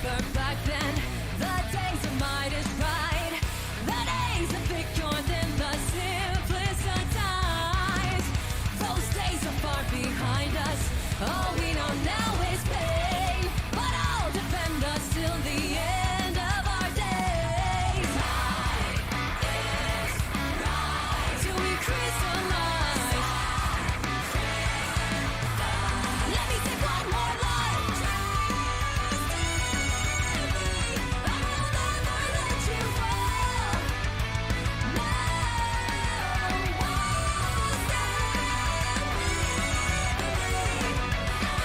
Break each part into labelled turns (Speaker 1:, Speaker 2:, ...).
Speaker 1: safer back then. The days of might is right. The days of victor than the simplest of times. Those days are far behind us. All we know now is pain, but I'll defend us till the end of our days. Might is right till we crystallize. Let me take one more life. I will never let you fall. No one stand with me.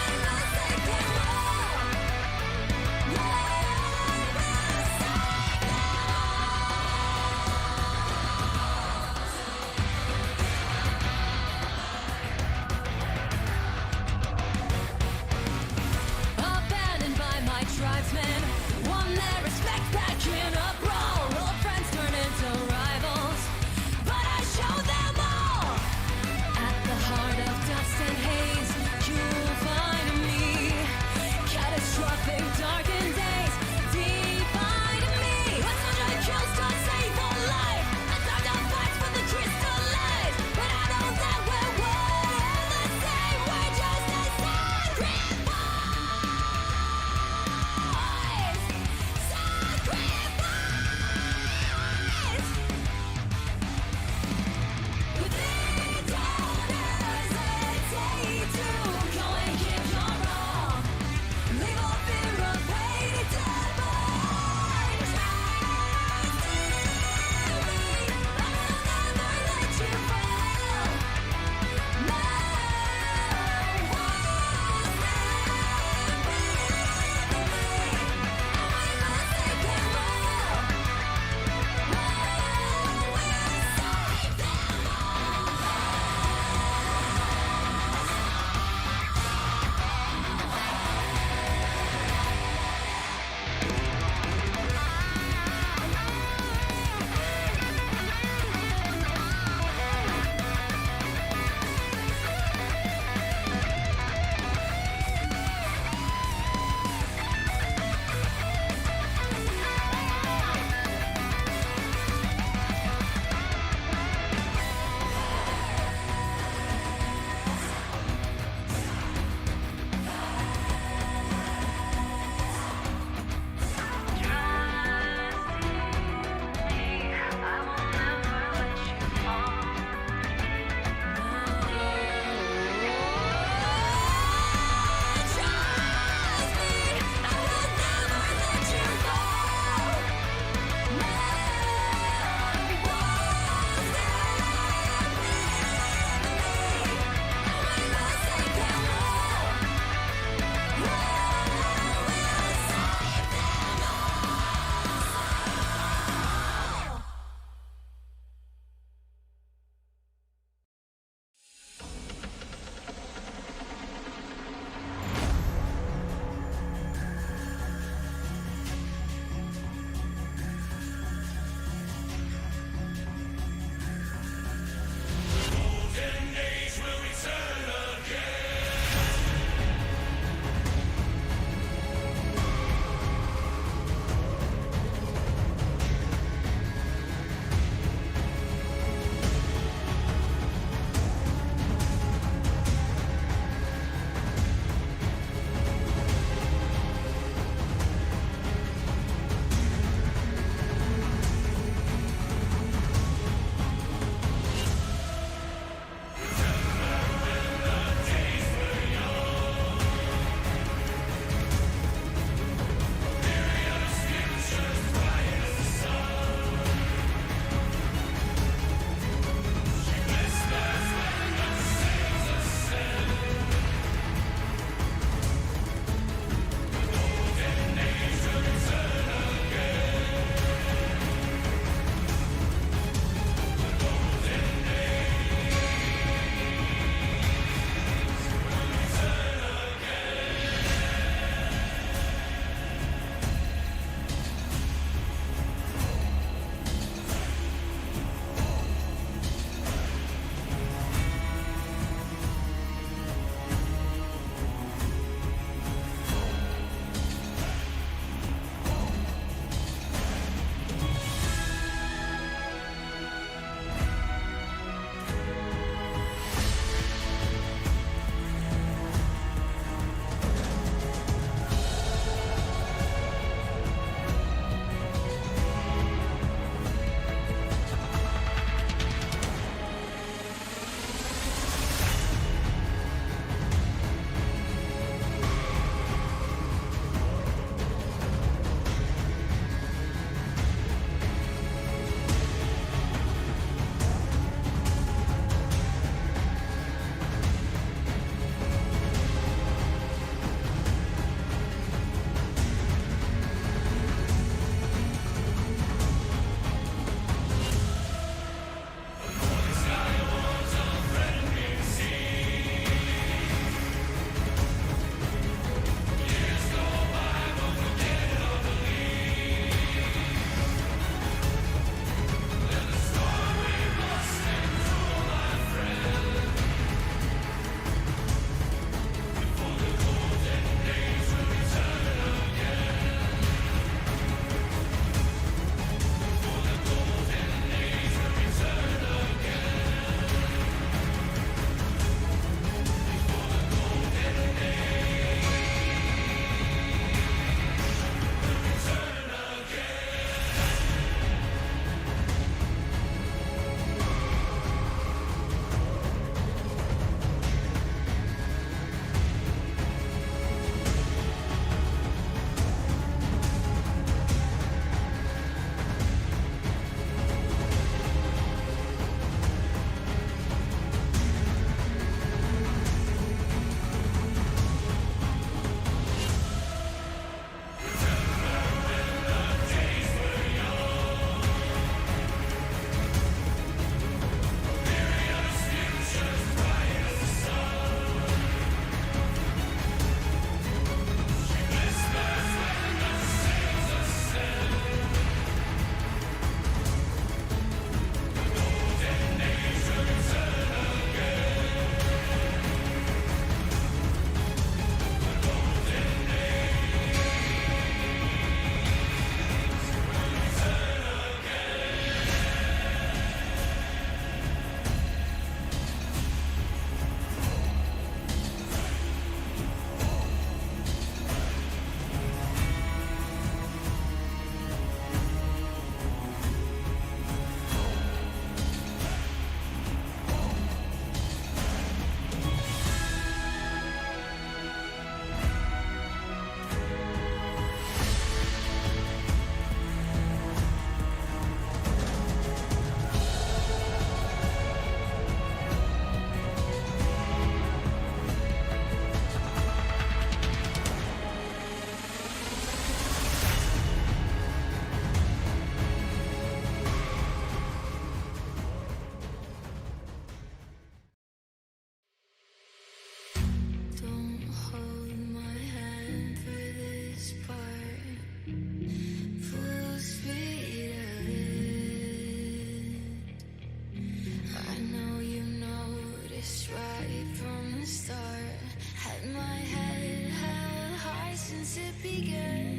Speaker 1: begin?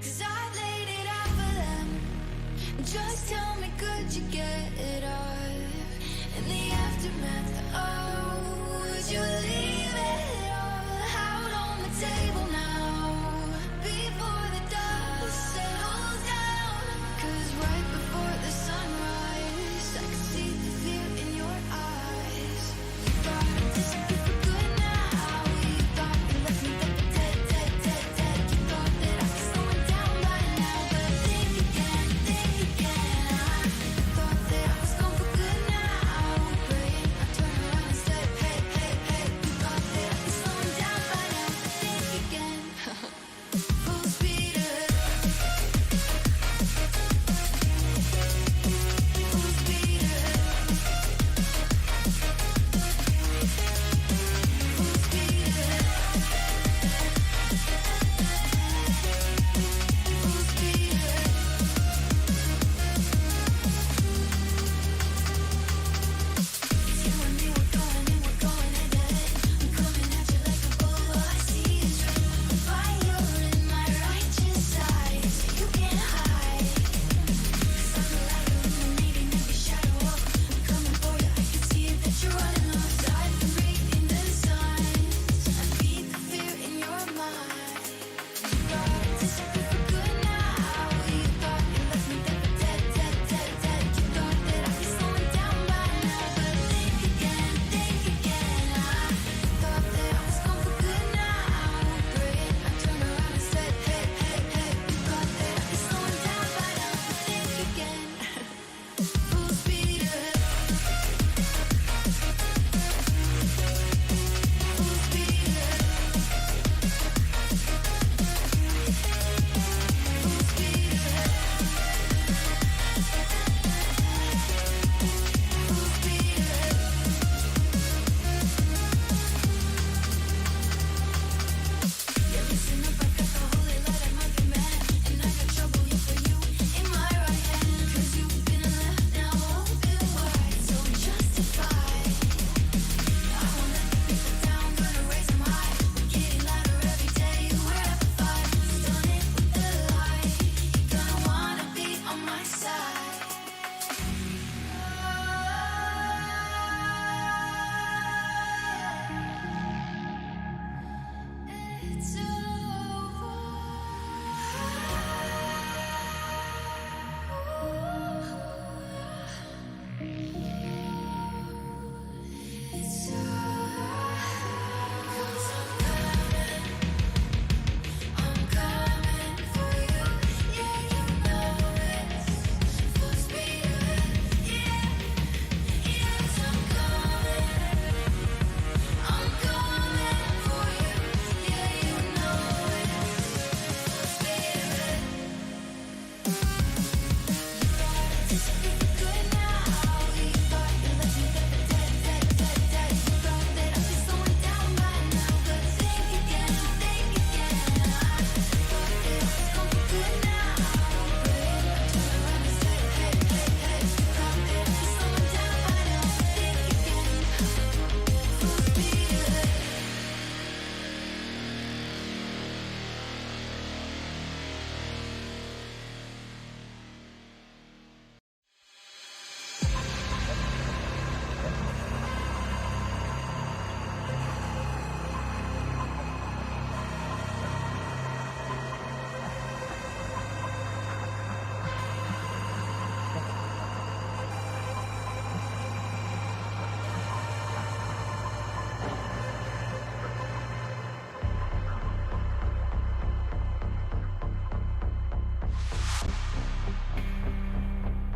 Speaker 1: 'Cause I laid it out for them. Just tell me, could you get it up? In the aftermath, oh, would you leave it all out on the table now? Before the dust settles down. 'Cause right before the sunrise, I could see the fear in your eyes. You thought I'd disappear for good now. You thought you left me dead, dead, dead, dead, dead. You thought that I was slowing down by now. But think again, think again. I thought that I was gone for good now. But I turned around and said, hey, hey, hey. You thought that I was slowing down by now. Think again. Full speed ahead. Full speed ahead. Full speed ahead. Full speed ahead. It's you and me, we're going and we're going head to head. I'm coming at you like a bull. All I see is red. Fire in my righteous eyes, so you can't hide. 'Cause I'm the light illuminating every shadow up. I'm coming for you, I can see it that you're running lost. I've been reading the signs. I feed the fear in your mind. You thought I'd disappear for good now. You thought you left me dead, dead, dead, dead, dead. You thought that I was slowing down by now. But think again, think again. I thought that I was gone for good now. But I turned around and said, hey, hey, hey. You thought that I was slowing down by now. But think again. Full speed ahead. Full speed ahead. Full speed ahead. Full speed ahead. Yeah, listen up, I got the holy light at my command. And I got trouble for you in my right hand. 'Cause you've been left now open wide, so justified. I won't let the people down, gonna raise them high. We're getting louder every day, we're amplified. Done it with the light, you're gonna wanna be on my side. It's It's Cause I'm coming for you. Yeah, you know it's full speed ahead. Yeah, yes, I'm coming for you. Yeah, you know it's full speed ahead. You thought I'd disappear for good now. You thought you left me dead, dead, dead, dead, dead. You thought that I was slowing down by now. But think again, think again. I thought that I was gone for good now. But I turned around and said, hey, hey, hey. You thought that I was slowing down by now. Think again. Full speed ahead.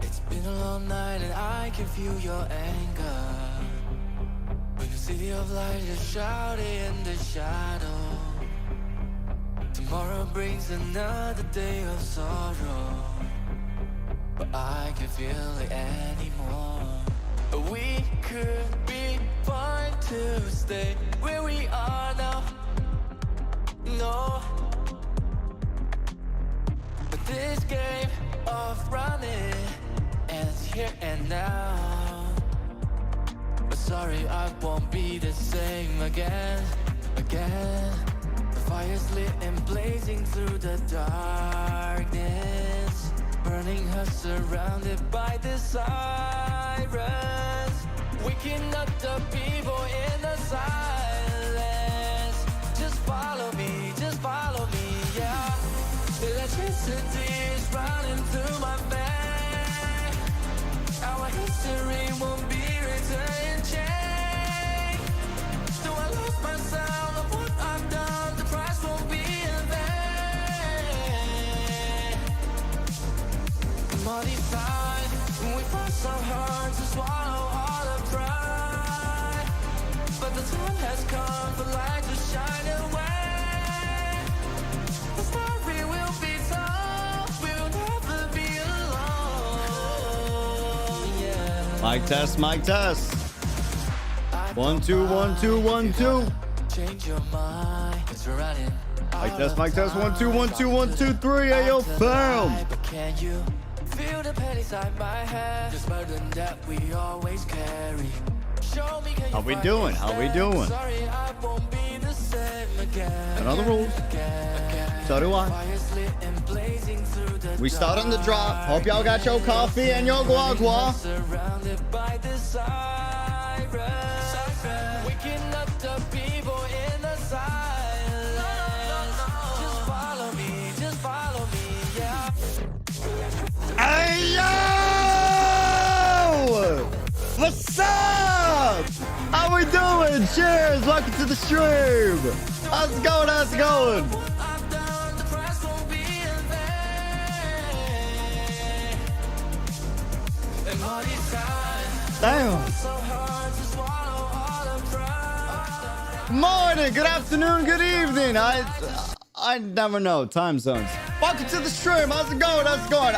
Speaker 2: It's been a long night and I can feel your anger. When the city of light is shrouded in the shadow. Tomorrow brings another day of sorrow, but I can feel it anymore. We could be fine to stay where we are now. No, but this game of running ends here and now. But sorry, I won't be the same again. The Fires lit and blazing through the darkness, burning her surrounded by the sirens, waking up the people in the silence. Just follow me, yeah. Electricity is running through my veins. Our history won't be written in chain. Though I lost myself of what I've done, the price won't be in vain. Muddy side, when we fight so hard to swallow all the pride, but the time has come for light to shine away. The story will be told, we'll never be alone. Yeah.
Speaker 3: Mic test, mic test. 1 2 1 2 1 2.
Speaker 2: Change your mind, 'cause we're running.
Speaker 3: Mic test 1 2 1 2 1 2 3. Hey yo, fam.
Speaker 2: But can you feel the pain inside my head? This burden that we always carry. Show me, can you
Speaker 3: How we
Speaker 2: find
Speaker 3: doing?
Speaker 2: it
Speaker 3: How we
Speaker 2: there?
Speaker 3: doing?
Speaker 2: Sorry, I won't be the same again.
Speaker 3: I know the rules. So do I.
Speaker 2: Fires lit and blazing through the
Speaker 3: We start on the drop. Hope y'all got your coffee and your guagua.
Speaker 2: surrounded by the sirens, waking up the people in the silence. Just follow me, yeah.
Speaker 3: Hey yo! What's up? How we doing? Cheers! Welcome to the stream. How's it going? How's it going?
Speaker 2: I've done, the price won't be in vain. And all these times,
Speaker 3: Damn.
Speaker 2: so hard to swallow all the pride.
Speaker 3: Morning, good afternoon, good evening. I never know time zones. Welcome to the stream. How's it going? How's it going?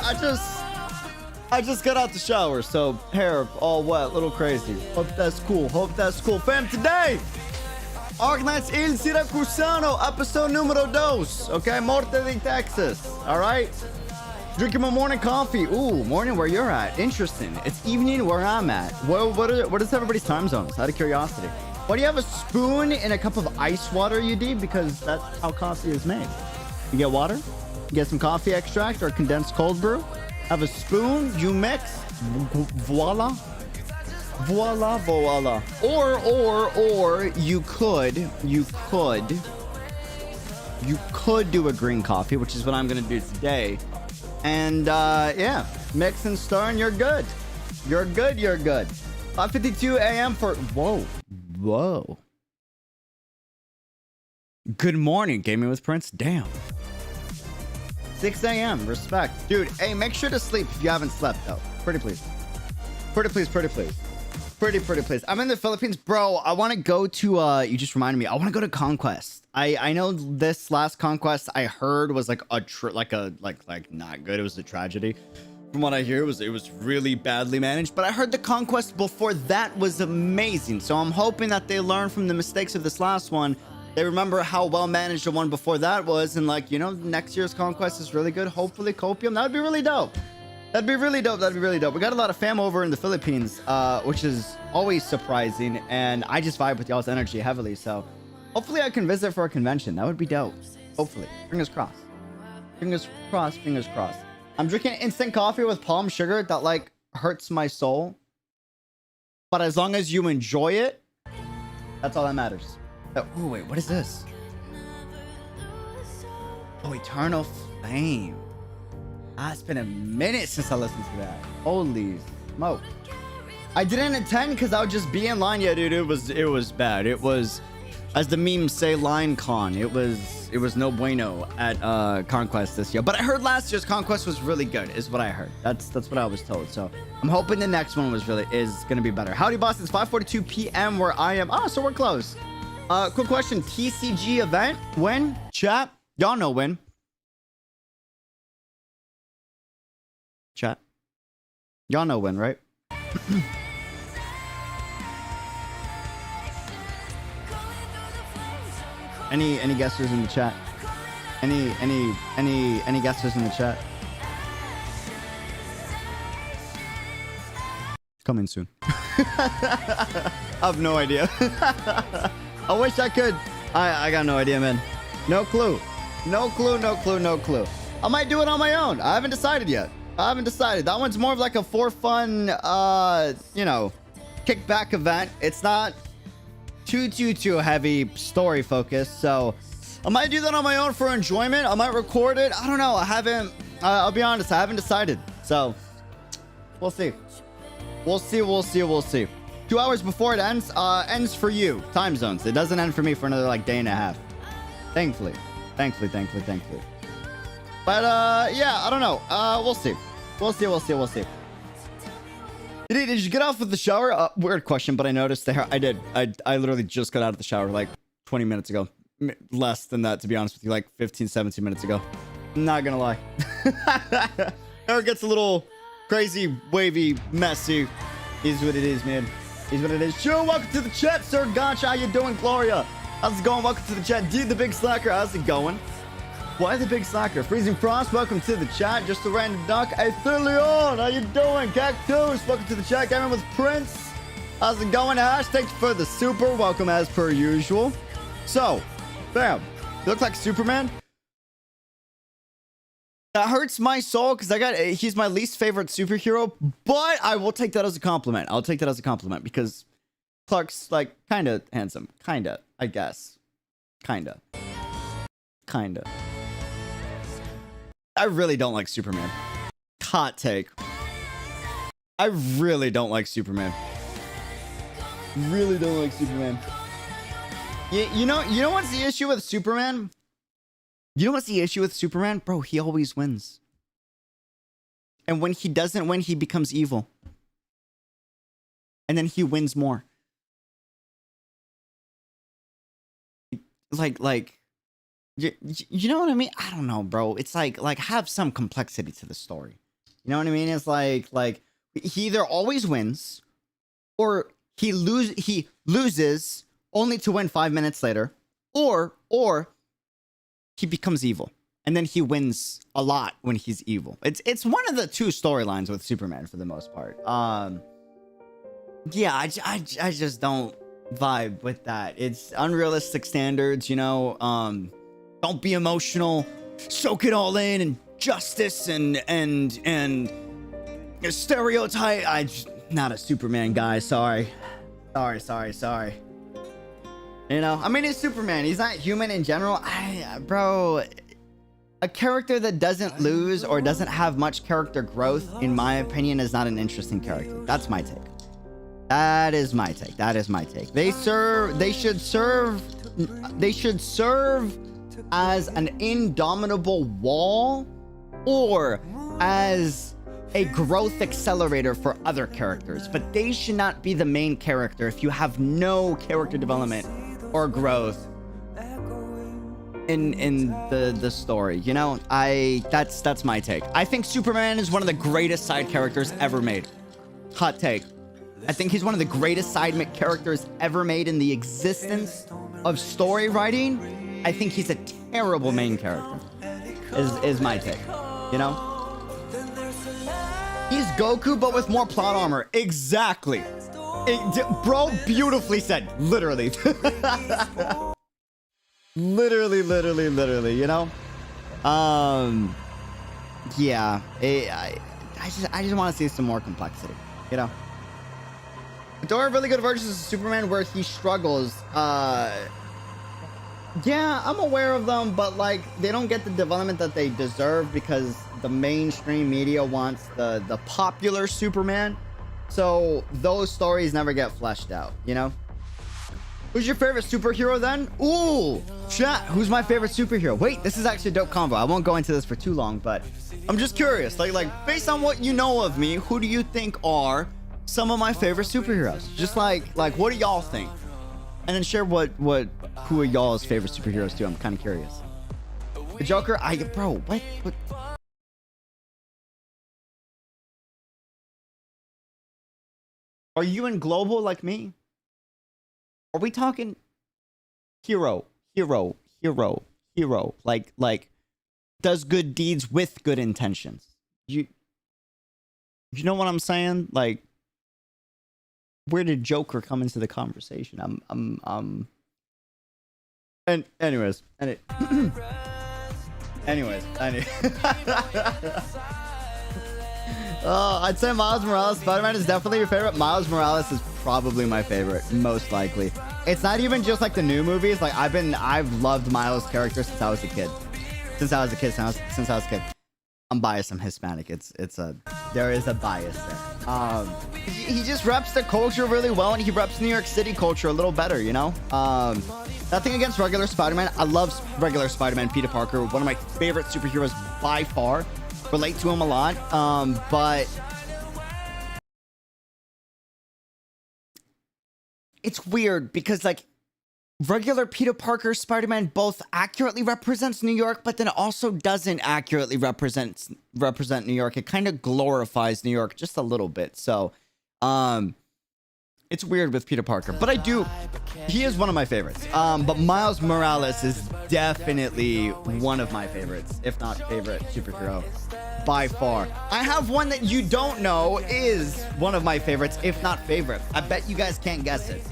Speaker 3: I just got out the shower, so hair all wet, a little crazy. Hope that's cool. Hope that's cool. Fam, today, Arknights 𝙃𝙐𝙂𝙀, episode numero 2. Okay, Morte de Texas. All right. Drinking my morning coffee. Ooh, morning where you're at. Interesting. It's evening where I'm at. What is everybody's time zones? Out of curiosity. Why do you have a spoon in a cup of ice water, UD? Because that's how coffee is made. You get water, you get some coffee extract or condensed cold brew, have a spoon, you mix, voila. Voila, voila. Or you could do a green coffee, which is what I'm gonna do today. And yeah, mix and stir and you're good. You're good. 5:52 a.m. for whoa. Good morning, Gaming with Prince. Damn. 6 a.m. Respect. Dude, hey, make sure to sleep if you haven't slept, though. Pretty please. I'm in the Philippines. Bro, I want to go to, you just reminded me. I want to go to Conquest. I know this last Conquest I heard was like not good. It was a tragedy. From what I hear, it was really badly managed. But I heard the Conquest before that was amazing. So I'm hoping that they learn from the mistakes of this last one. They remember how well managed the one before that was, and like, you know, next year's Conquest is really good. Hopefully Copium, that would be really dope. That'd be really dope. We got a lot of fam over in the Philippines, which is always surprising, and I just vibe with y'all's energy heavily. So hopefully I can visit for a convention. That would be dope. Hopefully. Fingers crossed. Fingers crossed. I'm drinking instant coffee with palm sugar that like hurts my soul. But as long as you enjoy it, that's all that matters. Oh, wait, what is this? Oh, Eternal Flame. It's been a minute since I listened to that. Holy smoke. I didn't attend because I would just be in line. Yeah, dude, it was bad. It was, as the memes say, line con. It was no bueno at Conquest this year. But I heard last year's Conquest was really good, is what I heard. That's what I was told. So I'm hoping the next one is gonna be better. Howdy, boss. It's 5:42 p.m. where I am. Oh, so we're close. Quick question. TCG event when? Chat. Y'all know when. Chat. Y'all know when, right? Any guesses in the chat? Any guesses in the chat? Coming soon. I have no idea. I wish I could. I got no idea, man. No clue. No clue, no clue, no clue. I might do it on my own. I haven't decided yet. I haven't decided. That one's more of like a for fun, you know, kickback event. It's not too heavy story focused. So I might do that on my own for enjoyment. I might record it. I don't know. I haven't, I'll be honest. I haven't decided. So we'll see. We'll see. We'll see. We'll see. 2 hours before it ends for you. Time zones. It doesn't end for me for another like day and a half. Thankfully. Thankfully. But yeah, I don't know. We'll see. We'll see. Did you get off with the shower? Weird question, but I noticed there. I did. I literally just got out of the shower like 20 minutes ago. Less than that, to be honest with you, like 15, 17 minutes ago. Not gonna lie. Hair gets a little crazy, wavy, messy. Is what it is, man. Is what it is. Sure, welcome to the chat, 𝙃𝙐𝙂𝙀. How you doing, Gloria? How's it going? Welcome to the chat. Dude, the big slacker. How's it going? Why the big slacker? Freezing Frost, welcome to the chat. Just a random duck. Leon, how you doing? Cactus, welcome to the chat. Gaming with Prince. How's it going, Ash? Thanks for the super. Welcome as per usual. So, bam. You look like Superman. That hurts my soul because he's my least favorite superhero, but I will take that as a compliment. I'll take that as a compliment because Clark's like kind of handsome. Kind of, I guess. Kind of. I really don't like Superman. Hot take. I really don't like Superman. Really don't like Superman. You know what's the issue with Superman? You know what's the issue with Superman? Bro, he always wins. And when he doesn't win, he becomes evil. And then he wins more. Like you know what I mean? I don't know, bro. It's like have some complexity to the story. You know what I mean? It's like he either always wins or he loses only to win 5 minutes later, or he becomes evil and then he wins a lot when he's evil. It's one of the two storylines with Superman for the most part. Yeah, I just don't vibe with that. It's unrealistic standards, you know. Don't be emotional, soak it all in, and justice and stereotype. I just not a Superman guy. Sorry. You know, I mean, he's Superman. He's not human in general. Bro, a character that doesn't lose or doesn't have much character growth, in my opinion, is not an interesting character. That's my take. That is my take. They should serve as an indomitable wall or as a growth accelerator for other characters, but they should not be the main character if you have no character development or growth in the story. You know, that's my take. I think Superman is one of the greatest side characters ever made. Hot take. I think he's one of the greatest side characters ever made in the existence of story writing. I think he's a terrible main character. Is my take. You know? He's Goku, but with more plot armor. Exactly. Bro, beautifully said. Literally. literally, you know? Yeah. I just want to see some more complexity, you know? There are really good versions of Superman where he struggles. Yeah, I'm aware of them, but like they don't get the development that they deserve because the mainstream media wants the popular Superman. So those stories never get fleshed out, you know? Who's your favorite superhero then? Ooh, chat, who's my favorite superhero? Wait, this is actually a dope combo. I won't go into this for too long, but I'm just curious. Like based on what you know of me, who do you think are some of my favorite superheroes? Just like what do y'all think? And then share who are y'all's favorite superheroes too. I'm kind of curious. The Joker, bro, what? Are you in global like me? Are we talking hero? Like does good deeds with good intentions. You know what I'm saying? Like, where did Joker come into the conversation? And anyways, oh, I'd say Miles Morales. Spider-Man is definitely your favorite. Miles Morales is probably my favorite, most likely. It's not even just like the new movies. Like I've loved Miles' character since I was a kid. Since I was a kid. I'm biased. I'm Hispanic. There is a bias there. He just reps the culture really well, and he reps New York City culture a little better, you know. Nothing against regular Spider-Man. I love regular Spider-Man. Peter Parker, one of my favorite superheroes by far. Relate to him a lot. But it's weird because like regular Peter Parker Spider-Man both accurately represents New York, but then also doesn't accurately represent New York. It kind of glorifies New York just a little bit. So it's weird with Peter Parker, but he is one of my favorites. But Miles Morales is definitely one of my favorites, if not favorite superhero by far. I have one that you don't know is one of my favorites, if not favorite. I bet you guys can't guess it.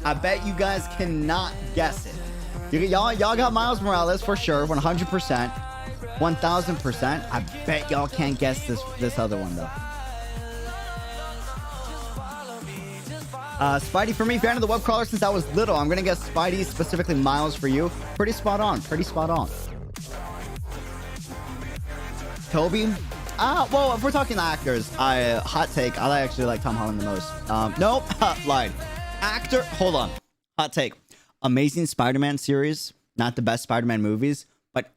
Speaker 3: I bet you guys cannot guess it. Y'all got Miles Morales for sure, 100%, 1000%. I bet y'all can't guess this other one though. Spidey for me, fan of the web crawler since I was little. I'm gonna guess Spidey, specifically Miles for you. Pretty spot on. Toby? Well, if we're talking actors, hot take, I actually like Tom Holland the most. Nope, lied. Actor, hold on. Hot take. Amazing Spider-Man series, not the best Spider-Man movies, but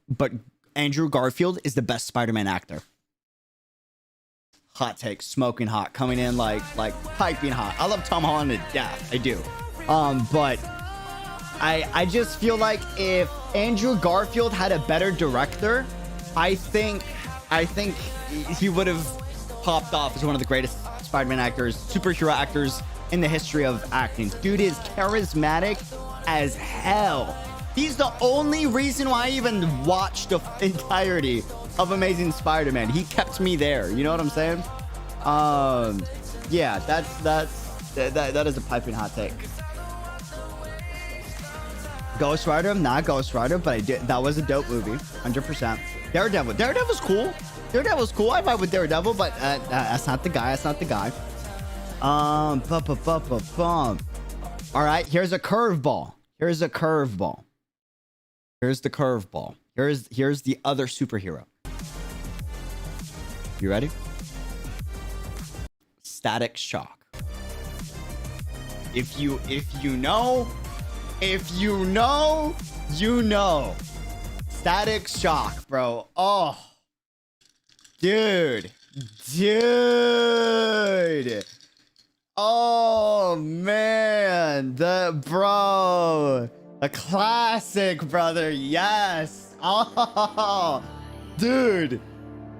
Speaker 3: Andrew Garfield is the best Spider-Man actor. Hot take, smoking hot, coming in like piping hot. I love Tom Holland to death, I do. But I just feel like if Andrew Garfield had a better director, I think he would have popped off as one of the greatest Spider-Man actors, superhero actors in the history of acting. Dude is charismatic as hell. He's the only reason why I even watched the entirety of Amazing Spider-Man. He kept me there. You know what I'm saying? Yeah, that is a piping hot take. Ghost Rider, not Ghost Rider, but that was a dope movie, 100%. Daredevil's cool. I vibe with Daredevil, but that's not the guy. All right, here's a curveball. Here's the curveball. Here's the other superhero. You ready? Static Shock. If you know, you know. Static Shock, bro. Oh, dude. Oh man, a classic, brother. Yes. Oh, dude.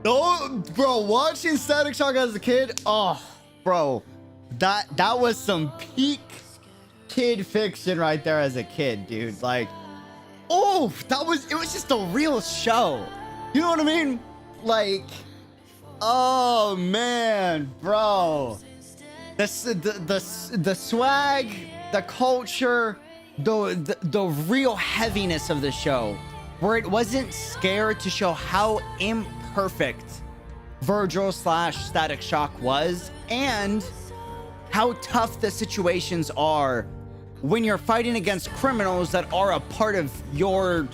Speaker 3: Oh, bro, watching Static Shock as a kid. Oh, bro, that was some peak kid fiction right there as a kid, dude. Like, oh, it was just a real show. You know what I mean? Like, oh man, bro. The swag, the culture, the real heaviness of the show, where it wasn't scared to show how imperfect Virgil / Static Shock was, and how tough the situations are when you're fighting against criminals that are a part of your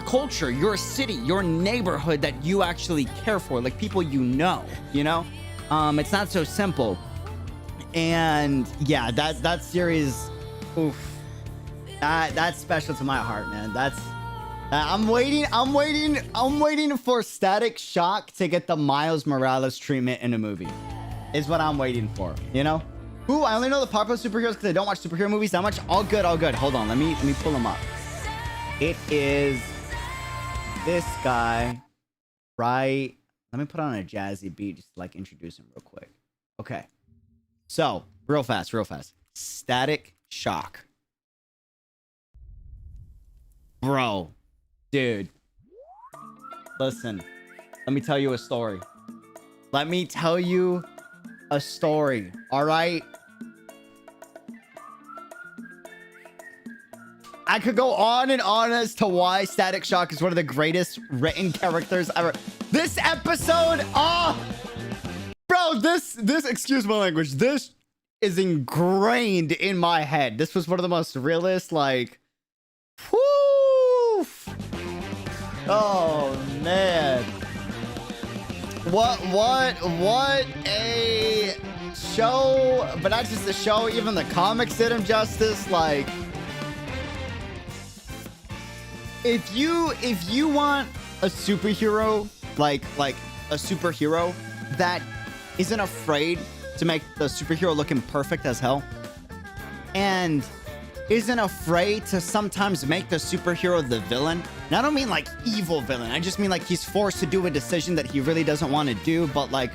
Speaker 3: culture, your city, your neighborhood that you actually care for, like people you know. It's not so simple. And yeah, that series, oof, that's special to my heart, man. I'm waiting for Static Shock to get the Miles Morales treatment in a movie. Is what I'm waiting for, you know? Ooh, I only know the popular superheroes because I don't watch superhero movies that much. All good. Hold on, let me pull them up. It is this guy, right? Let me put on a jazzy beat just to like introduce him real quick. Okay. So, real fast. Static Shock. Bro. Dude. Listen. Let me tell you a story. All right? I could go on and on as to why Static Shock is one of the greatest written characters ever. This episode, bro, this, excuse my language, this is ingrained in my head. This was one of the most realist, like, whoo! Oh, man. What a show, but not just the show, even the comics did him justice. Like, if you want a superhero, like a superhero that isn't afraid to make the superhero looking perfect as hell, and isn't afraid to sometimes make the superhero the villain. And I don't mean like evil villain. I just mean like he's forced to do a decision that he really doesn't want to do, but like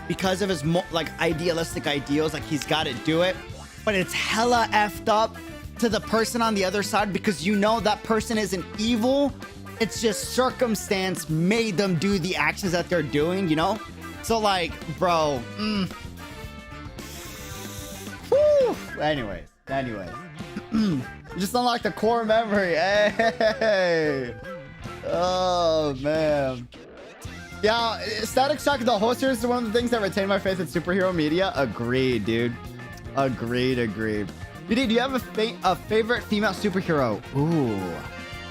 Speaker 3: because of his like idealistic ideals, like he's got to do it. But it's hella effed up to the person on the other side because you know that person isn't evil. It's just circumstance made them do the actions that they're doing, you know? So like, bro, whew. Anyways. Just unlock the core memory. Hey. Oh, man. Yeah, Static Shock, the whole series is one of the things that retain my faith in superhero media. Agreed, dude. Agreed. BD, do you have a favorite female superhero? Ooh.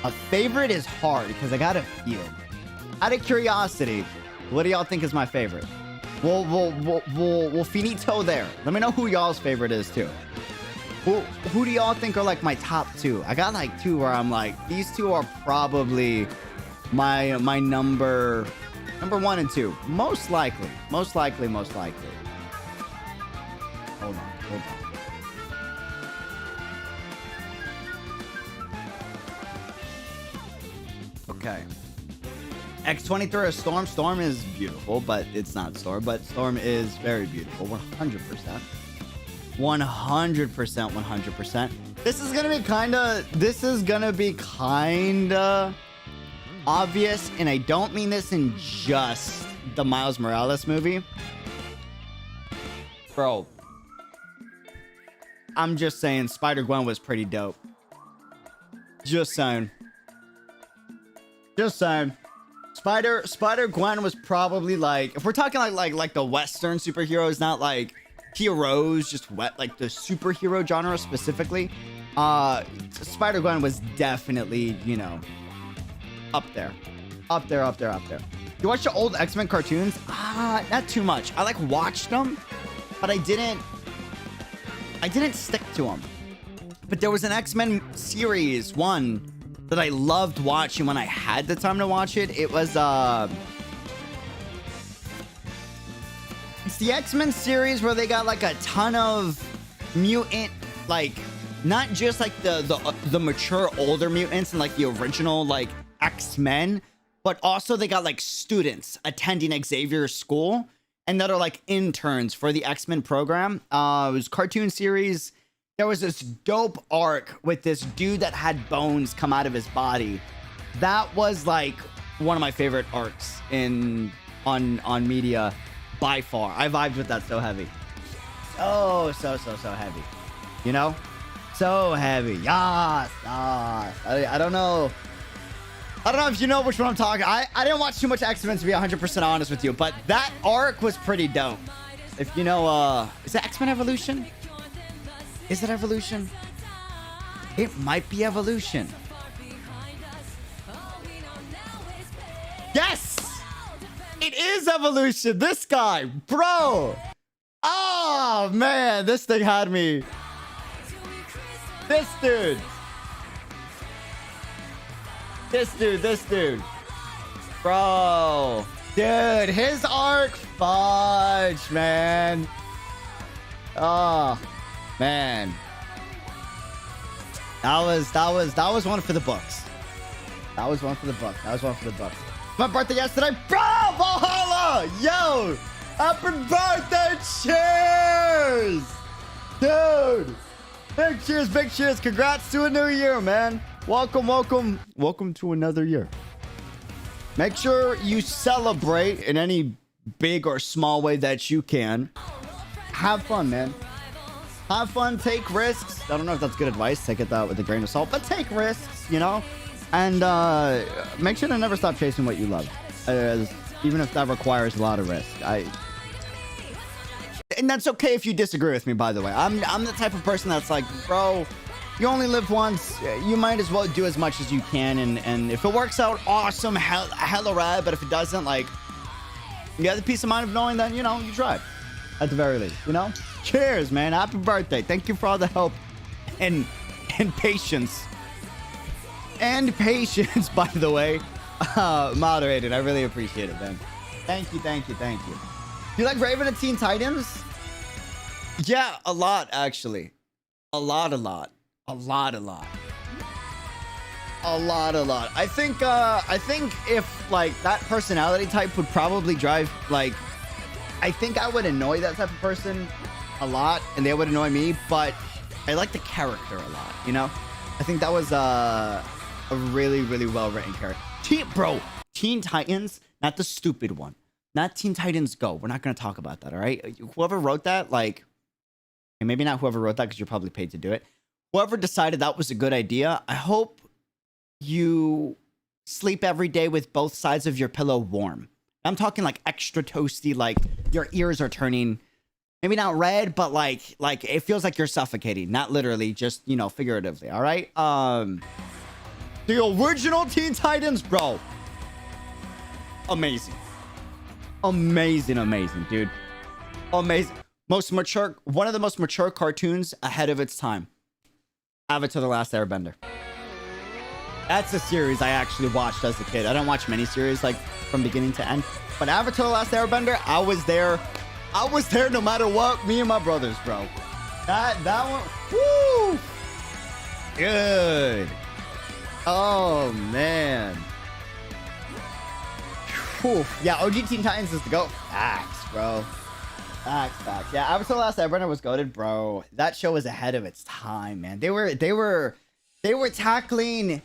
Speaker 3: A favorite is hard because I got a few. Out of curiosity, what do y'all think is my favorite? We'll finito there. Let me know who y'all's favorite is too. Who do y'all think are like my top two? I got like two where I'm like, these two are probably my number one and two. Most likely. Hold on. Okay. X23 is Storm. Storm is beautiful, but it's not Storm. But Storm is very beautiful. 100%. 100%. This is gonna be kinda obvious, and I don't mean this in just the Miles Morales movie. Bro, I'm just saying Spider-Gwen was pretty dope. Just saying. Spider-Gwen was probably like, if we're talking like the Western superheroes, not like heroes, just like the superhero genre specifically, Spider-Gwen was definitely, you know, up there. You watch the old X-Men cartoons? Not too much. I like watched them, but I didn't stick to them. But there was an X-Men series, one that I loved watching when I had the time to watch it. It was it's the X-Men series where they got like a ton of mutant, like not just like the mature older mutants and like the original like X-Men, but also they got like students attending Xavier's school and that are like interns for the X-Men program. It was a cartoon series. There was this dope arc with this dude that had bones come out of his body. That was like one of my favorite arcs on media by far. I vibed with that so heavy. So heavy. You know? So heavy. Yes. I don't know if you know which one I'm talking. I didn't watch too much X-Men to be 100% honest with you, but that arc was pretty dope. If you know, is it X-Men Evolution? Is it Evolution? It might be Evolution. Yes! It is Evolution. This guy, bro. Oh, man. This thing had me. This dude. Bro. Dude, his arc fudge, man. Oh, man. That was one for the books. My birthday yesterday, bro. Valhalla, yo, happy birthday, cheers, dude. Big cheers. Congrats to a new year, man. Welcome to another year. Make sure you celebrate in any big or small way that you can. Have fun, man. have fun, take risks. I don't know if that's good advice. Take it with a grain of salt, but take risks, you know? And make sure to never stop chasing what you love. Even if that requires a lot of risk. And that's okay if you disagree with me, by the way. I'm the type of person that's like, bro, you only live once. You might as well do as much as you can. And if it works out, awesome, hella rad. But if it doesn't, like, you have the peace of mind of knowing that, you know, you tried. At the very least, you know? Cheers, man. Happy birthday. Thank you for all the help and patience. And patience, by the way. Moderated. I really appreciate it, man. Thank you. You like Raven and Teen Titans? Yeah, a lot, actually. A lot. I think if like that personality type would probably drive, like, I think I would annoy that type of person a lot and they would annoy me, but I like the character a lot, you know? I think that was a really, really well written character. Teen Titans, not the stupid one. Not Teen Titans Go. We're not going to talk about that, all right? Whoever wrote that, like, and maybe not whoever wrote that because you're probably paid to do it. Whoever decided that was a good idea, I hope you sleep every day with both sides of your pillow warm. I'm talking like extra toasty, like your ears are turning, maybe not red, but like it feels like you're suffocating. Not literally, just, you know, figuratively, all right? The original Teen Titans, bro. Amazing, dude. Amazing. One of the most mature cartoons ahead of its time. Avatar: The Last Airbender. That's a series I actually watched as a kid. I don't watch many series like from beginning to end, but Avatar: The Last Airbender, I was there no matter what. Me and my brothers, bro. That one, woo, good. Oh man. Whew. Yeah, OG Teen Titans is the GOAT. Facts, bro. Facts. Yeah, Avatar: The Last Airbender was goated, bro. That show was ahead of its time, man. They were tackling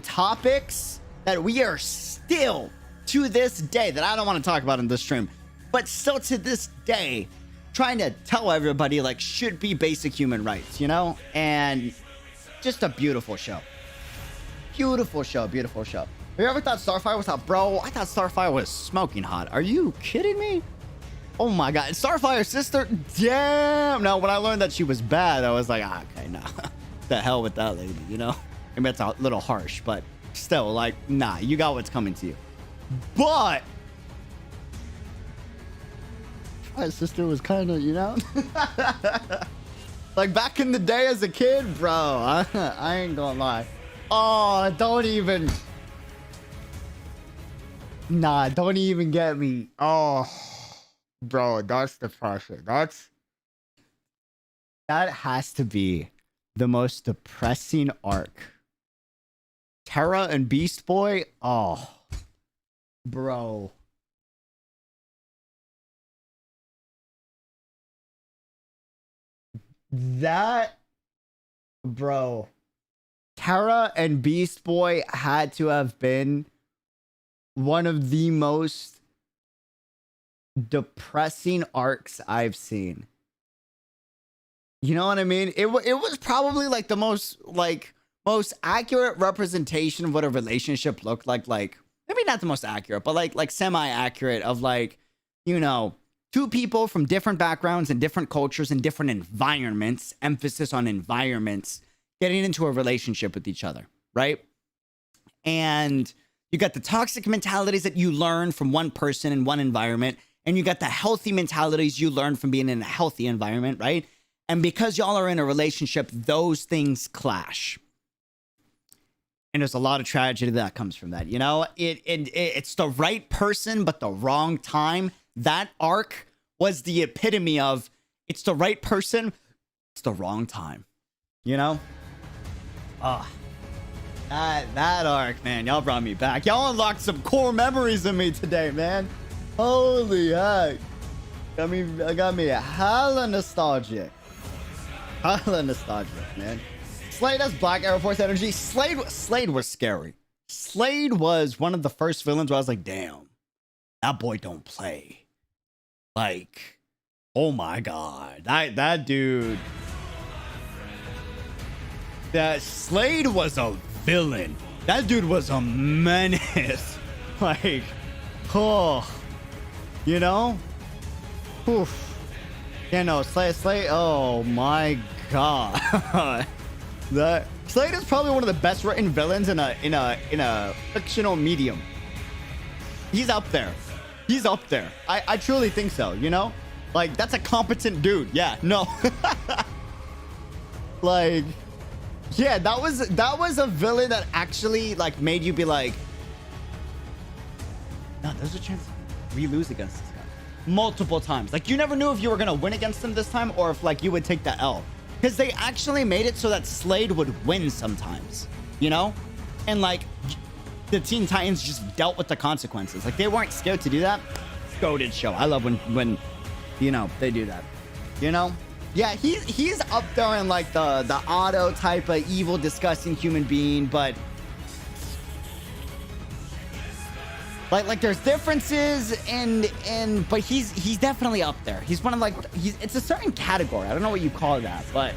Speaker 3: topics that we are still to this day, that I don't want to talk about in this stream, but still to this day trying to tell everybody like should be basic human rights, you know? And just a beautiful show. Beautiful show. Have you ever thought Starfire was hot? Bro, I thought Starfire was smoking hot. Are you kidding me? Oh my god. Starfire's sister? Damn. No, when I learned that she was bad, I was like, okay, nah. The hell with that lady, you know? I mean, it's a little harsh, but still, like, nah, you got what's coming to you. But my sister was kind of, you know? Like back in the day as a kid, bro. I ain't gonna lie. Oh, don't even get me. Oh, bro, that's depression. That has to be the most depressing arc. Terra and Beast Boy. Oh, bro. Bro. Terra and Beast Boy had to have been one of the most depressing arcs I've seen. You know what I mean? It was probably like the most accurate representation of what a relationship looked like. Like, maybe not the most accurate, but like semi-accurate of, like, you know, two people from different backgrounds and different cultures and different environments, emphasis on environments, getting into a relationship with each other, right? And you got the toxic mentalities that you learn from one person in one environment, and you got the healthy mentalities you learn from being in a healthy environment, right? And because y'all are in a relationship, those things clash. And there's a lot of tragedy that comes from that, you know? It's the right person, but the wrong time. That arc was the epitome of, it's the right person, it's the wrong time, you know? That arc, man, y'all brought me back. Y'all unlocked some core memories of me today, man. Holy heck. Got me hella nostalgic. Man. Slade has Black Air Force energy. Slade was scary. Slade was one of the first villains where I was like, damn, that boy don't play. Like, Oh my god. That dude. That Slade was a villain. That dude was a menace. Like, oh, you know? Oof. Yeah, no, Slade. Oh my god. That Slade is probably one of the best written villains in a fictional medium. He's up there. He's up there. I truly think so, you know? Like, that's a competent dude. Yeah, no. Like, yeah, that was a villain that actually like made you be like, no, there's a chance we lose against this guy multiple times. Like, you never knew if you were gonna win against him this time or if like you would take the L, because they actually made it so that Slade would win sometimes, you know? And like the Teen Titans just dealt with the consequences. Like, they weren't scared to do that. Goated show. I love when you know they do that, you know? Yeah, he's up there in like the Otto type of evil, disgusting human being, but like there's differences but he's definitely up there. He's one of like it's a certain category. I don't know what you call that, but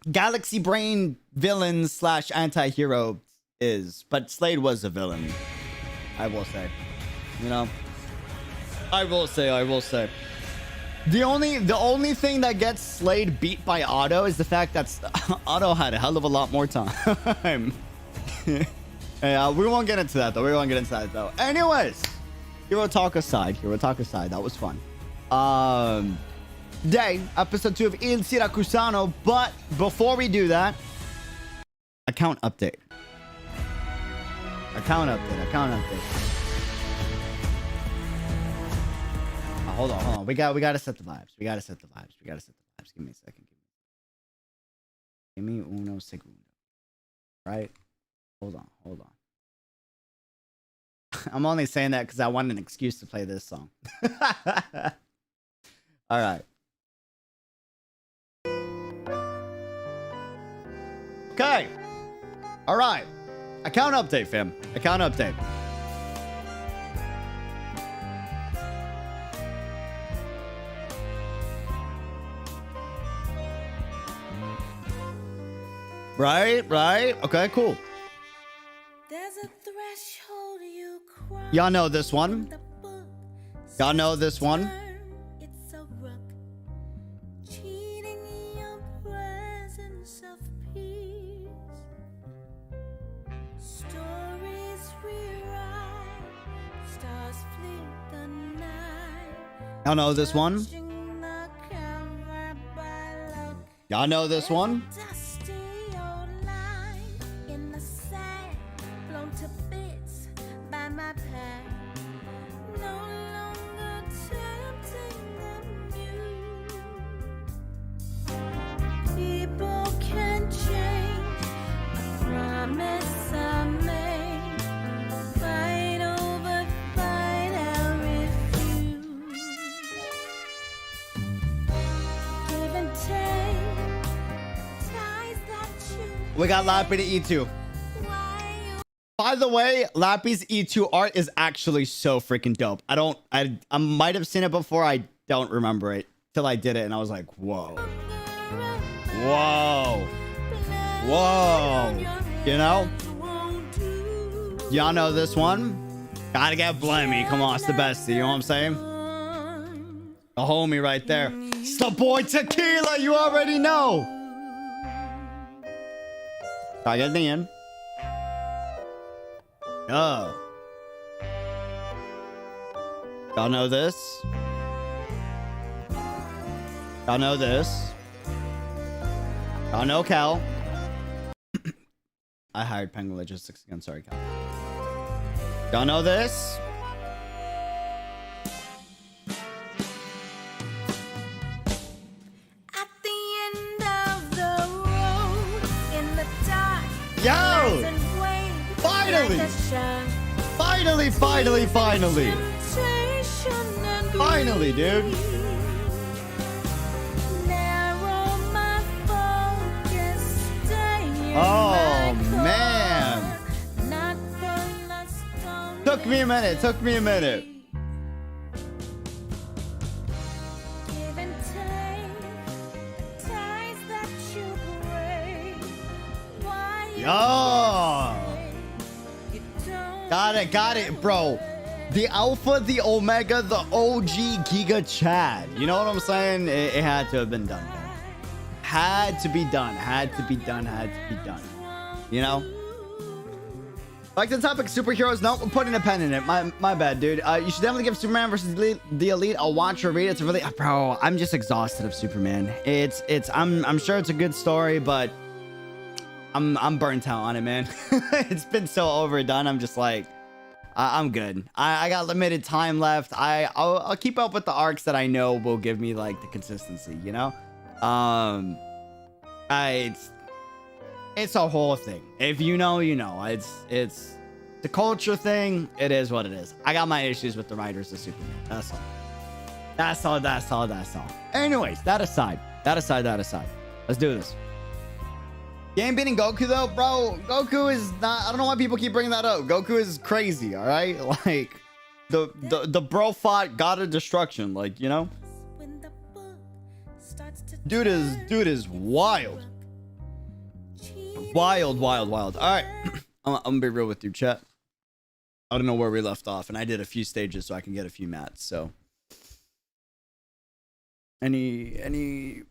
Speaker 3: galaxy brain villain / anti-hero is, but Slade was a villain. I will say, you know, I will say. The only thing that gets Slade beat by Otto is the fact that Otto had a hell of a lot more time. Yeah, we won't get into that though. Anyways, Hero talk aside, that was fun. Day, episode 2 of 𝙃𝙐𝙂𝙀. But before we do that, account update. Hold on. We gotta set the vibes. Give me a second. Give me uno segundo. Right? Hold on. I'm only saying that because I want an excuse to play this song. All right. Okay. All right. Account update, fam. Account update. Right. Okay, cool. Y'all know this one. Y'all know this one. We got Lappy to E2. By the way, Lappy's E2 art is actually so freaking dope. I might have seen it before. I don't remember it till I did it, and I was like, whoa. You know? Y'all know this one? Gotta get Blemmy. Come on, it's the bestie. You know what I'm saying? The homie right there. It's the boy Tequila. You already know. I get the end. Y'all know this. Y'all know Cal. I hired Penguin Logistics again. Sorry, Cal. Y'all know this. Yo! Finally, dude. Oh, man. Took me a minute. Yo! Got it, bro. The Alpha, the Omega, the OG Giga Chad. You know what I'm saying? It had to have been done, man. Had to be done. You know? Like the topic, superheroes. No, I'm putting a pen in it. My bad, dude. You should definitely give Superman versus the Elite a watch or read. It's really, bro. I'm just exhausted of Superman. I'm sure it's a good story, but I'm burnt out on it, man. It's been so overdone. I'm just like, I'm good. I got limited time left. I'll keep up with the arcs that I know will give me like the consistency, you know? It's a whole thing. If you know, you know. It's the culture thing. It is what it is. I got my issues with the writers of Superman. That's all. Anyways, that aside. Let's do this. Game beating Goku though, bro. Goku is not. I don't know why people keep bringing that up. Goku is crazy. All right, like the bro fought God of Destruction. Like, you know, dude is wild. Wild. All right, I'm gonna be real with you, chat. I don't know where we left off, and I did a few stages so I can get a few mats. So, any.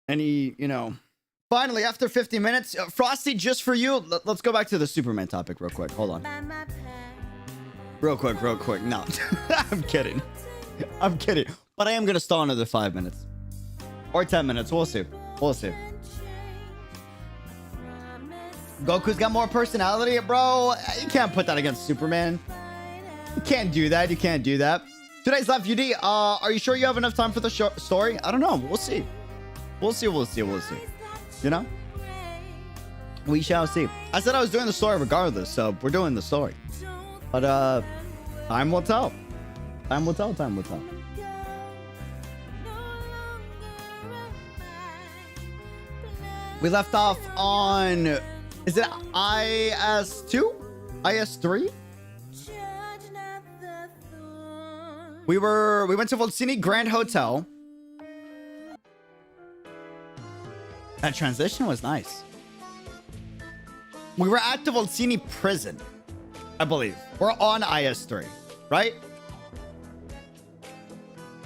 Speaker 3: You know, finally, after 50 minutes, Frosty, just for you. Let's go back to the Superman topic real quick. Hold on. Real quick. No, I'm kidding. But I am going to stall another 5 minutes. Or 10 minutes. We'll see. Goku's got more personality, bro. You can't put that against Superman. You can't do that. Today's Left UD. Are you sure you have enough time for the story? I don't know. We'll see. We'll see. You know? We shall see. I said I was doing the story regardless, so we're doing the story. But, time will tell. Time will tell. We left off on... Is it IS2? IS3? We went to Volcini Grand Hotel. That transition was nice. We were at the Volcini prison, I believe. We're on IS3, right?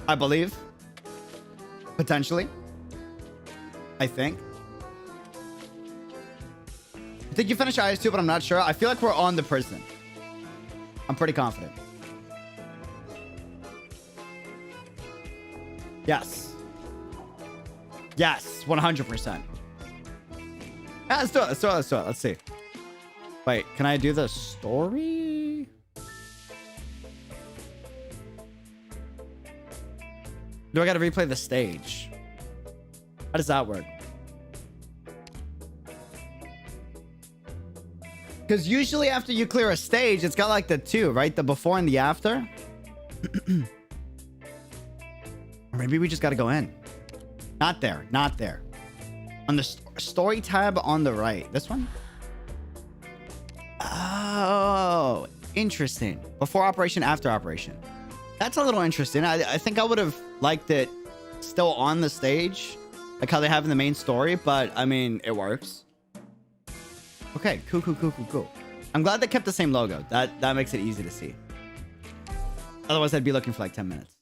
Speaker 3: I believe. Potentially. I think you finished IS2, but I'm not sure. I feel like we're on the prison. I'm pretty confident. Yes, 100%. Yeah, let's do it. Let's see. Wait, can I do the story? Do I gotta replay the stage? How does that work? Because usually after you clear a stage, it's got like the two, right? The before and the after. Or maybe we just gotta go in. Not there. On the story tab on the right. This one? Oh, interesting. Before operation, after operation. That's a little interesting. I think I would have liked it still on the stage, like how they have in the main story, but I mean, it works. Okay, cool. I'm glad they kept the same logo. That makes it easy to see. Otherwise, I'd be looking for like 10 minutes.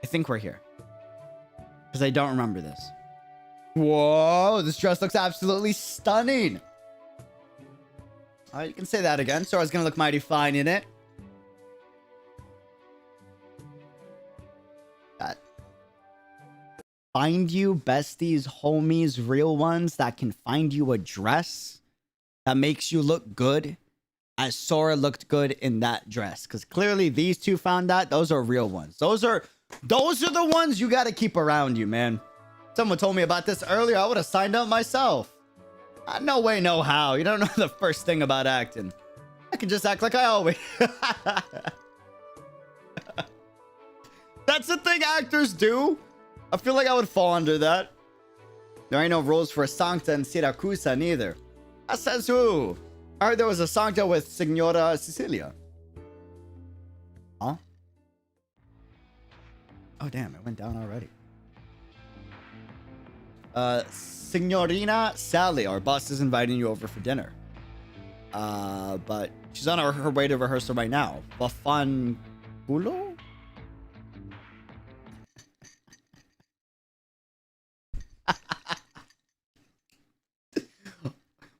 Speaker 3: I think we're here. Because I don't remember this. Whoa, this dress looks absolutely stunning. All right, you can say that again. Sora's gonna look mighty fine in it. Find you besties, homies, real ones that can find you a dress that makes you look good as Sora looked good in that dress. Because clearly these two found that. Those are real ones. Those are the ones you got to keep around you, man. Someone told me about this earlier. I would have signed up myself. No way, no how. You don't know the first thing about acting. I can just act like I always... That's the thing actors do. I feel like I would fall under that. There ain't no rules for Sancta and Siracusa neither. That says who? I heard there was a Sancta with Signora Cecilia. Huh? Oh, damn. It went down already. Signorina Sally, our boss is inviting you over for dinner. But she's on her way to rehearsal right now. Bafangulo?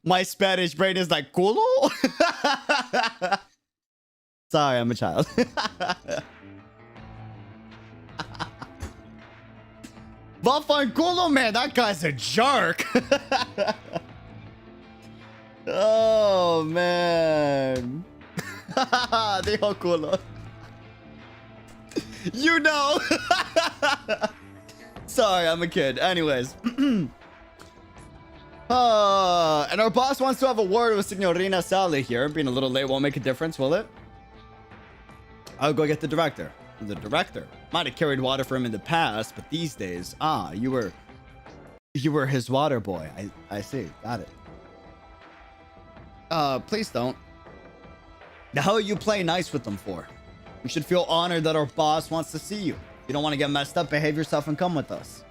Speaker 3: My Spanish brain is like, culo? Sorry, I'm a child. Bafangulo, man, that guy's a jerk. Oh, man. Dijo culo. You know. Sorry, I'm a kid. Anyways. And our boss wants to have a word with Signorina Sally here. Being a little late won't make a difference, will it? I'll go get the director. The director might have carried water for him in the past, but these days, you were his water boy. I see. Got it. Please don't. The hell you play nice with them for? You should feel honored that our boss wants to see you. If you don't want to get messed up, behave yourself and come with us.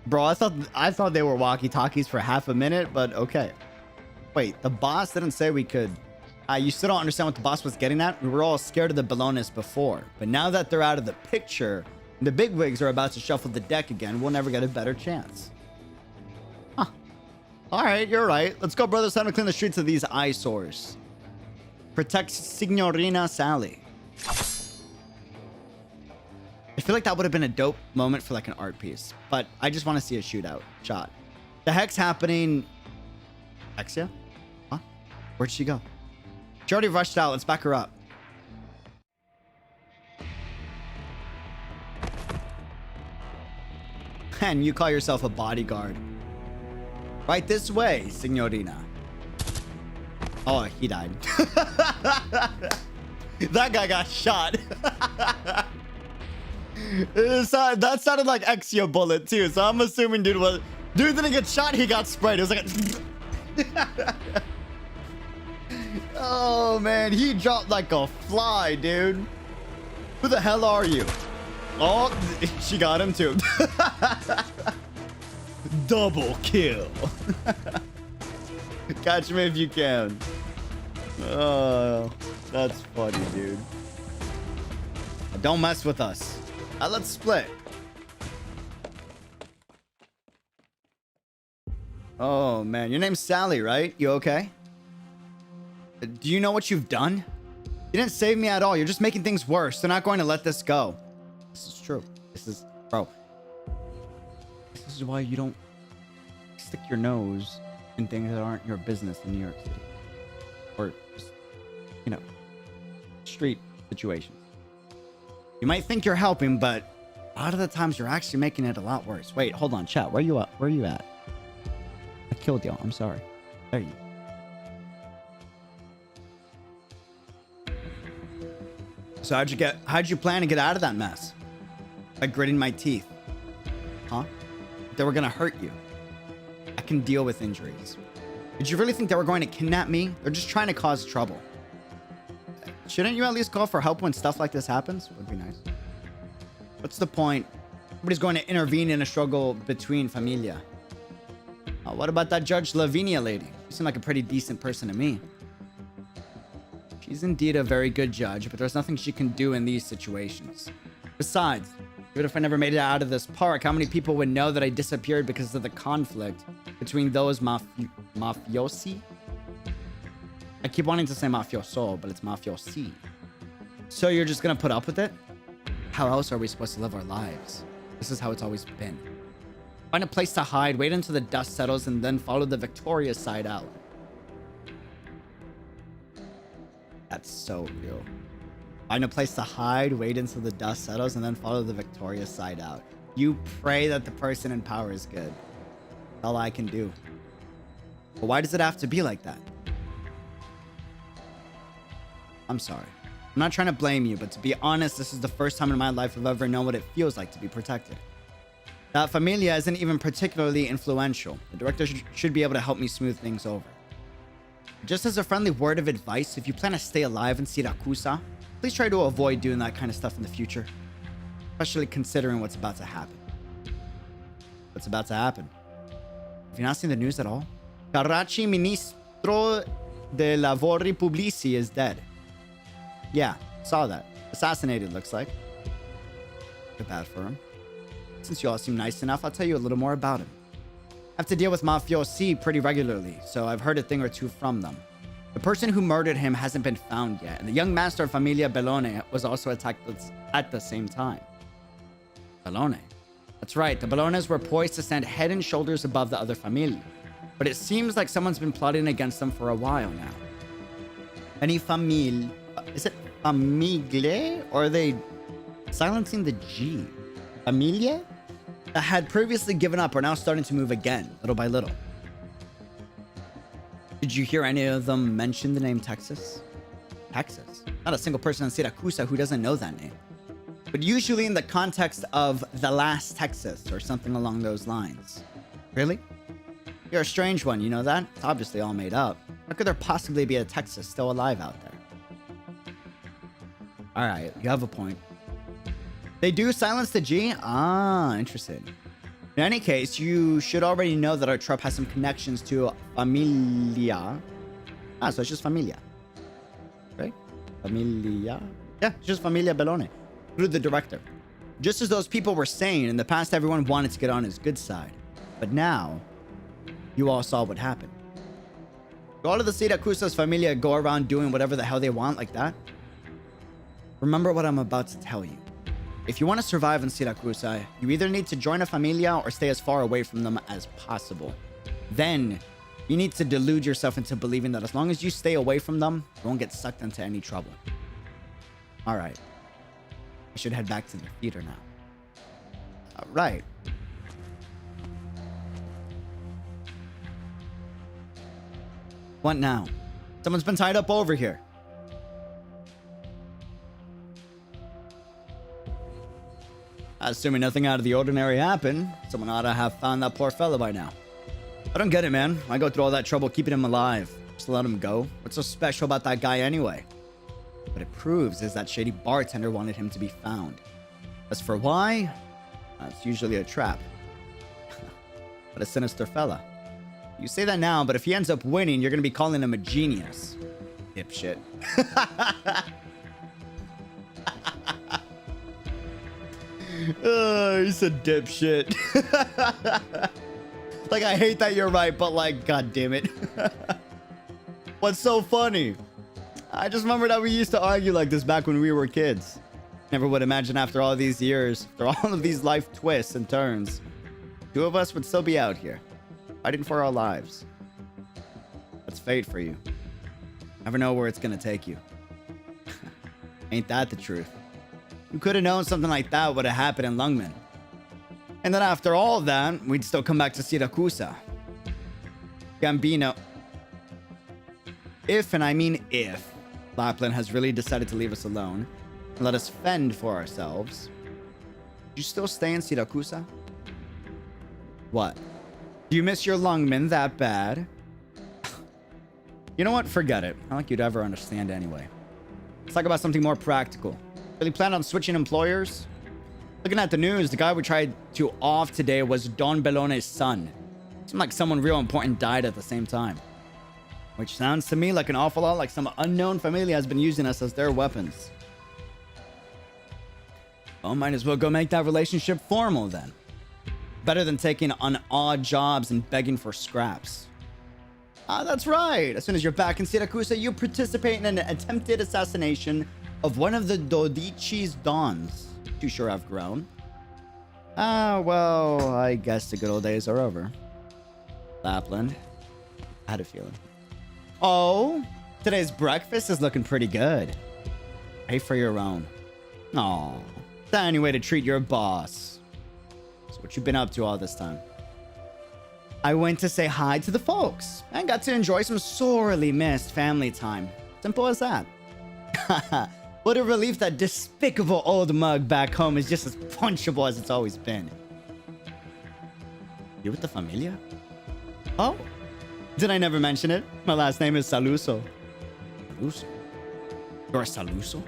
Speaker 3: Bro, I thought they were walkie-talkies for half a minute, but okay. Wait, the boss didn't say we could... you still don't understand what the boss was getting at? We were all scared of the Ballonis before. But now that they're out of the picture, and the bigwigs are about to shuffle the deck again, we'll never get a better chance. Huh. Alright, you're right. Let's go, brother. It's time to clean the streets of these eyesores. Protect Signorina Sally. I feel like that would have been a dope moment for like an art piece. But I just want to see a shootout shot. The heck's happening... Exia? Huh? Where'd she go? She already rushed out. Let's back her up. And you call yourself a bodyguard. Right this way, Signorina. Oh, he died. That guy got shot. That sounded like Exia bullet too. So I'm assuming dude didn't get shot, he got sprayed. It was like a... Oh man, he dropped like a fly, dude. Who the hell are you? Oh, she got him too. Double kill. Catch me if you can. Oh, that's funny, dude. Don't mess with us. Let's split. Oh man, your name's Sally, right? You okay? Do you know what you've done? You didn't save me at all. You're just making things worse. They're not going to let this go. This is true. Bro. This is why you don't stick your nose in things that aren't your business in New York City. Or just, street situations. You might think you're helping, but a lot of the times you're actually making it a lot worse. Wait, hold on, chat. Where you at? Where you at? I killed y'all. I'm sorry. There you go. So how'd you plan to get out of that mess? By gritting my teeth. Huh? They were gonna hurt you. I can deal with injuries. Did you really think they were going to kidnap me? They're just trying to cause trouble. Shouldn't you at least call for help when stuff like this happens? Would be nice. What's the point? Nobody's going to intervene in a struggle between familia. What about that Judge Lavinia lady? She seemed like a pretty decent person to me. She's indeed a very good judge, but there's nothing she can do in these situations. Besides, even if I never made it out of this park, how many people would know that I disappeared because of the conflict between those mafiosi? I keep wanting to say mafioso, but it's mafiosi. So you're just gonna put up with it? How else are we supposed to live our lives? This is how it's always been. Find a place to hide, wait until the dust settles, and then follow the victorious side out. That's so real. Find a place to hide, wait until the dust settles, and then follow the victorious side out. You pray that the person in power is good. That's all I can do. But why does it have to be like that? I'm sorry. I'm not trying to blame you, but to be honest, this is the first time in my life I've ever known what it feels like to be protected. That familia isn't even particularly influential. The director should be able to help me smooth things over. Just as a friendly word of advice, if you plan to stay alive in Siracusa, Please try to avoid doing that kind of stuff in the future. Especially considering what's about to happen. What's about to happen? Have you not seen the news at all? 𝙃𝙐𝙂𝙀, Ministro de Lavori Pubblici, is dead. Yeah, saw that. Assassinated, looks like. Too bad for him. Since you all seem nice enough, I'll tell you a little more about him. I have to deal with mafiosi pretty regularly, so I've heard a thing or two from them. The person who murdered him hasn't been found yet, and the young master of Familia Bellone was also attacked at the same time. Bellone? That's right, the Bellones were poised to stand head and shoulders above the other Famiglie. But it seems like someone's been plotting against them for a while now. Any Famiglie... Is it Famiglie? Or are they silencing the G? Familia? That had previously given up are now starting to move again, little by little. Did you hear any of them mention the name Texas? Texas? Not a single person in Siracusa who doesn't know that name. But usually in the context of the last Texas or something along those lines. Really? You're a strange one, you know that? It's obviously all made up. How could there possibly be a Texas still alive out there? Alright, you have a point. They do silence the G? Ah, interesting. In any case, you should already know that our troop has some connections to Familia. Ah, so it's just Familia. Right? Familia? Yeah, it's just Familia Bellone. Through the director. Just as those people were saying, in the past everyone wanted to get on his good side. But now, you all saw what happened. Do all of the Siracusa's Familia go around doing whatever the hell they want like that? Remember what I'm about to tell you. If you want to survive in Siracusa, you either need to join a Familia or stay as far away from them as possible. Then, you need to delude yourself into believing that as long as you stay away from them, you won't get sucked into any trouble. Alright. I should head back to the theater now. Alright. What now? Someone's been tied up over here. Assuming nothing out of the ordinary happened, someone ought to have found that poor fella by now. I don't get it, man. I go through all that trouble keeping him alive. Just let him go. What's so special about that guy anyway? What it proves is that shady bartender wanted him to be found. As for why, it's usually a trap. What a sinister fella. You say that now, but if he ends up winning, you're going to be calling him a genius. Dipshit. He's a dipshit. Like, I hate that you're right, but like, god damn it. What's so funny? I just remember that we used to argue like this back when we were kids. Never would imagine after all these years, after all of these life twists and turns, two of us would still be out here, fighting for our lives. That's fate for you. Never know where it's gonna take you. Ain't that the truth? You could have known something like that would have happened in Lungmen. And then after all that, we'd still come back to Siracusa. Gambino. If, and I mean if, Lapland has really decided to leave us alone and let us fend for ourselves, would you still stay in Siracusa? What? Do you miss your Lungmen that bad? You know what? Forget it. I don't think you'd ever understand anyway. Let's talk about something more practical. Really plan on switching employers? Looking at the news, the guy we tried to off today was Don Bellone's son. Seemed like someone real important died at the same time. Which sounds to me like an awful lot like some unknown family has been using us as their weapons. Well, might as well go make that relationship formal then. Better than taking on odd jobs and begging for scraps. Ah, that's right. As soon as you're back in Siracusa, you participate in an attempted assassination of one of the Dodici's dons. Too sure I've grown. Ah, well, I guess the good old days are over. Lapland. I had a feeling. Oh, today's breakfast is looking pretty good. Pay for your own. Aw, is that any way to treat your boss? So what you been up to all this time? I went to say hi to the folks and got to enjoy some sorely missed family time. Simple as that. What a relief that despicable old mug back home is just as punchable as it's always been. You with the Familia? Oh, did I never mention it? My last name is Saluso. Saluso? You're a Saluso?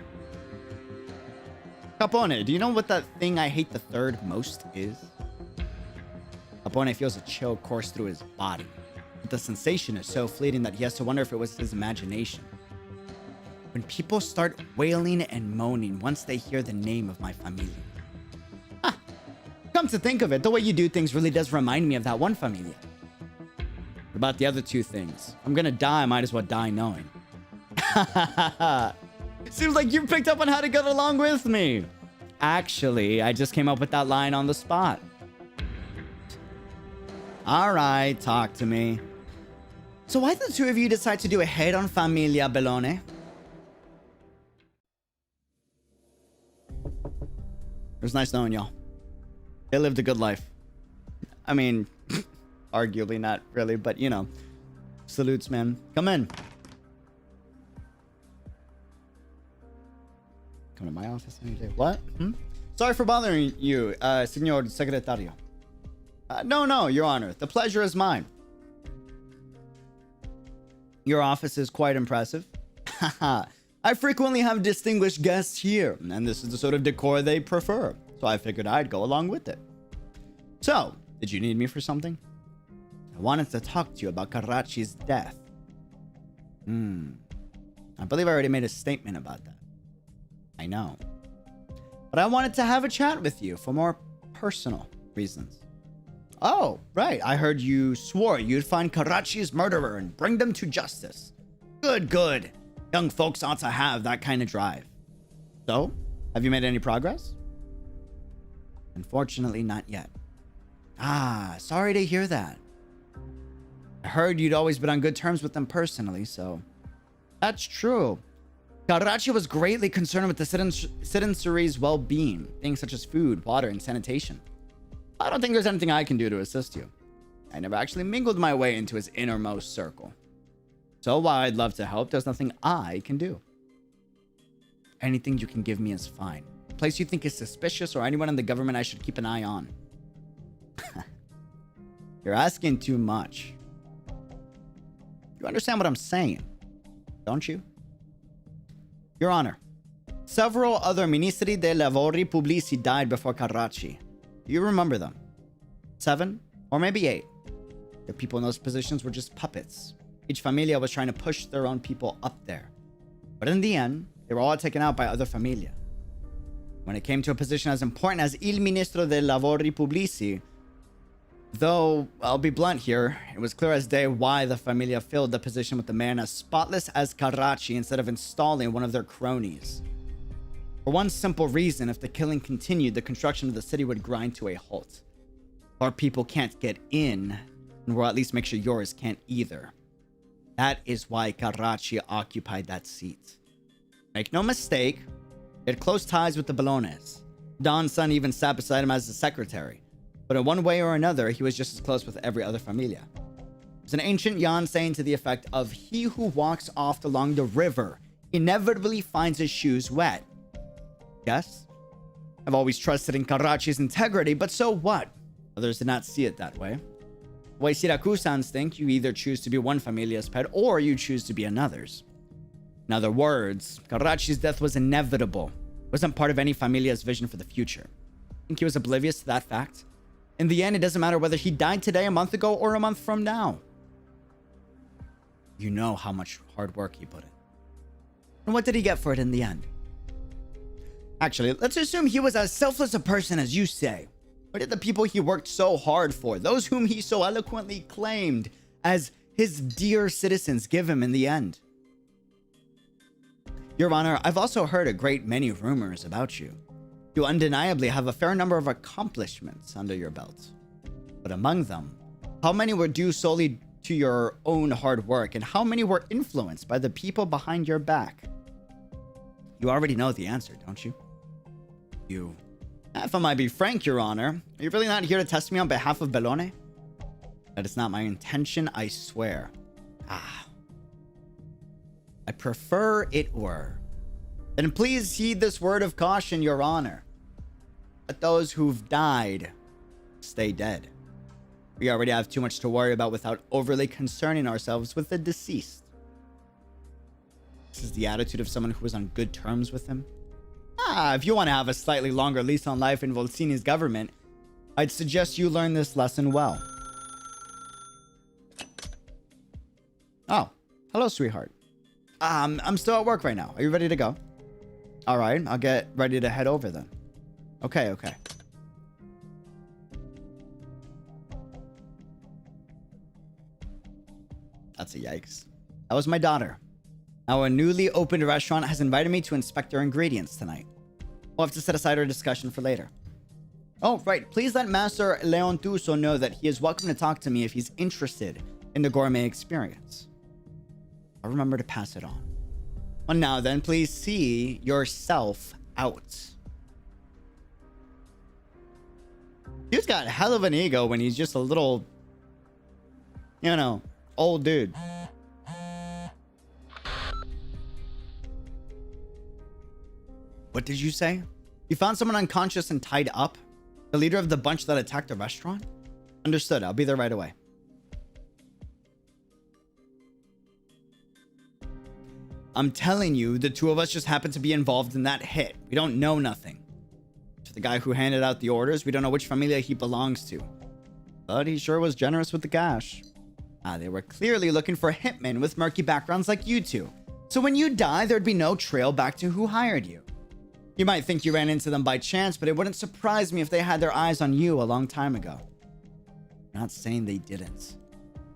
Speaker 3: Capone, do you know what that thing I hate the third most is? Capone feels a chill course through his body. But the sensation is so fleeting that he has to wonder if it was his imagination. When people start wailing and moaning once they hear the name of my familia. Ah, come to think of it, the way you do things really does remind me of that one familia. What about the other two things? I'm gonna die, I might as well die knowing. Seems like you picked up on how to get along with me. Actually, I just came up with that line on the spot. All right, talk to me. So why did the two of you decide to do a hate on Familia Bellone? It was nice knowing y'all. They lived a good life. I mean, arguably not really, but you know. Salutes, man. Come in. Come to my office any day. What? Sorry for bothering you, Signor Secretario. No, Your Honor. The pleasure is mine. Your office is quite impressive. I frequently have distinguished guests here, and this is the sort of decor they prefer, so I figured I'd go along with it. So, did you need me for something? I wanted to talk to you about 𝙃𝙖𝙂𝙀's death. I believe I already made a statement about that. I know. But I wanted to have a chat with you for more personal reasons. Oh, right. I heard you swore you'd find 𝙃𝙖𝙂's murderer and bring them to justice. Good. Young folks ought to have that kind of drive. So, have you made any progress? Unfortunately, not yet. Sorry to hear that. I heard you'd always been on good terms with them personally, so... That's true. 𝙃𝙖𝙀 was greatly concerned with the citizenry's well-being, things such as food, water, and sanitation. I don't think there's anything I can do to assist you. I never actually mingled my way into his innermost circle. So while I'd love to help, there's nothing I can do. Anything you can give me is fine. A place you think is suspicious or anyone in the government I should keep an eye on. You're asking too much. You understand what I'm saying, don't you? Your Honor, several other Ministri dei Lavori Pubblici died before 𝙃𝙀𝙀. Do you remember them? 7 or maybe 8. The people in those positions were just puppets. Each familia was trying to push their own people up there. But in the end, they were all taken out by other familia. When it came to a position as important as Il Ministro dei Lavori Pubblici, though I'll be blunt here, it was clear as day why the familia filled the position with a man as spotless as 𝙃𝙀𝙀 instead of installing one of their cronies. For one simple reason, if the killing continued, the construction of the city would grind to a halt. Our people can't get in, and we'll at least make sure yours can't either. That is why 𝙃𝙀𝙀 occupied that seat. Make no mistake, he had close ties with the Bellones. Don's son even sat beside him as the secretary. But in one way or another, he was just as close with every other familia. There's an ancient Yan saying to the effect of, he who walks oft along the river inevitably finds his shoes wet. Yes, I've always trusted in 𝙃𝙀𝙀's integrity, but so what? Others did not see it that way. The way Siracusans think, you either choose to be one familia's pet or you choose to be another's. In other words, 𝙃𝙀𝙀's death was inevitable. It wasn't part of any familia's vision for the future. I think he was oblivious to that fact. In the end, it doesn't matter whether he died today, a month ago, or a month from now. You know how much hard work he put in. And what did he get for it in the end? Actually, let's assume he was as selfless a person as you say. What did the people he worked so hard for, those whom he so eloquently claimed as his dear citizens, give him in the end? Your Honor, I've also heard a great many rumors about you. You undeniably have a fair number of accomplishments under your belt. But among them, how many were due solely to your own hard work, and how many were influenced by the people behind your back? You already know the answer, don't you? If I might be frank, Your Honor, are you really not here to test me on behalf of Bellone? That is not my intention, I swear. I prefer it were. Then please heed this word of caution, Your Honor. Let those who've died stay dead. We already have too much to worry about without overly concerning ourselves with the deceased. This is the attitude of someone who was on good terms with him. If you want to have a slightly longer lease on life in Volsini's government, I'd suggest you learn this lesson well. Oh, hello, sweetheart. I'm still at work right now. Are you ready to go? All right, I'll get ready to head over then. Okay. That's a yikes. That was my daughter. Our newly opened restaurant has invited me to inspect their ingredients tonight. We'll have to set aside our discussion for later. Oh, right. Please let Master Leontuso know that he is welcome to talk to me if he's interested in the gourmet experience. I'll remember to pass it on. Well, now then, please see yourself out. Dude's got a hell of an ego when he's just a little, you know, old dude. What did you say? You found someone unconscious and tied up? The leader of the bunch that attacked the restaurant? Understood. I'll be there right away. I'm telling you, the two of us just happened to be involved in that hit. We don't know nothing. To the guy who handed out the orders, we don't know which familia he belongs to. But he sure was generous with the cash. They were clearly looking for hitmen with murky backgrounds like you two. So when you die, there'd be no trail back to who hired you. You might think you ran into them by chance, but it wouldn't surprise me if they had their eyes on you a long time ago. I'm not saying they didn't.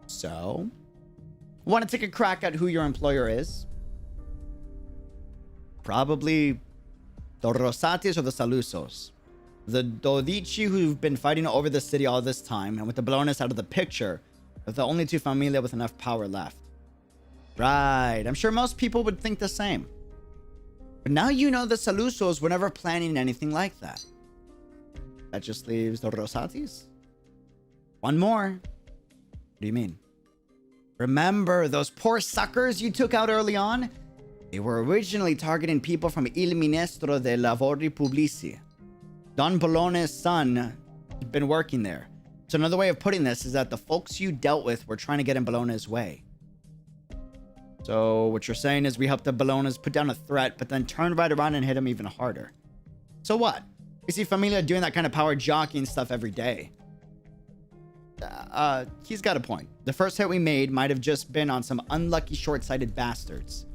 Speaker 3: So, want to take a crack at who your employer is? Probably the Rosatis or the Salusos. The 𝙃𝙐𝙂𝙀 who've been fighting over the city all this time, and with the Bolognas out of the picture, are the only two familia with enough power left. Right, I'm sure most people would think the same. But now you know the Salusos were never planning anything like that. That just leaves the Rosatis? One more. What do you mean? Remember those poor suckers you took out early on? They were originally targeting people from Il Ministro dei Lavori Pubblici. Don Bologna's son had been working there. So another way of putting this is that the folks you dealt with were trying to get in Bologna's way. So what you're saying is we helped the Bolognas put down a threat, but then turned right around and hit them even harder. So what? We see Familia doing that kind of power jockeying stuff every day. He's got a point. The first hit we made might have just been on some unlucky short-sighted bastards.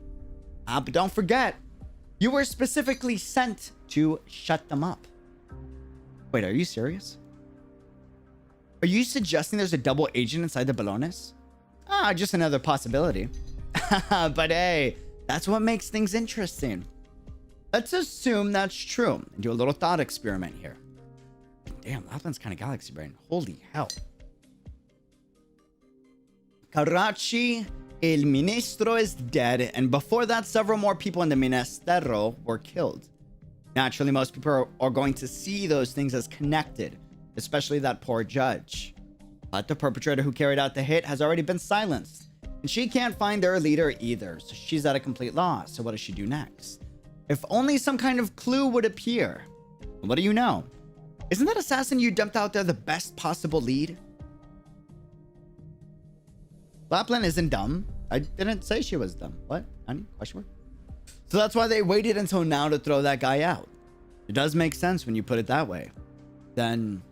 Speaker 3: But don't forget, you were specifically sent to shut them up. Wait, are you serious? Are you suggesting there's a double agent inside the Bolognas? Just another possibility. But hey, that's what makes things interesting. Let's assume that's true and do a little thought experiment here. Damn, Lapland's kind of galaxy brain. Holy hell. Karachi, El Ministro is dead, and before that, several more people in the Ministero were killed. Naturally, most people are going to see those things as connected, especially that poor judge. But the perpetrator who carried out the hit has already been silenced, and she can't find their leader either, so she's at a complete loss. So what does she do next? If only some kind of clue would appear. What do you know? Isn't that assassin you dumped out there the best possible lead? Lapland isn't dumb. I didn't say she was dumb. What? Honey? Question mark? So that's why they waited until now to throw that guy out. It does make sense when you put it that way. Then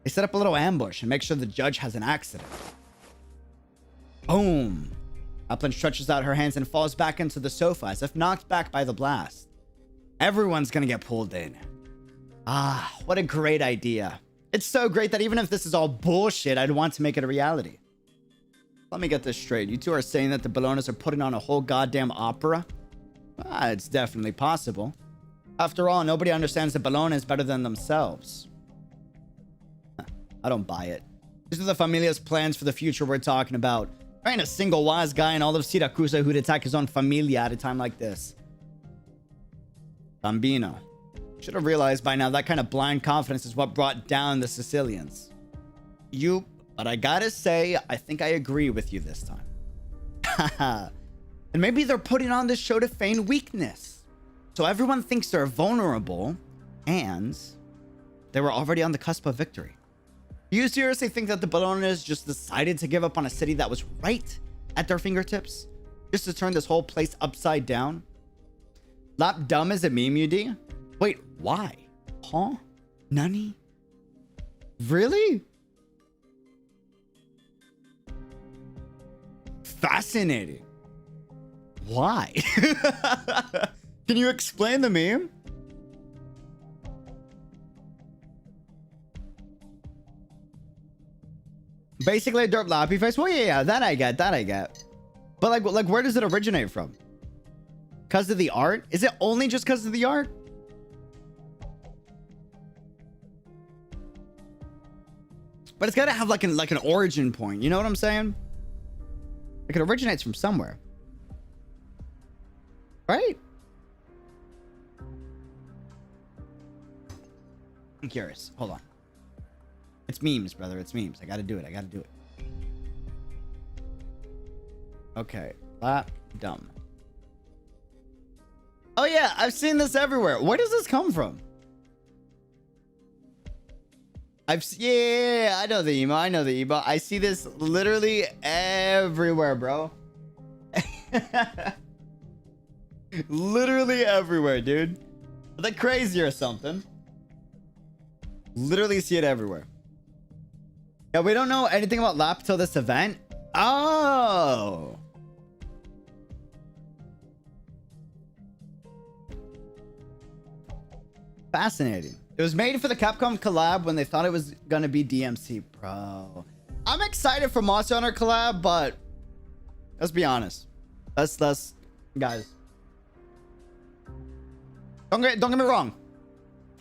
Speaker 3: they set up a little ambush and make sure the judge has an accident. Boom. Lapland stretches out her hands and falls back into the sofa as if knocked back by the blast. Everyone's gonna get pulled in. What a great idea. It's so great that even if this is all bullshit, I'd want to make it a reality. Let me get this straight. You two are saying that the Bolognas are putting on a whole goddamn opera? It's definitely possible. After all, nobody understands the Bolognas better than themselves. I don't buy it. These are the Familia's plans for the future we're talking about. There ain't a single wise guy in all of Siracusa who'd attack his own Familia at a time like this. Bambino. Should have realized by now that kind of blind confidence is what brought down the Sicilians. But I gotta say, I think I agree with you this time. Haha. And maybe they're putting on this show to feign weakness. So everyone thinks they're vulnerable, and they were already on the cusp of victory. Do you seriously think that the Bolognas just decided to give up on a city that was right at their fingertips? Just to turn this whole place upside down? Lap dumb as a meme, UD? Wait, why? Huh? Nani? Really? Fascinating. Why? Can you explain the meme? Basically a derp lappy face. Well, yeah, that I get, that I get. But like, where does it originate from? Because of the art? Is it only just because of the art? But it's got to have like an origin point. You know what I'm saying? Like it originates from somewhere, right? I'm curious. Hold on. It's memes, brother. It's memes. I gotta do it. I gotta do it. Okay. Dumb. Oh yeah, I've seen this everywhere. Where does this come from? Yeah, I know the emo. I know the emo. I see this literally everywhere, bro. Literally everywhere, dude. Like crazy or something. Literally see it everywhere. Yeah, we don't know anything about lap till this event. Oh. Fascinating. It was made for the Capcom collab when they thought it was gonna be DMC, bro. I'm excited for Monster Hunter collab, but let's be honest. Let's guys. Don't get me wrong.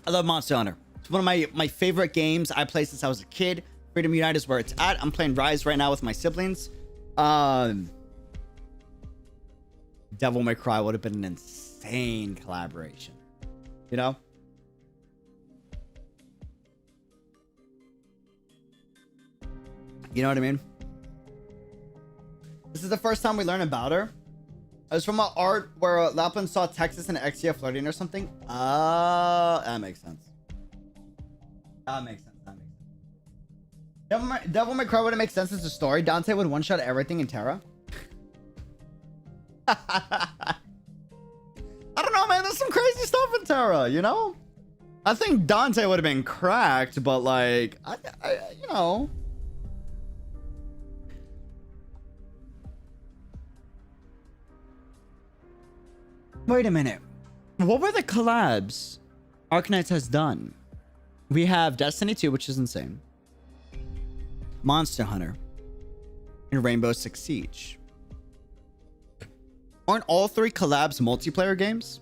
Speaker 3: I love Monster Hunter. It's one of my favorite games I played since I was a kid. Freedom Unite is where it's at. I'm playing Rise right now with my siblings. Devil May Cry would have been an insane collaboration. You know? You know what I mean? This is the first time we learn about her. It was from an art where Lapland saw Texas and Exia flirting or something. That makes sense. That makes sense. Devil May Cry wouldn't make sense as a story. Dante would one-shot everything in Terra. I don't know, man. There's some crazy stuff in Terra, you know? I think Dante would have been cracked, but like, you know. Wait a minute. What were the collabs Arknights has done? We have Destiny 2, which is insane. Monster Hunter. And Rainbow Six Siege. Aren't all three collabs multiplayer games?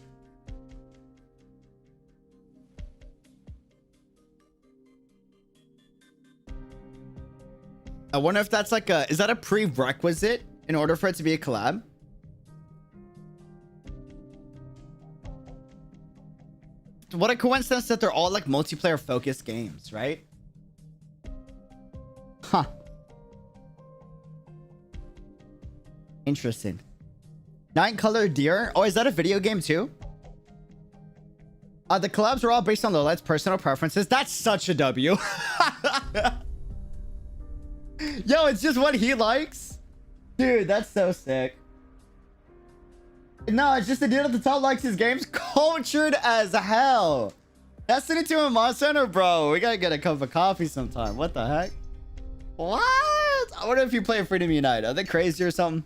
Speaker 3: I wonder if that's like is that a prerequisite in order for it to be a collab? What a coincidence that they're all like multiplayer focused games, right? Huh. Interesting. Nine Colored Deer. Oh, is that a video game too? The collabs are all based on Lolet's personal preferences. That's such a W. Yo, it's just what he likes. Dude, that's so sick. No, it's just the dude at the top likes his games cultured as hell. Destiny 2 and Monster Hunter, bro. We gotta get a cup of coffee sometime. What the heck? What? I wonder if you play Freedom Unite. Are they crazy or something?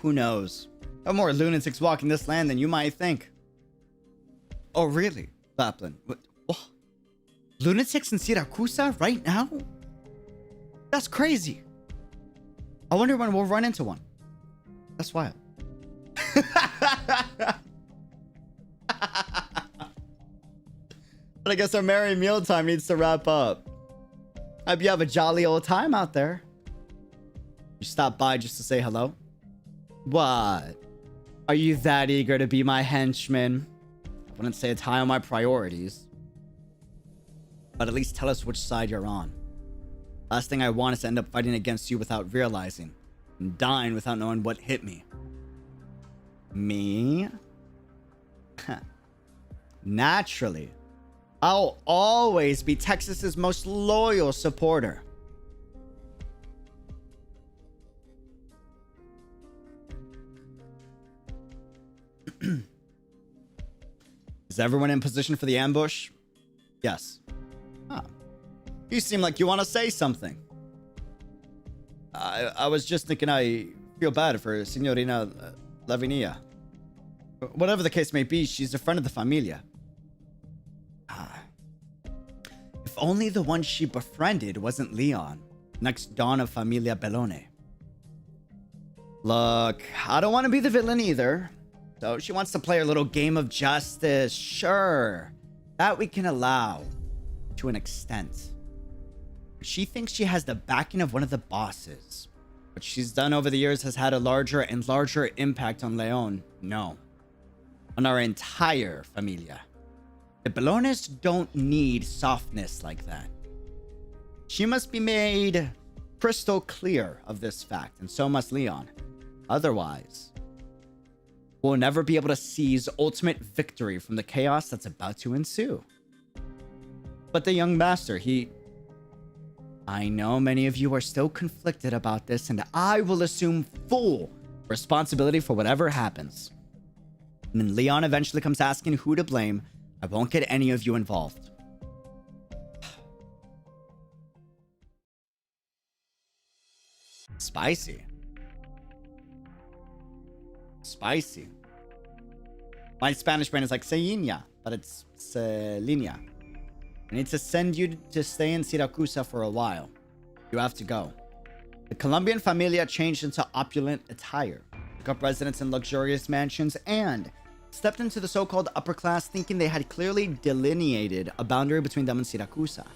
Speaker 3: Who knows? There are more lunatics walking this land than you might think. Oh, really? Lapland. What? Lunatics in Siracusano right now? That's crazy. I wonder when we'll run into one. That's wild. But I guess our merry mealtime needs to wrap up. I hope you have a jolly old time out there. You stopped by just to say hello? What? Are you that eager to be my henchman? I wouldn't say it's high on my priorities. But at least tell us which side you're on. Last thing I want is to end up fighting against you without realizing. And dying without knowing what hit me. Me? Naturally. I'll always be Texas's most loyal supporter. Is Is everyone in position for the ambush? Yes. Huh. You seem like you want to say something. I was just thinking I feel bad for Signorina Lavinia. Whatever the case may be, she's a friend of the Familia. If only the one she befriended wasn't Leon, next Don of Familia Bellone. Look, I don't want to be the villain either. So she wants to play her little game of justice. Sure, that we can allow to an extent. She thinks she has the backing of one of the bosses. What she's done over the years has had a larger and larger impact on Leon. No. On our entire Familia. The Bellones don't need softness like that. She must be made crystal clear of this fact, and so must Leon. Otherwise, we'll never be able to seize ultimate victory from the chaos that's about to ensue. But the young master, I know many of you are still conflicted about this, and I will assume full responsibility for whatever happens. When Leon eventually comes asking who to blame, I won't get any of you involved. Spicy. Spicy. My Spanish brain is like Seinya, but it's Selenia. I need to send you to stay in Siracusa for a while. You have to go. The Colombian Familia changed into opulent attire, took up residence in luxurious mansions, and stepped into the so-called upper class thinking they had clearly delineated a boundary between them and Siracusa.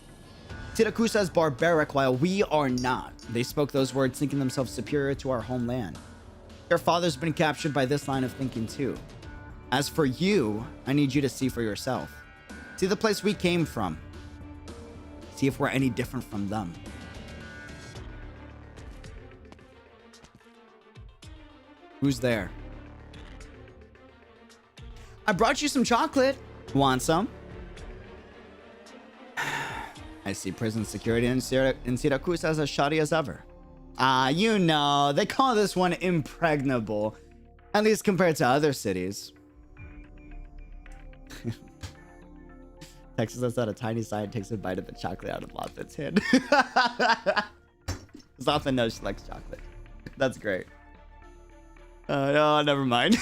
Speaker 3: Siracusa is barbaric while we are not. They spoke those words thinking themselves superior to our homeland. Your father's been captured by this line of thinking too. As for you, I need you to see for yourself. See the place we came from. See if we're any different from them. Who's there? I brought you some chocolate. Want some? I see prison security in Syracuse as shoddy as ever. You know, they call this one impregnable. At least compared to other cities. Texas lets out a tiny sigh and takes a bite of the chocolate out of Lothan's hand. Lothan knows she likes chocolate. That's great. No, never mind.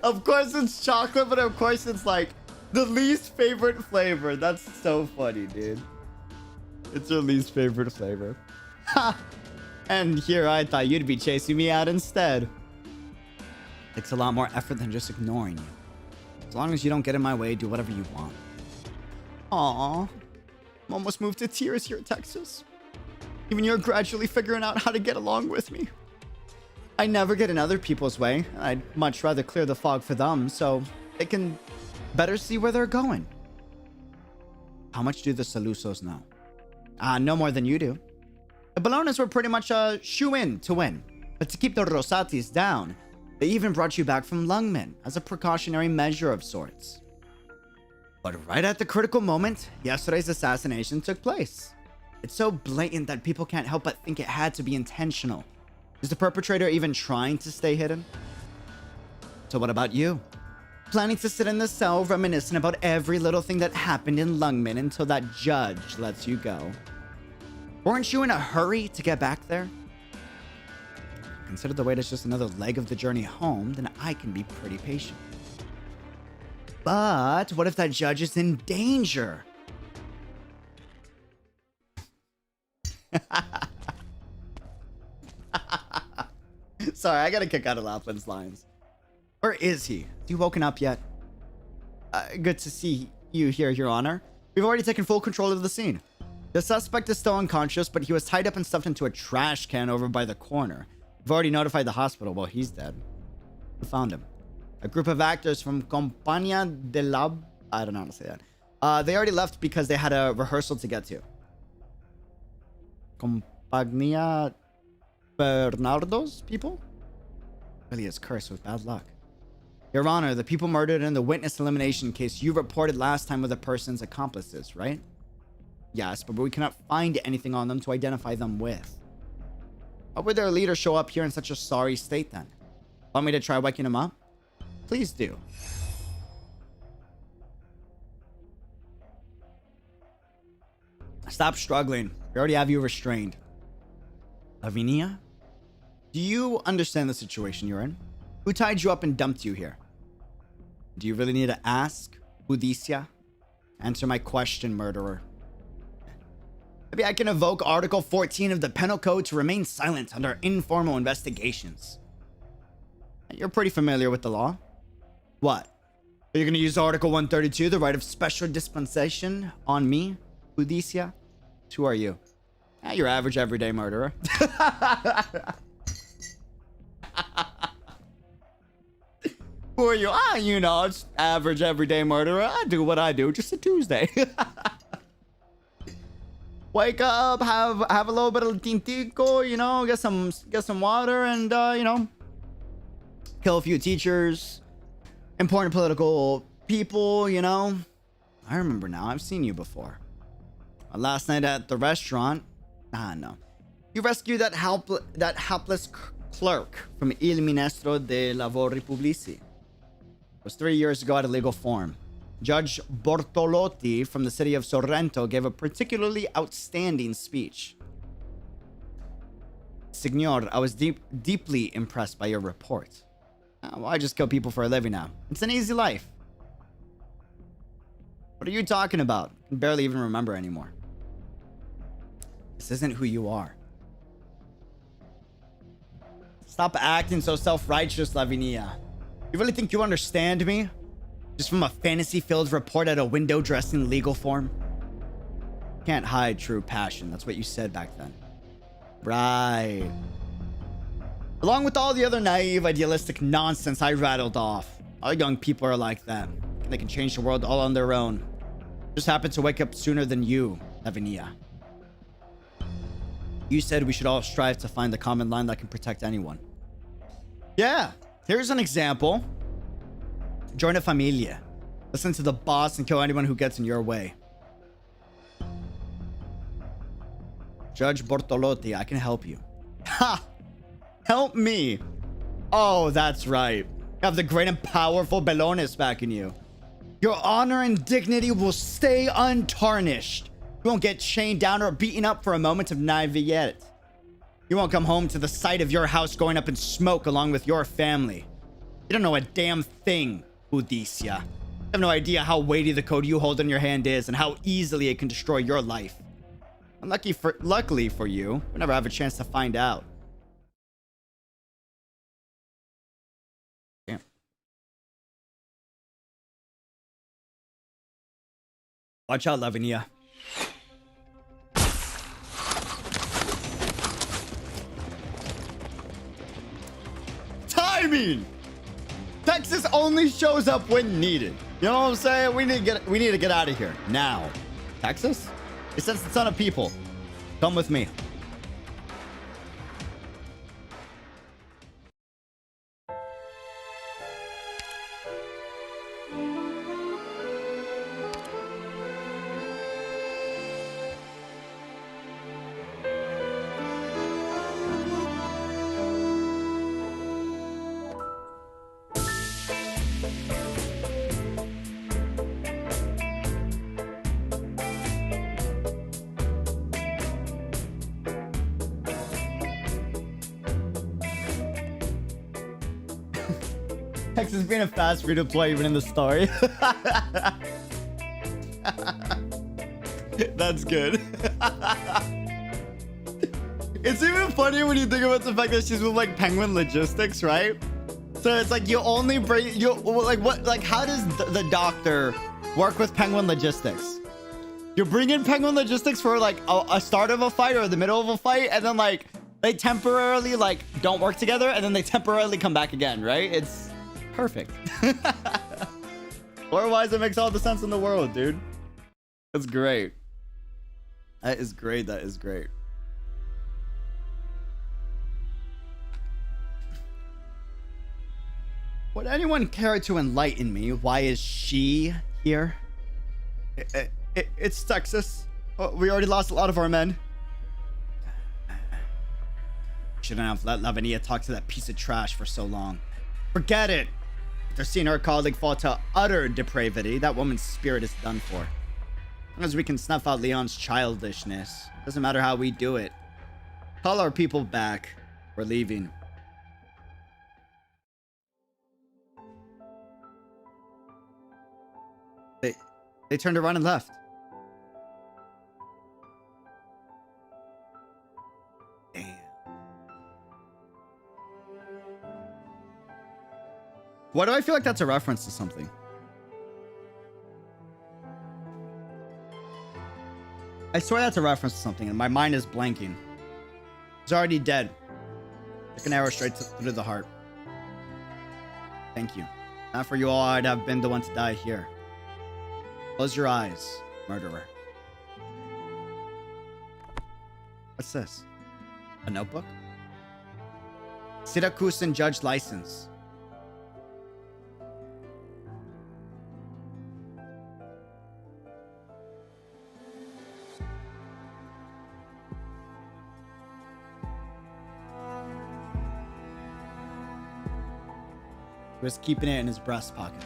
Speaker 3: Of course it's chocolate, but of course it's like the least favorite flavor. That's so funny, dude. It's your least favorite flavor. Ha! And here I thought you'd be chasing me out instead. Takes a lot more effort than just ignoring you. As long as you don't get in my way, do whatever you want. Aww. I'm almost moved to tears here in Texas. Even you're gradually figuring out how to get along with me. I never get in other people's way. I'd much rather clear the fog for them so they can better see where they're going. How much do the Salusos know? No more than you do. The Bellones were pretty much a shoe-in to win. But to keep the Rosatis down, they even brought you back from Lungmen as a precautionary measure of sorts. But right at the critical moment, yesterday's assassination took place. It's so blatant that people can't help but think it had to be intentional. Is the perpetrator even trying to stay hidden? So what about you? Planning to sit in the cell reminiscing about every little thing that happened in Lungmen until that judge lets you go? Weren't you in a hurry to get back there? Consider the wait as just another leg of the journey home, then I can be pretty patient. But what if that judge is in danger? Sorry, I got a kick out of Lapland's lines. Where is he? Has he woken up yet? Good to see you here, Your Honor. We've already taken full control of the scene. The suspect is still unconscious, but he was tied up and stuffed into a trash can over by the corner. We've already notified the hospital. Well, he's dead. We found him. A group of actors from Compañía de Lab... I don't know how to say that. They already left because they had a rehearsal to get to. Compañía Bernardo's people? Really is cursed with bad luck. Your Honor, the people murdered in the witness elimination case you reported last time were the person's accomplices, right? Yes, but we cannot find anything on them to identify them with. Why would their leader show up here in such a sorry state then? Want me to try waking him up? Please do. Stop struggling. We already have you restrained. Lavinia? Do you understand the situation you're in? Who tied you up and dumped you here? Do you really need to ask, 𝙃𝙖𝙪𝙧𝙚? Answer my question, murderer. Maybe I can evoke Article 14 of the Penal Code to remain silent under informal investigations. You're pretty familiar with the law. What? Are you going to use Article 132, the right of special dispensation, on me, 𝙃𝙖𝙪? Who are you? Your average everyday murderer. Who are you? You know, it's average everyday murderer. I do what I do. Just a Tuesday. Wake up, have a little bit of tintico, you know, get some water, and you know, kill a few teachers, important political people, you know. I remember now. I've seen you before. Last night at the restaurant. No. You rescued that helpless clerk from Il Ministro de Lavori Pubblici. It was 3 years ago at a legal forum. Judge Bortolotti from the city of Sorrento gave a particularly outstanding speech. Signor, I was deeply impressed by your report. Well, I just kill people for a living now. It's an easy life. What are you talking about? I can barely even remember anymore. This isn't who you are. Stop acting so self-righteous, Lavinia. You really think you understand me? Just from a fantasy-filled report at a window-dressing legal form? Can't hide true passion. That's what you said back then. Right. Along with all the other naive, idealistic nonsense I rattled off. All young people are like that. They can change the world all on their own. Just happened to wake up sooner than you, Lavinia. You said we should all strive to find the common line that can protect anyone. Yeah, here's an example. Join a familia. Listen to the boss and kill anyone who gets in your way. Judge Bortolotti, I can help you. Ha! Help me! Oh, that's right. You have the great and powerful Belones backing you. Your honor and dignity will stay untarnished. You won't get chained down or beaten up for a moment of naivete. You won't come home to the sight of your house going up in smoke along with your family. You don't know a damn thing, 𝙃𝙖𝙪. You have no idea how weighty the code you hold in your hand is and how easily it can destroy your life. And luckily for you, we never have a chance to find out. Damn. Watch out, Lavinia. Timing! Texas only shows up when needed. You know what I'm saying? We need to get out of here now. Texas? It sends a ton of people. Come with me. Texas being a fast food employee even in the story. That's good. It's even funnier when you think about the fact that she's with like Penguin Logistics, right? So it's like you only bring how does the doctor work with Penguin Logistics? You bring in Penguin Logistics for like a start of a fight or the middle of a fight, and then like they temporarily like don't work together, and then they temporarily come back again, right? It's perfect. Otherwise, it makes all the sense in the world, dude. That's great. That is great. That is great. Would anyone care to enlighten me? Why is she here? It's Texas. Oh, we already lost a lot of our men. Shouldn't have let Lavinia talk to that piece of trash for so long. Forget it. After seeing her colleague fall to utter depravity, that woman's spirit is done for. As long as we can snuff out Leon's childishness, doesn't matter how we do it. Call our people back. We're leaving. They turned around and left. Damn. Why do I feel like that's a reference to something? I swear that's a reference to something, and my mind is blanking. He's already dead. Like an arrow straight through the heart. Thank you. Not for you all, I'd have been the one to die here. Close your eyes, murderer. What's this? A notebook? 𝙃𝙐𝙂𝙀 Judge License. He was keeping it in his breast pocket.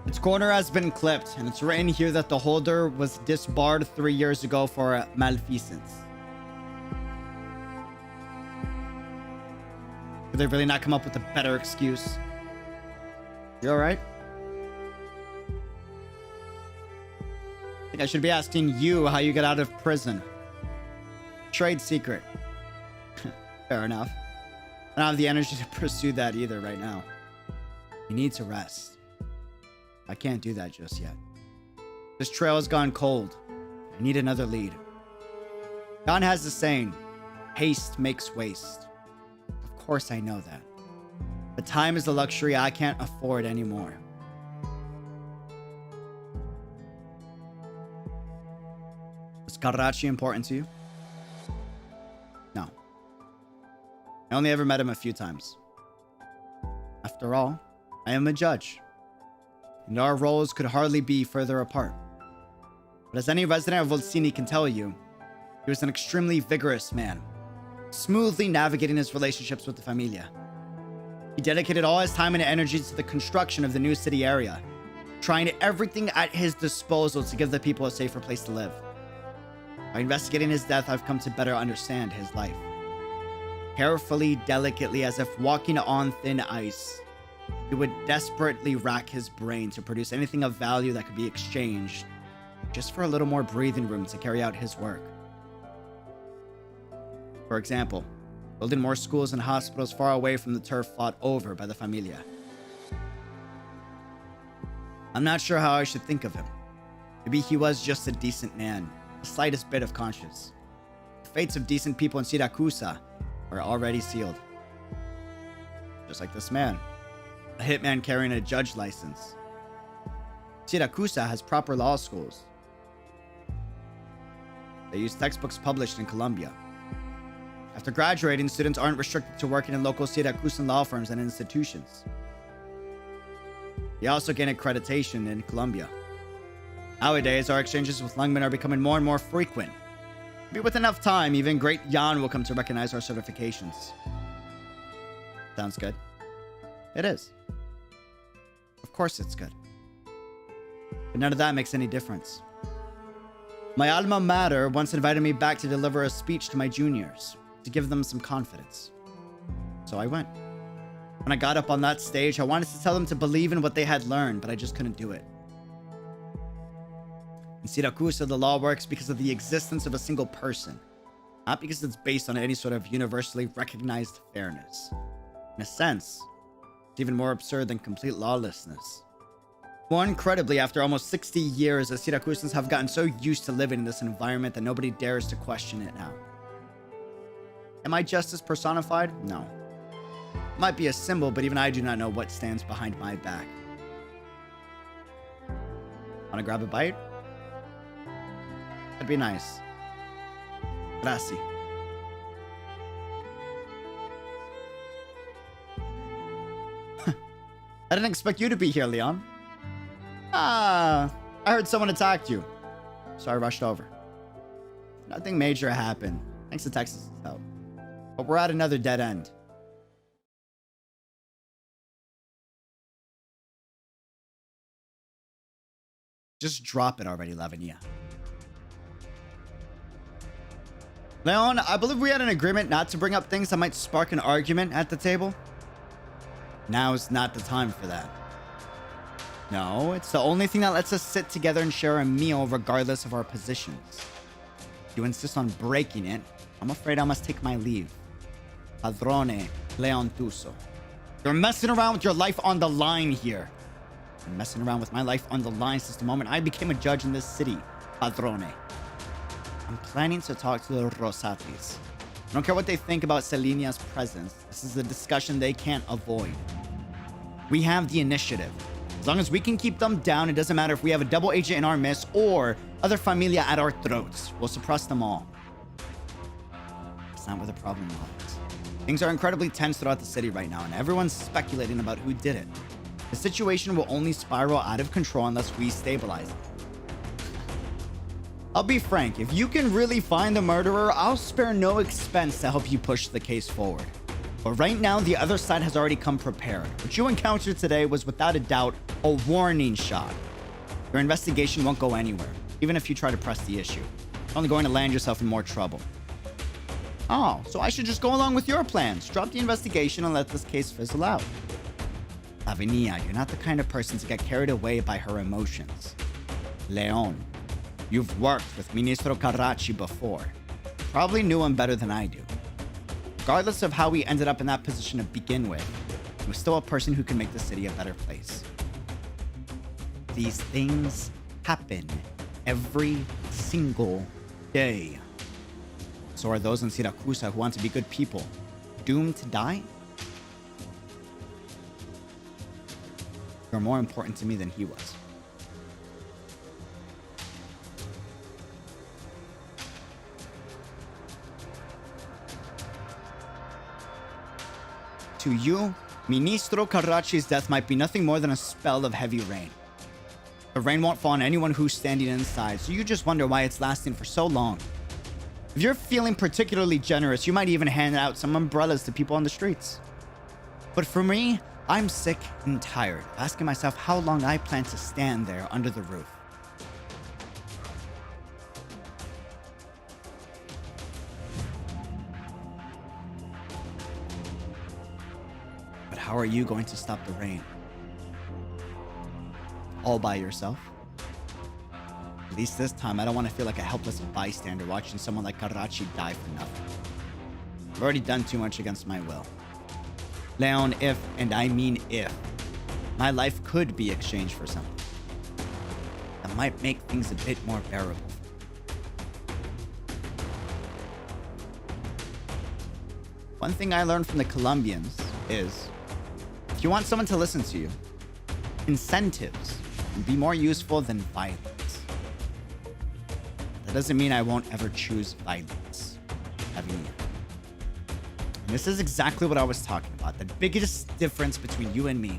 Speaker 3: Its corner has been clipped, and it's written here that the holder was disbarred 3 years ago for malfeasance. Could they really not come up with a better excuse? You alright? I think I should be asking you how you got out of prison. Trade secret. Fair enough. I don't have the energy to pursue that either right now. He needs to rest. I can't do that just yet. This trail has gone cold. I need another lead. John has the saying, haste makes waste. Of course I know that. But time is a luxury I can't afford anymore. Was Karachi important to you? No. I only ever met him a few times. After all, I am a judge. And our roles could hardly be further apart. But as any resident of Volsini can tell you, he was an extremely vigorous man, smoothly navigating his relationships with the Familia. He dedicated all his time and energy to the construction of the new city area, trying everything at his disposal to give the people a safer place to live. By investigating his death, I've come to better understand his life. Carefully, delicately, as if walking on thin ice, he would desperately rack his brain to produce anything of value that could be exchanged, just for a little more breathing room to carry out his work. For example, building more schools and hospitals far away from the turf fought over by the Familia. I'm not sure how I should think of him. Maybe he was just a decent man, the slightest bit of conscience. The fates of decent people in Siracusano are already sealed. Just like this man. A hitman carrying a judge license. Siracusano has proper law schools. They use textbooks published in Colombia. After graduating, students aren't restricted to working in local Siracusano law firms and institutions. They also gain accreditation in Colombia. Nowadays, our exchanges with Lungmen are becoming more and more frequent. Maybe with enough time, even Great Jan will come to recognize our certifications. Sounds good. It is. Of course it's good. But none of that makes any difference. My alma mater once invited me back to deliver a speech to my juniors, to give them some confidence. So I went. When I got up on that stage, I wanted to tell them to believe in what they had learned, but I just couldn't do it. In Siracusano, the law works because of the existence of a single person, not because it's based on any sort of universally recognized fairness. In a sense, it's even more absurd than complete lawlessness. More incredibly, after almost 60 years, the Siracusans have gotten so used to living in this environment that nobody dares to question it now. Am I justice personified? No. It might be a symbol, but even I do not know what stands behind my back. Wanna grab a bite? That'd be nice. Gracias. I didn't expect you to be here, Leon. I heard someone attacked you, so I rushed over. Nothing major happened, thanks to Texas' help. But we're at another dead end. Just drop it already, Lavinia. Leon, I believe we had an agreement not to bring up things that might spark an argument at the table. Now is not the time for that. No, it's the only thing that lets us sit together and share a meal regardless of our positions. If you insist on breaking it, I'm afraid I must take my leave. Padrone Leontuso. You're messing around with your life on the line here. I'm messing around with my life on the line since the moment I became a judge in this city, Padrone. I'm planning to talk to the Rosatis. I don't care what they think about Selenia's presence. This is a discussion they can't avoid. We have the initiative. As long as we can keep them down, it doesn't matter if we have a double agent in our midst or other familia at our throats. We'll suppress them all. That's not where the problem lies. Things are incredibly tense throughout the city right now, and everyone's speculating about who did it. The situation will only spiral out of control unless we stabilize it. I'll be frank, if you can really find the murderer, I'll spare no expense to help you push the case forward. But right now, the other side has already come prepared. What you encountered today was without a doubt a warning shot. Your investigation won't go anywhere, even if you try to press the issue. You're only going to land yourself in more trouble. Oh, so I should just go along with your plans. Drop the investigation and let this case fizzle out. Lavinia, you're not the kind of person to get carried away by her emotions. Leon, you've worked with Ministro 𝙃𝙖𝙀𝙀 before. You probably knew him better than I do. Regardless of how we ended up in that position to begin with, he was still a person who can make the city a better place. These things happen every single day. So are those in Siracusa who want to be good people doomed to die? You're more important to me than he was. To you, Ministro 𝙃𝙀𝙀's death might be nothing more than a spell of heavy rain. The rain won't fall on anyone who's standing inside, so you just wonder why it's lasting for so long. If you're feeling particularly generous, you might even hand out some umbrellas to people on the streets. But for me, I'm sick and tired of asking myself how long I plan to stand there under the roof. But how are you going to stop the rain? All by yourself? At least this time, I don't want to feel like a helpless bystander watching someone like 𝙃𝙀𝙀 die for nothing. I've already done too much against my will. Leon, if, and I mean if, my life could be exchanged for something that might make things a bit more bearable. One thing I learned from the Colombians is, if you want someone to listen to you, incentives can be more useful than violence. That doesn't mean I won't ever choose violence. And this is exactly what I was talking about. The biggest difference between you and me.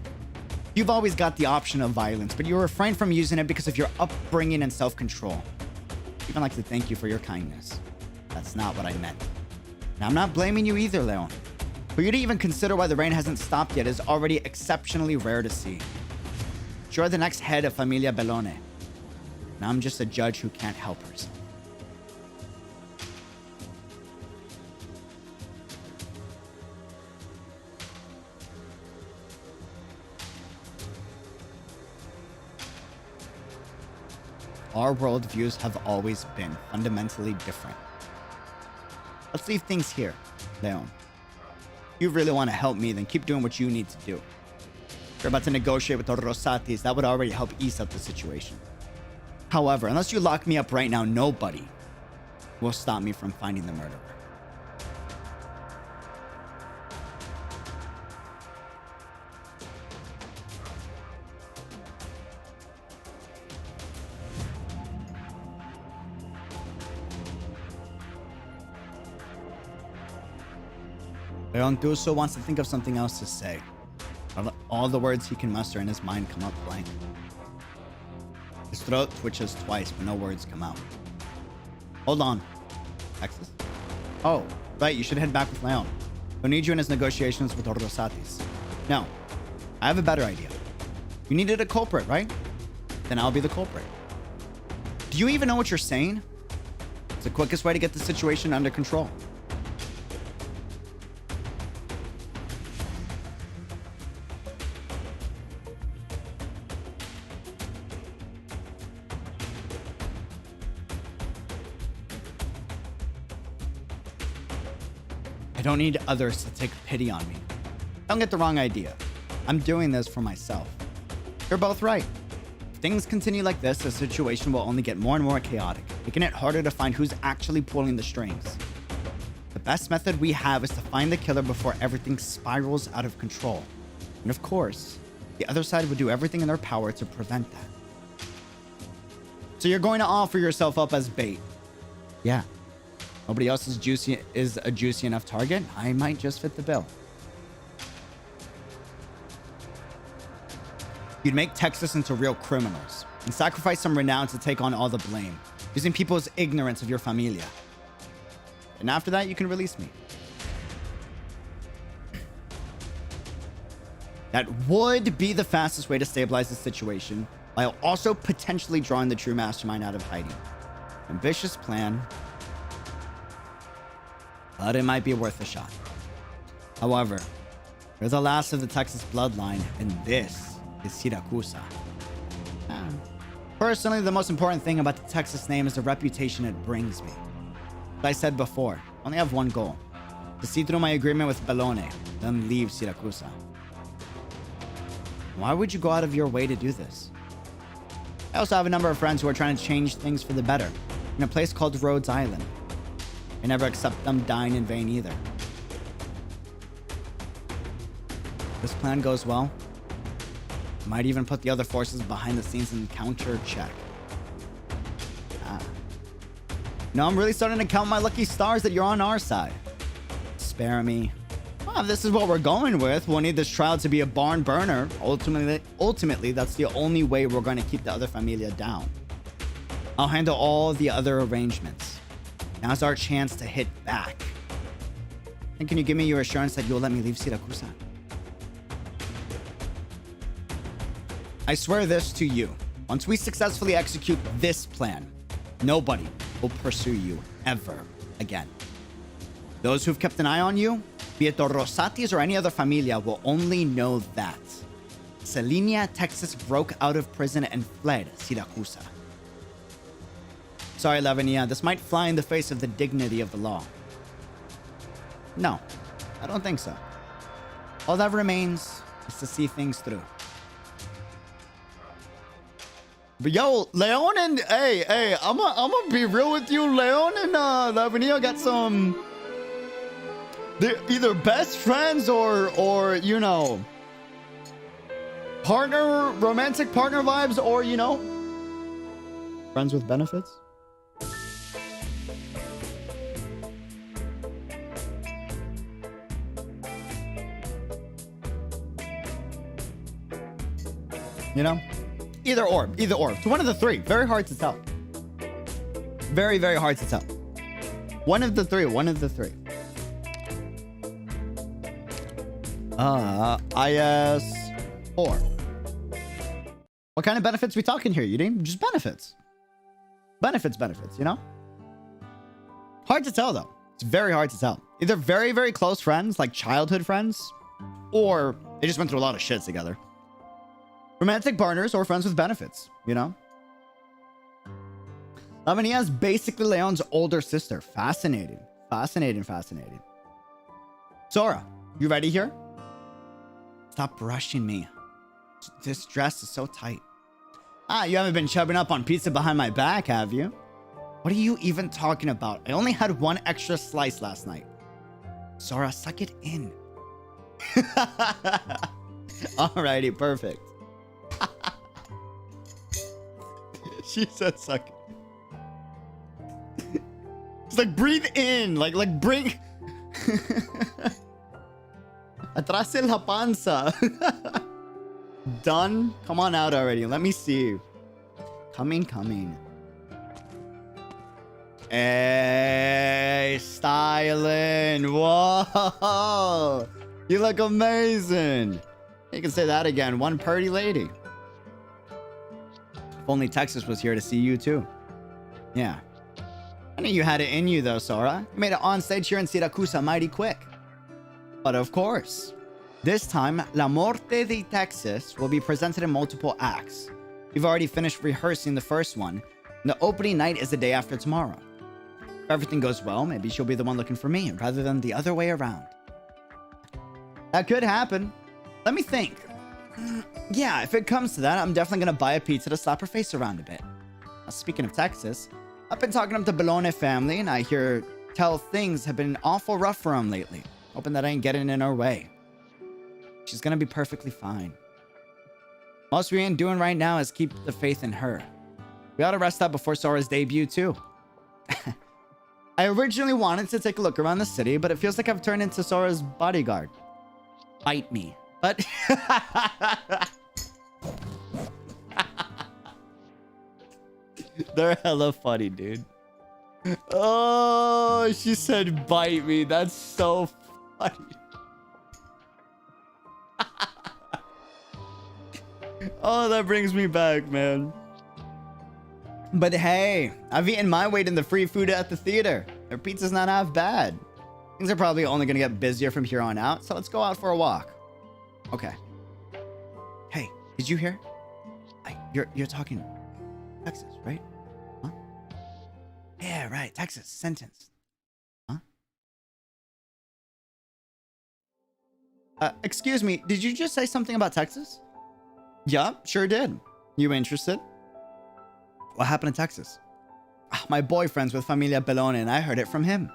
Speaker 3: You've always got the option of violence, but you refrain from using it because of your upbringing and self-control. I'd even like to thank you for your kindness. That's not what I meant. And I'm not blaming you either, Leon. For you to even consider why the rain hasn't stopped yet is already exceptionally rare to see. You're the next head of Familia Bellone. And I'm just a judge who can't help herself. Our worldviews have always been fundamentally different. Let's leave things here, Leon. If you really want to help me, then keep doing what you need to do. If you're about to negotiate with the Rosatis, that would already help ease up the situation. However, unless you lock me up right now, nobody will stop me from finding the murderer. Leontuso wants to think of something else to say. All the words he can muster in his mind come up blank. His throat twitches twice, but no words come out. Hold on. Texas? Oh, Right, you should head back with Leon. He'll need you in his negotiations with Rosatis. No, I have a better idea. You needed a culprit, right? Then I'll be the culprit. Do you even know what you're saying? It's the quickest way to get the situation under control. I don't need others to take pity on me. Don't get the wrong idea. I'm doing this for myself. You're both right. If things continue like this, the situation will only get more and more chaotic, making it harder to find who's actually pulling the strings. The best method we have is to find the killer before everything spirals out of control. And of course, the other side would do everything in their power to prevent that. So you're going to offer yourself up as bait? Yeah. Nobody else is a juicy enough target. I might just fit the bill. You'd make Texas into real criminals and sacrifice some renown to take on all the blame, using people's ignorance of your familia. And after that, you can release me. That would be the fastest way to stabilize the situation, while also potentially drawing the true mastermind out of hiding. Ambitious plan, but it might be worth a shot. However, you're the last of the Texas bloodline, and this is Siracusa. Personally, the most important thing about the Texas name is the reputation it brings me. As I said before, I only have one goal: to see through my agreement with Bellone, then leave Siracusa. Why would you go out of your way to do this? I also have a number of friends who are trying to change things for the better in a place called Rhodes Island. I never accept them dying in vain either. If this plan goes well, I might even put the other forces behind the scenes in counter check. No, I'm really starting to count my lucky stars that you're on our side. Spare me. Well, if this is what we're going with, we'll need this trial to be a barn burner. Ultimately, that's the only way we're going to keep the other familia down. I'll handle all the other arrangements. Now's our chance to hit back. And can you give me your assurance that you'll let me leave Siracusa? I swear this to you. Once we successfully execute this plan, nobody will pursue you ever again. Those who've kept an eye on you, be it the Rosatis or any other familia, will only know that Selenia, Texas broke out of prison and fled Siracusa. Sorry, Lavinia, this might fly in the face of the dignity of the law. No, I don't think so. All that remains is to see things through. But yo, Leon and hey, I'm gonna be real with you. Leon and Lavinia got some. They're either best friends or you know, romantic partner vibes, or you know, friends with benefits. You know, either or. So one of the three. Very hard to tell. Very, very hard to tell. One of the three. IS4. What kind of benefits we talking here, Yudi? Just benefits. Benefits, you know? Hard to tell, though. It's very hard to tell. Either very, very close friends, like childhood friends, or they just went through a lot of shit together. Romantic partners or friends with benefits, you know? Lavinia's basically Leon's older sister. Fascinating. Sora, you ready here? Stop rushing me. This dress is so tight. You haven't been chubbing up on pizza behind my back, have you? What are you even talking about? I only had one extra slice last night. Sora, suck it in. Alrighty, perfect. She said suck it. It's like breathe in. Like bring. Atrás la panza. Done? Come on out already. Let me see you. Coming. Hey, styling. Whoa. You look amazing. You can say that again. One pretty lady. If only Texas was here to see you too. Yeah. I knew you had it in you though, Sora. You made it on stage here in Siracusa mighty quick. But of course, this time, La Morte de Texas will be presented in multiple acts. We've already finished rehearsing the first one, and the opening night is the day after tomorrow. If everything goes well, maybe she'll be the one looking for me, rather than the other way around. That could happen. Let me think. Yeah, if it comes to that, I'm definitely gonna buy a pizza to slap her face around a bit. Now, speaking of Texas, I've been talking up the Bellone family, and I tell things have been awful rough for them lately. Hoping that I ain't getting in her way. She's gonna be perfectly fine. Most we ain't doing right now is keep the faith in her. We ought to rest up before Sora's debut too. I originally wanted to take a look around the city, but it feels like I've turned into Sora's bodyguard. Bite me. But they're hella funny, dude. Oh, she said bite me. That's so funny. Oh, that brings me back, man. But hey, I've eaten my weight in the free food at the theater. Their pizza's not half bad. Things are probably only gonna get busier from here on out, so let's go out for a walk. Okay. Hey, did you hear? You're talking Texas, right? Huh? Yeah, right. Texas. Sentence. Huh? Excuse me. Did you just say something about Texas? Yeah, sure did. You interested? What happened in Texas? My boyfriend's with Familia Bellone, and I heard it from him.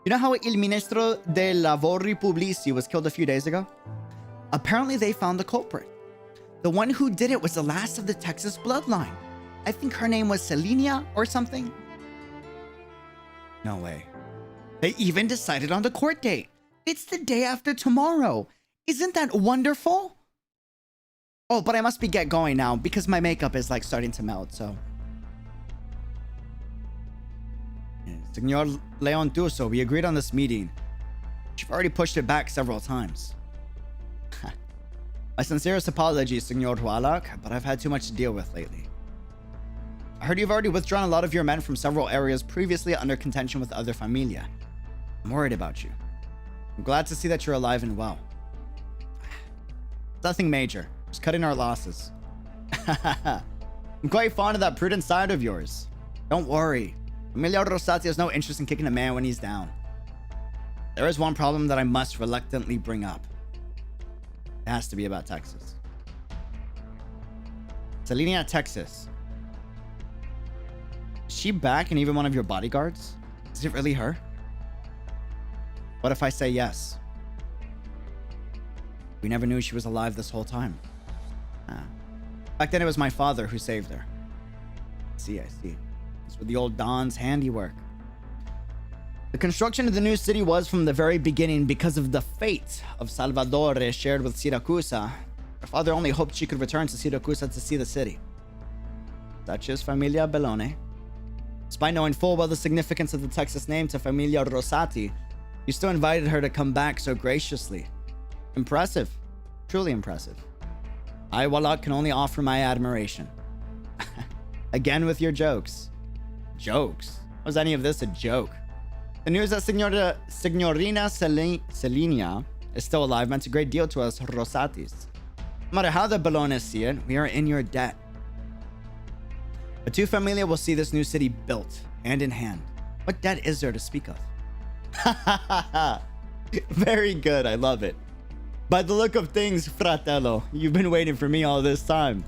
Speaker 3: You know how Il Ministro dei Lavori Pubblici was killed a few days ago? Apparently, they found the culprit. The one who did it was the last of the Texas bloodline. I think her name was Selenia or something. No way. They even decided on the court date. It's the day after tomorrow. Isn't that wonderful? Oh, but I must get going now because my makeup is like starting to melt, so. Senor Leon Tuso, we agreed on this meeting. You've already pushed it back several times. My sincerest apologies, Senor Hualak, but I've had too much to deal with lately. I heard you've already withdrawn a lot of your men from several areas previously under contention with other familia. I'm worried about you. I'm glad to see that you're alive and well. Nothing major. Just cutting our losses. I'm quite fond of that prudent side of yours. Don't worry. Familia Rosati has no interest in kicking a man when he's down. There is one problem that I must reluctantly bring up. It has to be about Texas. Selenia, Texas. Is she back and even one of your bodyguards? Is it really her? What if I say yes? We never knew she was alive this whole time. Back then it was my father who saved her. I see. It's with the old Don's handiwork. The construction of the new city was from the very beginning because of the fate of Salvador shared with Siracusa. Her father only hoped she could return to Siracusa to see the city. Such is Familia Bellone. Despite knowing full well the significance of the Texas name to Familia Rosati, you still invited her to come back so graciously. Impressive. Truly impressive. I, Walak, can only offer my admiration. Again with your jokes. Jokes? Was any of this a joke? The news that Signorina Selenia is still alive meant a great deal to us Rosatis. No matter how the Bellones see it, we are in your debt. The two familia will see this new city built, hand in hand. What debt is there to speak of? Very good, I love it. By the look of things, fratello, you've been waiting for me all this time.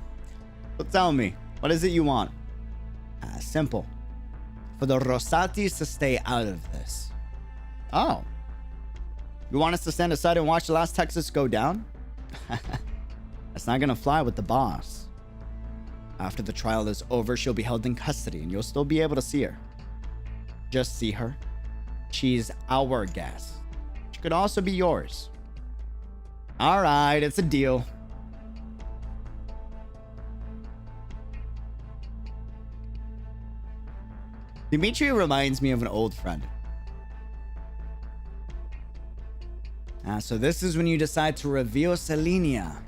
Speaker 3: So tell me, what is it you want? Simple. For the Rosatis to stay out of this. Oh. You want us to stand aside and watch the last Texas go down? That's not gonna fly with the boss. After the trial is over, she'll be held in custody and you'll still be able to see her. Just see her. She's our guest. She could also be yours. All right, it's a deal. Dimitri reminds me of an old friend. So this is when you decide to reveal Selenia.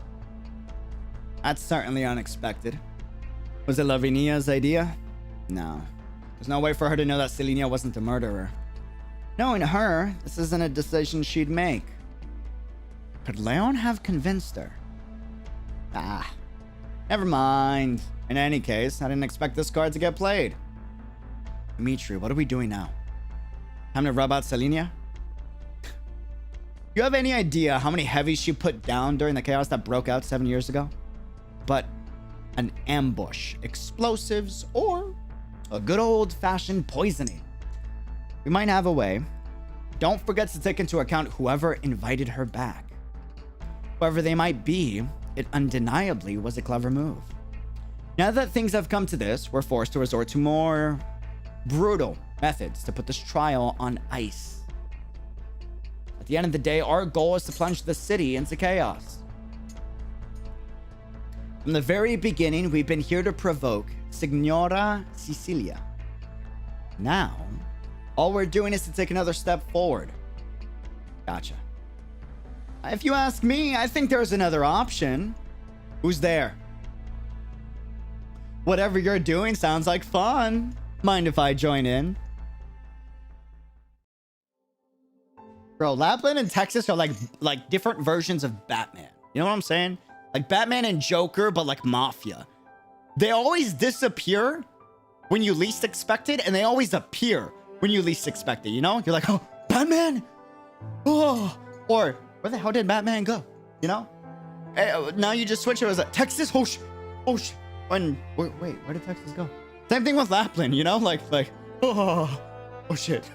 Speaker 3: That's certainly unexpected. Was it Lavinia's idea? No. There's no way for her to know that Selenia wasn't the murderer. Knowing her, this isn't a decision she'd make. Could Leon have convinced her? Never mind. In any case, I didn't expect this card to get played. Dimitri, what are we doing now? Time to rub out Selenia? You have any idea how many heavies she put down during the chaos that broke out 7 years ago? But an ambush, explosives, or a good old-fashioned poisoning. We might have a way. Don't forget to take into account whoever invited her back. Whoever they might be, it undeniably was a clever move. Now that things have come to this, we're forced to resort to more brutal methods to put this trial on ice. At the end of the day, our goal is to plunge the city into chaos. From the very beginning, we've been here to provoke Signora Cecilia. Now, all we're doing is to take another step forward. Gotcha. If you ask me, I think there's another option. Who's there? Whatever you're doing sounds like fun. Mind if I join in? Bro, Lapland and Texas are like different versions of Batman. You know what I'm saying? Like Batman and Joker, but like Mafia. They always disappear when you least expect it, and they always appear when you least expect it, you know? You're like, oh, Batman? Oh, or where the hell did Batman go? You know? Now you just switch it. It was like, Texas? Oh, wait, where did Texas go? Same thing with Lapland, you know? Like, oh shit.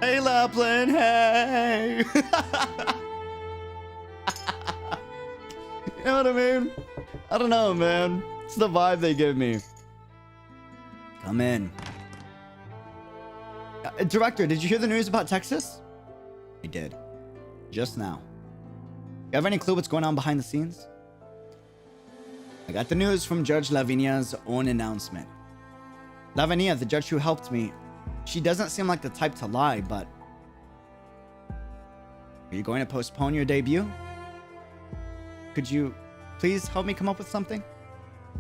Speaker 3: Hey, Lapland, hey! You know what I mean? I don't know, man. It's the vibe they give me. Come in. Director, did you hear the news about Texas? I did. Just now. You have any clue what's going on behind the scenes? I got the news from Judge Lavinia's own announcement. Lavinia, the judge who helped me, she doesn't seem like the type to lie, but... Are you going to postpone your debut? Could you please help me come up with something?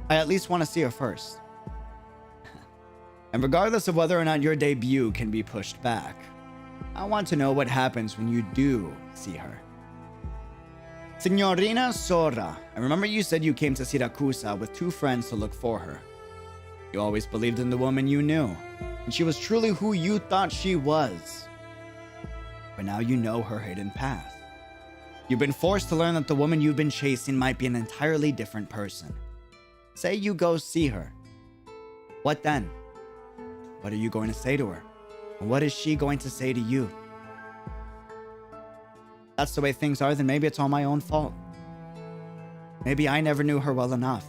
Speaker 3: I at least want to see her first. And regardless of whether or not your debut can be pushed back, I want to know what happens when you do see her. Signorina Sora, I remember you said you came to Siracusa with 2 friends to look for her. You always believed in the woman you knew, and she was truly who you thought she was. But now you know her hidden path. You've been forced to learn that the woman you've been chasing might be an entirely different person. Say you go see her. What then? What are you going to say to her? And what is she going to say to you? If that's the way things are, then maybe it's all my own fault. Maybe I never knew her well enough.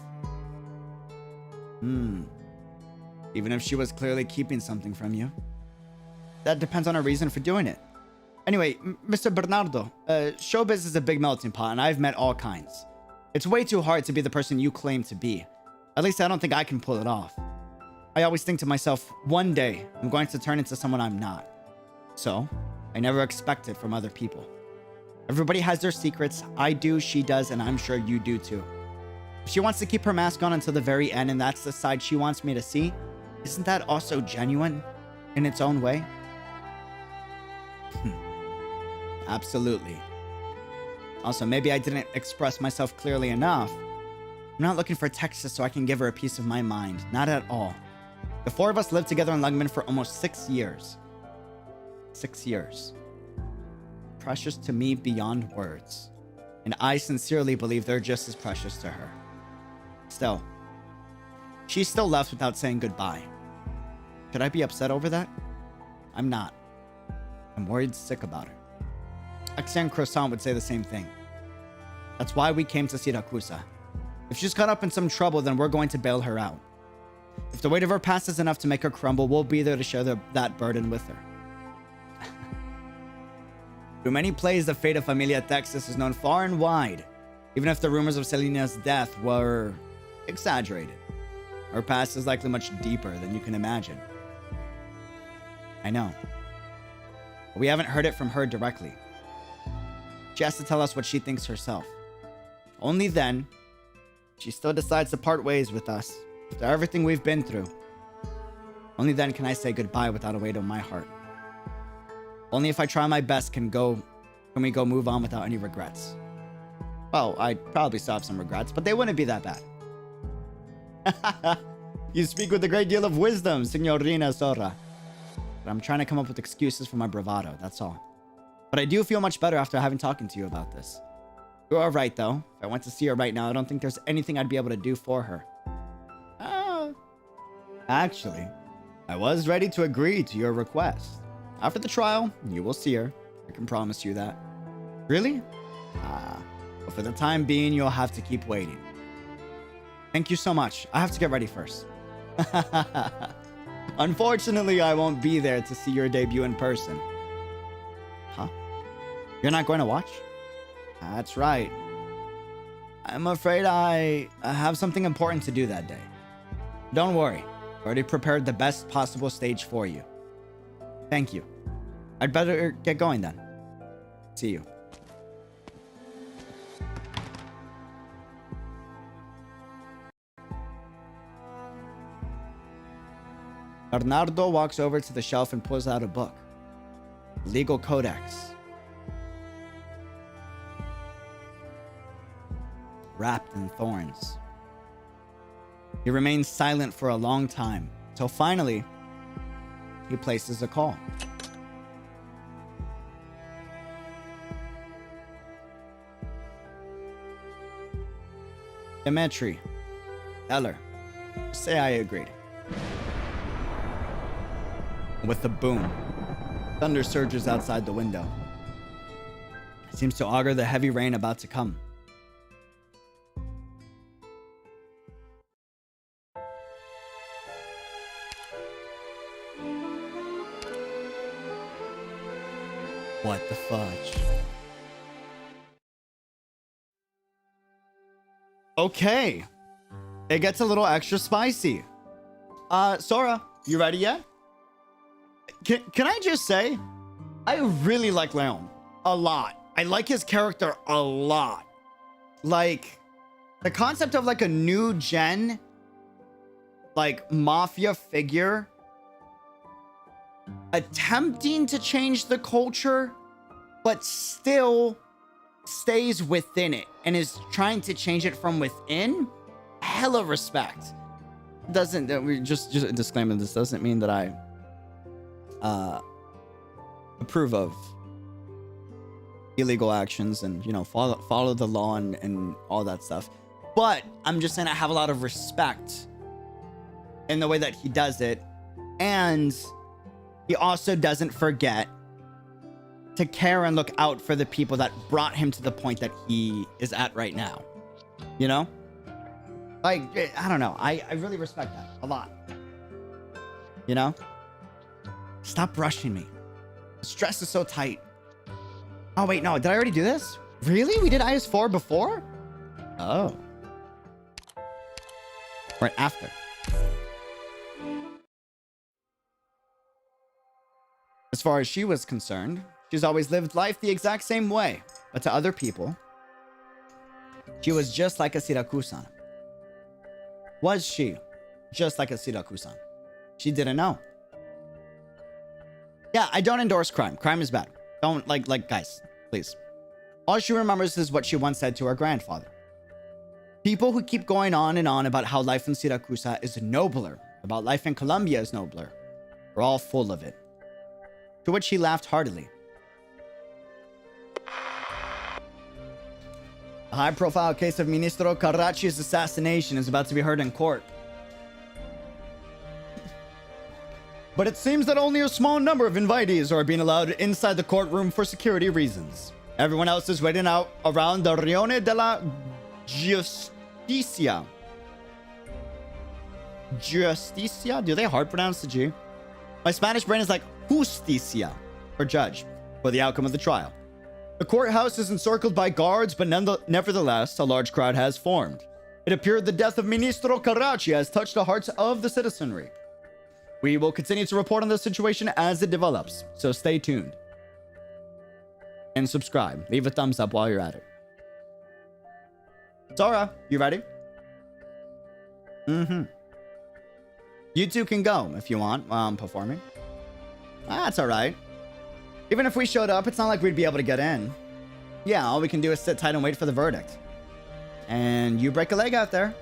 Speaker 3: Even if she was clearly keeping something from you. That depends on her reason for doing it. Anyway, Mr. Bernardo, showbiz is a big melting pot, and I've met all kinds. It's way too hard to be the person you claim to be. At least I don't think I can pull it off. I always think to myself, one day, I'm going to turn into someone I'm not. So, I never expect it from other people. Everybody has their secrets. I do, she does, and I'm sure you do too. If she wants to keep her mask on until the very end, and that's the side she wants me to see, isn't that also genuine in its own way? Absolutely. Also, maybe I didn't express myself clearly enough. I'm not looking for Texas so I can give her a piece of my mind. Not at all. The 4 of us lived together in Lugman for almost 6 years. 6 years. Precious to me beyond words. And I sincerely believe they're just as precious to her. Still, she's still left without saying goodbye. Should I be upset over that? I'm not. I'm worried sick about her. Axian Croissant would say the same thing. That's why we came to Siracusa. If she's caught up in some trouble, then we're going to bail her out. If the weight of her past is enough to make her crumble, we'll be there to share that burden with her. Through many plays, the fate of Familia Texas is known far and wide, even if the rumors of Selena's death were exaggerated. Her past is likely much deeper than you can imagine. I know. But we haven't heard it from her directly. She has to tell us what she thinks herself. Only then, she still decides to part ways with us after everything we've been through. Only then can I say goodbye without a weight on my heart. Only if I try my best can we go move on without any regrets. Well, I'd probably still have some regrets, but they wouldn't be that bad. You speak with a great deal of wisdom, Signorina Sora. But I'm trying to come up with excuses for my bravado, that's all. But I do feel much better after having talking to you about this. You are right, though. If I went to see her right now, I don't think there's anything I'd be able to do for her. Actually, I was ready to agree to your request. After the trial, you will see her. I can promise you that. Really? But for the time being, you'll have to keep waiting. Thank you so much. I have to get ready first. Unfortunately, I won't be there to see your debut in person. Huh? You're not going to watch? That's right. I'm afraid I have something important to do that day. Don't worry. I already prepared the best possible stage for you. Thank you. I'd better get going then. See you. Bernardo walks over to the shelf and pulls out a book. Legal Codex. Wrapped in thorns. He remains silent for a long time, till finally, he places a call. Demetri, Eller, say I agreed. With a boom, thunder surges outside the window. It seems to augur the heavy rain about to come. What the fudge? Okay. It gets a little extra spicy. Sora, you ready yet? Can I just say, I really like Leon a lot. I like his character a lot. Like, the concept of like a new gen, like mafia figure attempting to change the culture, but still stays within it and is trying to change it from within. Hella respect. Doesn't we just a disclaimer, this doesn't mean that I approve of illegal actions and, you know, follow the law and all that stuff, but I'm just saying I have a lot of respect in the way that he does it, and he also doesn't forget to care and look out for the people that brought him to the point that he is at right now. You know? Like, I don't know. I really respect that a lot. You know? Stop rushing me. The stress is so tight. Oh, wait, no. Did I already do this? Really? We did IS-4 before? Oh. Right after. As far as she was concerned, she's always lived life the exact same way. But to other people, she was just like a Siracusano. Was she just like a Siracusano? She didn't know. Yeah, I don't endorse crime. Crime is bad. Don't, like, guys, please. All she remembers is what she once said to her grandfather. People who keep going on and on about how life in Siracusa is nobler, about life in Colombia is nobler, are all full of it. To which he laughed heartily. A high-profile case of Ministro Carracci's assassination is about to be heard in court. But it seems that only a small number of invitees are being allowed inside the courtroom for security reasons. Everyone else is waiting out around the Rione de la Justicia. Justicia? Do they hard pronounce the G? My Spanish brain is like justicia, or judge, for the outcome of the trial. The courthouse is encircled by guards, but nevertheless, a large crowd has formed. It appeared the death of Ministro Carracci has touched the hearts of the citizenry. We will continue to report on the situation as it develops, so stay tuned. And subscribe. Leave a thumbs up while you're at it. Zora, you ready? Mm-hmm. You two can go if you want while I'm performing. That's alright. Even if we showed up, it's not like we'd be able to get in. Yeah, all we can do is sit tight and wait for the verdict. And you break a leg out there.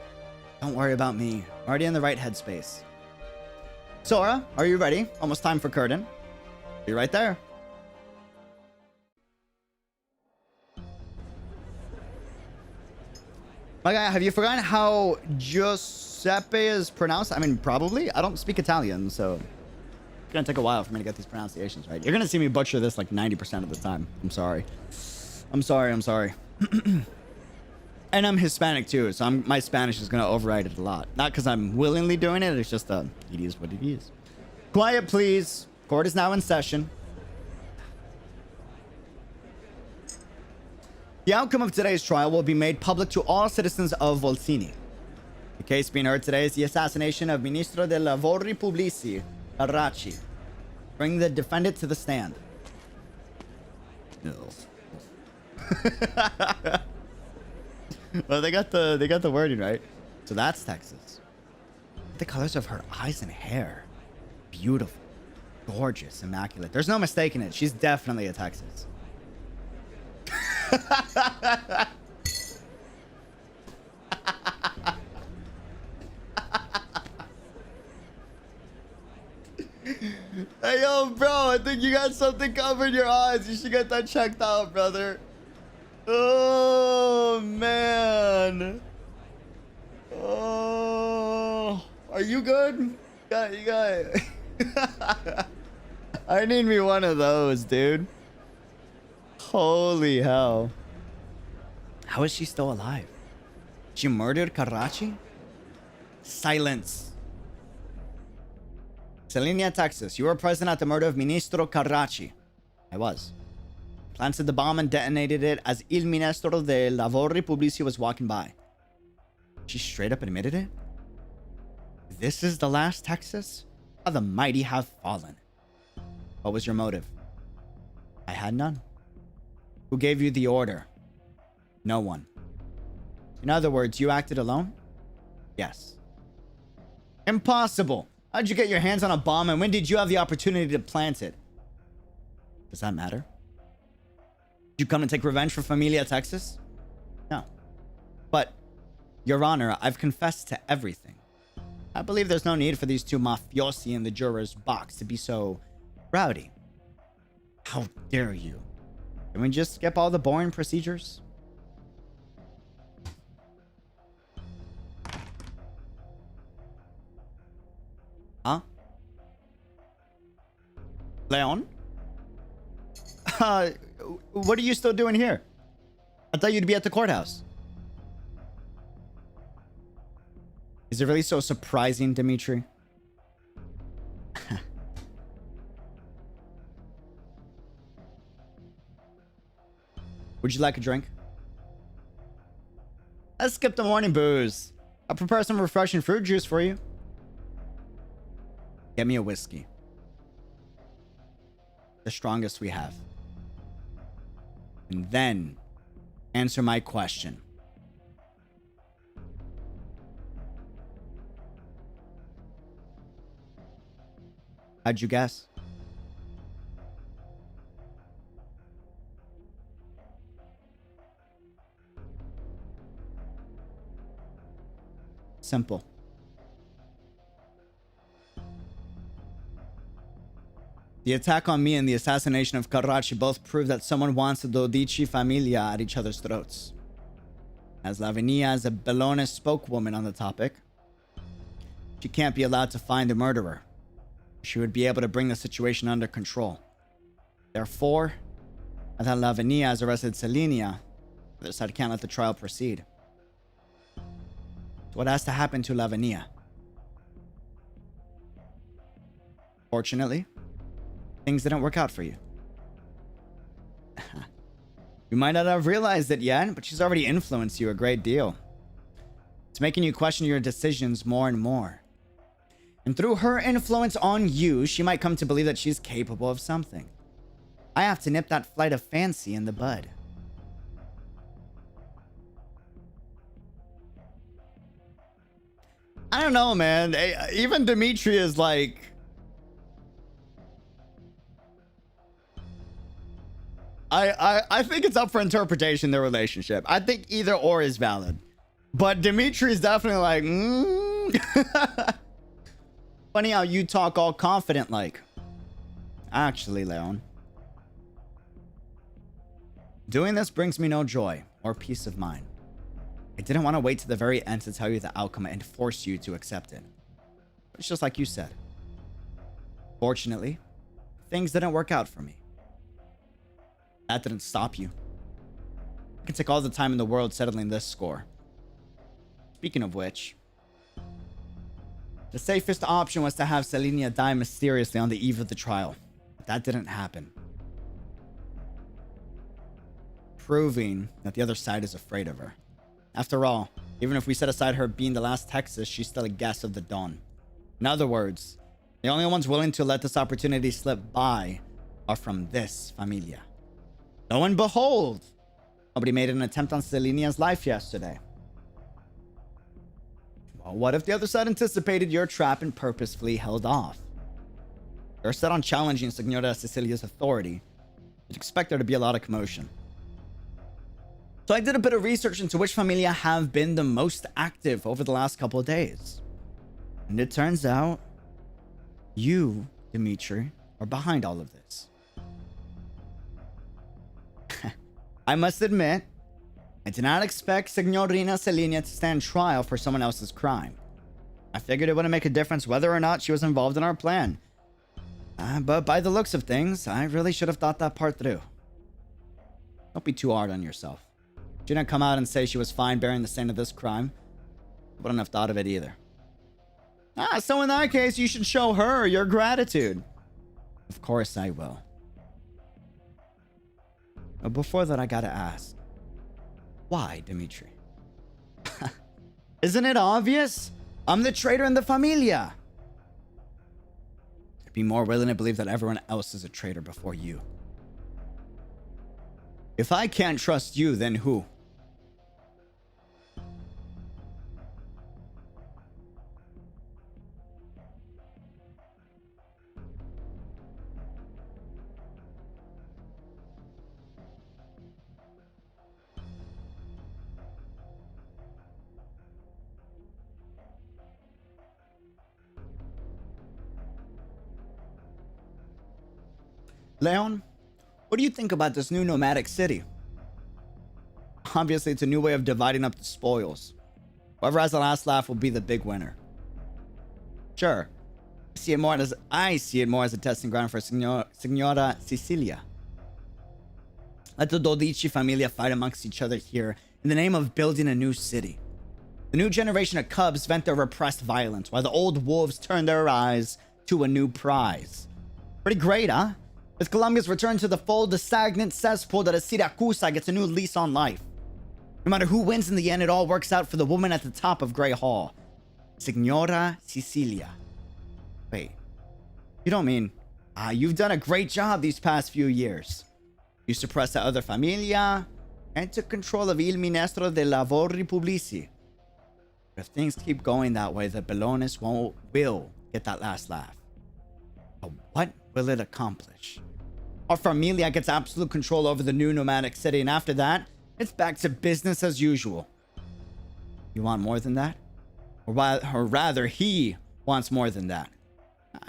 Speaker 3: Don't worry about me. I'm already in the right headspace. Zora, are you ready? Almost time for curtain. Be right there. My guy, have you forgotten how Giuseppe is pronounced? I mean, probably. I don't speak Italian, so it's gonna take a while for me to get these pronunciations right. You're gonna see me butcher this like 90% of the time. I'm sorry. I'm sorry. And I'm Hispanic too, so my Spanish is gonna override it a lot. Not because I'm willingly doing it, it's just it is what it is. Quiet, please. Court is now in session. The outcome of today's trial will be made public to all citizens of Volsini. The case being heard today is the assassination of Ministro dei Lavori Pubblici, 𝙃𝙐𝙂𝙀. Bring the defendant to the stand. No. Well, they got the wording right. So that's Texas. The colors of her eyes and hair. Beautiful. Gorgeous. Immaculate. There's no mistaking it. She's definitely a Texas. Hey, yo, bro, I think you got something covering your eyes. You should get that checked out, brother. Oh, man. Oh, are you good? You got I need me one of those, dude. Holy hell. How is she still alive? She murdered 𝙃𝙀𝙀𝙀? Silence. Salina, Texas. You were present at the murder of Ministro 𝙃𝙀𝙀. I was. Planted the bomb and detonated it as Il Ministro dei Lavori Pubblici was walking by. She straight up admitted it? This is the last Texas? How the mighty have fallen. What was your motive? I had none. Who gave you the order? No one. In other words, you acted alone? Yes. Impossible. How'd you get your hands on a bomb and when did you have the opportunity to plant it? Does that matter? Did you come to take revenge for Familia Texas? No. But, Your Honor, I've confessed to everything. I believe there's no need for these two mafiosi in the juror's box to be so rowdy. How dare you? Can we just skip all the boring procedures? Huh? Leon? What are you still doing here? I thought you'd be at the courthouse. Is it really so surprising, Dimitri? Would you like a drink? Let's skip the morning booze. I'll prepare some refreshing fruit juice for you. Get me a whiskey. The strongest we have. And then answer my question. How'd you guess? Simple. The attack on me and the assassination of 𝙃𝙀𝙀𝙀 both prove that someone wants the 𝙃𝙀𝙀𝙀 familia at each other's throats. As Lavinia, as a Bellone spokeswoman on the topic, she can't be allowed to find the murderer. She would be able to bring the situation under control. Therefore, now that Lavinia has arrested Selenia, the other side can't let the trial proceed. So what has to happen to Lavinia? Fortunately, things didn't work out for you. You might not have realized it yet, but she's already influenced you a great deal. It's making you question your decisions more and more. And through her influence on you, she might come to believe that she's capable of something. I have to nip that flight of fancy in the bud. I don't know, man. Even Dimitri is like... I think it's up for interpretation, their relationship. I think either or is valid. But Dimitri is definitely like, Funny how you talk all confident like. Actually, Leon. Doing this brings me no joy or peace of mind. I didn't want to wait to the very end to tell you the outcome and force you to accept it. It's just like you said. Fortunately, things didn't work out for me. That didn't stop you. I can take all the time in the world settling this score. Speaking of which, the safest option was to have Selenia die mysteriously on the eve of the trial. But that didn't happen. Proving that the other side is afraid of her. After all, even if we set aside her being the last Texas, she's still a guest of the Dawn. In other words, the only ones willing to let this opportunity slip by are from this familia. Lo and behold, nobody made an attempt on Selenia's life yesterday. Well, what if the other side anticipated your trap and purposefully held off? They're set on challenging Signora Cecilia's authority. You'd expect there to be a lot of commotion. So I did a bit of research into which familia have been the most active over the last couple of days. And it turns out, you, Dimitri, are behind all of this. I must admit, I did not expect Signorina Selenia to stand trial for someone else's crime. I figured it wouldn't make a difference whether or not she was involved in our plan. But by the looks of things, I really should have thought that part through. Don't be too hard on yourself. She didn't come out and say she was fine bearing the stain of this crime. I wouldn't have thought of it either. So in that case, you should show her your gratitude. Of course I will. But before that, I gotta ask. Why, Dimitri? Isn't it obvious? I'm the traitor in the familia. I'd be more willing to believe that everyone else is a traitor before you. If I can't trust you, then who? Leon, what do you think about this new nomadic city? Obviously, it's a new way of dividing up the spoils. Whoever has the last laugh will be the big winner. Sure, I see it more as a testing ground for Signora Cecilia. Let the 𝙃𝙖𝙀𝙀 familia fight amongst each other here in the name of building a new city. The new generation of cubs vent their repressed violence, while the old wolves turn their eyes to a new prize. Pretty great, huh? With Colombia's return to the fold, the stagnant cesspool that is Siracusano gets a new lease on life. No matter who wins in the end, it all works out for the woman at the top of 𝙃𝙖𝙀. Signora Cecilia. Wait, you don't mean... you've done a great job these past few years. You suppressed the other familia and took control of il Ministro de Lavori Pubblici. But if things keep going that way, the Belones will get that last laugh. But what will it accomplish? Our familia gets absolute control over the new nomadic city, and after that, it's back to business as usual. You want more than that? Or rather, he wants more than that.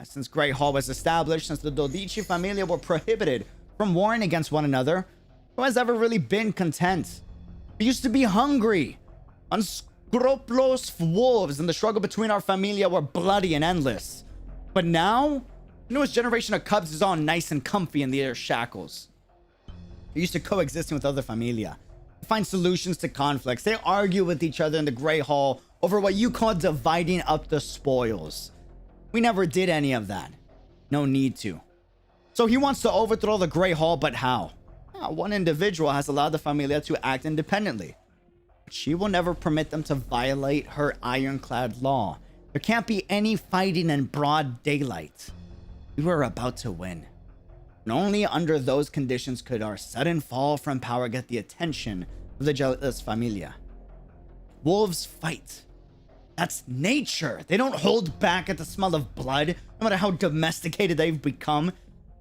Speaker 3: Since 𝙃𝙀𝙀 was established, since the 𝙃𝙖𝙀𝙀 familia were prohibited from warring against one another, who has ever really been content? We used to be hungry. Unscrupulous wolves, and the struggle between our familia were bloody and endless. But now, the newest generation of cubs is all nice and comfy in their shackles. They're used to coexisting with other familia. They find solutions to conflicts. They argue with each other in the 𝙃𝙀𝙀 over what you call dividing up the spoils. We never did any of that. No need to. So he wants to overthrow the 𝙃𝙀𝙀, but how? One individual has allowed the familia to act independently. But she will never permit them to violate her ironclad law. There can't be any fighting in broad daylight. We were about to win. And only under those conditions could our sudden fall from power get the attention of the jealous familia. Wolves fight. That's nature. They don't hold back at the smell of blood, no matter how domesticated they've become.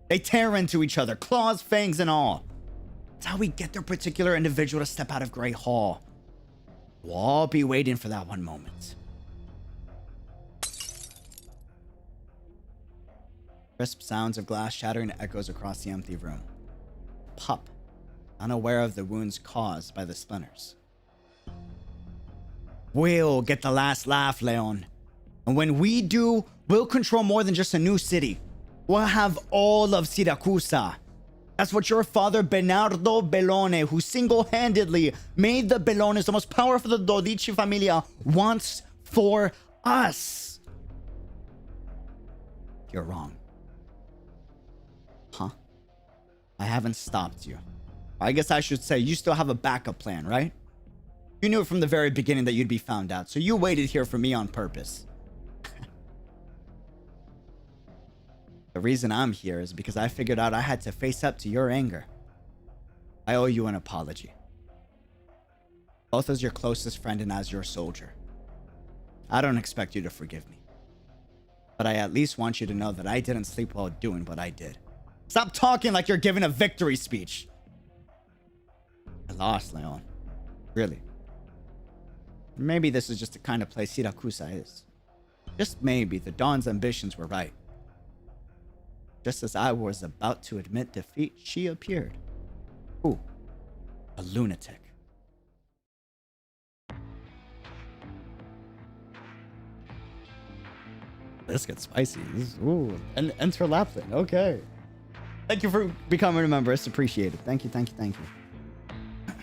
Speaker 3: They tear into each other, claws, fangs, and all. That's how we get their particular individual to step out of Grey Hall. We'll all be waiting for that one moment. Crisp sounds of glass shattering echoes across the empty room. Pup, unaware of the wounds caused by the splinters. We'll get the last laugh, Leon. And when we do, we'll control more than just a new city. We'll have all of Siracusa. That's what your father Bernardo Bellone, who single-handedly made the Bellones the most powerful of the 𝙃𝙐𝙂𝙀 familia, wants for us. You're wrong. Huh? I haven't stopped you. I guess I should say you still have a backup plan, right? You knew from the very beginning that you'd be found out, so you waited here for me on purpose. The reason I'm here is because I figured out I had to face up to your anger. I owe you an apology. Both as your closest friend and as your soldier. I don't expect you to forgive me. But I at least want you to know that I didn't sleep well doing what I did. Stop talking like you're giving a victory speech. I lost, Leon. Really. Maybe this is just the kind of place Siracusa is. Just maybe the Dawn's ambitions were right. Just as I was about to admit defeat, she appeared. Who? A lunatic. This gets spicy. Ooh, and enter Lapland. Okay. Thank you for becoming a member. It's appreciated. Thank you, thank you, thank you.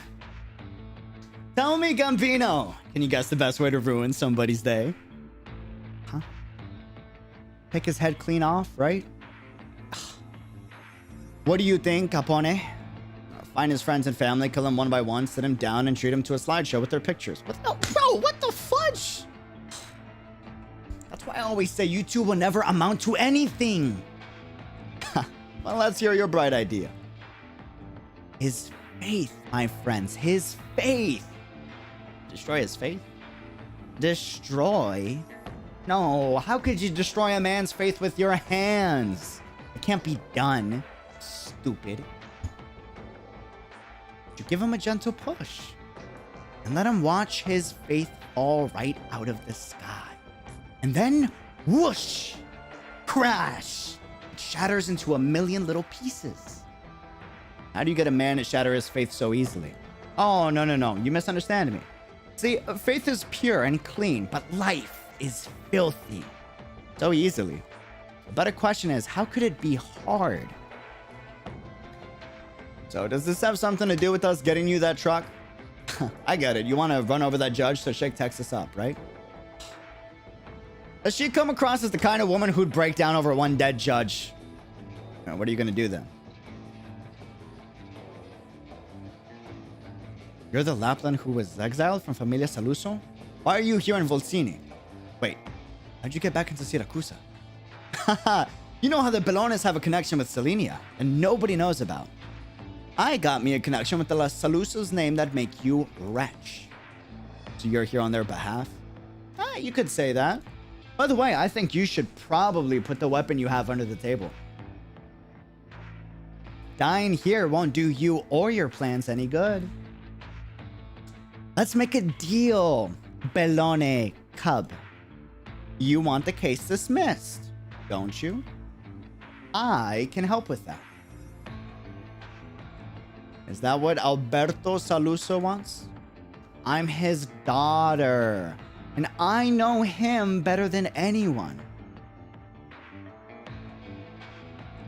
Speaker 3: Tell me, Gambino. Can you guess the best way to ruin somebody's day? Huh? Pick his head clean off, right? What do you think, Capone? Find his friends and family, kill him one by one, sit him down, and treat him to a slideshow with their pictures. What the, bro, what the fudge? That's why I always say you two will never amount to anything. Well, let's hear your bright idea. His faith, my friends, his faith. Destroy his faith? Destroy? No, how could you destroy a man's faith with your hands? It can't be done. Stupid. You give him a gentle push and let him watch his faith fall right out of the sky. And then, whoosh, crash. It shatters into a million little pieces. How do you get a man to shatter his faith so easily? Oh, no. You misunderstand me. See, faith is pure and clean, but life is filthy. So easily. The better question is, how could it be hard? So does this have something to do with us getting you that truck? I get it. You want to run over that judge so Shake texts us up, right? Does she come across as the kind of woman who'd break down over one dead judge? What are you going to do then? You're the Lapland who was exiled from Familia Saluso? Why are you here in Volsini? Wait, how'd you get back into Siracusa? Haha, you know how the Bellones have a connection with Selenia, and nobody knows about. I got me a connection with the Las Salusos name that make you wretch. So you're here on their behalf? You could say that. By the way, I think you should probably put the weapon you have under the table. Dying here won't do you or your plans any good. Let's make a deal, Bellone Cub. You want the case dismissed, don't you? I can help with that. Is that what Alberto Saluso wants? I'm his daughter, and I know him better than anyone.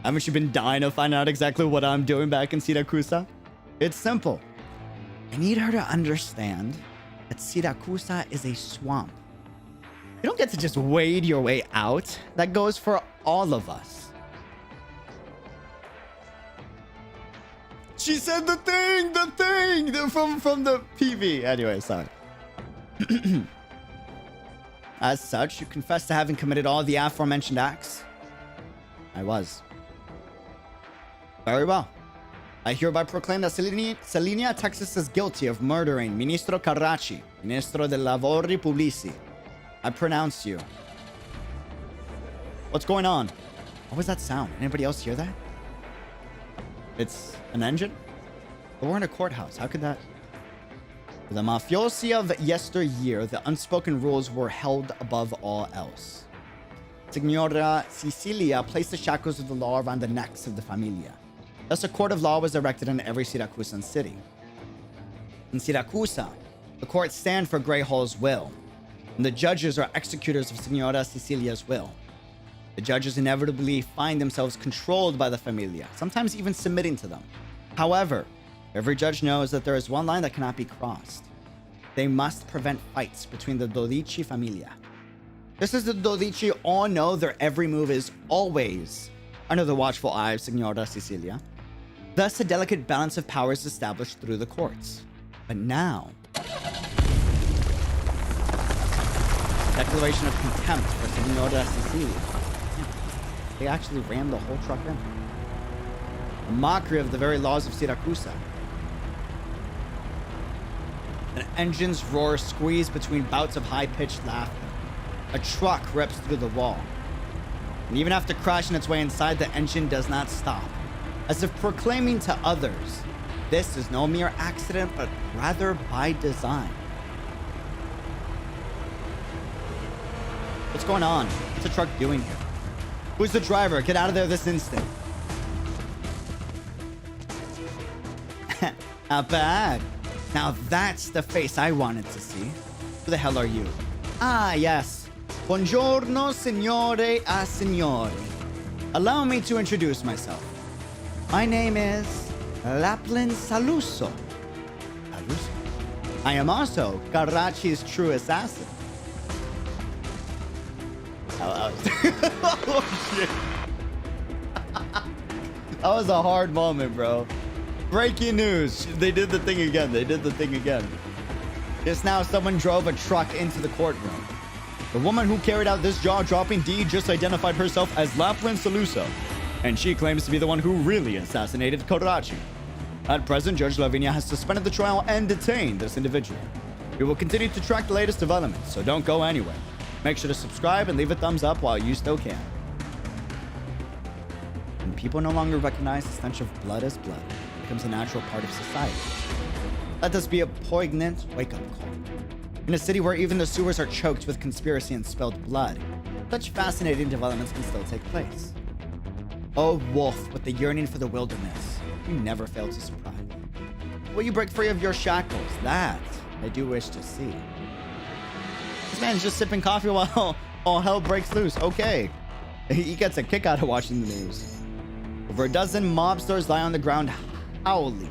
Speaker 3: Haven't you been dying to find out exactly what I'm doing back in Siracusa? It's simple. I need her to understand that Siracusa is a swamp. You don't get to just wade your way out. That goes for all of us. She said the thing from the PV. Anyway, sorry. As such, you confess to having committed all the aforementioned acts? I was. Very well. I hereby proclaim that Selenia, Texas is guilty of murdering Ministro Carracci, Ministro de Lavori Pubblici. I pronounce you. What's going on? What was that sound? Anybody else hear that? It's an engine? But we're in a courthouse. How could that... For the mafiosi of yesteryear, the unspoken rules were held above all else. Signora Sicilia placed the shackles of the law around the necks of the familia. Thus, a court of law was erected in every Siracusan city. In Siracusa, the courts stand for Grey Hall's will, and the judges are executors of Signora Sicilia's will. The judges inevitably find themselves controlled by the familia, sometimes even submitting to them. However, every judge knows that there is one line that cannot be crossed. They must prevent fights between the 𝙃𝙖𝙀 familia. Just as the 𝙃𝙀 all know their every move is always under the watchful eye of Signora Sicilia, thus a delicate balance of power is established through the courts. But now... declaration of contempt for Signora Sicilia. They actually rammed the whole truck in. A mockery of the very laws of Siracusa. An engine's roar squeezed between bouts of high-pitched laughter. A truck rips through the wall. And even after crashing its way inside, the engine does not stop. As if proclaiming to others, this is no mere accident, but rather by design. What's going on? What's the truck doing here? Who's the driver? Get out of there this instant. Not bad. Now that's the face I wanted to see. Who the hell are you? Ah, yes. Buongiorno, signore a signori. Allow me to introduce myself. My name is Laplin Saluso. Saluso? I am also Carracci's true assassin. Oh, shit. That was a hard moment, bro. Breaking news. They did the thing again. They did the thing again. Just now, someone drove a truck into the courtroom. The woman who carried out this jaw-dropping deed just identified herself as Laplin Saluso, and she claims to be the one who really assassinated Carracci. At present, Judge Lavinia has suspended the trial and detained this individual. We will continue to track the latest developments, so don't go anywhere. Make sure to subscribe and leave a thumbs up while you still can. When people no longer recognize the stench of blood as blood, it becomes a natural part of society. Let this be a poignant wake-up call. In a city where even the sewers are choked with conspiracy and spilled blood, such fascinating developments can still take place. Oh, wolf with the yearning for the wilderness, you never fail to surprise. Will you break free of your shackles? That I do wish to see. This man's just sipping coffee while all hell breaks loose. Okay. He gets a kick out of watching the news. Over a dozen mobsters lie on the ground howling.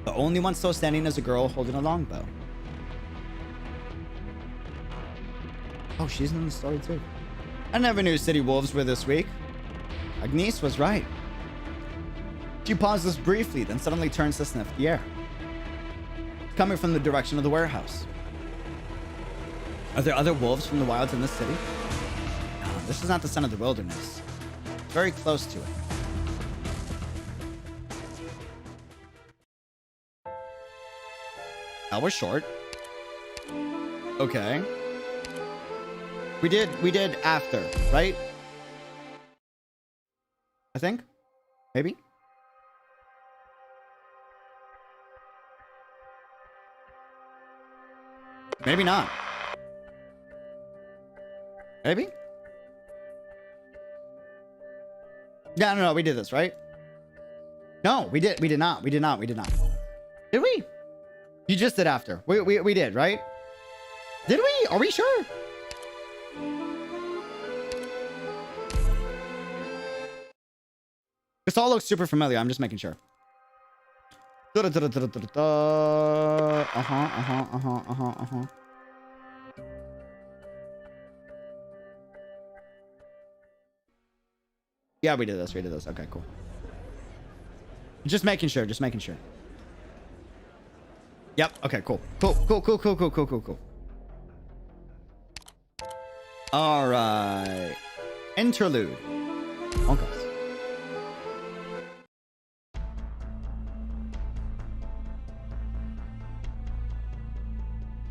Speaker 3: The only one still standing is a girl holding a longbow. Oh, she's in the story too. I never knew city wolves were this weak. Agnes was right. She pauses briefly, then suddenly turns to sniff the air. Coming from the direction of the warehouse. Are there other wolves from the wilds in this city? No, this is not the son of the wilderness. It's very close to it. That was short. Okay. We did after, right? I think? Maybe? Maybe not. Maybe? Yeah, no, we did this, right? No, we did not. Did we? You just did after. We did, right? Did we? Are we sure? This all looks super familiar. I'm just making sure. Yeah, we did this. Okay, cool. Just making sure. Yep. Okay, cool. Cool. All right. Interlude. Okay.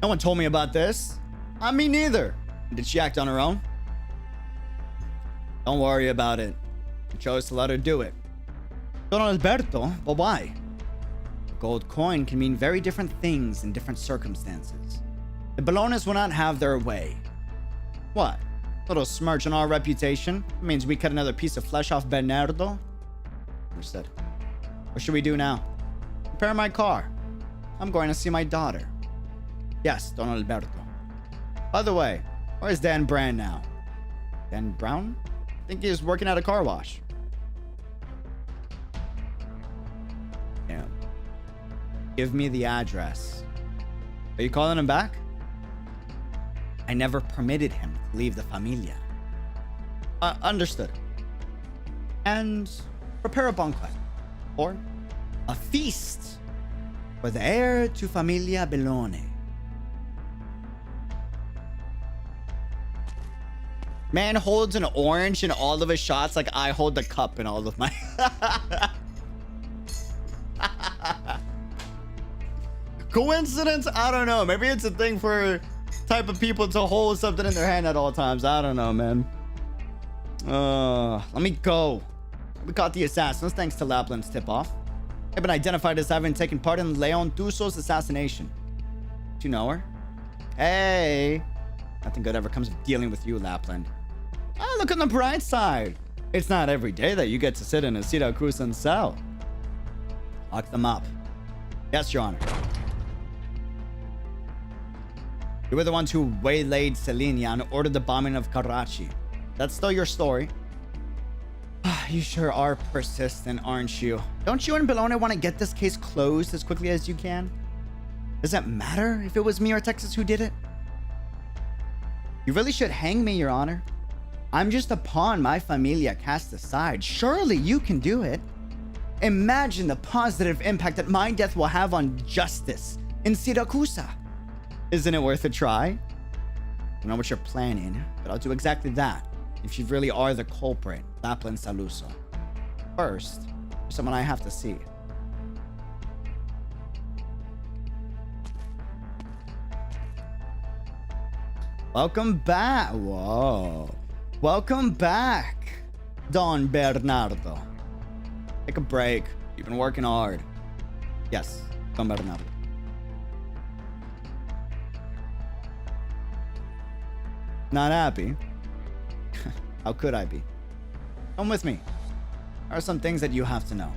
Speaker 3: No one told me about this. Me neither. Did she act on her own? Don't worry about it. I chose to let her do it. Don Alberto, but why? A gold coin can mean very different things in different circumstances. The Bolognas will not have their way. What? Little smirch on our reputation? It means we cut another piece of flesh off Bernardo? Understood. What should we do now? Prepare my car. I'm going to see my daughter. Yes, Don Alberto. By the way, where's Dan Brand now? Dan Brown? I think he's working at a car wash. Yeah. Give me the address. Are you calling him back? I never permitted him to leave the familia. Understood. And prepare a banquet. Or a feast for the heir to Familia Bellone. Man holds an orange in all of his shots like I hold the cup in all of my... Coincidence? I don't know. Maybe it's a thing for type of people to hold something in their hand at all times. I don't know, man. Let me go. We caught the assassins thanks to Lapland's tip-off. They've been identified as having taken part in Leon Dusso's assassination. Do you know her? Hey. Nothing good ever comes of dealing with you, Lapland. Oh, look on the bright side. It's not every day that you get to sit in a Siracusano cell. Lock them up. Yes, Your Honor. You were the ones who waylaid Selenia and ordered the bombing of Karachi. That's still your story. You sure are persistent, aren't you? Don't you and Bologna want to get this case closed as quickly as you can? Does it matter if it was me or Texas who did it? You really should hang me, Your Honor. I'm just a pawn my familia cast aside. Surely you can do it. Imagine the positive impact that my death will have on justice in Siracusa. Isn't it worth a try? I don't know what you're planning, but I'll do exactly that if you really are the culprit, Lapland Saluso. First, there's someone I have to see. Welcome back. Whoa. Welcome back, Don Bernardo. Take a break. You've been working hard. Yes, Don Bernardo. Not happy? How could I be? Come with me. There are some things that you have to know.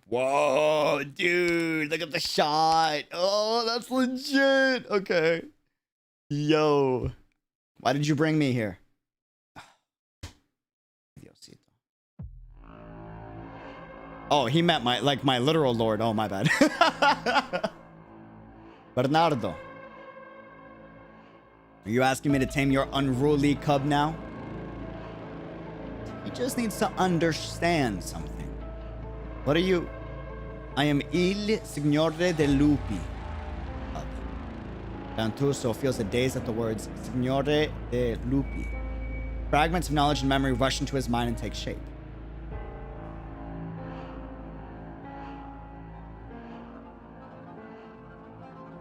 Speaker 3: Whoa, dude, look at the shot. Oh, that's legit. Okay. Yo. Why did you bring me here? Oh, he meant my literal lord. Oh, my bad. Bernardo. Are you asking me to tame your unruly cub now? He just needs to understand something. What are you? I am Il Signore de Lupi. Dantuso feels a daze at the words Signore de Lupi. Fragments of knowledge and memory rush into his mind and take shape.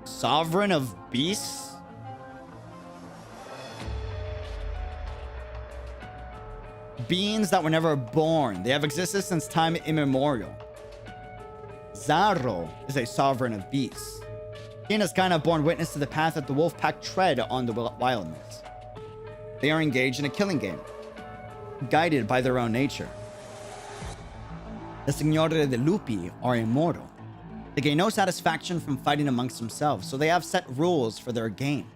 Speaker 3: Sovereign of beasts? Beings that were never born. They have existed since time immemorial. Zarro is a sovereign of beasts. He and his kind have borne witness to the path that the wolf pack tread on the wilderness. They are engaged in a killing game, guided by their own nature. The Signore de Lupi are immortal. They gain no satisfaction from fighting amongst themselves, so they have set rules for their game.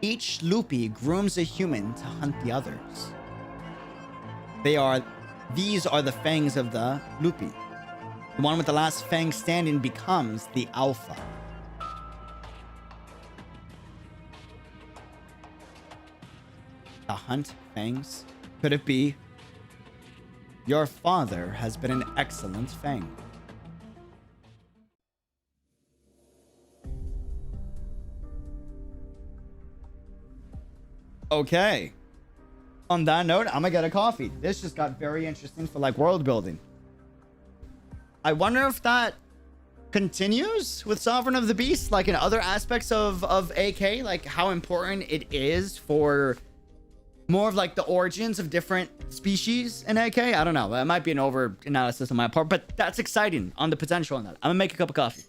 Speaker 3: Each Lupi grooms a human to hunt the others. These are the fangs of the Lupi. The one with the last fang standing becomes the alpha. To hunt fangs? Could it be? Your father has been an excellent fang. Okay. On that note, I'm gonna get a coffee. This just got very interesting for like world building. I wonder if that continues with Sovereign of the Beast, like in other aspects of AK, like how important it is for more of like the origins of different species in AK. I don't know. That might be an over analysis on my part, but that's exciting on the potential on that. I'm gonna make a cup of coffee.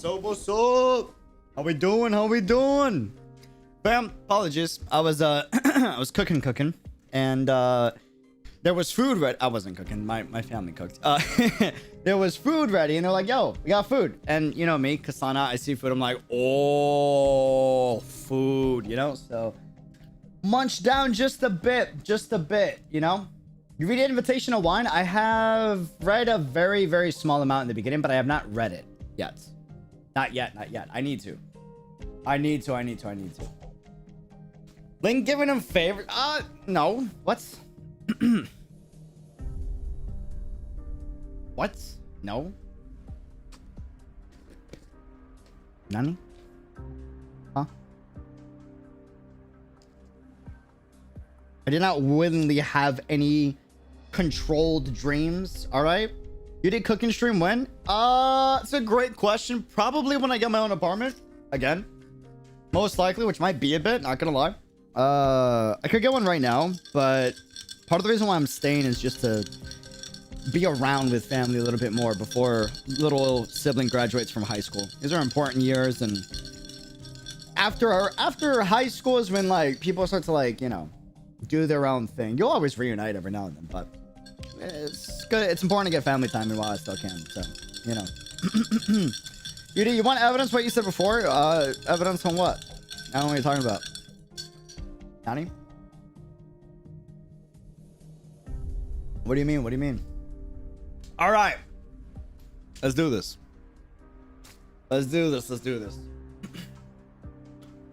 Speaker 3: What's up? What's up? How we doing? How we doing? Fam, apologies. I was I was cooking, and there was food ready. I wasn't cooking. My family cooked. There was food ready, and they're like, "Yo, we got food." And you know me, Kasana, I see food. I'm like, "Oh, food," you know. So munch down just a bit, you know. You read Invitation of Wine? I have read a very, very small amount in the beginning, but I have not read it yet. Not yet. I need to. I need to. Link giving him favor? No. What? What? No. Nani? Huh? I did not willingly have any controlled dreams. All right. You did cooking stream when? It's a great question. Probably when I get my own apartment again. Most likely, which might be a bit, not gonna lie. I could get one right now, but part of the reason why I'm staying is just to be around with family a little bit more before little sibling graduates from high school. These are important years, and after high school is when like people start to like, you know, do their own thing. You'll always reunite every now and then, but it's good. It's important to get family time while I still can. So, you know. You want evidence what you said before? Evidence on what? I don't know what you're talking about. Nani? What do you mean? What do you mean? All right. Let's do this. Let's do this.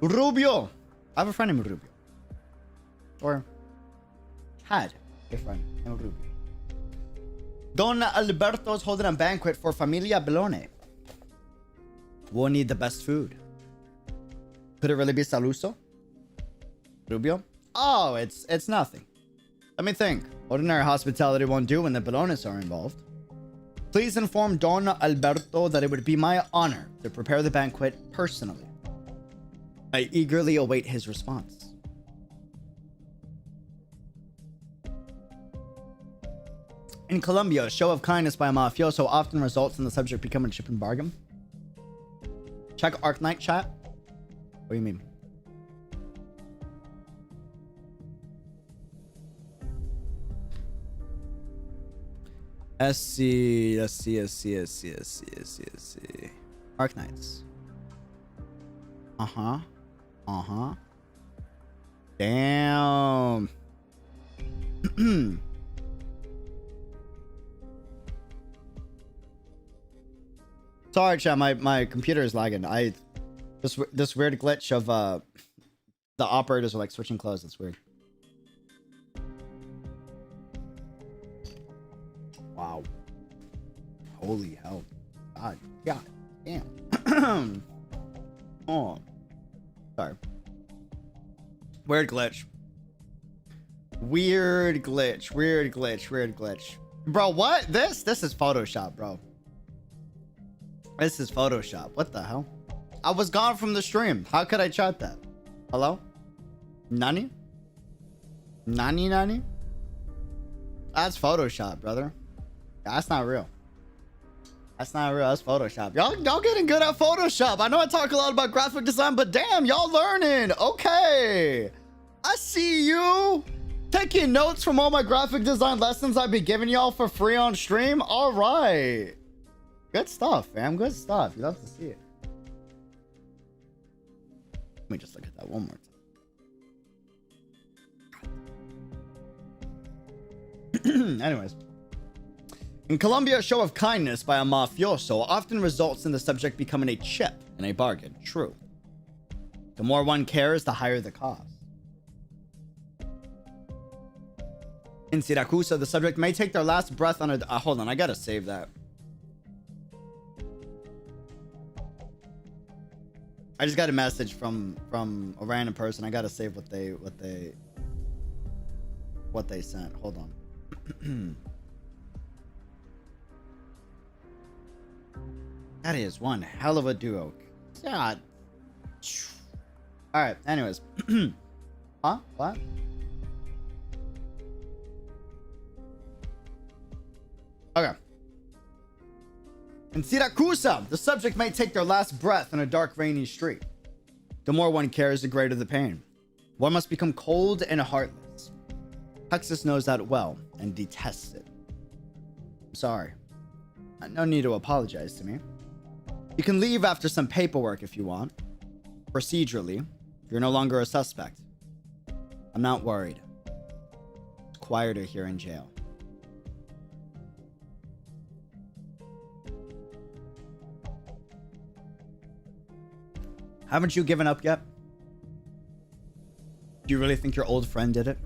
Speaker 3: Rubio. I have a friend named Rubio. Or had a friend named Rubio. Don Alberto is holding a banquet for Familia Belone. We'll need the best food. Could it really be Saluso? Rubio? Oh, it's nothing. Let me think. Ordinary hospitality won't do when the Belones are involved. Please inform Don Alberto that it would be my honor to prepare the banquet personally. I eagerly await his response. In Colombia, a show of kindness by a mafioso often results in the subject becoming a shipping bargain. Check Arknight chat. What do you mean? SC. Arknights. Damn. Sorry, chat. My computer is lagging. This weird glitch of the operators are like switching clothes. It's weird. Wow. Holy hell. God damn. Oh. Sorry. Weird glitch. Bro, what? This is Photoshop, bro. This is Photoshop. What the hell? I was gone from the stream. How could I chat that? Hello? Nani? Nani? That's Photoshop, brother. That's not real. That's Photoshop. Y'all getting good at Photoshop. I know I talk a lot about graphic design, but damn, y'all learning. Okay. I see you. Taking notes from all my graphic design lessons I be giving y'all for free on stream. All right. Good stuff, fam. Good stuff. You love to see it. Let me just look at that one more time. Anyways. In Colombia, a show of kindness by a mafioso often results in the subject becoming a chip in a bargain. True. The more one cares, the higher the cost. In Siracusano, the subject may take their last breath on a... hold on, I gotta save that. I just got a message from a random person. I gotta save what they sent. Hold on. That is one hell of a duo. God. All right. Anyways. Huh? What? Okay. In Siracusano, the subject may take their last breath in a dark, rainy street. The more one cares, the greater the pain. One must become cold and heartless. Texas knows that well and detests it. I'm sorry. No need to apologize to me. You can leave after some paperwork if you want. Procedurally, you're no longer a suspect. I'm not worried. It's quieter here in jail. Haven't you given up yet? Do you really think your old friend did it?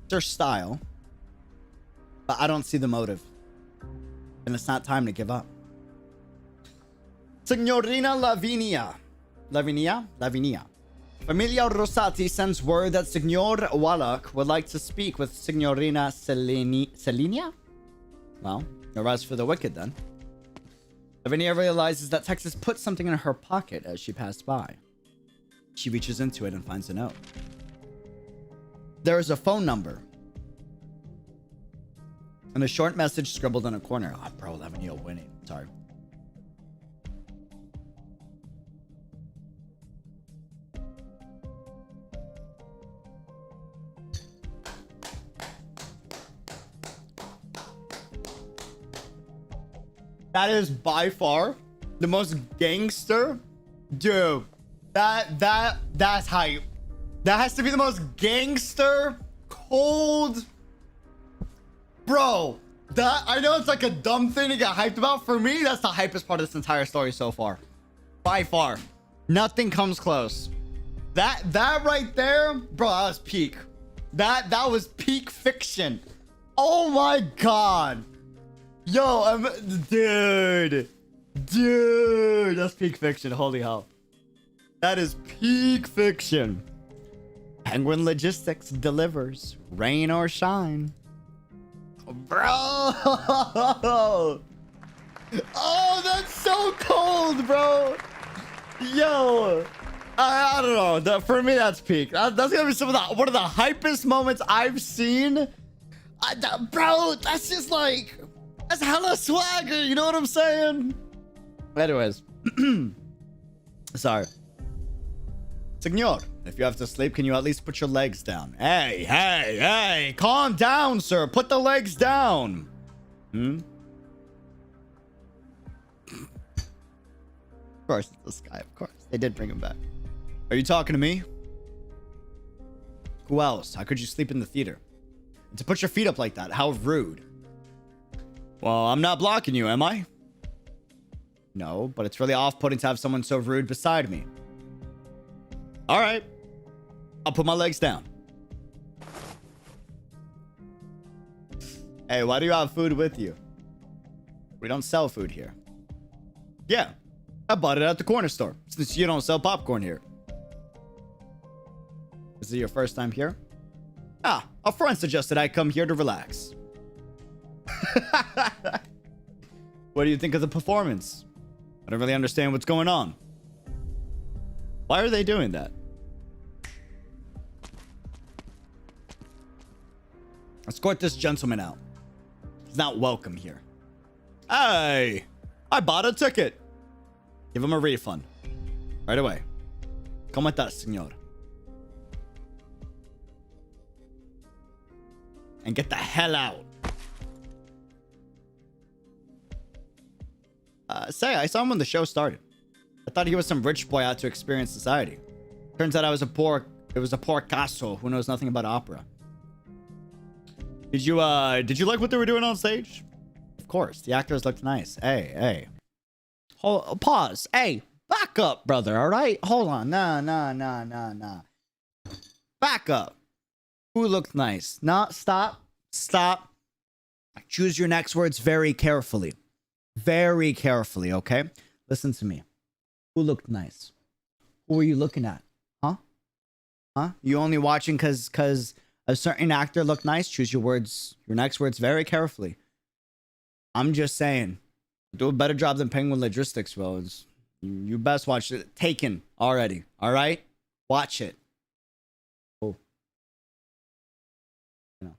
Speaker 3: It's their style, but I don't see the motive. And it's not time to give up. Signorina Lavinia. Familia Rosati sends word that Signor Wallach would like to speak with Signorina Selenia? Well, no rest for the wicked then. Lavinia realizes that Texas put something in her pocket as she passed by. She reaches into it and finds a note. There is a phone number and a short message scribbled in a corner. Oh, bro, Lavinia winning. Sorry. That is by far the most gangster. Dude, that's hype. That has to be the most gangster, cold. Bro, that, I know it's like a dumb thing to get hyped about. For me, that's the hypest part of this entire story so far. By far. Nothing comes close. That right there, bro, that was peak. That was peak fiction. Oh my God. Yo, dude, that's peak fiction. Holy hell. That is peak fiction. Penguin Logistics delivers, rain or shine. Bro. Oh, that's so cold, bro. Yo, I don't know. For me, that's peak. That's gonna be one of the hypest moments I've seen. Bro, that's just like, that's hella swagger. You know what I'm saying? Anyways, sorry. Signor, if you have to sleep, can you at least put your legs down? Hey, calm down, sir. Put the legs down. Of course, it's this guy. Of course, they did bring him back. Are you talking to me? Who else? How could you sleep in the theater? And to put your feet up like that, how rude. Well, I'm not blocking you, am I? No, but it's really off-putting to have someone so rude beside me. All right. I'll put my legs down. Hey, why do you have food with you? We don't sell food here. Yeah, I bought it at the corner store, since you don't sell popcorn here. Is it your first time here? Ah, a friend suggested I come here to relax. What do you think of the performance? I don't really understand what's going on. Why are they doing that? Escort this gentleman out. He's not welcome here. Hey, I bought a ticket. Give him a refund. Right away. Come with us, senor. And get the hell out. Say, I saw him when the show started. I thought he was some rich boy out to experience society. Turns out it was a poor caso who knows nothing about opera. Did you like what they were doing on stage? Of course, the actors looked nice. Hey. Hold, pause. Hey, back up, brother, all right? Hold on. Nah. Back up. Who looked nice? No, stop. Choose your next words very carefully. Very carefully, okay? Listen to me. Who looked nice? Who are you looking at? Huh? You only watching because a certain actor looked nice? Choose your next words very carefully. I'm just saying. Do a better job than Penguin Logistics will. You best watch it. Taken already. All right? Watch it. Oh. You know.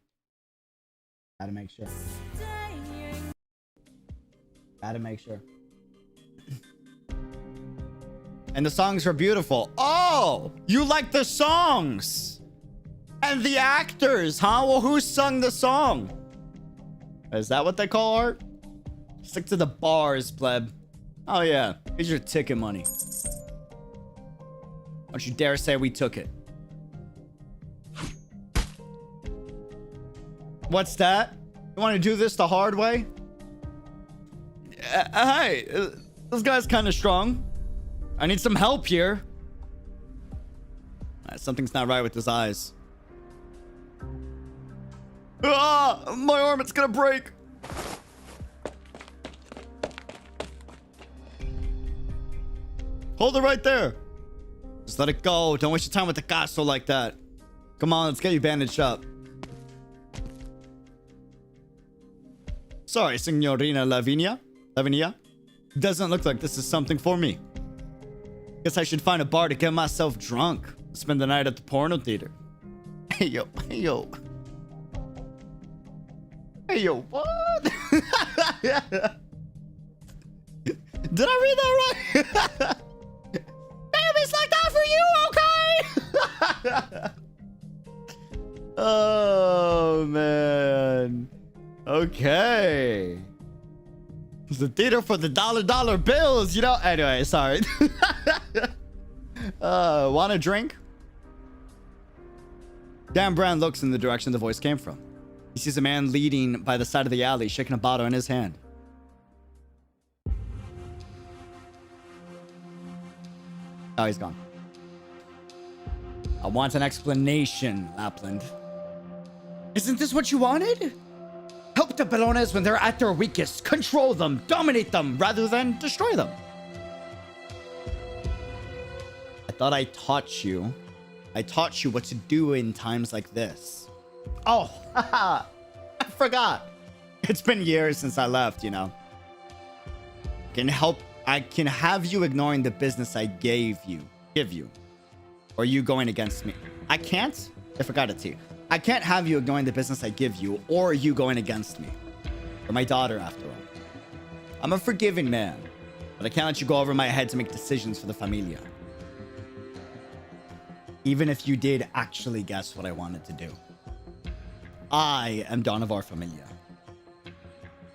Speaker 3: Gotta make sure. Had to make sure. And the songs were beautiful. Oh, you like the songs and the actors, huh? Well, who sung the song? Is that what they call art? Stick to the bars, pleb. Oh yeah, here's your ticket money. Don't you dare say we took it. What's that? You want to do this the hard way? Hey, this guy's kind of strong. I need some help here. Something's not right with his eyes. Ah, my arm, it's gonna break. Hold it right there. Just let it go. Don't waste your time with the 𝙃𝙖𝙂𝙀 like that. Come on, let's get you bandaged up. Sorry, Signorina Lavinia. Doesn't look like this is something for me. Guess I should find a bar to get myself drunk. Spend the night at the porno theater. Hey yo. Hey yo, what? Did I read that right? Damn, it's like that for you, okay? Oh man. Okay. It's the theater for the dollar bills, you know? Anyway, sorry. Want a drink? Dan Brand looks in the direction the voice came from. He sees a man leading by the side of the alley, shaking a bottle in his hand. Oh, he's gone. I want an explanation, Lapland. Isn't this what you wanted? Help the Bellones when they're at their weakest. Control them, dominate them, rather than destroy them. I thought I taught you. I taught you what to do in times like this. Oh, haha. I forgot. It's been years since I left, you know. I can have you ignoring the business I give you. Or you going against me. I can't? I forgot it too. I can't have you ignoring the business I give you, or you going against me. You're my daughter, after all. I'm a forgiving man, but I can't let you go over my head to make decisions for the familia. Even if you did actually guess what I wanted to do. I am Don of our familia.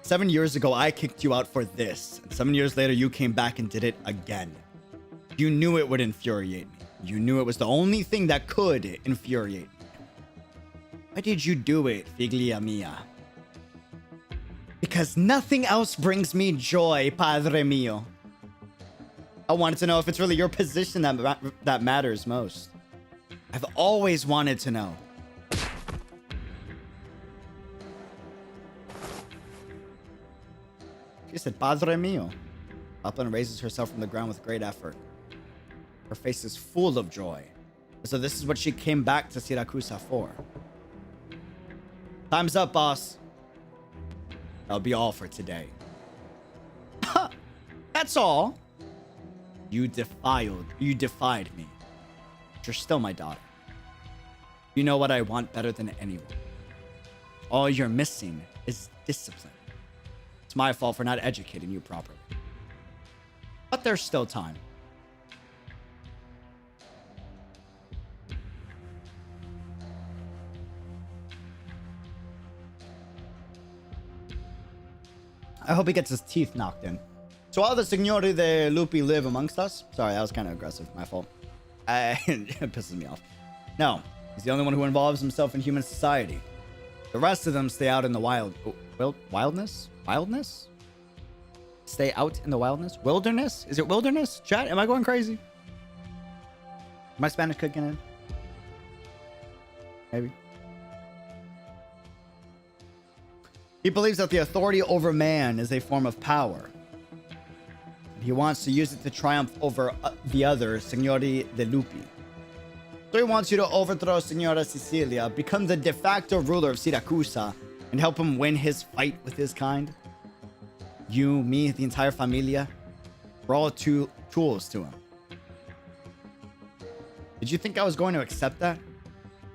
Speaker 3: 7 years ago, I kicked you out for this. And 7 years later, you came back and did it again. You knew it would infuriate me. You knew it was the only thing that could infuriate me. Why did you do it, figlia mia? Because nothing else brings me joy, padre mio. I wanted to know if it's really your position that matters most. I've always wanted to know. She said, padre mio. Upland raises herself from the ground with great effort. Her face is full of joy. So this is what she came back to Siracusa for. Time's up, boss. That'll be all for today. That's all. You defied me. But you're still my daughter. You know what I want better than anyone. All you're missing is discipline. It's my fault for not educating you properly. But there's still time. I hope he gets his teeth knocked in. So all the Signori de Lupi live amongst us? Sorry, that was kind of aggressive. My fault. It pisses me off. No, he's the only one who involves himself in human society. The rest of them stay out in the wildness? Wildness? Stay out in the wildness? Wilderness? Is it wilderness? Chat, am I going crazy? My Spanish kicking in? Maybe. He believes that the authority over man is a form of power. He wants to use it to triumph over the other Signori de Lupi. So he wants you to overthrow Signora Sicilia, become the de facto ruler of Siracusa, and help him win his fight with his kind. You, me, the entire familia, we're all tools to him. Did you think I was going to accept that?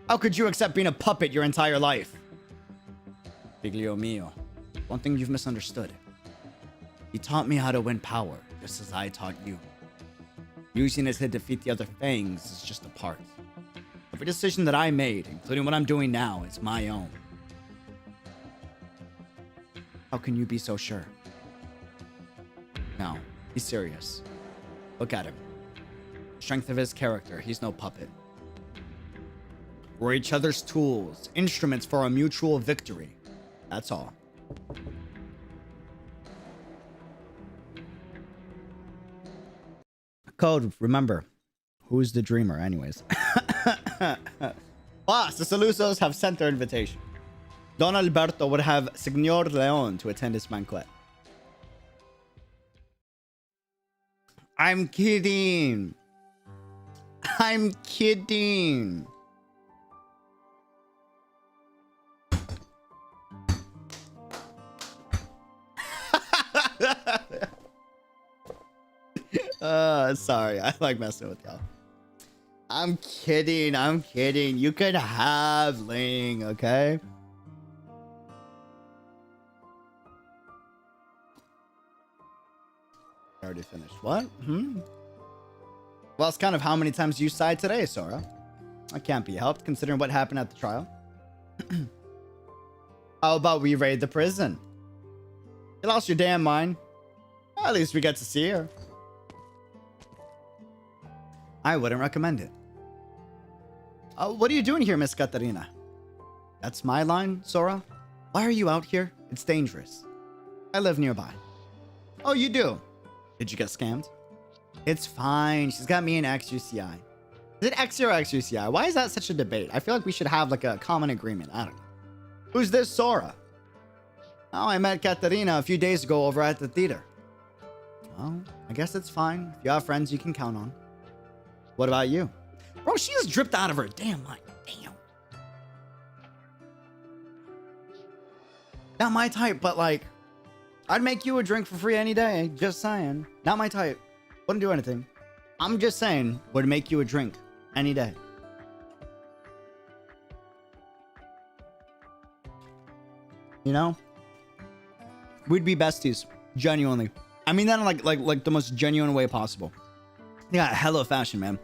Speaker 3: How could you accept being a puppet your entire life? Figlio mio, one thing you've misunderstood. He taught me how to win power, just as I taught you. Using it to defeat the other fangs is just a part. Every decision that I made, including what I'm doing now, is my own. How can you be so sure? No, he's serious. Look at him. Strength of his character, he's no puppet. We're each other's tools, instruments for a mutual victory. That's all. Code, remember, who's the dreamer anyways? Boss, the Salusos have sent their invitation. Don Alberto would have Signor Leon to attend his banquet. I'm kidding. I'm kidding. Sorry, I like messing with y'all. I'm kidding. I'm kidding. You could have Ling, okay? Already finished. What? Well, it's kind of how many times you sighed today, Sora. I can't be helped, considering what happened at the trial. How about we raid the prison? You lost your damn mind. Well, at least we get to see her. I wouldn't recommend it. What are you doing here, Miss Katarina? That's my line, Sora. Why are you out here? It's dangerous. I live nearby. Oh, you do? Did you get scammed? It's fine. She's got me in 𝙃𝙖𝙀𝙀𝙀. Is it X or 𝙃𝙀𝙀𝙀? Why is that such a debate? I feel like we should have like a common agreement. I don't know. Who's this Sora? Oh, I met Katarina a few days ago over at the theater. Well, I guess it's fine. If you have friends you can count on. What about you? Bro, she just dripped out of her damn mind. Damn. Not my type, but like, I'd make you a drink for free any day. Just saying. Not my type. Wouldn't do anything. I'm just saying, would make you a drink any day. You know? We'd be besties. Genuinely. I mean that in like the most genuine way possible. Yeah, hella fashion, man.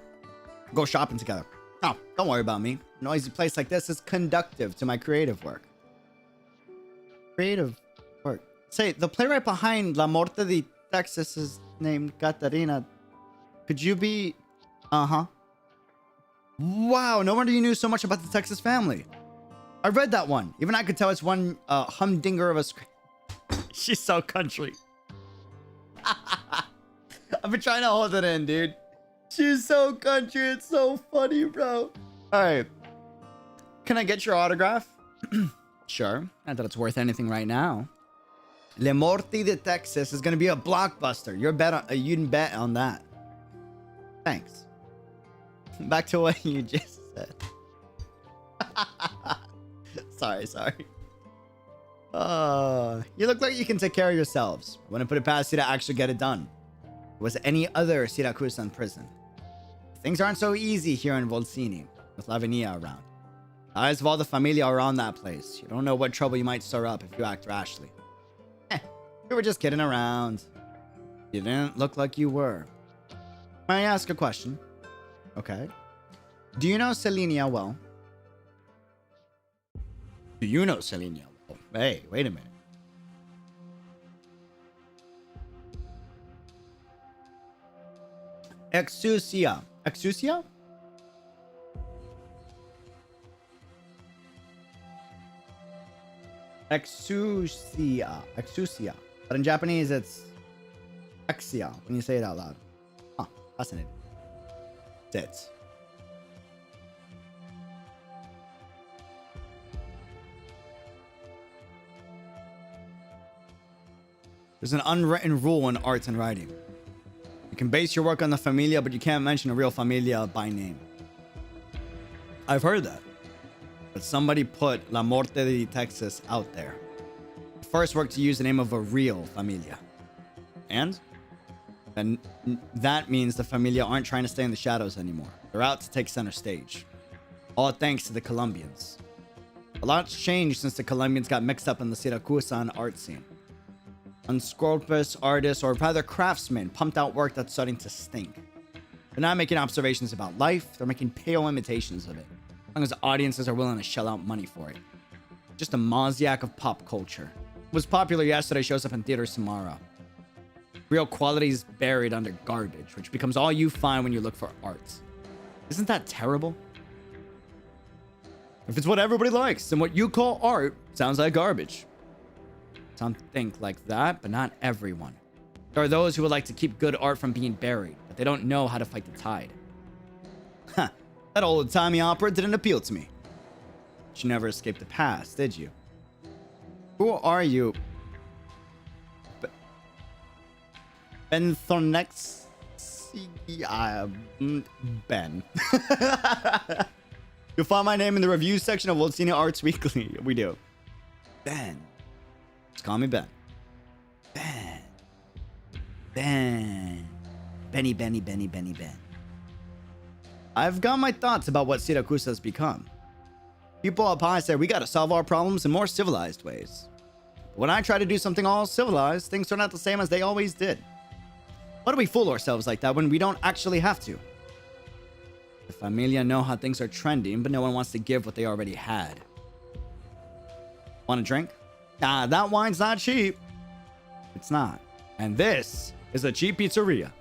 Speaker 3: Go shopping together. Oh, don't worry about me. A noisy place like this is conductive to my creative work. Creative work. Say, the playwright behind La Morte de Texas is named Katarina. Could you be... Uh-huh. Wow, no wonder you knew so much about the Texas family. I read that one. Even I could tell it's one humdinger of a script. She's so country. I've been trying to hold it in, dude. She's so country. It's so funny, bro. All right. Can I get your autograph? Sure. Not that it's worth anything right now. La Morte de Texas is going to be a blockbuster. You can bet on that. Thanks. Back to what you just said. Sorry. You look like you can take care of yourselves. Wouldn't put it past you to actually get it done. Was any other Siracusano prison. Things aren't so easy here in Volsini, with Lavinia around. The eyes of all the familia are on that place. You don't know what trouble you might stir up if you act rashly. We were just kidding around. You didn't look like you were. May I ask a question? Okay. Do you know Selenia well? Do you know Selenia well? Hey, wait a minute. 𝙃𝙖𝙀𝙀𝙀. 𝙃𝙖𝙀𝙀𝙀? 𝙃𝙖𝙀𝙀𝙀. But in Japanese, it's 𝙃𝙖𝙀 when you say it out loud. Huh, fascinating. That's it. There's an unwritten rule in arts and writing. You can base your work on the familia, but you can't mention a real familia by name. I've heard that. But somebody put La Morte de Texas out there. The first work to use the name of a real familia. And that means the familia aren't trying to stay in the shadows anymore. They're out to take center stage. All thanks to the Colombians. A lot's changed since the Colombians got mixed up in the Siracusano art scene. unscrupulous artists, or rather craftsmen, pumped out work that's starting to stink. They're not making observations about life, they're making pale imitations of it, as long as audiences are willing to shell out money for it. Just a mosaic of pop culture. What was popular yesterday shows up in theaters tomorrow. Real quality is buried under garbage, which becomes all you find when you look for art. Isn't that terrible? If it's what everybody likes, then what you call art sounds like garbage. Some think like that, but not everyone. There are those who would like to keep good art from being buried, but they don't know how to fight the tide. Huh, that old-timey opera didn't appeal to me. But you never escaped the past, did you? Who are you? Ben Thornex? Ben. You'll find my name in the review section of Wolcina Arts Weekly. We do. Ben. Just call me Ben. Ben. Ben. Benny, Benny, Benny, Benny, Ben. I've got my thoughts about what Siracusano has become. People up high say we gotta solve our problems in more civilized ways. But when I try to do something all civilized, things turn out the same as they always did. Why do we fool ourselves like that when we don't actually have to? The familia know how things are trending, but no one wants to give what they already had. Want a drink? Nah, that wine's not cheap. It's not. And this is a cheap pizzeria.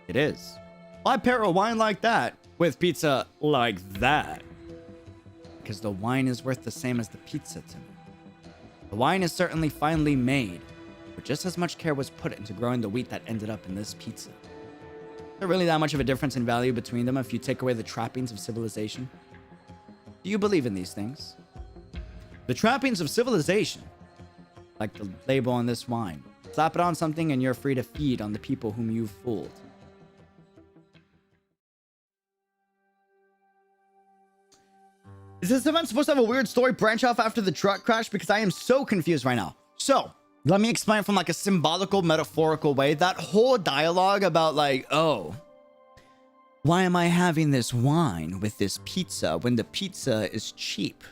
Speaker 3: It is. Why pair a wine like that with pizza like that? Because the wine is worth the same as the pizza to me. The wine is certainly finely made, but just as much care was put into growing the wheat that ended up in this pizza. Is there really that much of a difference in value between them if you take away the trappings of civilization? Do you believe in these things? The trappings of civilization, like the label on this wine. Slap it on something and you're free to feed on the people whom you've fooled. Is this event supposed to have a weird story branch off after the truck crash? Because I am so confused right now. So, let me explain from like a symbolical, metaphorical way. That whole dialogue about like, oh, why am I having this wine with this pizza when the pizza is cheap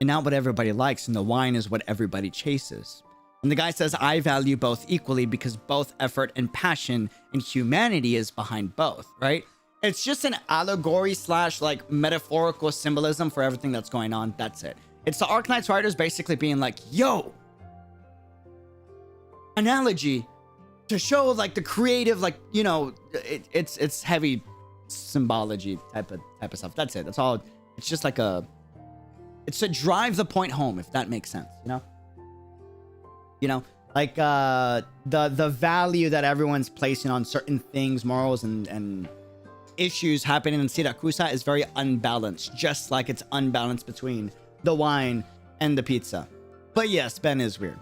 Speaker 3: and not what everybody likes and the wine is what everybody chases? And the guy says, I value both equally because both effort and passion and humanity is behind both, right? It's just an allegory slash like metaphorical symbolism for everything that's going on. That's it. It's the Arknights writers basically being like, yo, analogy to show like the creative, like, you know, it's heavy symbology type of stuff. That's it. That's all. It's just like it's to drive the point home, if that makes sense, you know, like the value that everyone's placing on certain things, morals and issues happening in Siracusano is very unbalanced, just like it's unbalanced between the wine and the pizza. But yes, Ben is weird.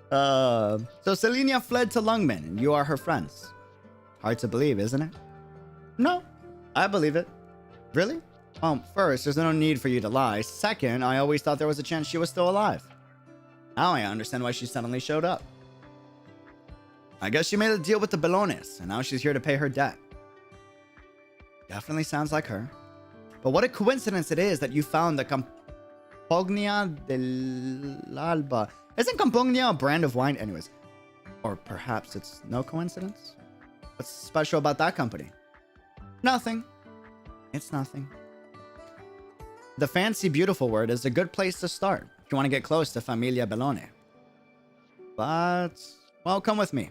Speaker 3: So Selenia fled to Lungmen and you are her friends. Hard to believe, isn't it? No, I believe it. Really? First, there's no need for you to lie. Second, I always thought there was a chance she was still alive. Now I understand why she suddenly showed up. I guess she made a deal with the Belones, and now she's here to pay her debt. Definitely sounds like her. But what a coincidence it is that you found the Campagna dell'Alba. Isn't Campagna a brand of wine? Anyways. Or perhaps it's no coincidence? What's special about that company? Nothing. It's nothing. The fancy, beautiful word is a good place to start if you want to get close to Familia Bellone. But, well, come with me.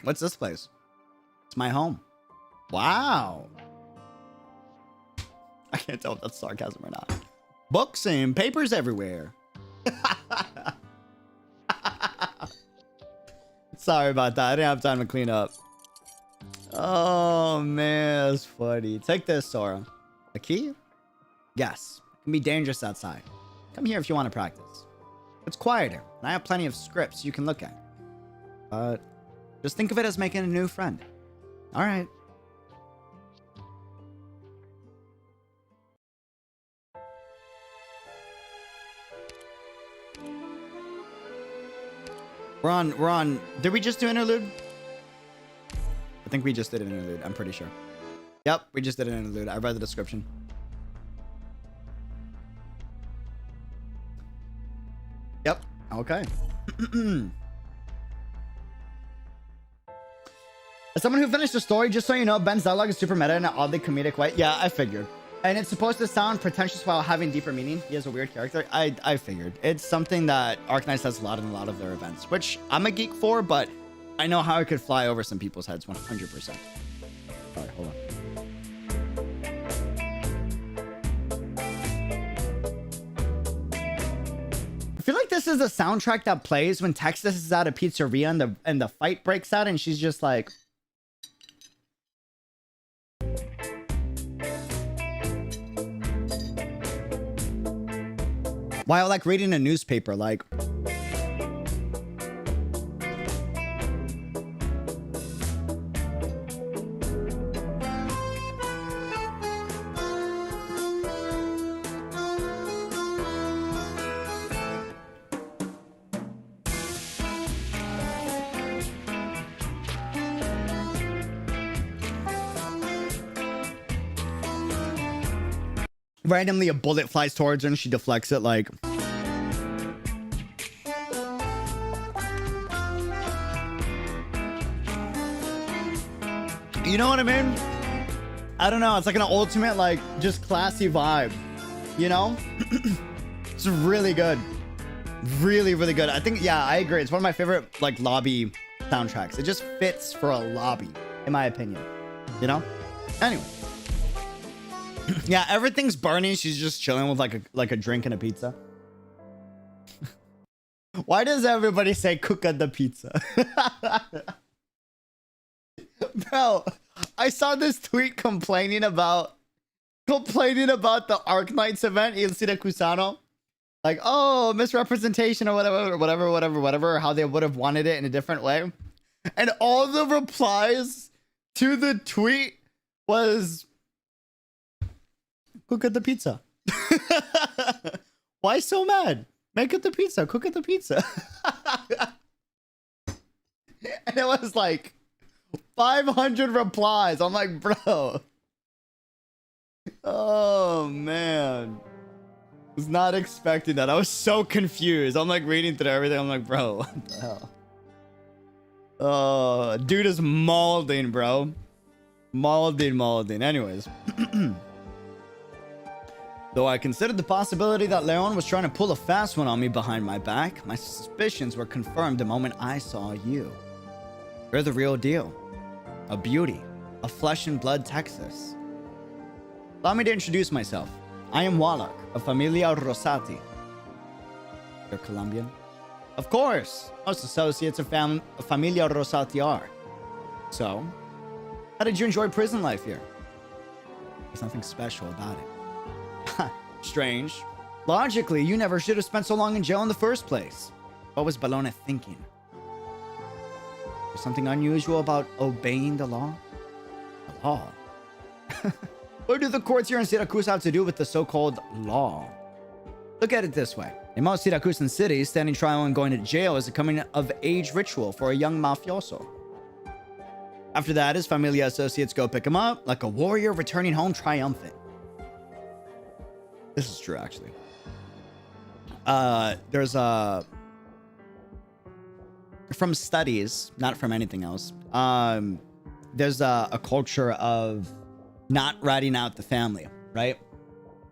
Speaker 3: What's this place? It's my home. Wow. I can't tell if that's sarcasm or not. Books and papers everywhere. Sorry about that. I didn't have time to clean up. Oh, man. That's funny. Take this, Sora. A key? Yes. It can be dangerous outside. Come here if you want to practice. It's quieter, and I have plenty of scripts you can look at. But just think of it as making a new friend. All right. We're on. Did we just do interlude? I think we just did an interlude. I'm pretty sure. Yep, we just did an interlude. I read the description. Okay. As someone who finished the story, just so you know, Ben's dialogue is super meta in an oddly comedic way. Yeah, I figured. And it's supposed to sound pretentious while having deeper meaning. He has a weird character. I figured. It's something that Arknights does a lot in a lot of their events, which I'm a geek for, but I know how it could fly over some people's heads 100%. All right, hold on. I feel like this is the soundtrack that plays when Texas is at a pizzeria and the fight breaks out and she's just like... While like reading a newspaper, like... Randomly a bullet flies towards her and she deflects it like... You know what I mean? I don't know. It's like an ultimate, like, just classy vibe. You know? It's really good. Really, really good. I think, yeah, I agree. It's one of my favorite, like, lobby soundtracks. It just fits for a lobby, in my opinion. You know? Anyway. Yeah, everything's burning. She's just chilling with like a drink and a pizza. Why does everybody say cook at the pizza? Bro, I saw this tweet complaining about the Arknights event in Siracusano. Like, oh, misrepresentation or whatever, how they would have wanted it in a different way. And all the replies to the tweet was cook at the pizza. Why so mad? Make it the pizza. Cook at the pizza. And it was like 500 replies. I'm like, bro. Oh, man. Was not expecting that. I was so confused. I'm like reading through everything. I'm like, bro, what the hell? Oh, dude is molding, bro. Molding. Anyways. Though I considered the possibility that Leon was trying to pull a fast one on me behind my back, my suspicions were confirmed the moment I saw you. You're the real deal. A beauty. A flesh and blood Texas. Allow me to introduce myself. I am Wallach, of Familia Rosati. You're Colombian? Of course. Most associates of Familia Rosati are. So, how did you enjoy prison life here? There's nothing special about it. Strange. Logically, you never should have spent so long in jail in the first place. What was Bologna thinking? There's something unusual about obeying the law? The law? What do the courts here in Syracuse have to do with the so-called law? Look at it this way. In most Syracusan cities, standing trial and going to jail is a coming-of-age ritual for a young mafioso. After that, his Familia associates go pick him up, like a warrior returning home triumphant. This is true, actually. There's from studies, not from anything else. There's a culture of not ratting out the family, right?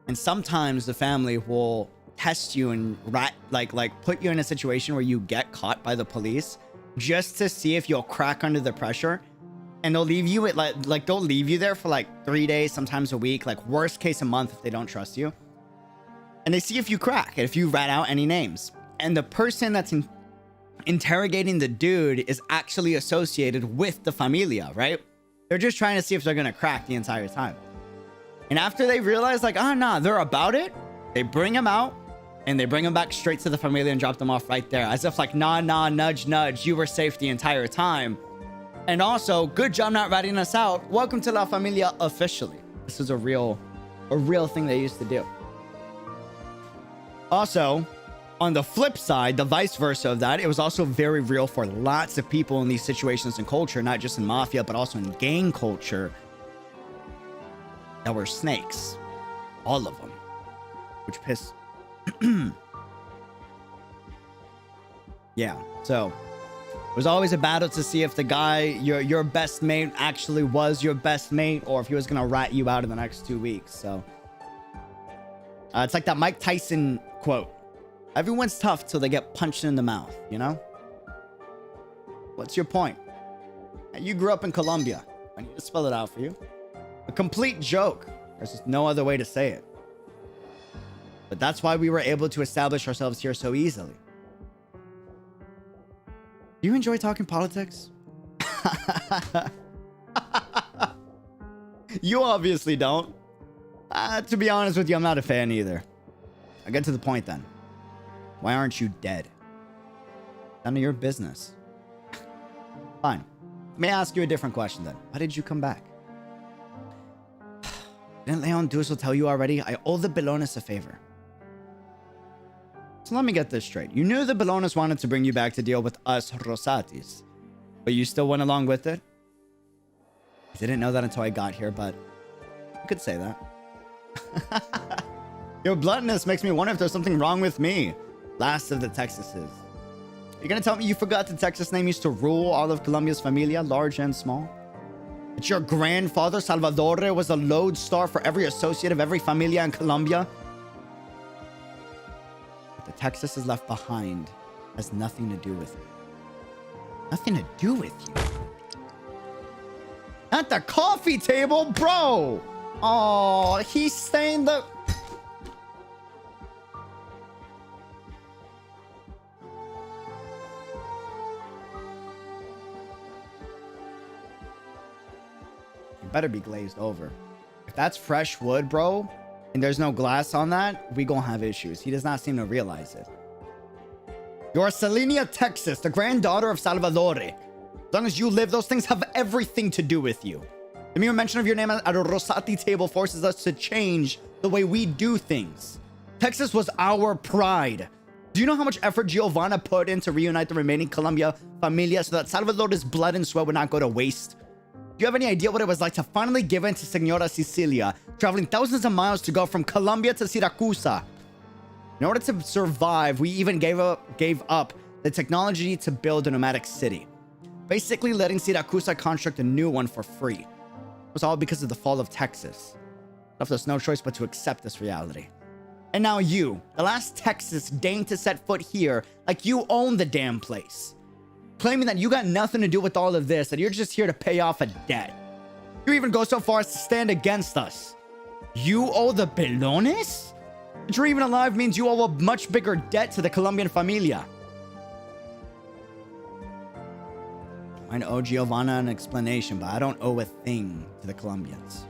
Speaker 3: And sometimes the family will test you and put you in a situation where you get caught by the police just to see if you'll crack under the pressure. And they'll leave you at they'll leave you there for like 3 days, sometimes a week, like worst case a month if they don't trust you. And they see if you crack, if you rat out any names. And the person that's interrogating the dude is actually associated with the Familia, right? They're just trying to see if they're going to crack the entire time. And after they realize, like, oh, nah, they're about it, they bring him out, and they bring him back straight to the Familia and drop them off right there. As if like, nah, nudge, nudge, you were safe the entire time. And also, good job not ratting us out. Welcome to La Familia officially. This is a real thing they used to do. Also, on the flip side, the vice versa of that, it was also very real for lots of people in these situations in culture, not just in mafia, but also in gang culture, that were snakes. All of them. Which pissed... Yeah, so it was always a battle to see if the guy, your best mate, actually was your best mate, or if he was gonna rat you out in the next 2 weeks. So it's like that Mike Tyson quote: "Everyone's tough till they get punched in the mouth." You know? What's your point? You grew up in Colombia. I need to spell it out for you. A complete joke. There's just no other way to say it. But that's why we were able to establish ourselves here so easily. Do you enjoy talking politics? You obviously don't. To be honest with you, I'm not a fan either. I'll get to the point then. Why aren't you dead? None of your business. Fine. Let me ask you a different question then. Why did you come back? Didn't Leon Dussel tell you already? I owe the Belones a favor. So let me get this straight. You knew the Belones wanted to bring you back to deal with us Rosatis, but you still went along with it? I didn't know that until I got here, but you could say that. Your bluntness makes me wonder if there's something wrong with me. Last of the Texases. You're gonna tell me you forgot the Texas name used to rule all of Colombia's familia, large and small? That your grandfather, Salvador, was a lodestar for every associate of every familia in Colombia? What the Texas is left behind has nothing to do with me. Nothing to do with you. At the coffee table, bro! Oh, he's saying the... better be glazed over. If that's fresh wood, bro, and there's no glass on that, we gonna have issues. He does not seem to realize it. You're Selenia, Texas, the granddaughter of Salvador. As long as you live, those things have everything to do with you. The mere mention of your name at a Rosati table forces us to change the way we do things. Texas was our pride. Do you know how much effort Giovanna put in to reunite the remaining Colombia familia so that Salvador's blood and sweat would not go to waste? Do you have any idea what it was like to finally give in to Senora Cecilia, traveling thousands of miles to go from Colombia to Siracusa? In order to survive, we even gave up the technology to build a nomadic city, basically letting Siracusa construct a new one for free. It was all because of the fall of Texas. It left us no choice but to accept this reality. And now you, the last Texas, deigned to set foot here like you own the damn place, claiming that you got nothing to do with all of this, that you're just here to pay off a debt. You even go so far as to stand against us. You owe the Belones? That you're even alive means you owe a much bigger debt to the Colombian familia. I owe Giovanna an explanation, but I don't owe a thing to the Colombians.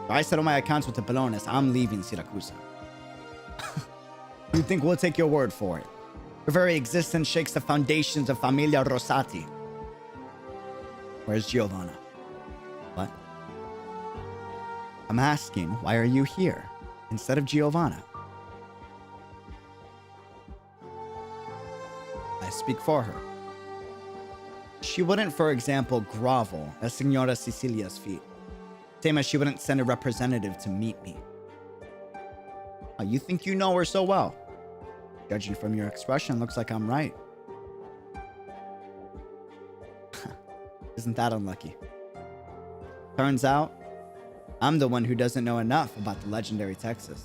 Speaker 3: If I settle my accounts with the Belones, I'm leaving Siracusa. You think we'll take your word for it? Your very existence shakes the foundations of Familia Rosati. Where's Giovanna? What? I'm asking, why are you here instead of Giovanna? I speak for her. She wouldn't, for example, grovel at Senora Cecilia's feet. Same as she wouldn't send a representative to meet me. Oh, you think you know her so well? Judging from your expression, looks like I'm right. Isn't that unlucky? Turns out, I'm the one who doesn't know enough about the legendary Texas.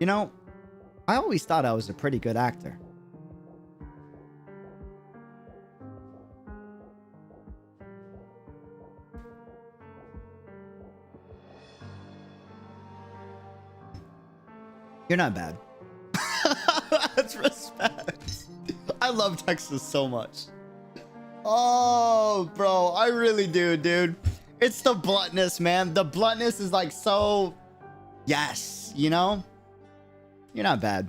Speaker 3: You know, I always thought I was a pretty good actor. You're not bad. That's respect. I love Texas so much. Oh, bro, I really do, dude. It's the bluntness, man. The bluntness is like so... Yes, you know? You're not bad.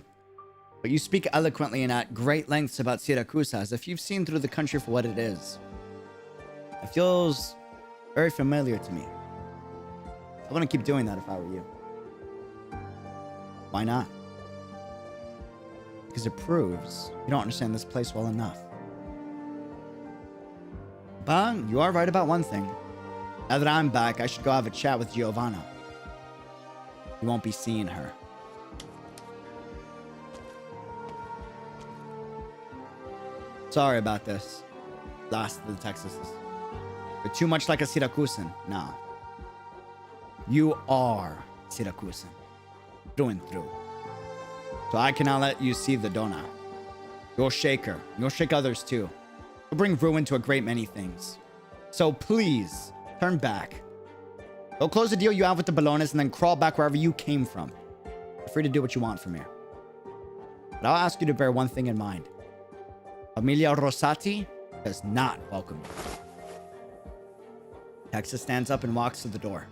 Speaker 3: But you speak eloquently and at great lengths about Siracusa as if you've seen through the country for what it is. It feels very familiar to me. I wouldn't keep doing that if I were you. Why not? Because it proves you don't understand this place well enough. But you are right about one thing. Now that I'm back, I should go have a chat with Giovanna. You won't be seeing her. Sorry about this. Last of the Texases. You're too much like a Siracusan. Nah. You are Siracusan. Through and through. So I cannot let you see the Donna. You'll shake her. You'll shake others too. You'll bring ruin to a great many things. So please, turn back. Go close the deal you have with the Ballones and then crawl back wherever you came from. You're free to do what you want from here. But I'll ask you to bear one thing in mind. Familia Rosati does not welcome you. Texas stands up and walks to the door.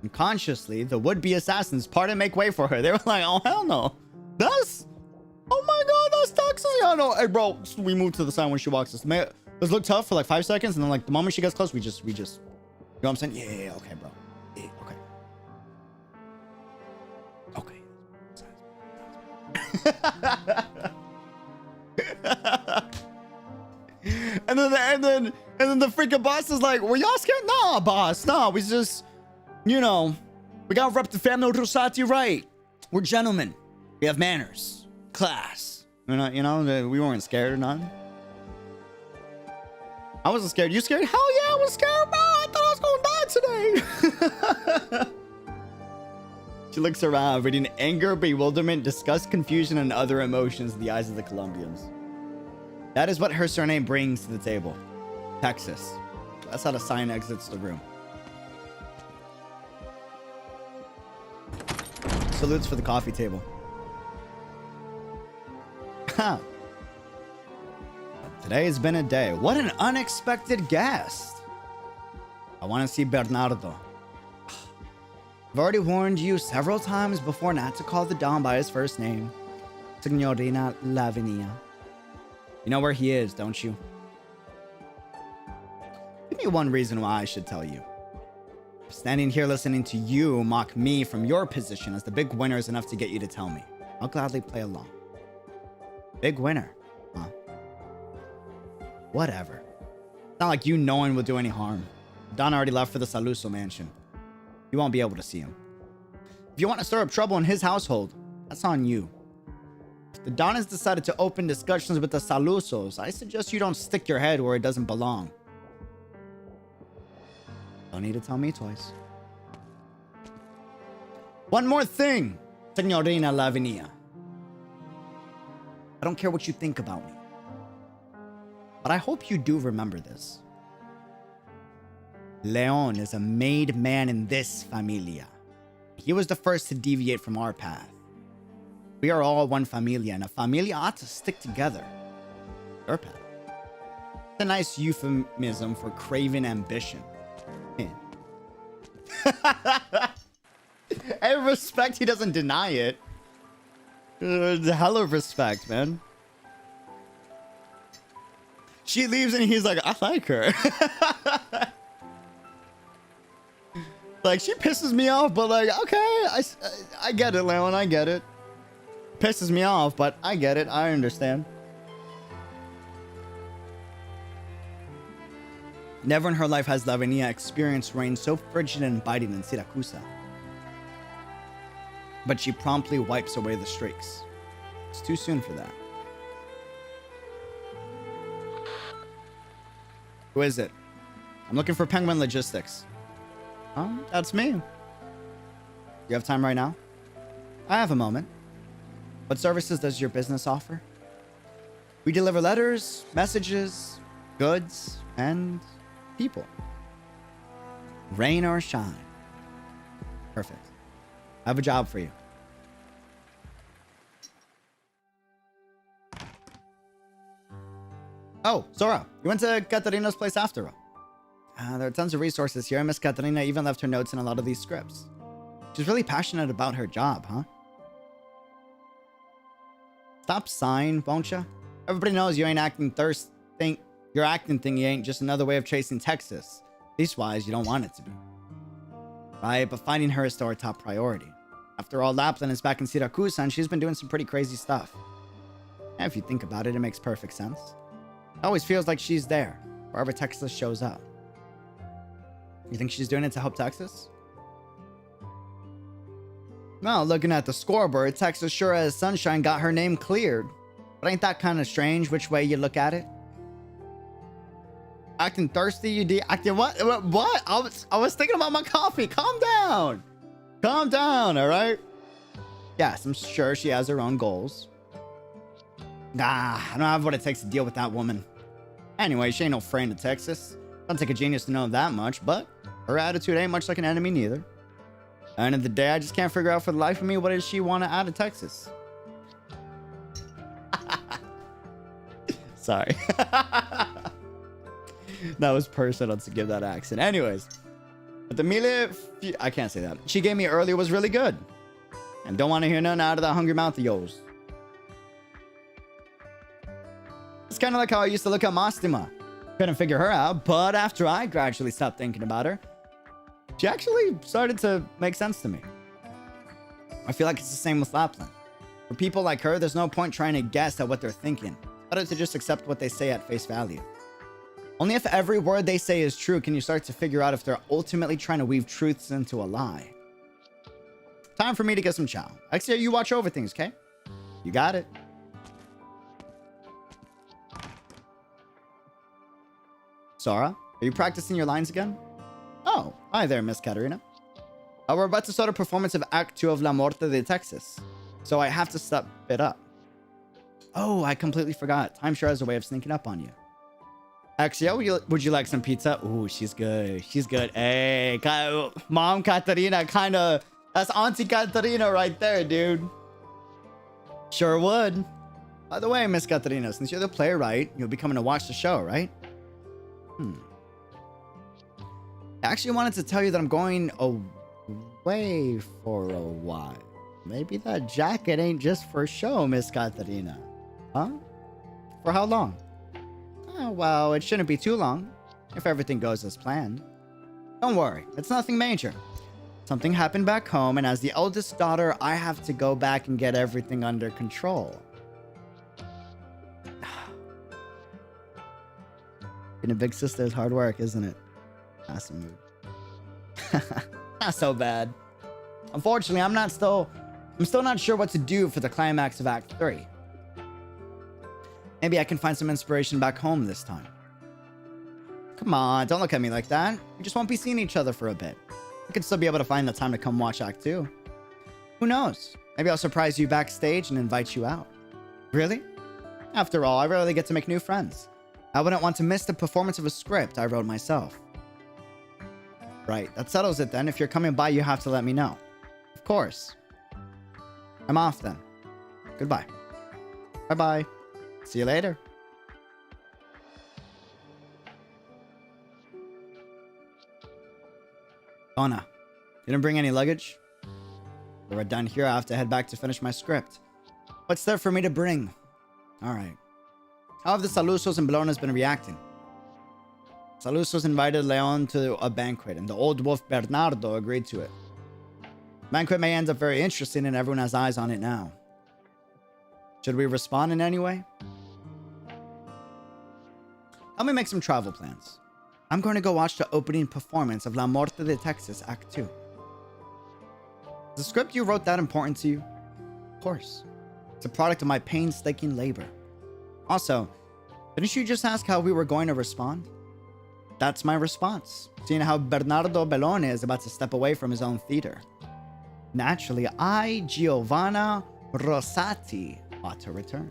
Speaker 3: Unconsciously, the would-be assassins part and make way for her. They were like, oh, hell no. That's... Oh my god, that's Texas. Yeah, no. Hey, bro, we move to the side when she walks us. Let's look tough for like 5 seconds, and then like the moment she gets close, we just... You know what I'm saying? Yeah, okay, bro. Yeah, okay. And then the freaking boss is like, were y'all scared? Nah, boss. Nah, we just, you know, we gotta rep the family Rosati right. We're gentlemen. We have manners, class. You know, we weren't scared or nothing. I wasn't scared. You scared? Hell yeah, I was scared, bro. I thought I was gonna die today. She looks around, reading anger, bewilderment, disgust, confusion, and other emotions in the eyes of the Colombians. That is what her surname brings to the table. Texas. That's how the sign exits the room. Salutes for the coffee table. Huh. Today has been a day. What an unexpected guest. I want to see Bernardo. I've already warned you several times before not to call the Don by his first name. Signorina Lavinia. You know where he is, don't you? Give me one reason why I should tell you. Standing here listening to you mock me from your position as the big winner is enough to get you to tell me. I'll gladly play along. Big winner, huh? Whatever. It's not like you knowing will do any harm. Don already left for the Saluso mansion. You won't be able to see him. If you want to stir up trouble in his household, that's on you. If the Don has decided to open discussions with the Salusos, I suggest you don't stick your head where it doesn't belong. Don't need to tell me twice. One more thing, Signorina Lavinia. I don't care what you think about me, but I hope you do remember this. Leon is a made man in this familia. He was the first to deviate from our path. We are all one familia, and a familia ought to stick together. Your path. It's a nice euphemism for craven ambition. Hey, respect, he doesn't deny it. Hell of respect, man. She leaves and he's like, I like her. Like, she pisses me off, but like, okay, I get it, Leon, I get it. Pisses me off, but I get it, I understand. Never in her life has Lavinia experienced rain so frigid and biting in Siracusa. But she promptly wipes away the streaks. It's too soon for that. Who is it? I'm looking for Penguin Logistics. That's me. You have time right now? I have a moment. What services does your business offer? We deliver letters, messages, goods, and people. Rain or shine. Perfect. I have a job for you. Oh, Zora, you went to Katarina's place after all. There are tons of resources here. Miss Katarina even left her notes in a lot of these scripts. She's really passionate about her job, huh? Stop sighing, won't ya? Everybody knows you ain't acting your acting thingy ain't just another way of chasing Texas. Leastwise, you don't want it to be. Right, but finding her is still our top priority. After all, Lapland is back in Siracusa and she's been doing some pretty crazy stuff. And if you think about it, it makes perfect sense. It always feels like she's there, wherever Texas shows up. You think she's doing it to help Texas? Well, looking at the scoreboard, Texas sure as sunshine got her name cleared. But ain't that kind of strange which way you look at it? Acting thirsty, you acting what? What? I was thinking about my coffee. Calm down. Calm down, all right? Yes, I'm sure she has her own goals. Nah, I don't have what it takes to deal with that woman. Anyway, she ain't no friend of Texas. Don't take a genius to know that much, but her attitude ain't much like an enemy neither. At the end of the day, I just can't figure out for the life of me what does she want to add to Texas. Sorry. That was personal to give that accent. Anyways, but the meal I can't say that. She gave me earlier was really good. And don't want to hear nothing out of that hungry mouth of yours. It's kind of like how I used to look at Mastima. Couldn't figure her out, but after I gradually stopped thinking about her, she actually started to make sense to me. I feel like it's the same with Lapland. For people like her, there's no point trying to guess at what they're thinking. It's better to just accept what they say at face value. Only if every word they say is true can you start to figure out if they're ultimately trying to weave truths into a lie. Time for me to get some chow. Actually, you watch over things, okay? You got it. Sara, are you practicing your lines again? Oh, hi there, Miss Katerina. We're about to start a performance of Act 2 of La Morte de Texas, so I have to step it up. Oh, I completely forgot. Time sure has a way of sneaking up on you. Axio, would you like some pizza? Ooh, she's good. She's good. Hey, Mom Katerina, kind of... That's Auntie Katerina right there, dude. Sure would. By the way, Miss Katerina, since you're the playwright, you'll be coming to watch the show, right? I actually wanted to tell you that I'm going away for a while. Maybe that jacket ain't just for show, Miss Katerina. Huh? For how long? Oh, well, it shouldn't be too long, if everything goes as planned. Don't worry, it's nothing major. Something happened back home, and as the eldest daughter, I have to go back and get everything under control. Being a big sister is hard work, isn't it? That's a mood. Not so bad. Unfortunately, I'm still not sure what to do for the climax of Act 3. Maybe I can find some inspiration back home this time. Come on, don't look at me like that. We just won't be seeing each other for a bit. I could still be able to find the time to come watch Act 2. Who knows? Maybe I'll surprise you backstage and invite you out. Really? After all, I rarely get to make new friends. I wouldn't want to miss the performance of a script I wrote myself. Right, that settles it then. If you're coming by, you have to let me know. Of course. I'm off then. Goodbye. Bye-bye. See you later. Donna, you didn't bring any luggage? We're done here. I have to head back to finish my script. What's there for me to bring? Alright. How have the Salusos and Bellonas been reacting? Salusos invited Leon to a banquet, and the old wolf Bernardo agreed to it. The banquet may end up very interesting, and everyone has eyes on it now. Should we respond in any way? Help me make some travel plans. I'm going to go watch the opening performance of La Morte de Texas Act 2. Is the script you wrote that important to you? Of course. It's a product of my painstaking labor. Also, didn't you just ask how we were going to respond? That's my response, seeing how Bernardo Bellone is about to step away from his own theater. Naturally, I, Giovanna Rosati, ought to return.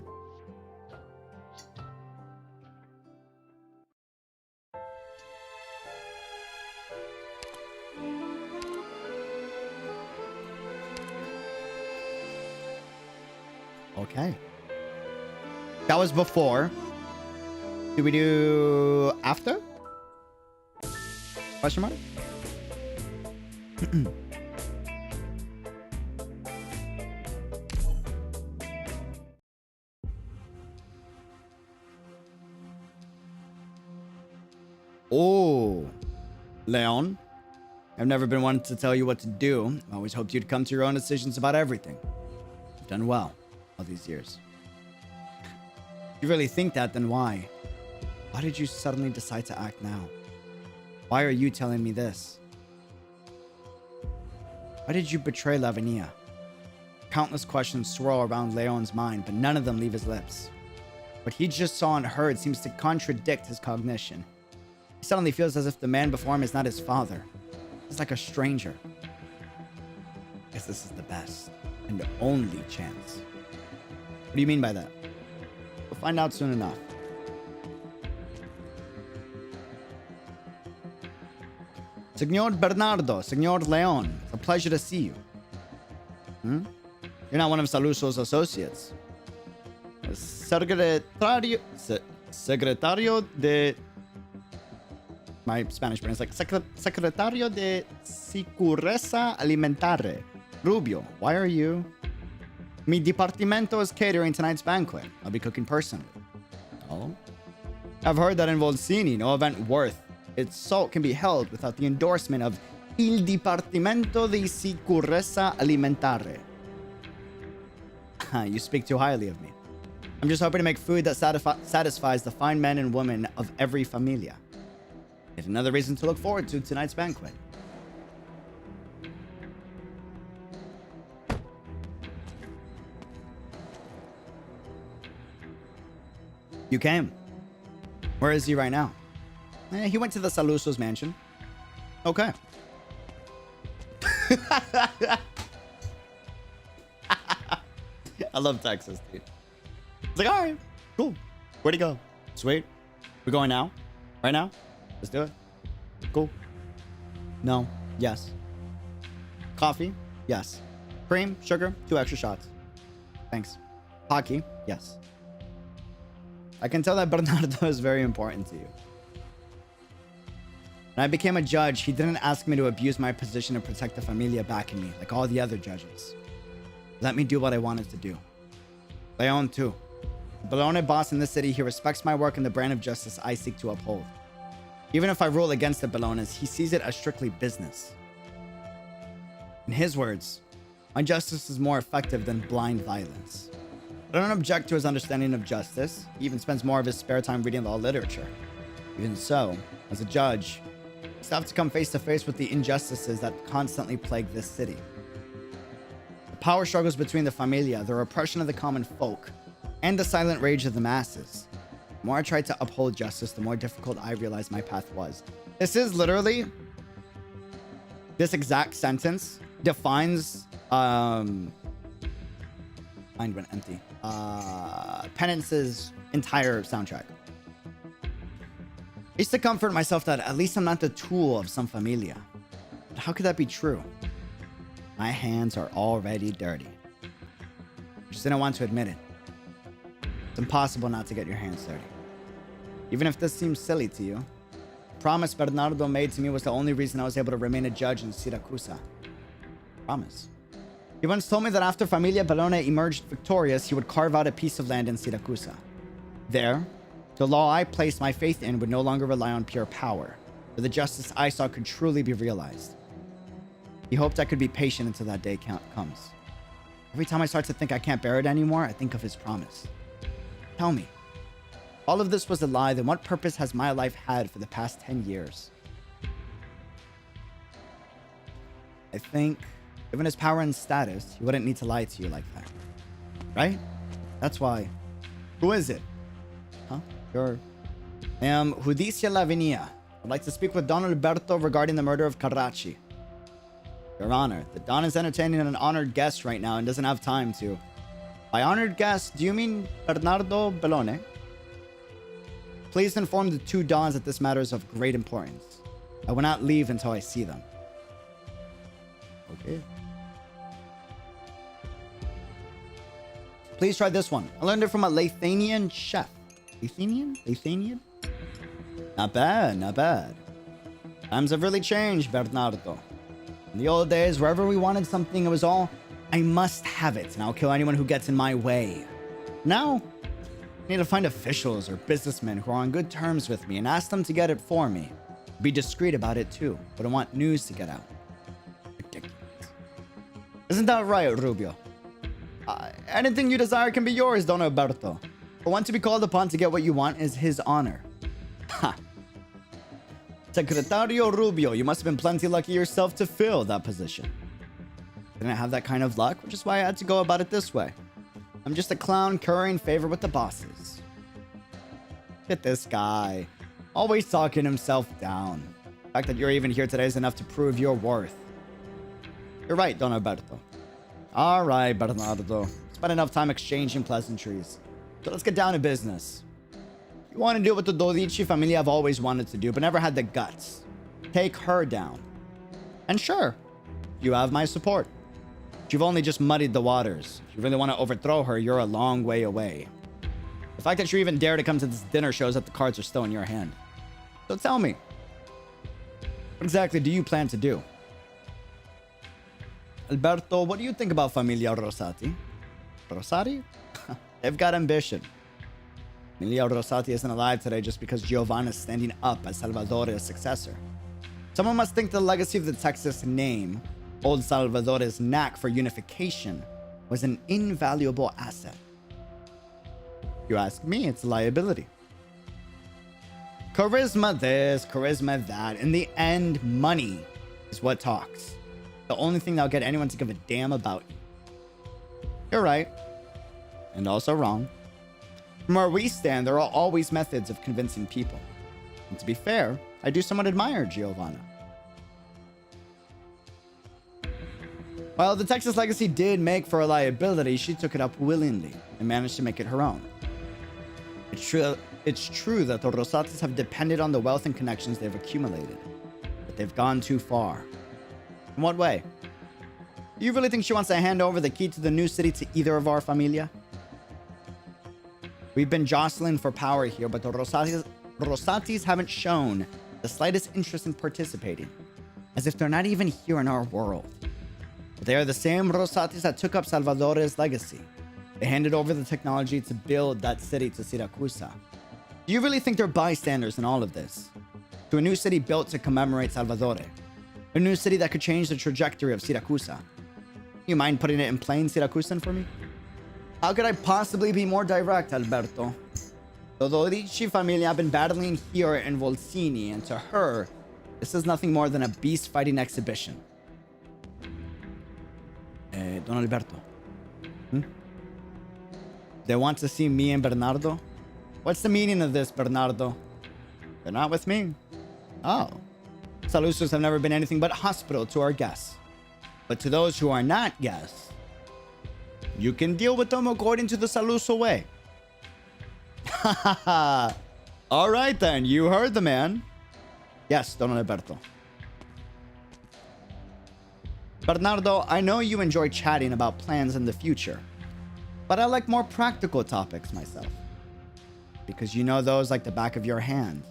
Speaker 3: Okay. That was before. Do we do after? Question mark? Oh, Leon. I've never been one to tell you what to do. I always hoped you'd come to your own decisions about everything. You've done well all these years. If you really think that, then why? Why did you suddenly decide to act now? Why are you telling me this? Why did you betray Lavinia? Countless questions swirl around Leon's mind, but none of them leave his lips. What he just saw and heard seems to contradict his cognition. He suddenly feels as if the man before him is not his father. He's like a stranger. I guess this is the best and only chance. What do you mean by that? We'll find out soon enough. Signor Bernardo, Signor Leon, it's a pleasure to see you. You're not one of Saluso's associates. Secretario de... My Spanish brain is like... Secretario de 𝙃𝙐𝙂𝙀𝙧𝙚. Rubio, why are you... Mi Departamento is catering tonight's banquet. I'll be cooking personally. Oh? I've heard that in Volsini, no event worth its salt can be held without the endorsement of Il Dipartimento di Sicurezza Alimentare. You speak too highly of me. I'm just hoping to make food that satisfies the fine men and women of every familia. Yet another reason to look forward to tonight's banquet. You came. Where is he right now? He went to the Saluso's mansion. Okay. I love Texas, dude. It's like, all right, cool. Where'd he go? Sweet. We're going now? Right now? Let's do it. Cool. No. Yes. Coffee? Yes. Cream? Sugar? 2 extra shots. Thanks. Hockey? Yes. I can tell that Bernardo is very important to you. When I became a judge, he didn't ask me to abuse my position and protect the familia backing me, like all the other judges. Let me do what I wanted to do. Leon, too. The Bellone boss in this city, he respects my work and the brand of justice I seek to uphold. Even if I rule against the Bellones, he sees it as strictly business. In his words, my justice is more effective than blind violence. I don't object to his understanding of justice. He even spends more of his spare time reading law literature. Even so, as a judge, I still have to come face to face with the injustices that constantly plague this city. The power struggles between the familia, the repression of the common folk, and the silent rage of the masses. The more I tried to uphold justice, the more difficult I realized my path was. This is literally... This exact sentence defines... Mind went empty. Penance's entire soundtrack. I used to comfort myself that at least I'm not the tool of some familia. But how could that be true? My hands are already dirty. I just didn't want to admit it. It's impossible not to get your hands dirty. Even if this seems silly to you, the promise Bernardo made to me was the only reason I was able to remain a judge in Siracusa. Promise. He once told me that after Familia Bellone emerged victorious, he would carve out a piece of land in Siracusa. There, the law I placed my faith in would no longer rely on pure power, but the justice I saw could truly be realized. He hoped I could be patient until that day comes. Every time I start to think I can't bear it anymore, I think of his promise. Tell me, all of this was a lie, then what purpose has my life had for the past 10 years? I think, given his power and status, he wouldn't need to lie to you like that. Right? That's why. Who is it? Huh? You're... I am 𝙃𝙐𝙂𝙀𝙀 Lavinia. I'd like to speak with Don Alberto regarding the murder of Carracci. Your Honor, the Don is entertaining an honored guest right now and doesn't have time to... By honored guest, do you mean Bernardo Bellone? Please inform the 2 Dons that this matter is of great importance. I will not leave until I see them. Okay. Please try this one. I learned it from a Lathanian chef. Lathanian? Not bad, not bad. Times have really changed, Bernardo. In the old days, wherever we wanted something, it was all, I must have it, and I'll kill anyone who gets in my way. Now, I need to find officials or businessmen who are on good terms with me and ask them to get it for me. Be discreet about it too, but I want news to get out. Ridiculous. Isn't that right, Rubio? Anything you desire can be yours, Don Alberto. But one to be called upon to get what you want is his honor. Ha! Secretario Rubio, you must have been plenty lucky yourself to fill that position. Didn't have that kind of luck, which is why I had to go about it this way. I'm just a clown currying favor with the bosses. Look at this guy. Always talking himself down. The fact that you're even here today is enough to prove your worth. You're right, Don Alberto. All right, Bernardo. Spent enough time exchanging pleasantries. So let's get down to business. You want to do what the 𝙃𝙐𝙂𝙀 have always wanted to do, but never had the guts. Take her down. And sure, you have my support. But you've only just muddied the waters. If you really want to overthrow her, you're a long way away. The fact that you even dare to come to this dinner shows that the cards are still in your hand. So tell me, what exactly do you plan to do? Alberto, what do you think about Familia Roussati? Roussati? They've got ambition. Familia Roussati isn't alive today just because Giovanna is standing up as Salvadore's successor. Someone must think the legacy of the Texas name, old Salvadore's knack for unification, was an invaluable asset. If you ask me, it's a liability. Charisma this, charisma that. In the end, money is what talks. The only thing that'll get anyone to give a damn about you. You're right. And also wrong. From where we stand, there are always methods of convincing people. And to be fair, I do somewhat admire Giovanna. While the Texas legacy did make for a liability, she took it up willingly and managed to make it her own. It's true that the Rousatis have depended on the wealth and connections they've accumulated, but they've gone too far. In what way? Do you really think she wants to hand over the key to the new city to either of our familia? We've been jostling for power here, but the Rousatis haven't shown the slightest interest in participating, as if they're not even here in our world. But they are the same Rousatis that took up Salvadore's legacy. They handed over the technology to build that city to Siracusa. Do you really think they're bystanders in all of this? To a new city built to commemorate Salvadore. A new city that could change the trajectory of Siracusa. You mind putting it in plain Siracusan for me? How could I possibly be more direct, Alberto? The 𝙃𝙐𝙂𝙀 have been battling here in Volsini, and to her, this is nothing more than a beast-fighting exhibition. Don Alberto. They want to see me and Bernardo? What's the meaning of this, Bernardo? They're not with me. Oh. Salusos have never been anything but hospitable to our guests. But to those who are not guests, you can deal with them according to the Saluso way. Ha ha ha. All right then, you heard the man. Yes, Don Alberto. Bernardo, I know you enjoy chatting about plans in the future, but I like more practical topics myself. Because you know those like the back of your hand.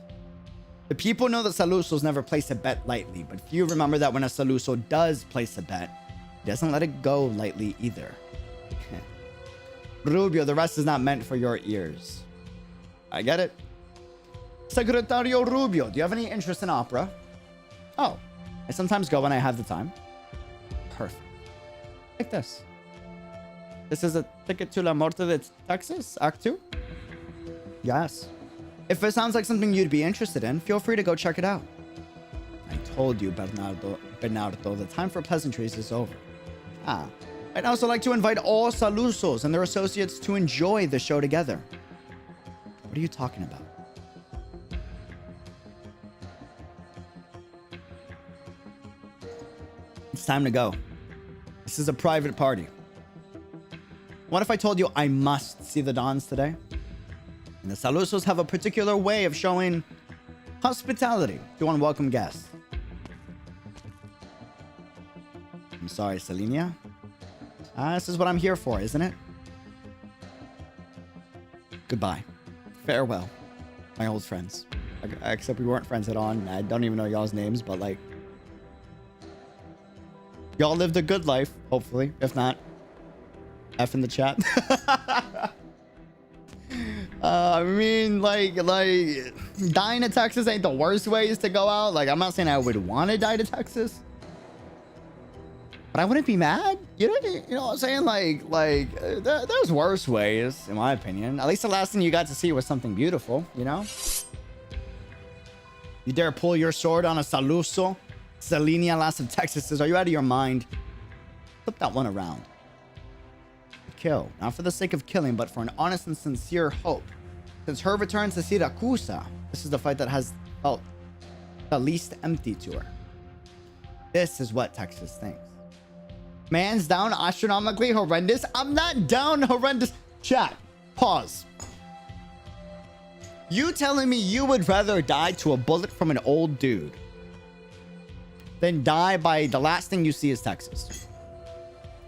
Speaker 3: The people know that Salusos never place a bet lightly, but few remember that when a Saluso does place a bet, he doesn't let it go lightly either. Rubio, the rest is not meant for your ears. I get it. Secretario Rubio, do you have any interest in opera? Oh, I sometimes go when I have the time. Perfect. Like this. This is a ticket to La Morte de Texas, Act 2? Yes. If it sounds like something you'd be interested in, feel free to go check it out. I told you, Bernardo, the time for pleasantries is over. I'd also like to invite all Salusos and their associates to enjoy the show together. What are you talking about? It's time to go. This is a private party. What if I told you I must see the Dons today? And the Salusos have a particular way of showing hospitality to unwelcome guests. I'm sorry, Selenia. This is what I'm here for, isn't it? Goodbye. Farewell, my old friends. Except we weren't friends at all, and I don't even know y'all's names, but like... y'all lived a good life, hopefully. If not, F in the chat. I mean, like, dying to Texas ain't the worst ways to go out. Like, I'm not saying I would want to die to Texas, but I wouldn't be mad. You know what I'm saying? Like, there's worse ways, in my opinion. At least the last thing you got to see was something beautiful, you know? You dare pull your sword on a Saluso? Selenia, last of Texas says, are you out of your mind? Flip that one around. Kill, not for the sake of killing, but for an honest and sincere hope Since her return to Siracusa, this is the fight that has felt the least empty to her. This is what Texas thinks. Man's down astronomically horrendous. I'm not down horrendous. Chat. Pause. You telling me you would rather die to a bullet from an old dude than die by the last thing you see is Texas?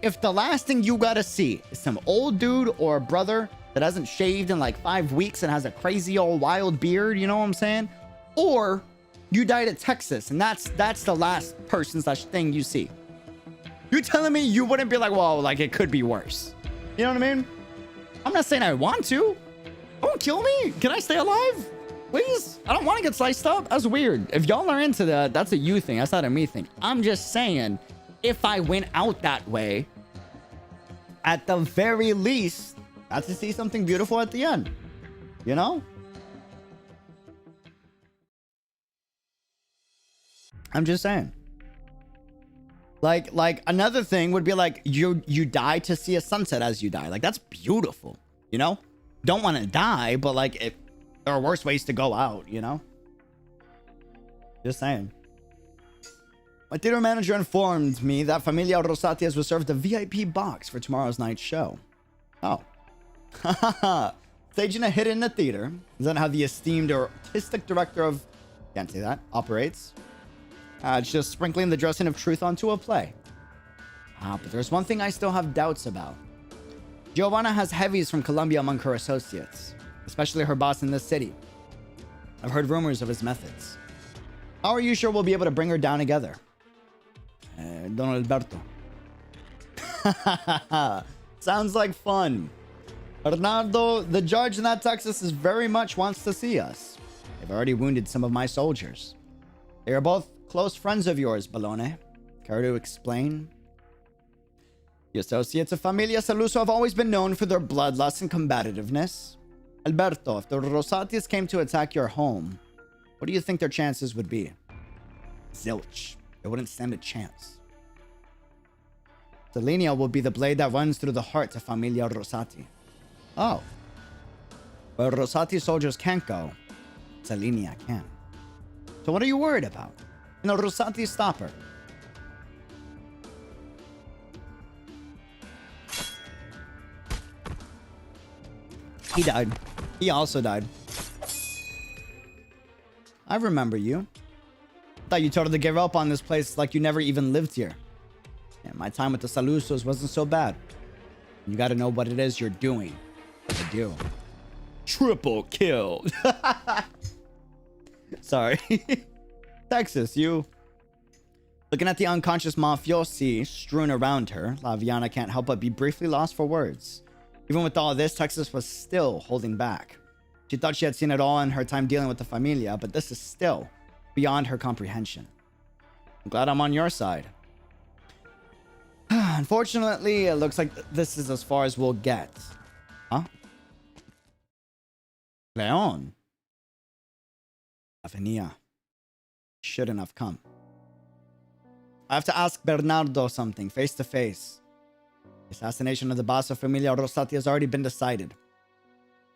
Speaker 3: If the last thing you gotta see is some old dude or a brother that hasn't shaved in like 5 weeks and has a crazy old wild beard, you know what I'm saying? Or you died at Texas and that's the last person slash thing you see. You telling me you wouldn't be like, well, like it could be worse. You know what I mean? I'm not saying I want to. Don't kill me. Can I stay alive? Please? I don't want to get sliced up. That's weird. If y'all are into that, that's a you thing. That's not a me thing. I'm just saying, if I went out that way, at the very least, got to see something beautiful at the end. You know? I'm just saying. Like another thing would be like you die to see a sunset as you die. Like that's beautiful, you know? Don't want to die, but like there are worse ways to go out, you know? Just saying. My theater manager informed me that Familia Rosati has reserved a VIP box for tomorrow's night's show. Oh. Staging a hit in the theater. Is that how the esteemed artistic director of... Can't say that. Operates. It's just sprinkling the dressing of truth onto a play. But there's one thing I still have doubts about. Giovanna has heavies from Colombia among her associates, especially her boss in this city. I've heard rumors of his methods. How are you sure we'll be able to bring her down together? Don Alberto. Sounds like fun. Bernardo, the judge in that Texas is very much wants to see us. They've already wounded some of my soldiers. They are both close friends of yours, Bellone. Care to explain? The associates of Familia Saluso have always been known for their bloodlust and combativeness. Alberto, if the Rosatis came to attack your home, what do you think their chances would be? Zilch. They wouldn't stand a chance. Selenia will be the blade that runs through the heart of Familia Rosati. Oh. Where Rosati soldiers can't go, Selenia can. So what are you worried about? Can the Rosati stop her? He died. He also died. I remember you. Thought you totally gave up on this place like you never even lived here. Yeah, my time with the Salusos wasn't so bad. You gotta know what it is you're doing. I do. Triple kill. Sorry. Texas, you... Looking at the unconscious mafiosi strewn around her, Laviana can't help but be briefly lost for words. Even with all this, Texas was still holding back. She thought she had seen it all in her time dealing with the Familia, but this is still beyond her comprehension. I'm glad I'm on your side. Unfortunately, it looks like this is as far as we'll get. Huh? Leon. Avenia. Shouldn't have come. I have to ask Bernardo something, face to face. The assassination of the boss of Familia Rosati has already been decided.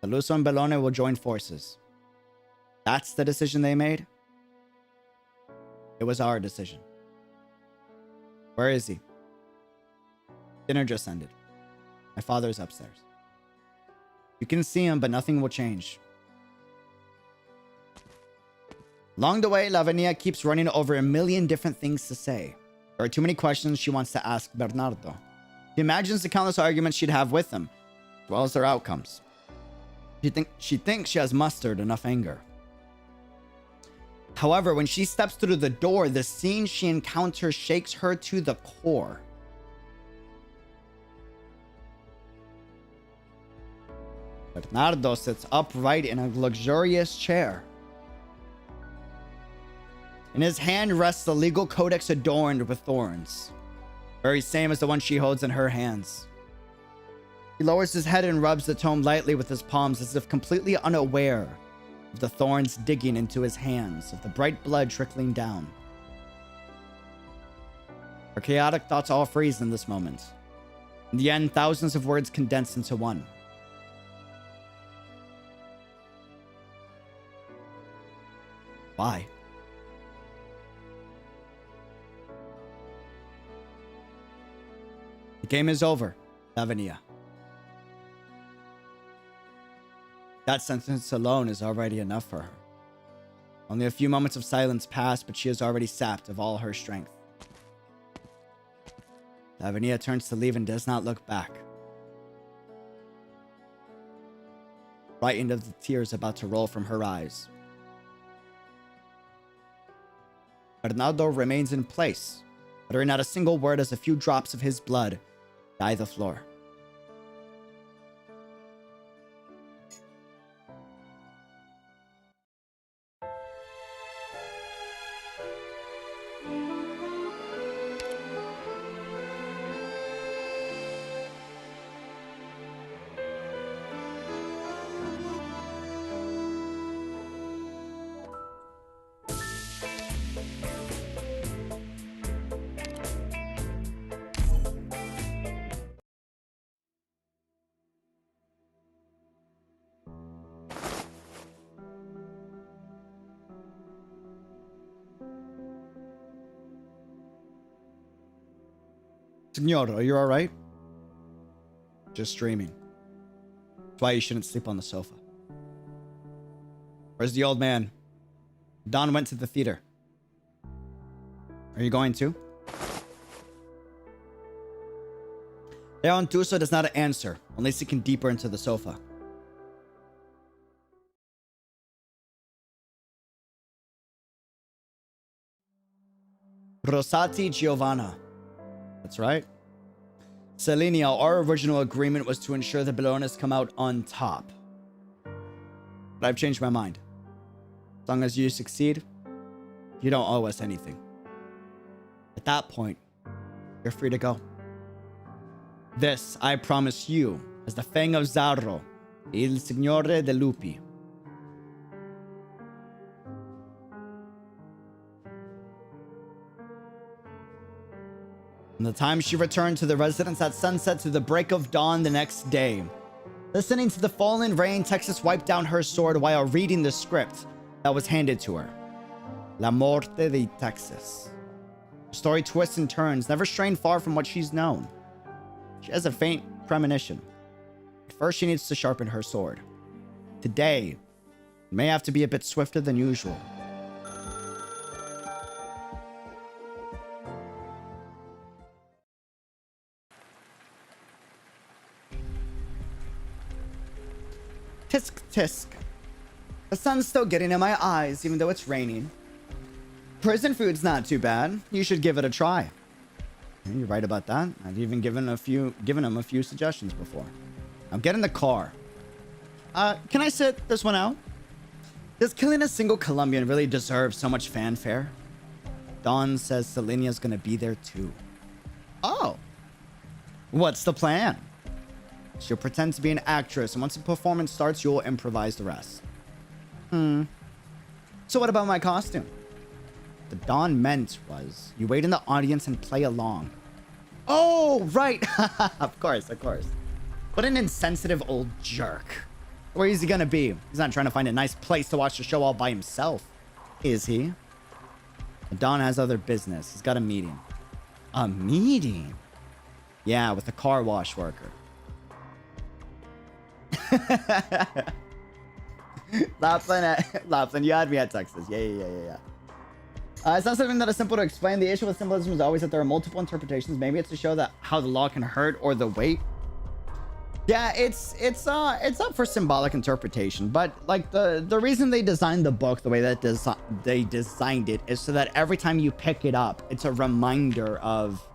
Speaker 3: Saluso and Bellone will join forces. That's the decision they made? It was our decision. Where is he? Dinner just ended. My father's upstairs. You can see him, but nothing will change. Along the way, Lavinia keeps running over a million different things to say. There are too many questions she wants to ask Bernardo. She imagines the countless arguments she'd have with him, as well as their outcomes. She thinks she has mustered enough anger. However, when she steps through the door, the scene she encounters shakes her to the core. Bernardo sits upright in a luxurious chair. In his hand rests the legal codex adorned with thorns, very same as the one she holds in her hands. He lowers his head and rubs the tome lightly with his palms as if completely unaware of the thorns digging into his hands, of the bright blood trickling down. Her chaotic thoughts all freeze in this moment. In the end, thousands of words condense into one. Bye. The game is over, Lavinia. That sentence alone is already enough for her. Only a few moments of silence pass, but she is already sapped of all her strength. Lavinia turns to leave and does not look back. Frightened of the tears about to roll from her eyes. Bernardo remains in place, uttering not a single word as a few drops of his blood dye the floor. Signor, are you alright? Just dreaming. That's why you shouldn't sleep on the sofa. Where's the old man? Don went to the theater. Are you going too? Leon Tuso does not answer, only sinking deeper into the sofa. Rosati Giovanna. That's right. Selenia, our original agreement was to ensure the Bellonas come out on top. But I've changed my mind. As long as you succeed, you don't owe us anything. At that point, you're free to go. This, I promise you, as the Fang of Zarro, Il Signore de Lupi. From the time she returned to the residence at sunset to the break of dawn the next day. Listening to the falling rain, Texas wiped down her sword while reading the script that was handed to her. La Morte de Texas. Her story twists and turns, never straying far from what she's known. She has a faint premonition. At first, she needs to sharpen her sword. Today, it may have to be a bit swifter than usual. Tisk, tisk. The sun's still getting in my eyes, even though it's raining. Prison food's not too bad. You should give it a try. Yeah, you're right about that. I've even given him a few suggestions before. Now get in the car. Can I sit this one out? Does killing a single Colombian really deserve so much fanfare? Dawn says Selenia's gonna be there too. Oh. What's the plan? She'll pretend to be an actress, and once the performance starts, you'll improvise the rest. So what about my costume? What Dawn meant was, you wait in the audience and play along. Oh, right. Of course. What an insensitive old jerk. Where is he gonna be? He's not trying to find a nice place to watch the show all by himself, is he? Dawn has other business. He's got a meeting. A meeting? Yeah, with the car wash worker. Lapland, you had me at Texas. Yeah. It's not something that is simple to explain. The issue with symbolism is always that there are multiple interpretations. Maybe it's to show that how the law can hurt or the weight. Yeah, it's up for symbolic interpretation. But like the reason they designed the book the way that they designed it is so that every time you pick it up, it's a reminder of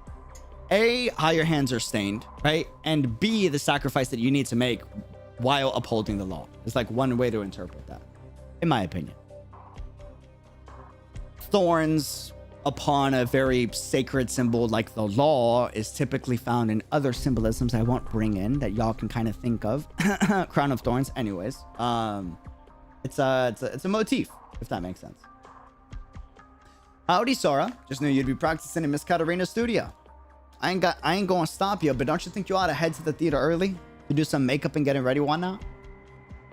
Speaker 3: A, how your hands are stained, right? And B, the sacrifice that you need to make while upholding the law. It's like one way to interpret that, in my opinion. Thorns upon a very sacred symbol like the law is typically found in other symbolisms I won't bring in that y'all can kind of think of. Crown of thorns, anyways. It's a motif, if that makes sense. Howdy, Sora. Just knew you'd be practicing in Miss Katarina's studio. I ain't gonna stop you, but don't you think you ought to head to the theater early to do some makeup and getting ready one now?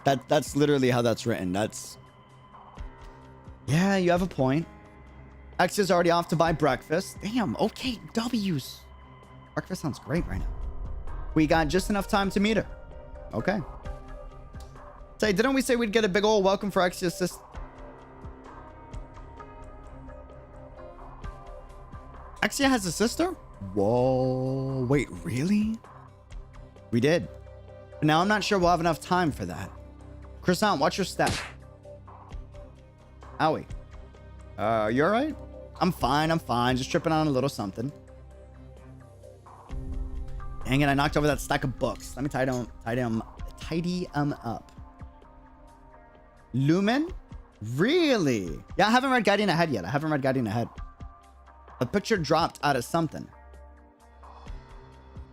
Speaker 3: That's literally how that's written. Yeah, you have a point. X is already off to buy breakfast. Damn, okay, W's. Breakfast sounds great right now. We got just enough time to meet her. Okay. Say, didn't we say we'd get a big old welcome for X's sister? Exia has a sister? Whoa. Wait, really? We did. But now I'm not sure we'll have enough time for that. Croissant, watch your step. Owie. You alright? I'm fine. Just tripping on a little something. Dang it, I knocked over that stack of books. Let me tidy them up. Lumen? Really? Yeah, I haven't read Guiding Ahead yet. A picture dropped out of something.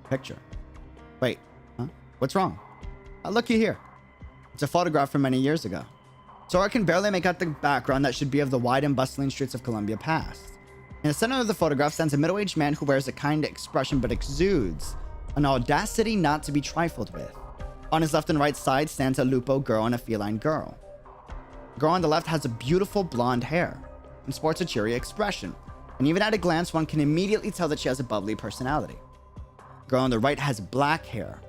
Speaker 3: Picture. Wait. Huh? What's wrong? Looky here. It's a photograph from many years ago. So I can barely make out the background that should be of the wide and bustling streets of Columbia past. In the center of the photograph stands a middle-aged man who wears a kind expression but exudes an audacity not to be trifled with. On his left and right side stands a lupo girl and a feline girl. The girl on the left has a beautiful blonde hair and sports a cheery expression. And even at a glance, one can immediately tell that she has a bubbly personality. The girl on the right has black hair.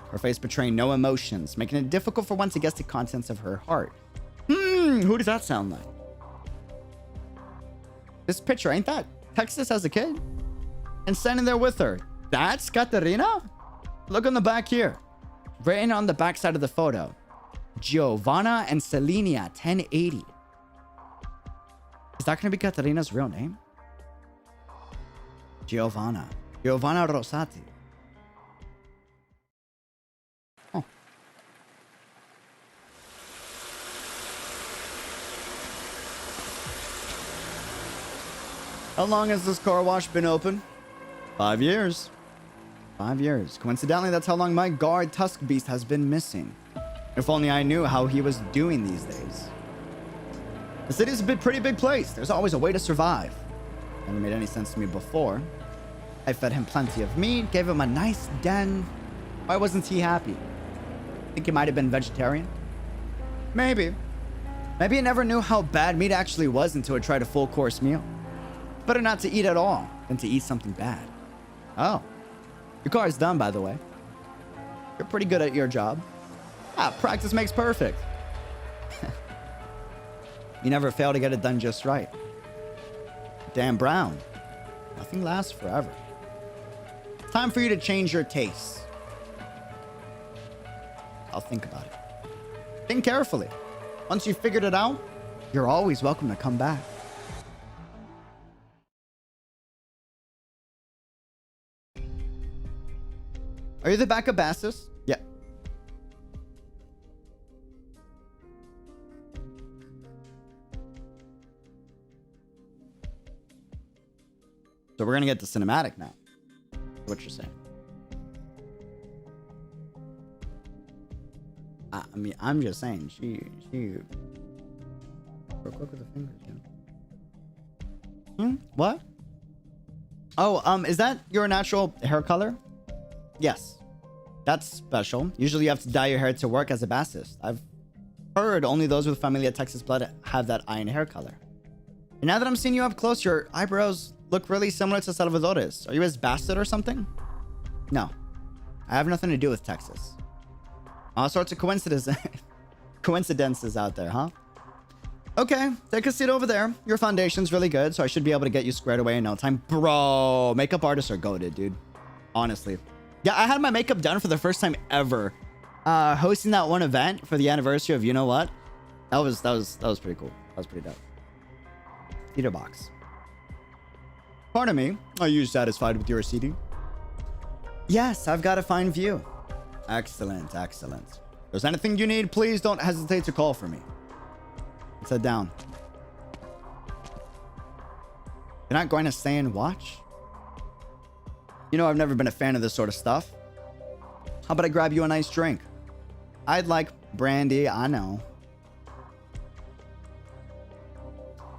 Speaker 3: Her face betraying no emotions, making it difficult for one to guess the contents of her heart. Who does that sound like? This picture, ain't that Texas as a kid? And standing there with her, that's Katerina? Look on the back here. Written on the back side of the photo, Giovanna and Selenia 1080. Is that going to be Katerina's real name? Giovanna Rosati. Oh. How long has this car wash been open? 5 years. 5 years. Coincidentally, that's how long my guard Tusk Beast has been missing. If only I knew how he was doing these days. The city is a pretty big place. There's always a way to survive. Never made any sense to me before. I fed him plenty of meat, gave him a nice den. Why wasn't he happy? Think he might have been vegetarian? Maybe. Maybe he never knew how bad meat actually was until he tried a full course meal. Better not to eat at all than to eat something bad. Oh. Your car is done, by the way. You're pretty good at your job. Practice makes perfect. You never fail to get it done just right. Dan Brown. Nothing lasts forever. Time for you to change your tastes. I'll think about it. Think carefully. Once you've figured it out, you're always welcome to come back. Are you the backup bassist? Yeah. So we're gonna get the cinematic now. What you're saying? I mean, I'm just saying. She. Real quick with the fingers. Yeah. What? Oh, is that your natural hair color? Yes. That's special. Usually you have to dye your hair to work as a bassist. I've heard only those with Familia Texas blood have that iron hair color. And now that I'm seeing you up close, your eyebrows look really similar to Salvador's. Are you his bastard or something? No. I have nothing to do with Texas. All sorts of coincidences out there, huh? Okay, take a seat over there. Your foundation's really good, so I should be able to get you squared away in no time. Bro, makeup artists are goated, dude. Honestly. Yeah, I had my makeup done for the first time ever. Hosting that one event for the anniversary of you know what? That was pretty cool. That was pretty dope. Theater box. Pardon me. Are you satisfied with your seating? Yes, I've got a fine view. Excellent, excellent. If there's anything you need, please don't hesitate to call for me. Sit down. You're not going to stay and watch? You know I've never been a fan of this sort of stuff. How about I grab you a nice drink? I'd like brandy, I know.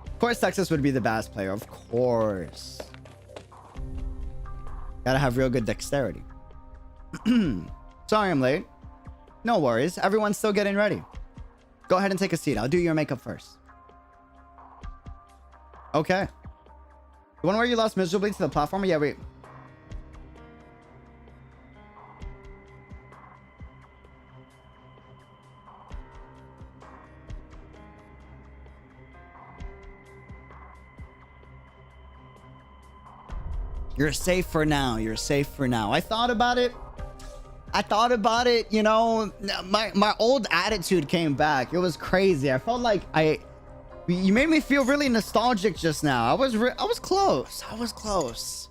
Speaker 3: Of course Texas would be the bass player, of course. Gotta have real good dexterity. Sorry I'm late. No worries, everyone's still getting ready. Go ahead and take a seat. I'll do your makeup first. Okay. The one where you lost miserably to the platform? Yeah, wait. You're safe for now. You're safe for now. I thought about it. You know, my old attitude came back. It was crazy. I felt like you made me feel really nostalgic just now. I was close. I was close.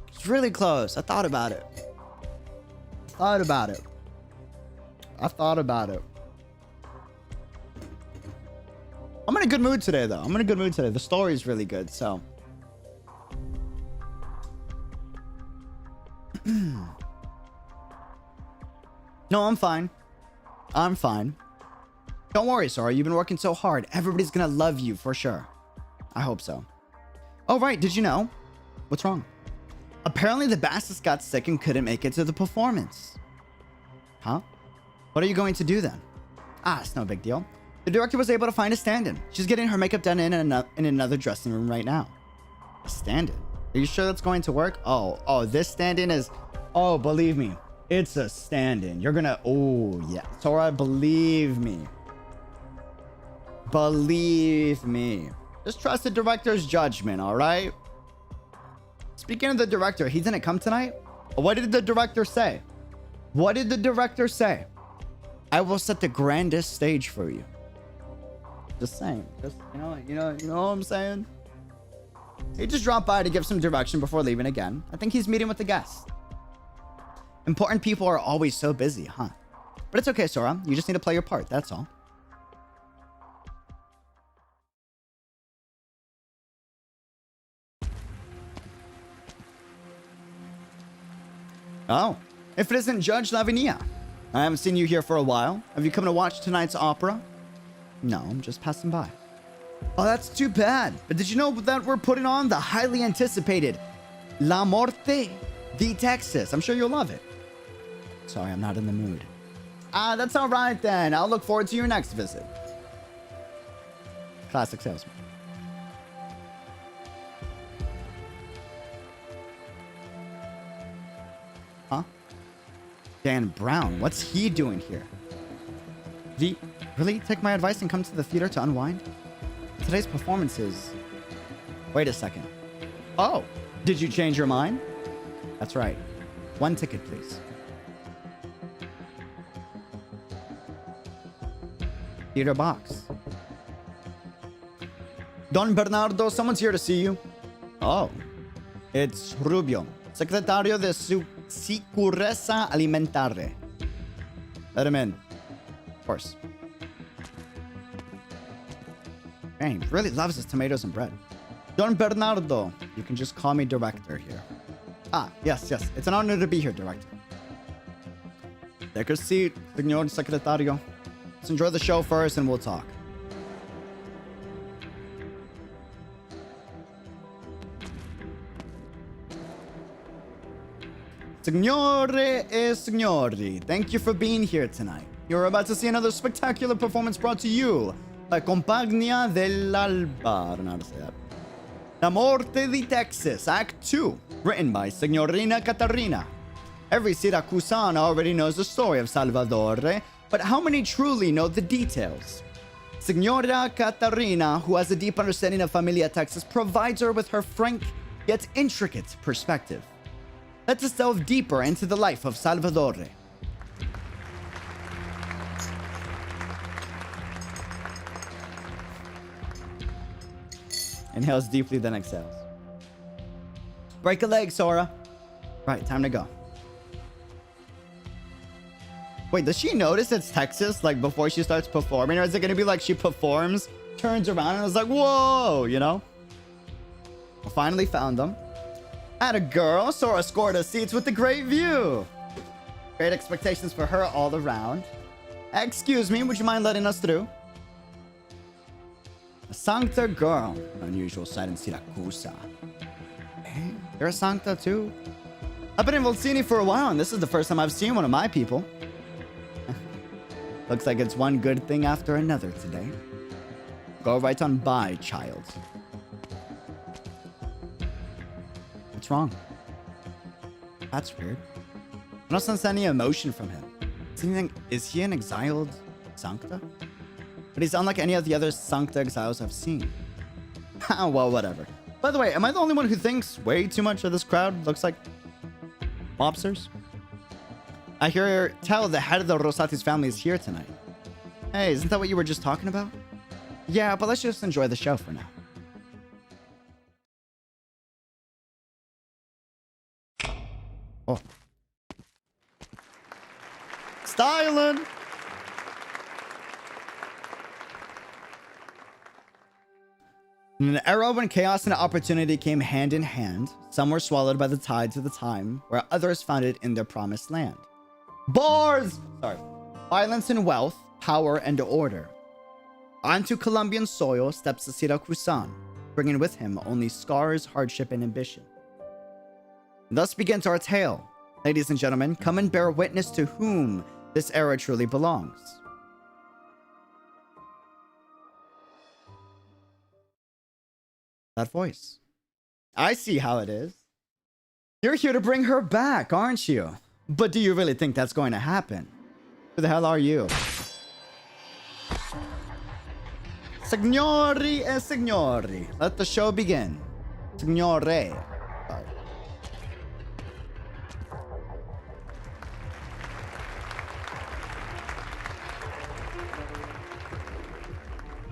Speaker 3: It's really close. I thought about it. I'm in a good mood today, though. The story is really good, so. No, I'm fine. Don't worry, Sora. You've been working so hard. Everybody's gonna love you for sure. I hope so. Oh, right. Did you know? What's wrong? Apparently, the bassist got sick and couldn't make it to the performance. Huh? What are you going to do then? It's no big deal. The director was able to find a stand-in. She's getting her makeup done in another dressing room right now. A stand-in? Are you sure that's going to work? Oh, this stand-in is... Oh, believe me. It's a stand-in. You're gonna... Oh, yeah. Sora, believe me. Just trust the director's judgment, all right? Speaking of the director, he didn't come tonight? What did the director say? I will set the grandest stage for you. Just saying. Just, you know what I'm saying? He just dropped by to give some direction before leaving again. I think he's meeting with the guests. Important people are always so busy, huh? But it's okay, Sora. You just need to play your part, that's all. Oh, if it isn't Judge Lavinia. I haven't seen you here for a while. Have you come to watch tonight's opera? No, I'm just passing by. Oh, that's too bad. But did you know that we're putting on the highly anticipated La Morte 𝙃𝙐𝙂𝙀? I'm sure you'll love it. Sorry, I'm not in the mood. That's all right then. I'll look forward to your next visit. Classic salesman. Huh? Dan Brown, what's he doing here? V, really take my advice and come to the theater to unwind? Today's performance is... Wait a second. Oh, did you change your mind? That's right. 1 ticket, please. Theater box. Don Bernardo, someone's here to see you. Oh, it's Rubio, Secretario de Sicurezza Alimentare. Let him in. Of course. Man, he really loves his tomatoes and bread. Don Bernardo, you can just call me director here. Yes. It's an honor to be here, director. Take a seat, Señor Secretario. Let's enjoy the show first and we'll talk. Signore e signori, thank you for being here tonight. You're about to see another spectacular performance brought to you by Compagnia dell'Alba. I don't know how to say that. La Morte 𝙃𝙐𝙀𝙀, Act 2, written by Signorina Caterina. Every Siracusano already knows the story of Salvatore, but how many truly know the details? Signora Caterina, who has a deep understanding of Familia Texas, provides her with her frank yet intricate perspective. Let us delve deeper into the life of Salvatore. Inhales deeply, then exhales. Break a leg, Sora. Right, time to go. Wait, does she notice it's Texas, like, before she starts performing? Or is it gonna be like she performs, turns around, and is like, whoa, you know? I finally found them. Atta girl, Sora scored us seats with a great view. Great expectations for her all around. Excuse me, would you mind letting us through? A Sancta girl. Unusual sight in Siracusa. Hey, you're a Sancta too? I've been in Volsini for a while, and this is the first time I've seen one of my people. Looks like it's one good thing after another today. Go right on by, child. What's wrong? That's weird. I don't sense any emotion from him. Is he an exiled Sancta? But he's unlike any of the other Sancta exiles I've seen. Well, whatever. By the way, am I the only one who thinks way too much of this crowd? Looks like mobsters? I hear tell the head of the Rosati's family is here tonight. Hey, isn't that what you were just talking about? Yeah, but let's just enjoy the show for now. Oh. Styling! In an era when chaos and opportunity came hand in hand, some were swallowed by the tides of the time, where others found it in their promised land. Bars! Sorry. Violence and wealth, power and order. Onto Colombian soil steps the Siracusano, bringing with him only scars, hardship, and ambition. Thus begins our tale. Ladies and gentlemen, come and bear witness to whom this era truly belongs. That voice. I see how it is. You're here to bring her back, aren't you? But do you really think that's going to happen? Who the hell are you? Signori e signori, let the show begin. Signore. Sorry.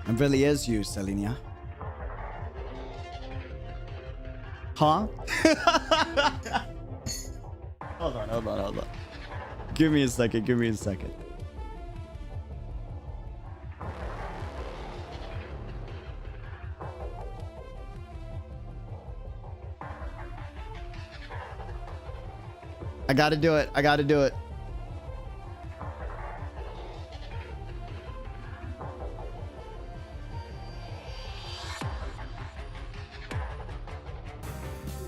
Speaker 3: It really is you, Selenia. Huh? Hold on. Give me a second. I gotta do it.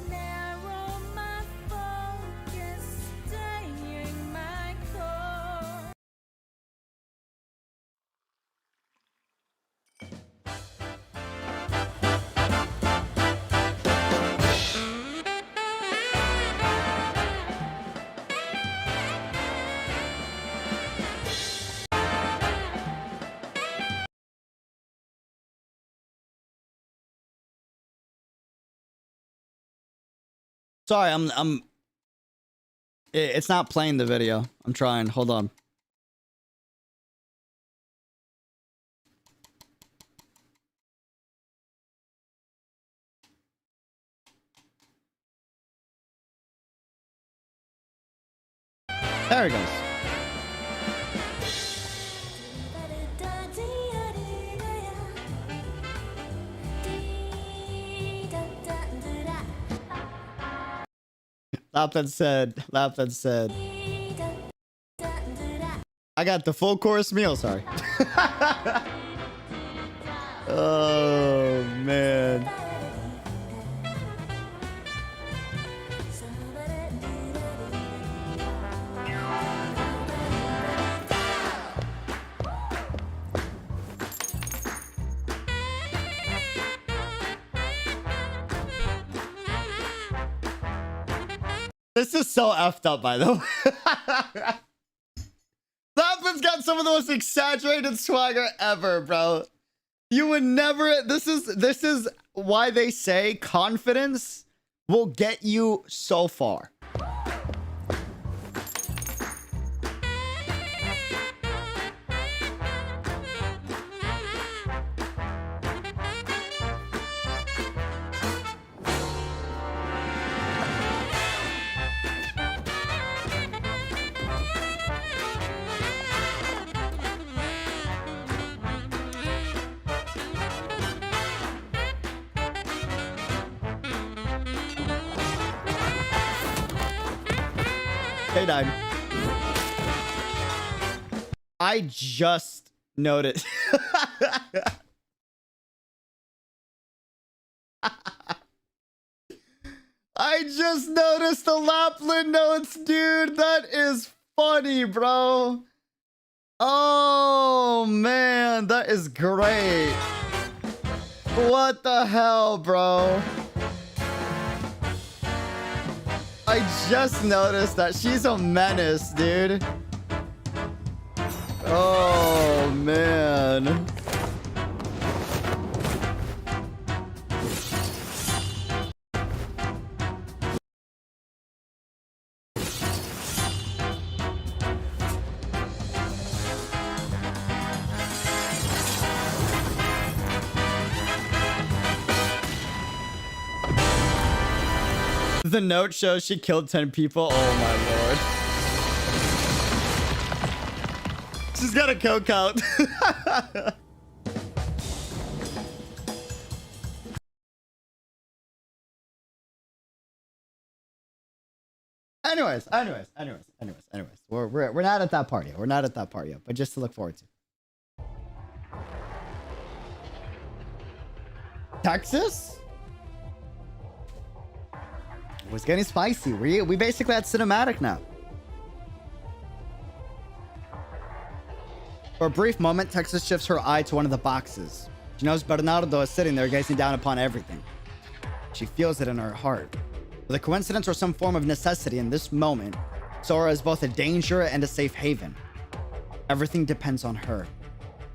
Speaker 1: Narrow my focus, staying my course.
Speaker 3: Sorry, it's not playing the video. I'm trying. Hold on. There it goes. Lapland said, I got the full course meal, sorry. Oh, man. This is so effed up, by the way. Lapland's got some of the most exaggerated swagger ever, bro. You would never. This is why they say confidence will get you so far. They died. I just noticed. I just noticed the Lapland notes, dude. That is funny, bro. Oh, man. That is great. What the hell, bro? I just noticed that she's a menace, dude. Oh, man. The note shows she killed 10 people. Oh my lord. She's got a coke out. Anyways. We're not at that part yet. We're not at that part yet, but just to look forward to. Texas? It was getting spicy. We basically had cinematic now. For a brief moment, Texas shifts her eye to one of the boxes. She knows Bernardo is sitting there gazing down upon everything. She feels it in her heart. With a coincidence or some form of necessity in this moment, Sora is both a danger and a safe haven. Everything depends on her.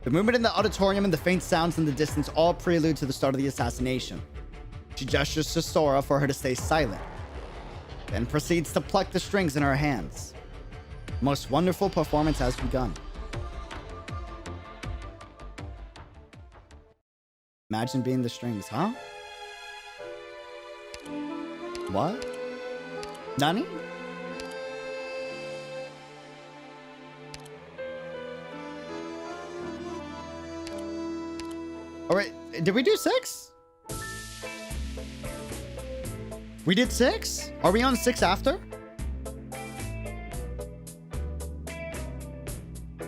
Speaker 3: The movement in the auditorium and the faint sounds in the distance all prelude to the start of the assassination. She gestures to Sora for her to stay silent, then proceeds to pluck the strings in her hands. The most wonderful performance has begun. Imagine being the strings, huh? What? Nani? Alright, did we do 6? We did 6? Are we on 6 after?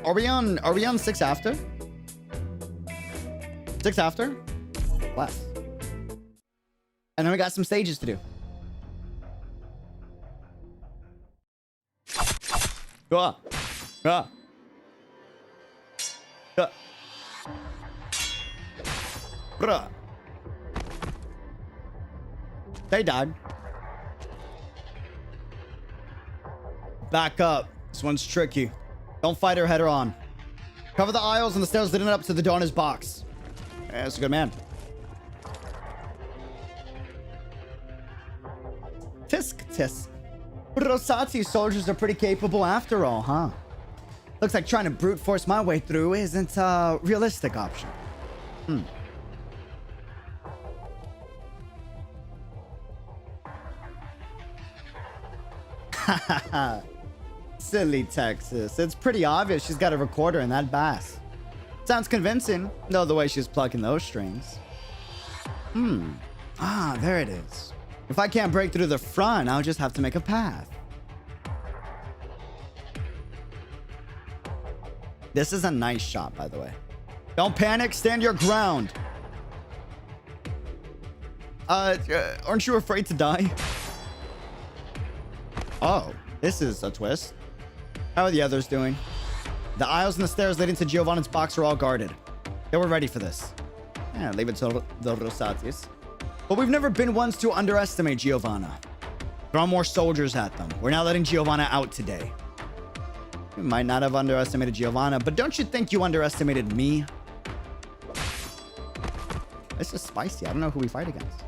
Speaker 3: Are we on 6 after? 6 after? Less. And then we got some stages to do. Go. Bruh. They died. Back up. This one's tricky. Don't fight her head on. Cover the aisles and the stairs leading up to the Donna's box. Yeah, that's a good man. Tisk. Rosati's soldiers are pretty capable after all, huh? Looks like trying to brute force my way through isn't a realistic option. Silly Texas. It's pretty obvious she's got a recorder in that bass. Sounds convincing, though, the way she's plucking those strings. There it is. If I can't break through the front, I'll just have to make a path. This is a nice shot, by the way. Don't panic, stand your ground. Aren't you afraid to die? Oh, this is a twist. How are the others doing? The aisles and the stairs leading to Giovanna's box are all guarded. They were ready for this. Yeah, leave it to the Rosatis. But we've never been ones to underestimate Giovanna. Throw more soldiers at them. We're not letting Giovanna out today. You might not have underestimated Giovanna, but don't you think you underestimated me? This is spicy. I don't know who we fight against.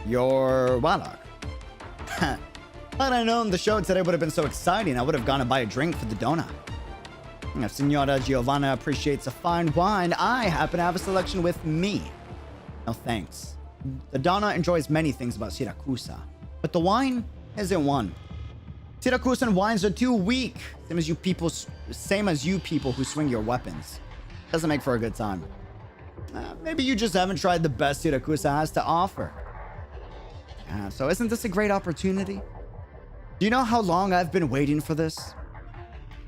Speaker 3: Your Warlock. Had I known the show today would have been so exciting, I would have gone to buy a drink for the Donna. If Senora Giovanna appreciates a fine wine, I happen to have a selection with me. No thanks. The Donna enjoys many things about Siracusa, but the wine isn't one. Siracusan wines are too weak, same as you people who swing your weapons. Doesn't make for a good time. Maybe you just haven't tried the best Siracusa has to offer. So isn't this a great opportunity? Do you know how long I've been waiting for this?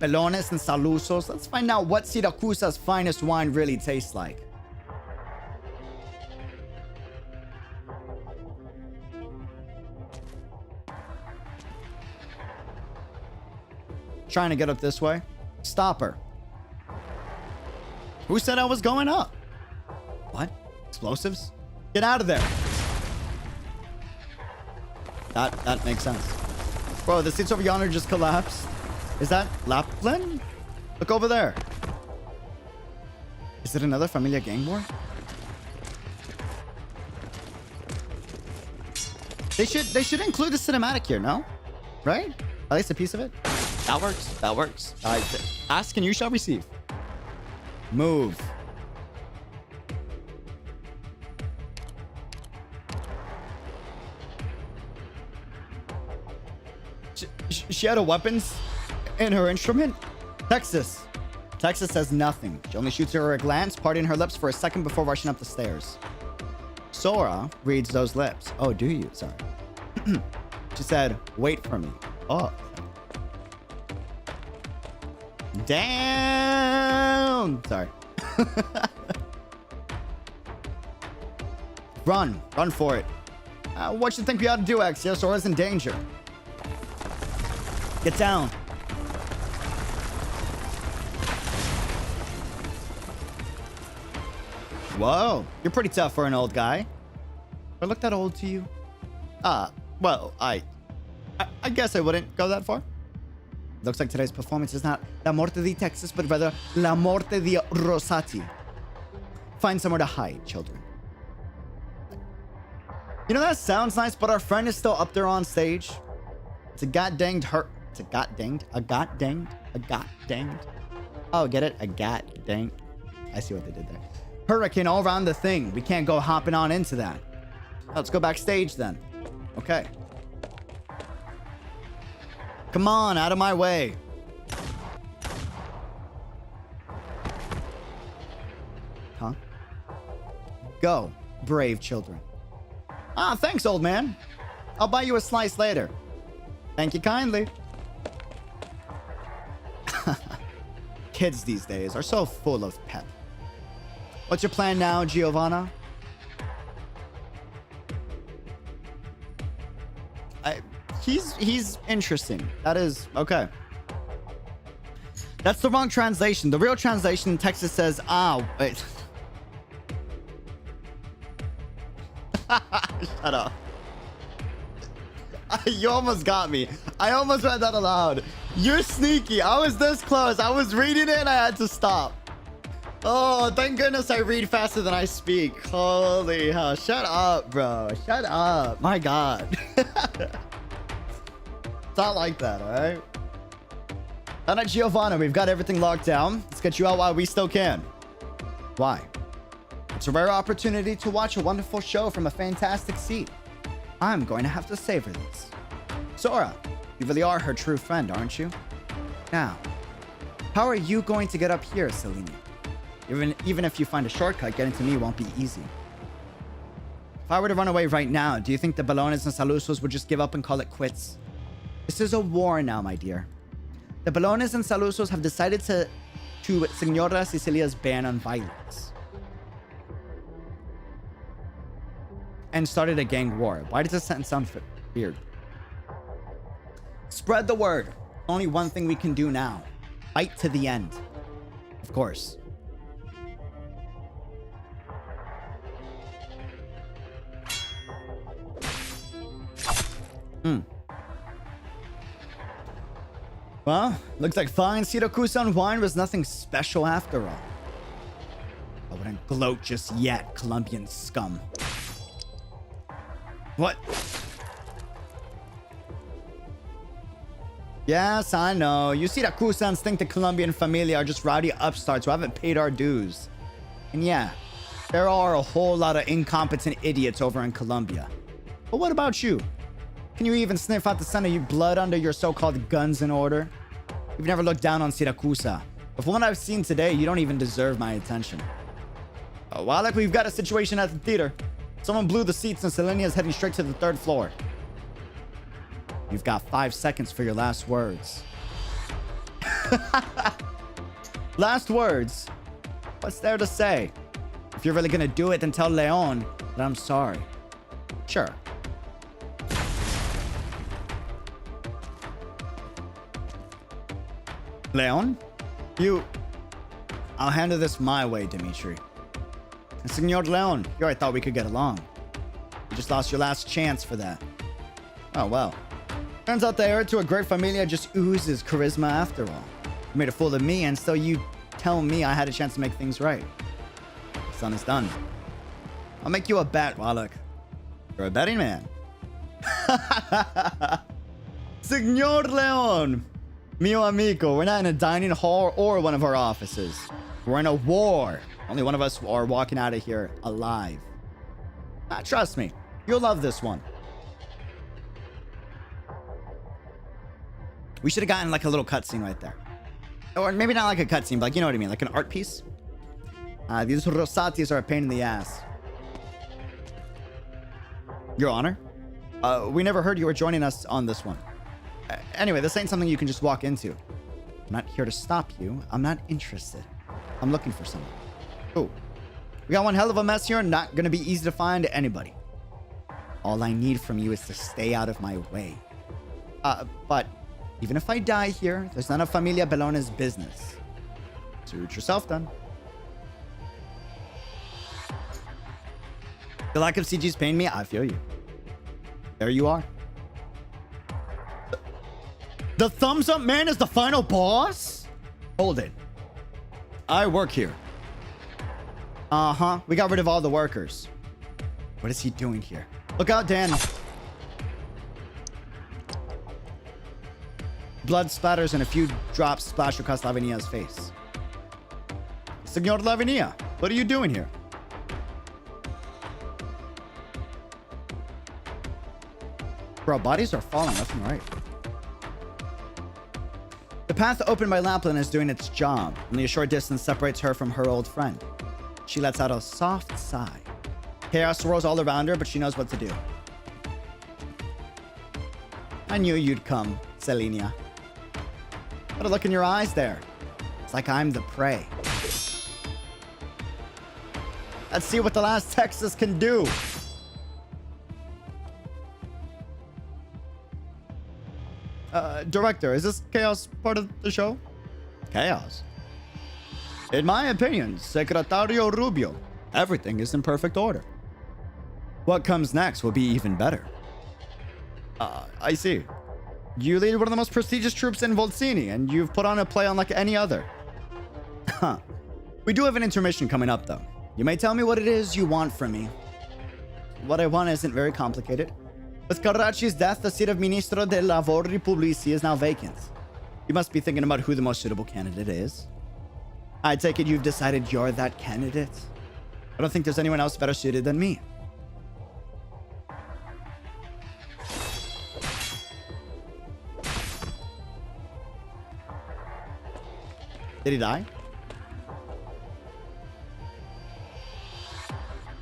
Speaker 3: Pelones and Salusos. Let's find out what Siracusa's finest wine really tastes like. trying to get up this way. Stop her. Who said I was going up? What? Explosives? Get out of there. That makes sense. Bro, the seats over yonder just collapsed. Is that Lapland? Look over there. Is it another Familia gang war? They should include the cinematic here, no? Right? At least a piece of it. That works. That works. Ask and you shall receive. Move. She had a weapons in her instrument? Texas. Texas says nothing. She only shoots her a glance, parting her lips for a second before rushing up the stairs. Sora reads those lips. Oh, do you? Sorry. She said, wait for me. Oh. Damn. Sorry. Run. Run for it. What you think we ought to do, X? Yes, Sora's in danger. Get down. Whoa. You're pretty tough for an old guy. Do I look that old to you? Well, I guess I wouldn't go that far. Looks like today's performance is not La Morte de Texas, but rather La Morte de Rosati. Find somewhere to hide, children. You know, that sounds nice, but our friend is still up there on stage. It's a god-danged hurt. It's a got-danged. A got-danged. A got-danged. Oh, get it? A got-danged. I see what they did there. Hurricane all around the thing. We can't go hopping on into that. Let's go backstage then. Okay. Come on, out of my way. Huh? Go, brave children. Ah, thanks, old man. I'll buy you a slice later. Thank you kindly. Kids these days are so full of pep. What's your plan now, Giovanna? He's interesting. That is okay. That's the wrong translation. The real translation in Texas says, "Ah, wait." Shut up. You almost got me. I almost read that aloud. You're sneaky. I was this close. I was reading it and I had to stop. Oh, thank goodness I read faster than I speak. Holy hell. Shut up, bro. Shut up. My God. It's not like that, all right? Anna Giovanna, we've got everything locked down. Let's get you out while we still can. Why? It's a rare opportunity to watch a wonderful show from a fantastic seat. I'm going to have to savor this. Sora, you really are her true friend, aren't you? Now, how are you going to get up here, Selene? Even if you find a shortcut, getting to me won't be easy. If I were to run away right now, do you think the Ballones and Salusos would just give up and call it quits? This is a war now, my dear. The Ballones and Salusos have decided to Senora Sicilia's ban on violence. And started a gang war. Why does this sentence sound weird? Spread the word. Only one thing we can do now. Fight to the end. Of course. Well, looks like fine Siracusano wine was nothing special after all. I wouldn't gloat just yet, Colombian scum. What? Yes, I know. You Siracusans think the Colombian familia are just rowdy upstarts who haven't paid our dues. And yeah, there are a whole lot of incompetent idiots over in Colombia. But what about you? Can you even sniff out the scent of your blood under your so-called guns in order? You've never looked down on Siracusa. But from what I've seen today, you don't even deserve my attention. Well, like we've got a situation at the theater. Someone blew the seats and Selenia is heading straight to the 3rd floor. You've got 5 seconds for your last words. Last words? What's there to say? If you're really gonna do it, then tell Leon that I'm sorry. Sure. Leon? You... I'll handle this my way, Dimitri. And Senor Leon, here I thought we could get along. You just lost your last chance for that. Oh, well. Turns out the heir to a great familia just oozes charisma after all. You made a fool of me, and so you tell me I had a chance to make things right. The son is done. I'll make you a bet, Wallach. You're a betting man. Senor Leon! Mio amigo, we're not in a dining hall or one of our offices. We're in a war. Only one of us are walking out of here alive. Trust me, you'll love this one. We should have gotten like a little cutscene right there. Or maybe not like a cutscene, but like, you know what I mean? Like an art piece. These Rosatis are a pain in the ass. Your Honor? We never heard you were joining us on this one. Anyway, this ain't something you can just walk into. I'm not here to stop you. I'm not interested. I'm looking for someone. Oh, we got one hell of a mess here. Not gonna be easy to find anybody. All I need from you is to stay out of my way. But even if I die here, there's none of Familia Bellona's business. Suit yourself then. The lack of CG's paying me. I feel you. There you are. The thumbs up man is the final boss? Hold it. I work here. Uh-huh. We got rid of all the workers. What is he doing here? Look out, Dan. Blood splatters and a few drops splash across Lavinia's face. Senor Lavinia, what are you doing here? Bro, bodies are falling left and right. The path opened by Lapland is doing its job. Only a short distance separates her from her old friend. She lets out a soft sigh. Chaos swirls all around her, but she knows what to do. I knew you'd come, Selenia. What a look in your eyes there. It's like I'm the prey. Let's see what the last Texas can do. Director, is this chaos part of the show? Chaos? In my opinion, Secretario Rubio, everything is in perfect order. What comes next will be even better. I see. You lead one of the most prestigious troops in Volsini, and you've put on a play unlike any other. Huh. We do have an intermission coming up, though. You may tell me what it is you want from me. What I want isn't very complicated. With Carracci's death, the seat of Ministro de Lavori Publici is now vacant. You must be thinking about who the most suitable candidate is. I take it you've decided you're that candidate. I don't think there's anyone else better suited than me. Did he die?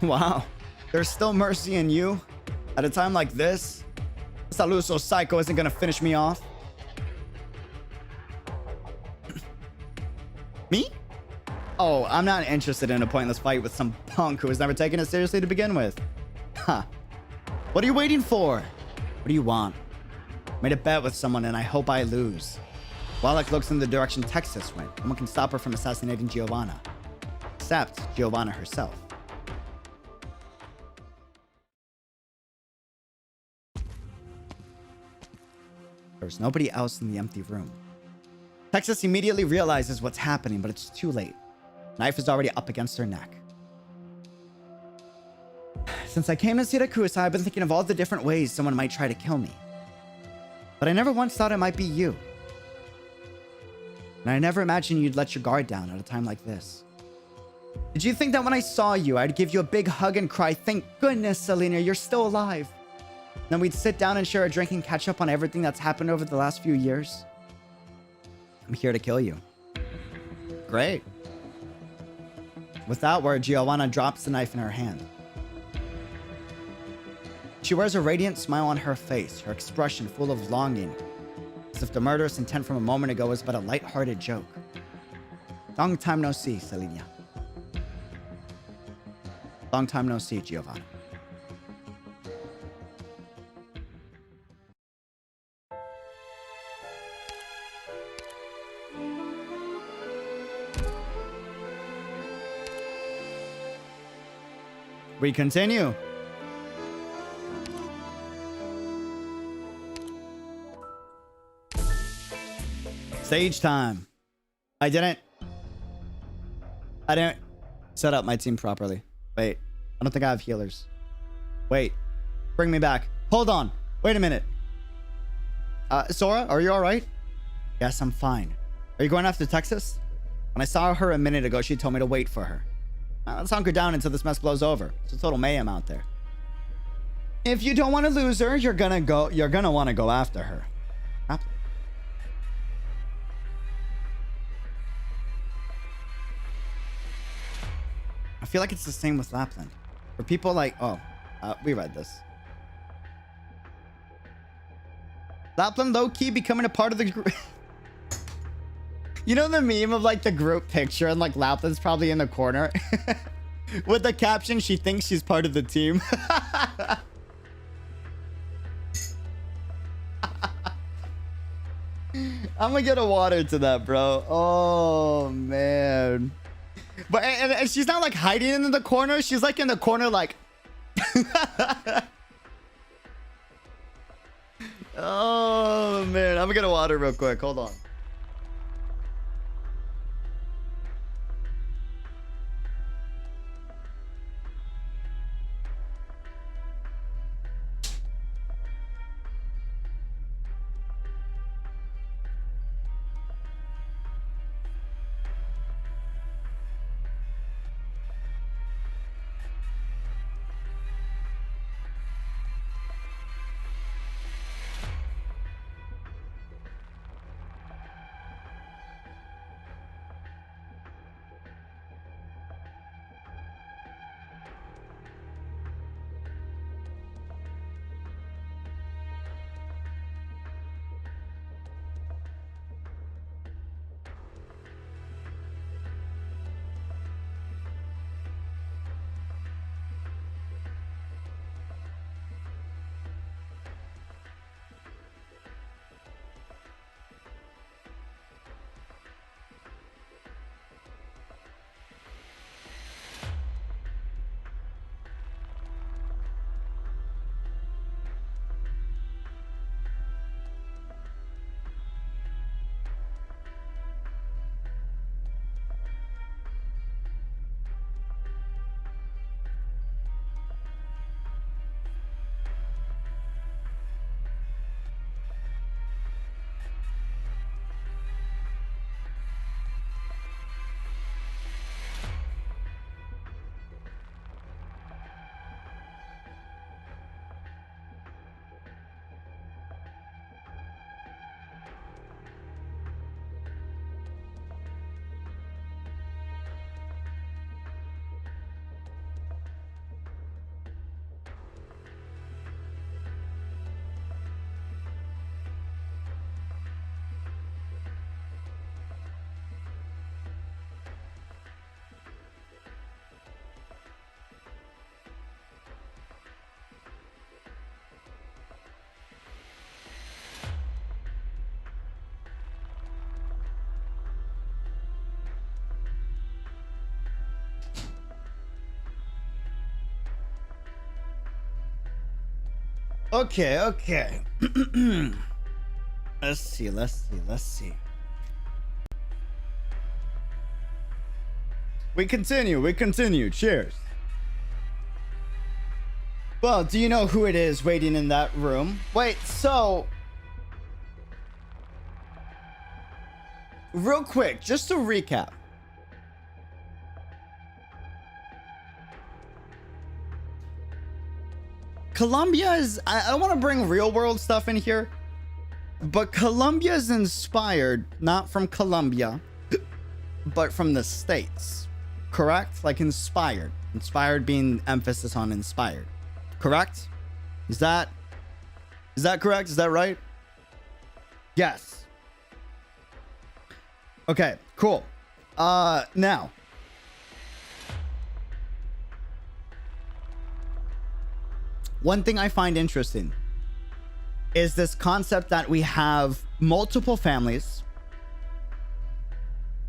Speaker 3: Wow. There's still mercy in you? At a time like this? Saluso Psycho isn't gonna finish me off. Me? Oh, I'm not interested in a pointless fight with some punk who has never taken it seriously to begin with. Huh. What are you waiting for? What do you want? Made a bet with someone and I hope I lose. Wallach looks in the direction Texas went. No one can stop her from assassinating Giovanna. Except Giovanna herself. There's nobody else in the empty room. Texas immediately realizes what's happening, but it's too late. Knife is already up against her neck. Since I came to Siracusano, I've been thinking of all the different ways someone might try to kill me. But I never once thought it might be you. And I never imagined you'd let your guard down at a time like this. Did you think that when I saw you, I'd give you a big hug and cry, "Thank goodness, Selena, you're still alive"? Then we'd sit down and share a drink and catch up on everything that's happened over the last few years? I'm here to kill you. Great. With that word, Giovanna drops the knife in her hand. She wears a radiant smile on her face, her expression full of longing, as if the murderous intent from a moment ago was but a light-hearted joke. Long time no see, Selena. Long time no see, Giovanna. We continue. Stage time. I didn't set up my team properly. Wait, I don't think I have healers. Wait, bring me back. Hold on. Wait a minute. Sora, are you all right? Yes, I'm fine. Are you going after Texas? When I saw her a minute ago, she told me to wait for her. Let's hunker down until this mess blows over. It's a total mayhem out there. If you don't want to lose her, you're gonna want to go after her. I feel like it's the same with Lapland. For people like, we read this. Lapland low-key becoming a part of the group. You know the meme of like the group picture and like Lapland's probably in the corner with the caption, she thinks she's part of the team. I'm gonna get a water to that, bro. Oh man. But and she's not like hiding in the corner. She's like in the corner like oh man, I'm gonna get a water real quick. Hold on. Okay. Let's see. We continue. Cheers. Well, do you know who it is waiting in that room? Wait, so real quick, just to recap. Colombia is, I don't want to bring real world stuff in here, but Colombia is inspired not from Colombia, but from the States, correct? Like inspired being emphasis on inspired, correct? Is that correct? Is that right? Yes. Okay, cool. Now, one thing I find interesting is this concept that we have multiple families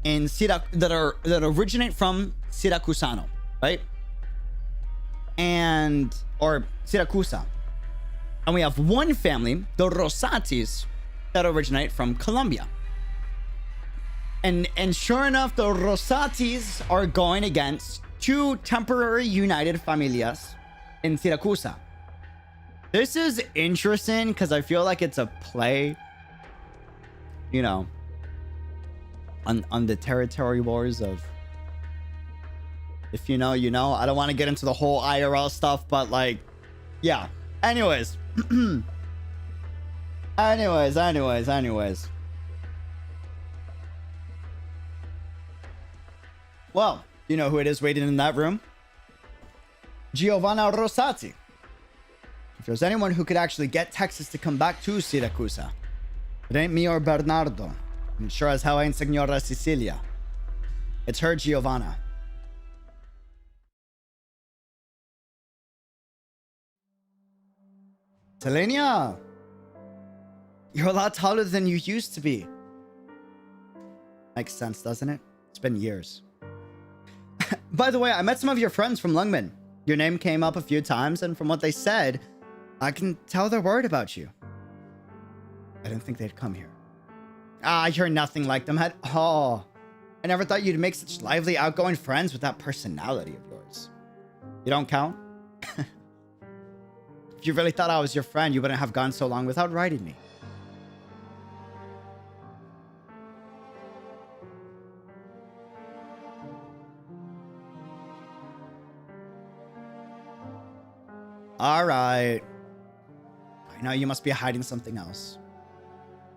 Speaker 3: in that originate from Siracusano, right? or Siracusa. And we have one family, the Rosatis, that originate from Colombia. And sure enough, the Rosatis are going against two temporary united familias in Siracusa. This is interesting because I feel like it's a play, you know, on the territory wars of, if you know, you know. I don't want to get into the whole IRL stuff, but like, yeah. Anyways. anyways. Well, you know who it is waiting in that room? Giovanna Rosati. If there's anyone who could actually get Texas to come back to Siracusa, it ain't me or Bernardo. And sure as hell ain't Signora Cecilia. It's her, Giovanna. Selenia! You're a lot taller than you used to be. Makes sense, doesn't it? It's been years. By the way, I met some of your friends from Lungmen. Your name came up a few times, and from what they said, I can tell they're worried about you. I didn't think they'd come here. You're nothing like them. I never thought you'd make such lively, outgoing friends with that personality of yours. You don't count? If you really thought I was your friend, you wouldn't have gone so long without writing me. Alright. I know you must be hiding something else.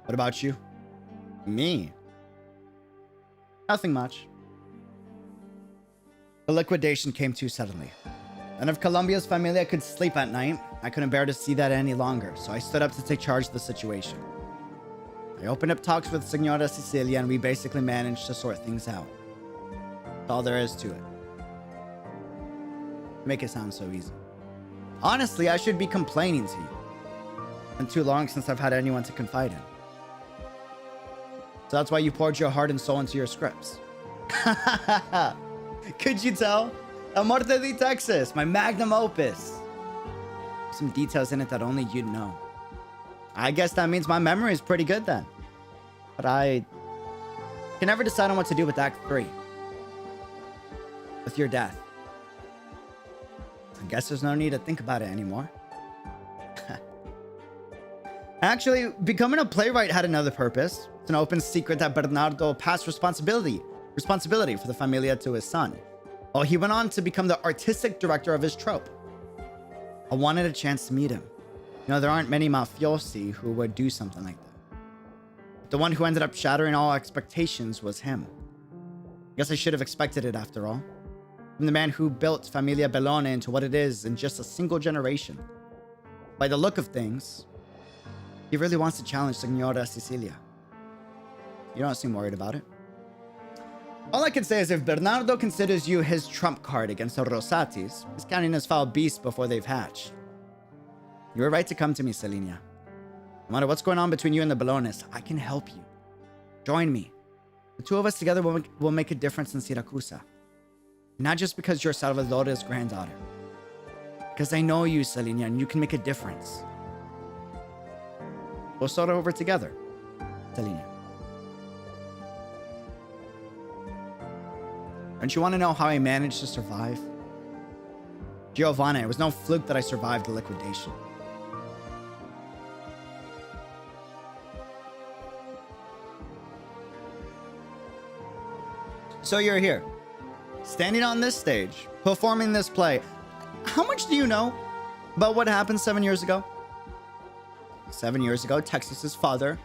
Speaker 3: What about you? Me? Nothing much. The liquidation came too suddenly. None of Colombia's familia could sleep at night. I couldn't bear to see that any longer, so I stood up to take charge of the situation. I opened up talks with Signora Cecilia, and we basically managed to sort things out. That's all there is to it. Make it sound so easy. Honestly, I should be complaining to you. It's been too long since I've had anyone to confide in. So that's why you poured your heart and soul into your scripts. Could you tell? Morte de Texas, my magnum opus. Some details in it that only you'd know. I guess that means my memory is pretty good then. But I can never decide on what to do with Act 3. With your death. I guess there's no need to think about it anymore. Actually, becoming a playwright had another purpose. It's an open secret that Bernardo passed responsibility for the familia to his son. Oh, he went on to become the artistic director of his troupe. I wanted a chance to meet him. You know, there aren't many mafiosi who would do something like that. The one who ended up shattering all expectations was him. I guess I should have expected it after all. From the man who built Familia Bellone into what it is in just a single generation. By the look of things, he really wants to challenge Signora Cecilia. You don't seem worried about it. All I can say is if Bernardo considers you his trump card against the Rosatis, he's counting as foul beasts before they've hatched. You were right to come to me, Selenia. No matter what's going on between you and the Bellones, I can help you. Join me. The two of us together will make a difference in Siracusa. Not just because you're Salvador's granddaughter. Because I know you, Selenia, and you can make a difference. We'll start over together, Selenia. Don't you want to know how I managed to survive? Giovanna, it was no fluke that I survived the liquidation. So you're here, standing on this stage, performing this play. How much do you know about what happened 7 years ago? 7 years ago, Texas's father,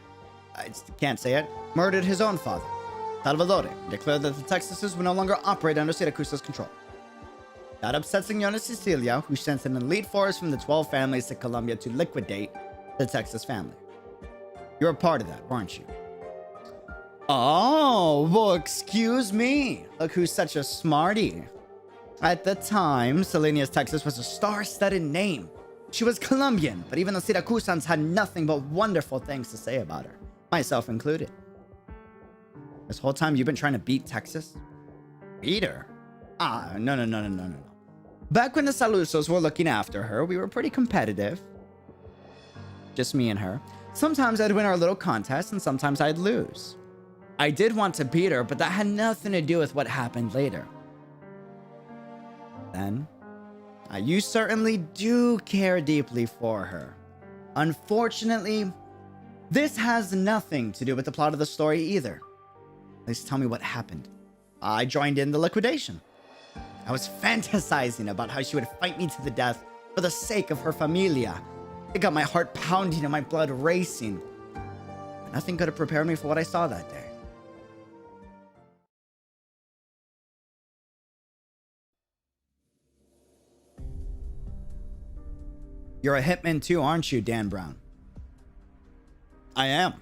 Speaker 3: I can't say it, murdered his own father, Salvador, declared that the Texases would no longer operate under Siracusa's control. That upset Signora Cecilia, who sent an elite force from the 12 families to Colombia to liquidate the Texas family. You're a part of that, weren't you? Oh, well, excuse me. Look who's such a smarty. At the time, Selenia's Texas was a star-studded name. She was Colombian, but even the Siracusans had nothing but wonderful things to say about her, myself included. This whole time you've been trying to beat Texas? Beat her? No. Back when the Salusos were looking after her, we were pretty competitive. Just me and her. Sometimes I'd win our little contest and sometimes I'd lose. I did want to beat her, but that had nothing to do with what happened later. Then, you certainly do care deeply for her. Unfortunately, this has nothing to do with the plot of the story either. Please tell me what happened. I joined in the liquidation. I was fantasizing about how she would fight me to the death for the sake of her familia. It got my heart pounding and my blood racing. But nothing could have prepared me for what I saw that day. You're a hitman too, aren't you, Dan Brown? I am.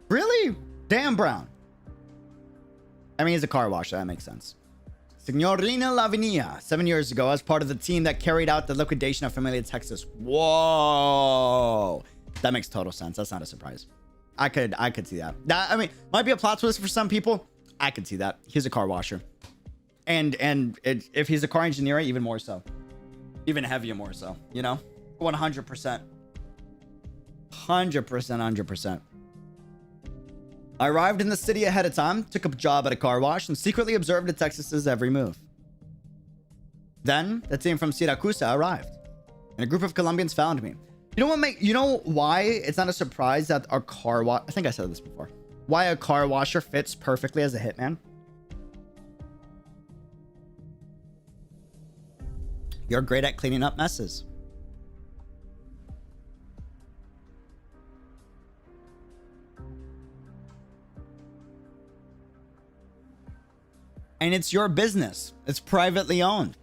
Speaker 3: Really? Dan Brown. I mean, he's a car washer. That makes sense. Signorina Lavinia, 7 years ago, as part of the team that carried out the liquidation of Familia Texas. Whoa. That makes total sense. That's not a surprise. I could see that. That, I mean, might be a plot twist for some people. I could see that. He's a car washer. And if he's a car engineer, even more so. Even heavier more so, you know? 100%. 100%. I arrived in the city ahead of time, took up a job at a car wash, and secretly observed the Texas's every move. Then, the team from Siracusano arrived, and a group of Colombians found me. You know why it's not a surprise that our car wash... I think I said this before. Why a car washer fits perfectly as a hitman? You're great at cleaning up messes. And it's your business. It's privately owned,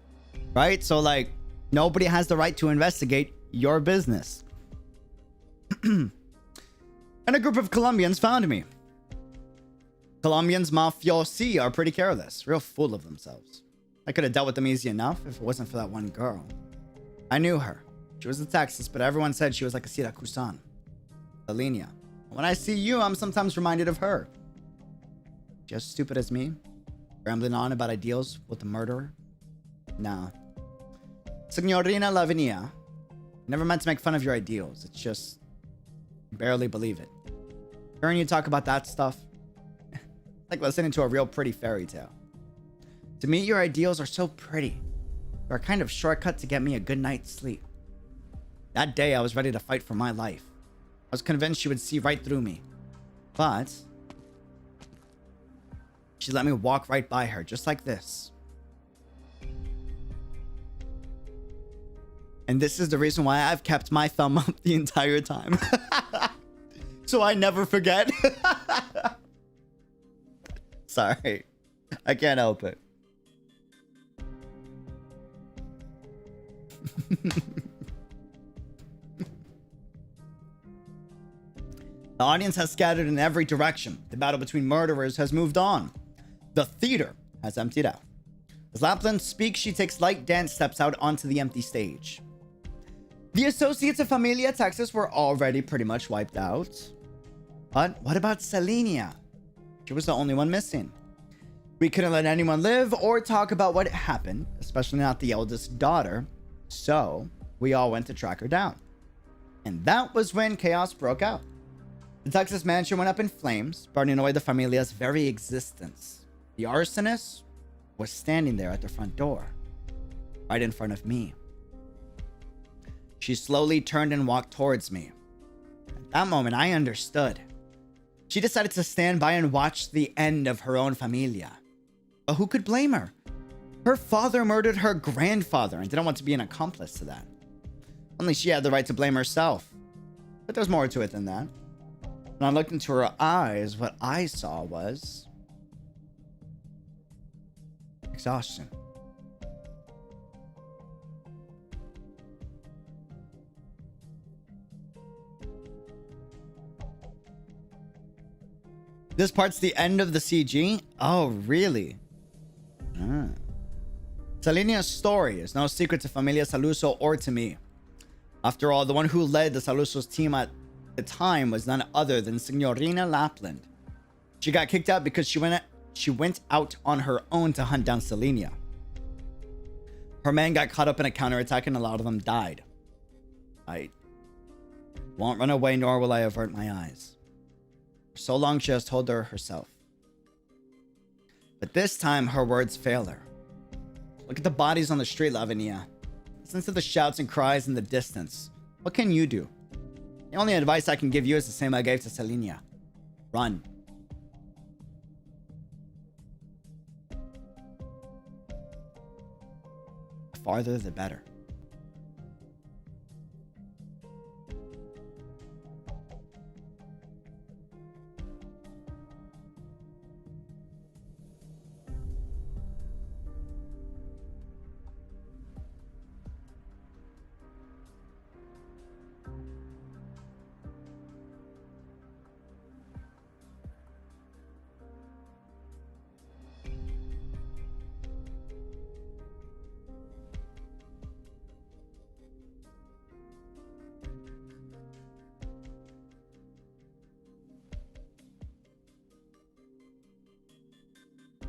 Speaker 3: right? So like nobody has the right to investigate your business. And a group of Colombians found me. Colombians mafiosi are pretty careless, real full of themselves. I could have dealt with them easy enough if it wasn't for that one girl. I knew her. She was a Texas, but everyone said she was like a Siracusano. Selenia. When I see you, I'm sometimes reminded of her. Just stupid as me. Rambling on about ideals with the murderer? Nah. Signorina Lavinia, never meant to make fun of your ideals. It's just, barely believe it. Hearing you talk about that stuff, like listening to a real pretty fairy tale. To me, your ideals are so pretty. They're a kind of shortcut to get me a good night's sleep. That day, I was ready to fight for my life. I was convinced she would see right through me. But she let me walk right by her, just like this. And this is the reason why I've kept my thumb up the entire time. So I never forget. Sorry. I can't help it. The audience has scattered in every direction. The battle between murderers has moved on. The theater has emptied out. As Lapland speaks, she takes light dance steps out onto the empty stage. The associates of Familia Texas were already pretty much wiped out. But what about Selenia? She was the only one missing. We couldn't let anyone live or talk about what happened, especially not the eldest daughter. So we all went to track her down. And that was when chaos broke out. The Texas mansion went up in flames, burning away the Familia's very existence. The arsonist was standing there at the front door, right in front of me. She slowly turned and walked towards me. At that moment, I understood. She decided to stand by and watch the end of her own Familia. But who could blame her? Her father murdered her grandfather and didn't want to be an accomplice to that. Only she had the right to blame herself. But there's more to it than that. When I looked into her eyes, what I saw was exhaustion. This part's the end of the CG? Oh, really? Selenia's story is no secret to Familia Saluso or to me. After all, the one who led the Saluso's team at the time was none other than Signorina Lapland. She got kicked out because she went out on her own to hunt down Selenia. Her men got caught up in a counterattack and a lot of them died. I won't run away, nor will I avert my eyes. For so long she has told her herself. But this time her words fail her. Look at the bodies on the street, Lavinia. Listen to the shouts and cries in the distance. What can you do? The only advice I can give you is the same I gave to Selenia. Run. The farther, the better.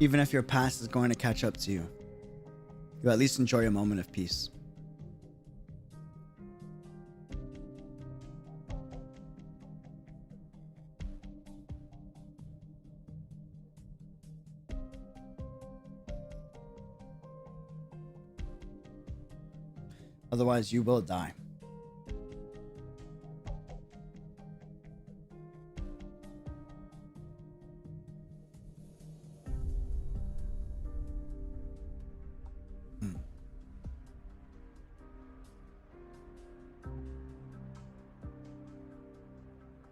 Speaker 3: Even if your past is going to catch up to you, you at least enjoy a moment of peace. Otherwise, you will die.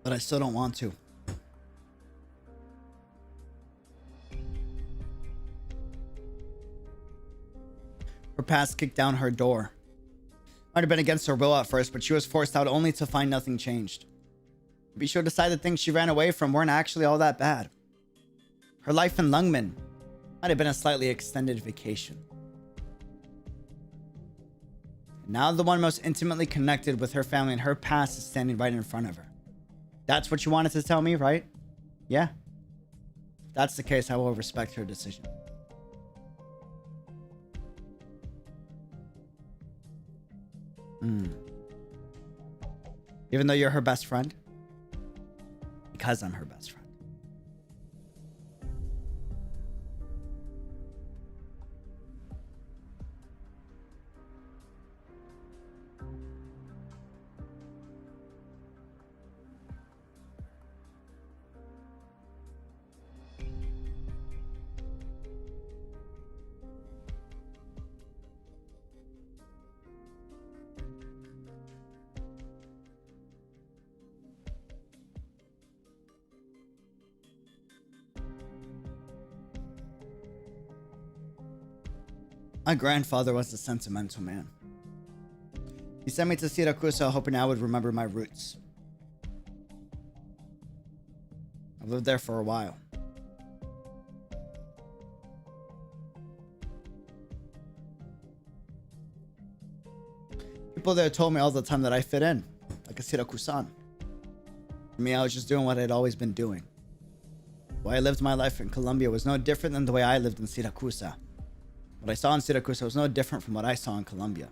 Speaker 3: But I still don't want to. Her past kicked down her door. Might have been against her will at first, but she was forced out only to find nothing changed. Maybe she'll decide the things she ran away from weren't actually all that bad. Her life in Lungmen might have been a slightly extended vacation. Now the one most intimately connected with her family and her past is standing right in front of her. That's what you wanted to tell me, right? Yeah. If that's the case, I will respect her decision. Even though you're her best friend? Because I'm her best friend. My grandfather was a sentimental man. He sent me to Siracusano hoping I would remember my roots. I lived there for a while. People there told me all the time that I fit in, like a Siracusano. For me, I was just doing what I'd always been doing. The way I lived my life in Colombia was no different than the way I lived in Siracusa. What I saw in Syracuse was no different from what I saw in Colombia.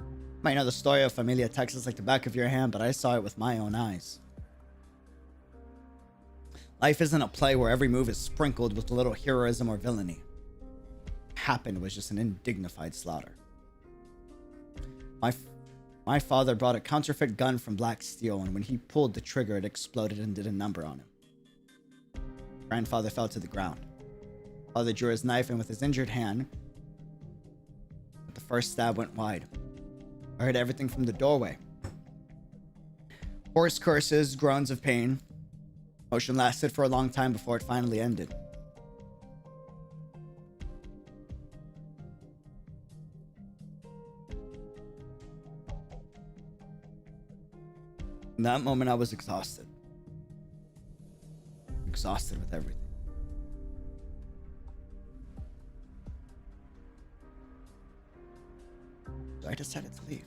Speaker 3: You might know the story of Familia Texas like the back of your hand, but I saw it with my own eyes. Life isn't a play where every move is sprinkled with a little heroism or villainy. What happened was just an indignified slaughter. My father brought a counterfeit gun from Black Steel, and when he pulled the trigger, it exploded and did a number on him. Grandfather fell to the ground. Father drew his knife, and with his injured hand, the first stab went wide. I heard everything from the doorway. Hoarse curses, groans of pain. Motion lasted for a long time before it finally ended. In that moment, I was exhausted. Exhausted with everything. So I decided to leave.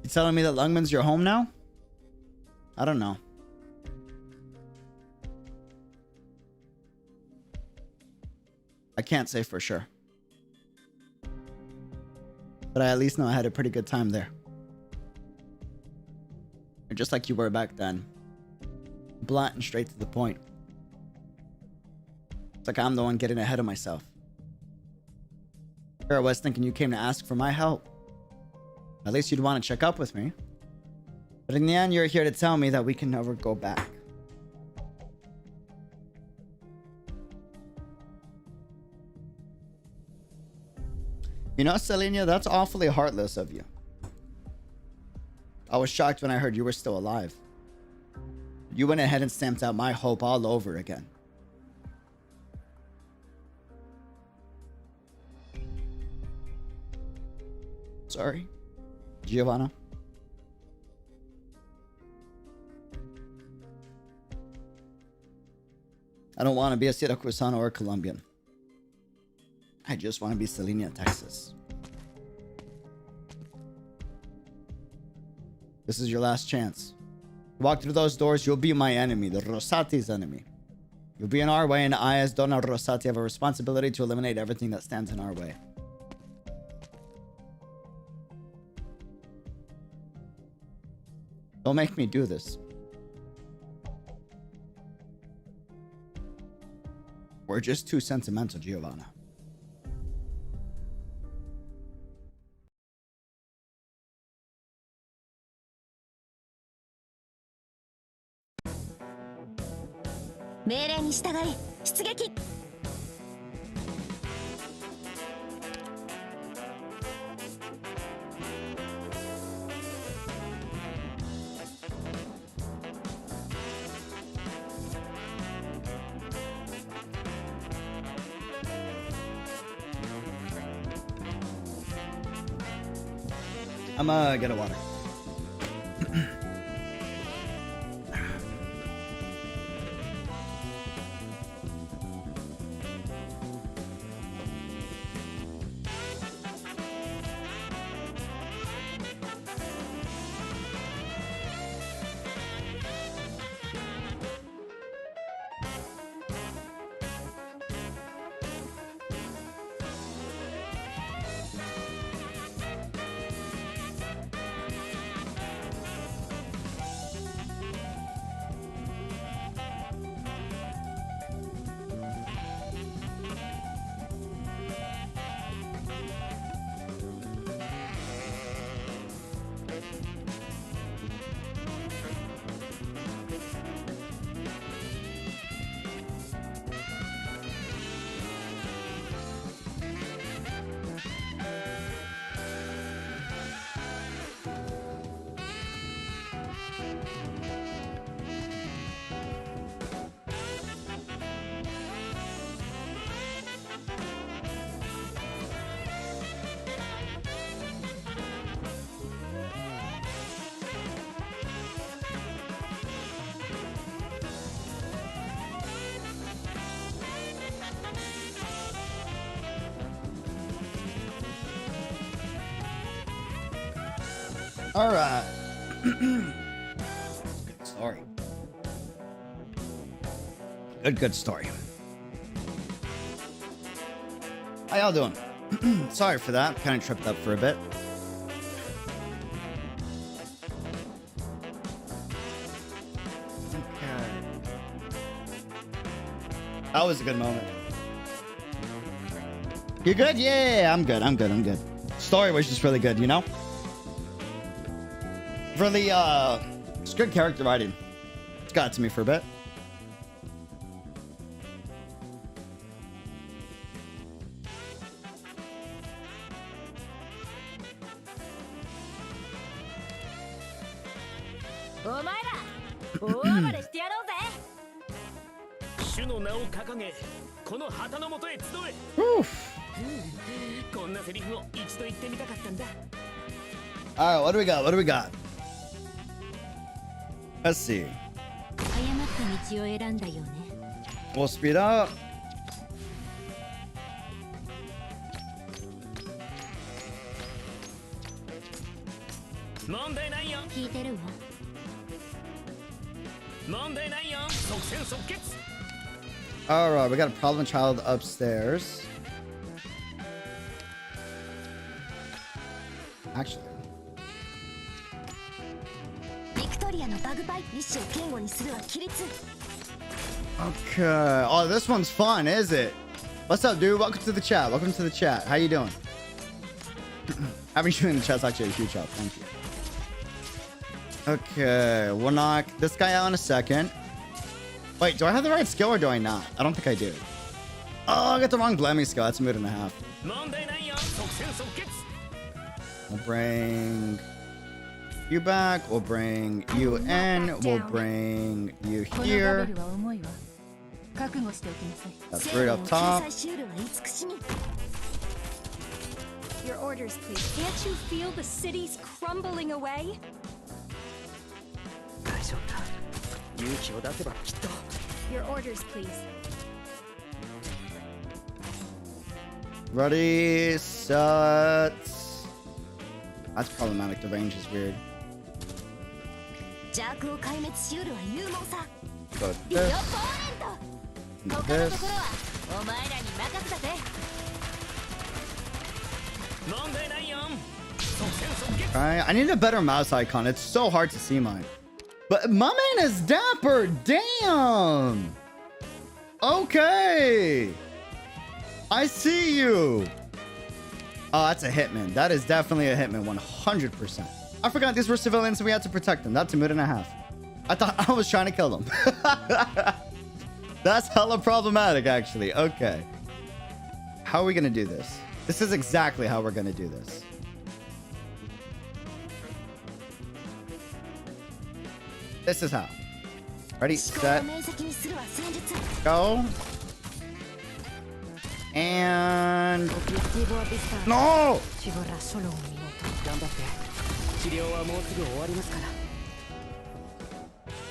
Speaker 3: You telling me that Lungmen's your home now? I don't know. I can't say for sure. But I at least know I had a pretty good time there. And just like you were back then. Blunt and straight to the point. It's like I'm the one getting ahead of myself. Here I was thinking you came to ask for my help. At least you'd want to check up with me. But in the end, you're here to tell me that we can never go back. You know, Selenia, that's awfully heartless of you. I was shocked when I heard you were still alive. You went ahead and stamped out my hope all over again. Sorry, Giovanna. I don't want to be a Siracusano or Colombian. I just want to be Selenia, Texas. This is your last chance. Walk through those doors, you'll be my enemy, the Rosati's enemy. You'll be in our way, and I, as Donna Rosati, have a responsibility to eliminate everything that stands in our way. Don't make me do this. We're just too sentimental, Giovanna. I'm gonna get a water. All right. Good story. Good story. How y'all doing? Sorry for that. Kind of tripped up for a bit. Okay. That was a good moment. You good? Yeah, I'm good. I'm good. Story was just really good, you know? Really, it's good character writing. It's got to me for a bit. Alright, what do we got? Let's see. We'll speed up. Alright, we got a problem child upstairs. Actually.
Speaker 1: ビクトリアの𝙃𝙖𝙀𝙀意志を堅固にするは規律
Speaker 3: Okay. Oh, this one's fun, is it? What's up, dude? Welcome to the chat. Welcome to the chat. How you doing? Having you in the chat's actually a huge help. Thank you. Okay, we'll knock this guy out in a second. Wait, do I have the right skill or do I not? I don't think I do. Oh, I got the wrong Blemmy skill. That's a mid and a half. We'll bring you back. We'll bring you in. We'll bring you here. That's right up top.
Speaker 1: Your orders, please. Can't you feel the cities crumbling away? Your orders, please.
Speaker 3: Ready, set. That's problematic. The range is weird.
Speaker 1: 𝙃𝙖𝙀𝙀
Speaker 3: Go this. And this. Alright, I need a better mouse icon. It's so hard to see mine. But my man is dapper. Damn. Okay. I see you. Oh, that's a hitman. That is definitely a hitman. 100%. I forgot these were civilians and we had to protect them. That's a mid and a half. I thought I was trying to kill them. That's hella problematic, actually. Okay. How are we going to do this? This is exactly how we're going to do this. This is how. Ready, set, go. And... No!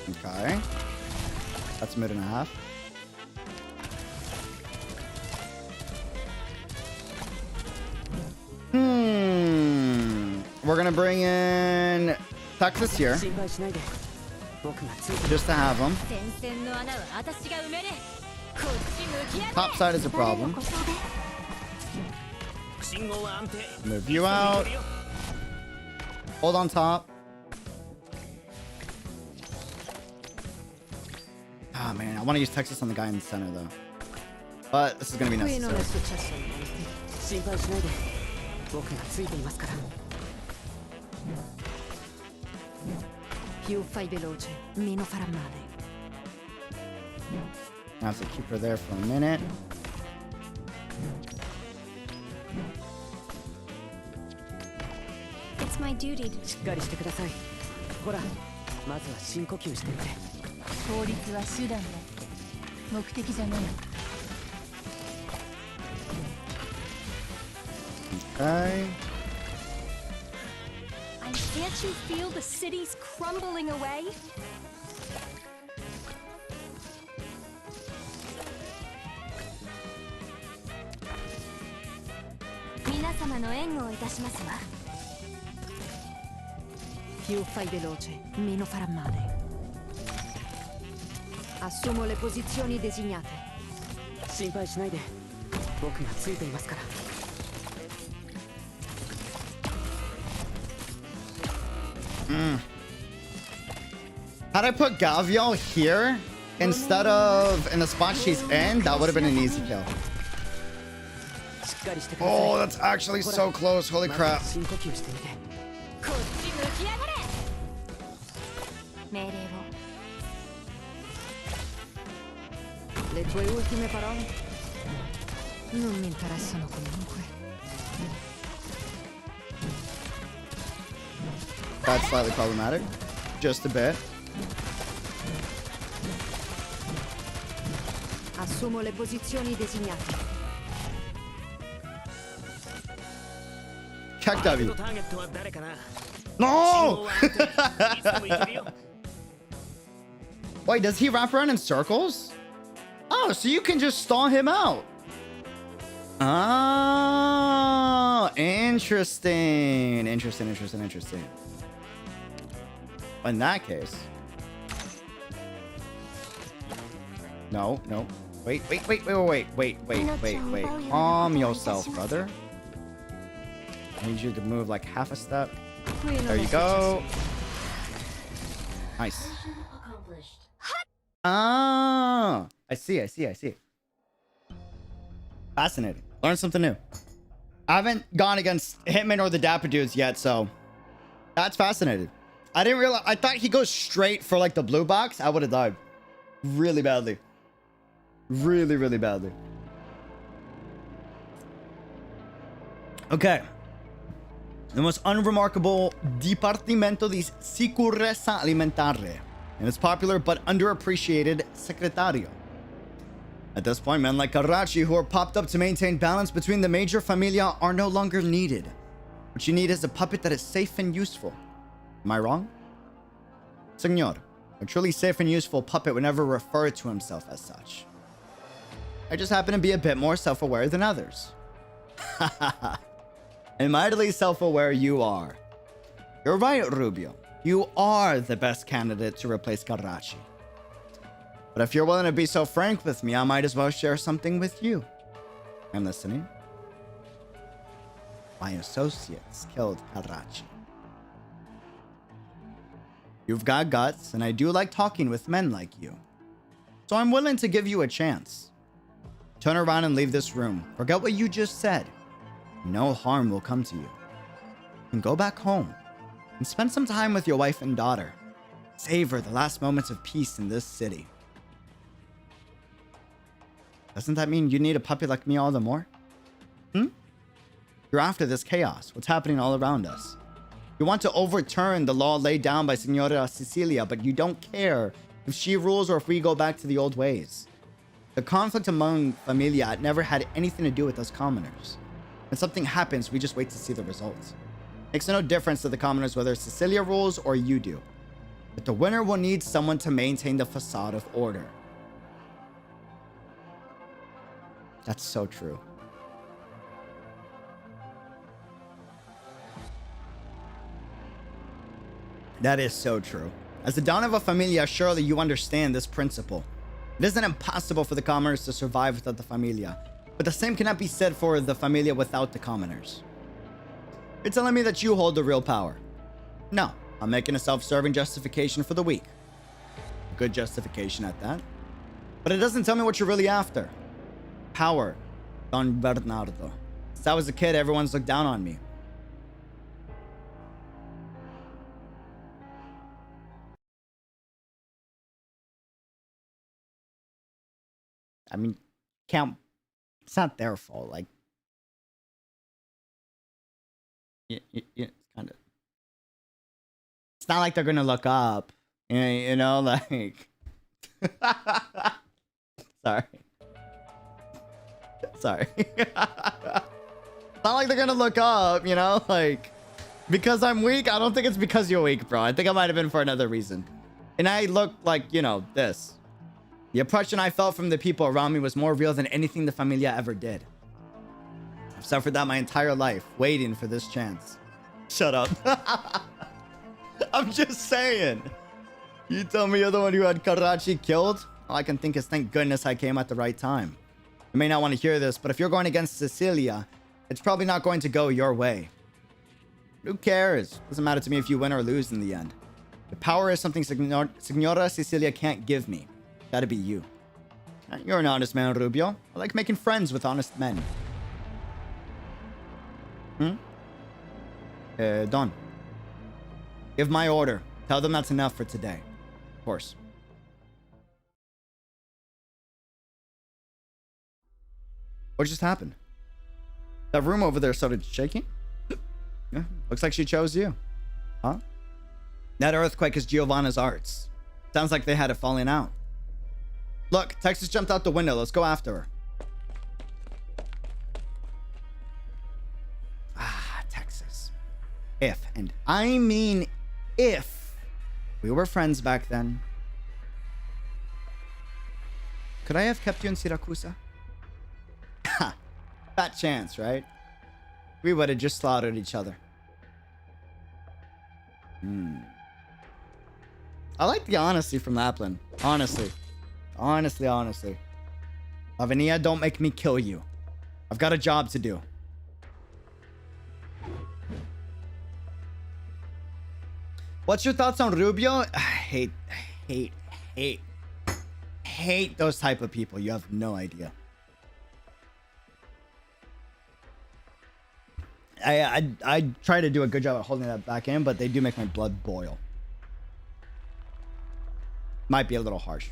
Speaker 3: Okay. That's mid and a half. We're gonna bring in Texas here. Just to have him. Top side is a problem. Move you out. Hold on top. Ah, man, I want to use Texas on the guy in the center though. But this is gonna be necessary. I have to keep her there for a minute.
Speaker 1: It's my duty to...
Speaker 3: Okay.
Speaker 1: Can't you feel the cities crumbling away?
Speaker 4: Più fai veloce, meno farà male. Assumo le posizioni designate. 心配しないで。僕がついていますから。
Speaker 3: Had I put Gavial here instead of in the spot she's in, that would have been an easy kill. Oh, that's actually so close. Holy crap.
Speaker 4: Le tue ultime parole non mi interessano comunque.
Speaker 3: That's slightly problematic. Just a bit.
Speaker 4: Assumo le posizioni designate.
Speaker 3: Check W. No! Wait, does he wrap around in circles? Oh, so you can just stall him out. Oh, interesting. Interesting. In that case. No. Wait. Calm yourself, brother. I need you to move like half a step. There you go. Nice. Ah, I see. Fascinating. Learn something new. I haven't gone against Hitman or the Dapper dudes yet, so that's fascinating. I didn't realize. I thought he goes straight for like the blue box. I would have died really badly. Really badly. Okay. The most unremarkable Dipartimento di Sicurezza Alimentare, and its popular but underappreciated Secretario. At this point, men like Karachi, who are popped up to maintain balance between the major familia, are no longer needed. What you need is a puppet that is safe and useful. Am I wrong? Senor, a truly safe and useful puppet would never refer to himself as such. I just happen to be a bit more self-aware than others. And mightily self-aware you are. You're right, Rubio. You are the best candidate to replace Karachi. But if you're willing to be so frank with me, I might as well share something with you. I'm listening. My associates killed Karachi. You've got guts, and I do like talking with men like you. So I'm willing to give you a chance. Turn around and leave this room. Forget what you just said. No harm will come to you. And go back home and spend some time with your wife and daughter. Savor the last moments of peace in this city. Doesn't that mean you need a puppy like me all the more? You're after this chaos. What's happening all around us? You want to overturn the law laid down by Signora Cecilia, but you don't care if she rules or if we go back to the old ways. The conflict among Familia never had anything to do with us commoners. When something happens, we just wait to see the results. Makes no difference to the commoners whether Cecilia rules or you do. But the winner will need someone to maintain the facade of order. That's so true. That is so true. As the Don of a Familia, surely you understand this principle. It isn't impossible for the commoners to survive without the Familia, but the same cannot be said for the Familia without the commoners. You're telling me that you hold the real power? No, I'm making a self-serving justification for the weak. A good justification at that. But it doesn't tell me what you're really after. Power, Don Bernardo. Since I was a kid, everyone's looked down on me. I mean, it's not their fault. Like, it's kind of. It's not like they're gonna look up. You know, like. Sorry. It's not like they're gonna look up. You know, like, because I'm weak. I don't think it's because you're weak, bro. I think I might have been for another reason. And I look like, you know, this. The oppression I felt from the people around me was more real than anything the Familia ever did. I've suffered that my entire life, waiting for this chance. Shut up. I'm just saying. You tell me you're the one who had Karachi killed? All I can think is thank goodness I came at the right time. You may not want to hear this, but if you're going against Cecilia, it's probably not going to go your way. Who cares? Doesn't matter to me if you win or lose in the end. The power is something Signora Cecilia can't give me. Gotta be you. You're an honest man, Rubio. I like making friends with honest men. Don. Give my order. Tell them that's enough for today. Of course. What just happened? That room over there started shaking? Yeah, looks like she chose you. Huh? That earthquake is Giovanna's arts. Sounds like they had a falling out. Look, Texas jumped out the window. Let's go after her. Ah, Texas. If, and I mean if, we were friends back then, could I have kept you in Siracusa? Ha! Fat chance, right? We would have just slaughtered each other. I like the honesty from Lapland. Honestly. Honestly. Lavinia, don't make me kill you. I've got a job to do. What's your thoughts on Rubio? I hate those type of people. You have no idea. I try to do a good job at holding that back in, but they do make my blood boil. Might be a little harsh.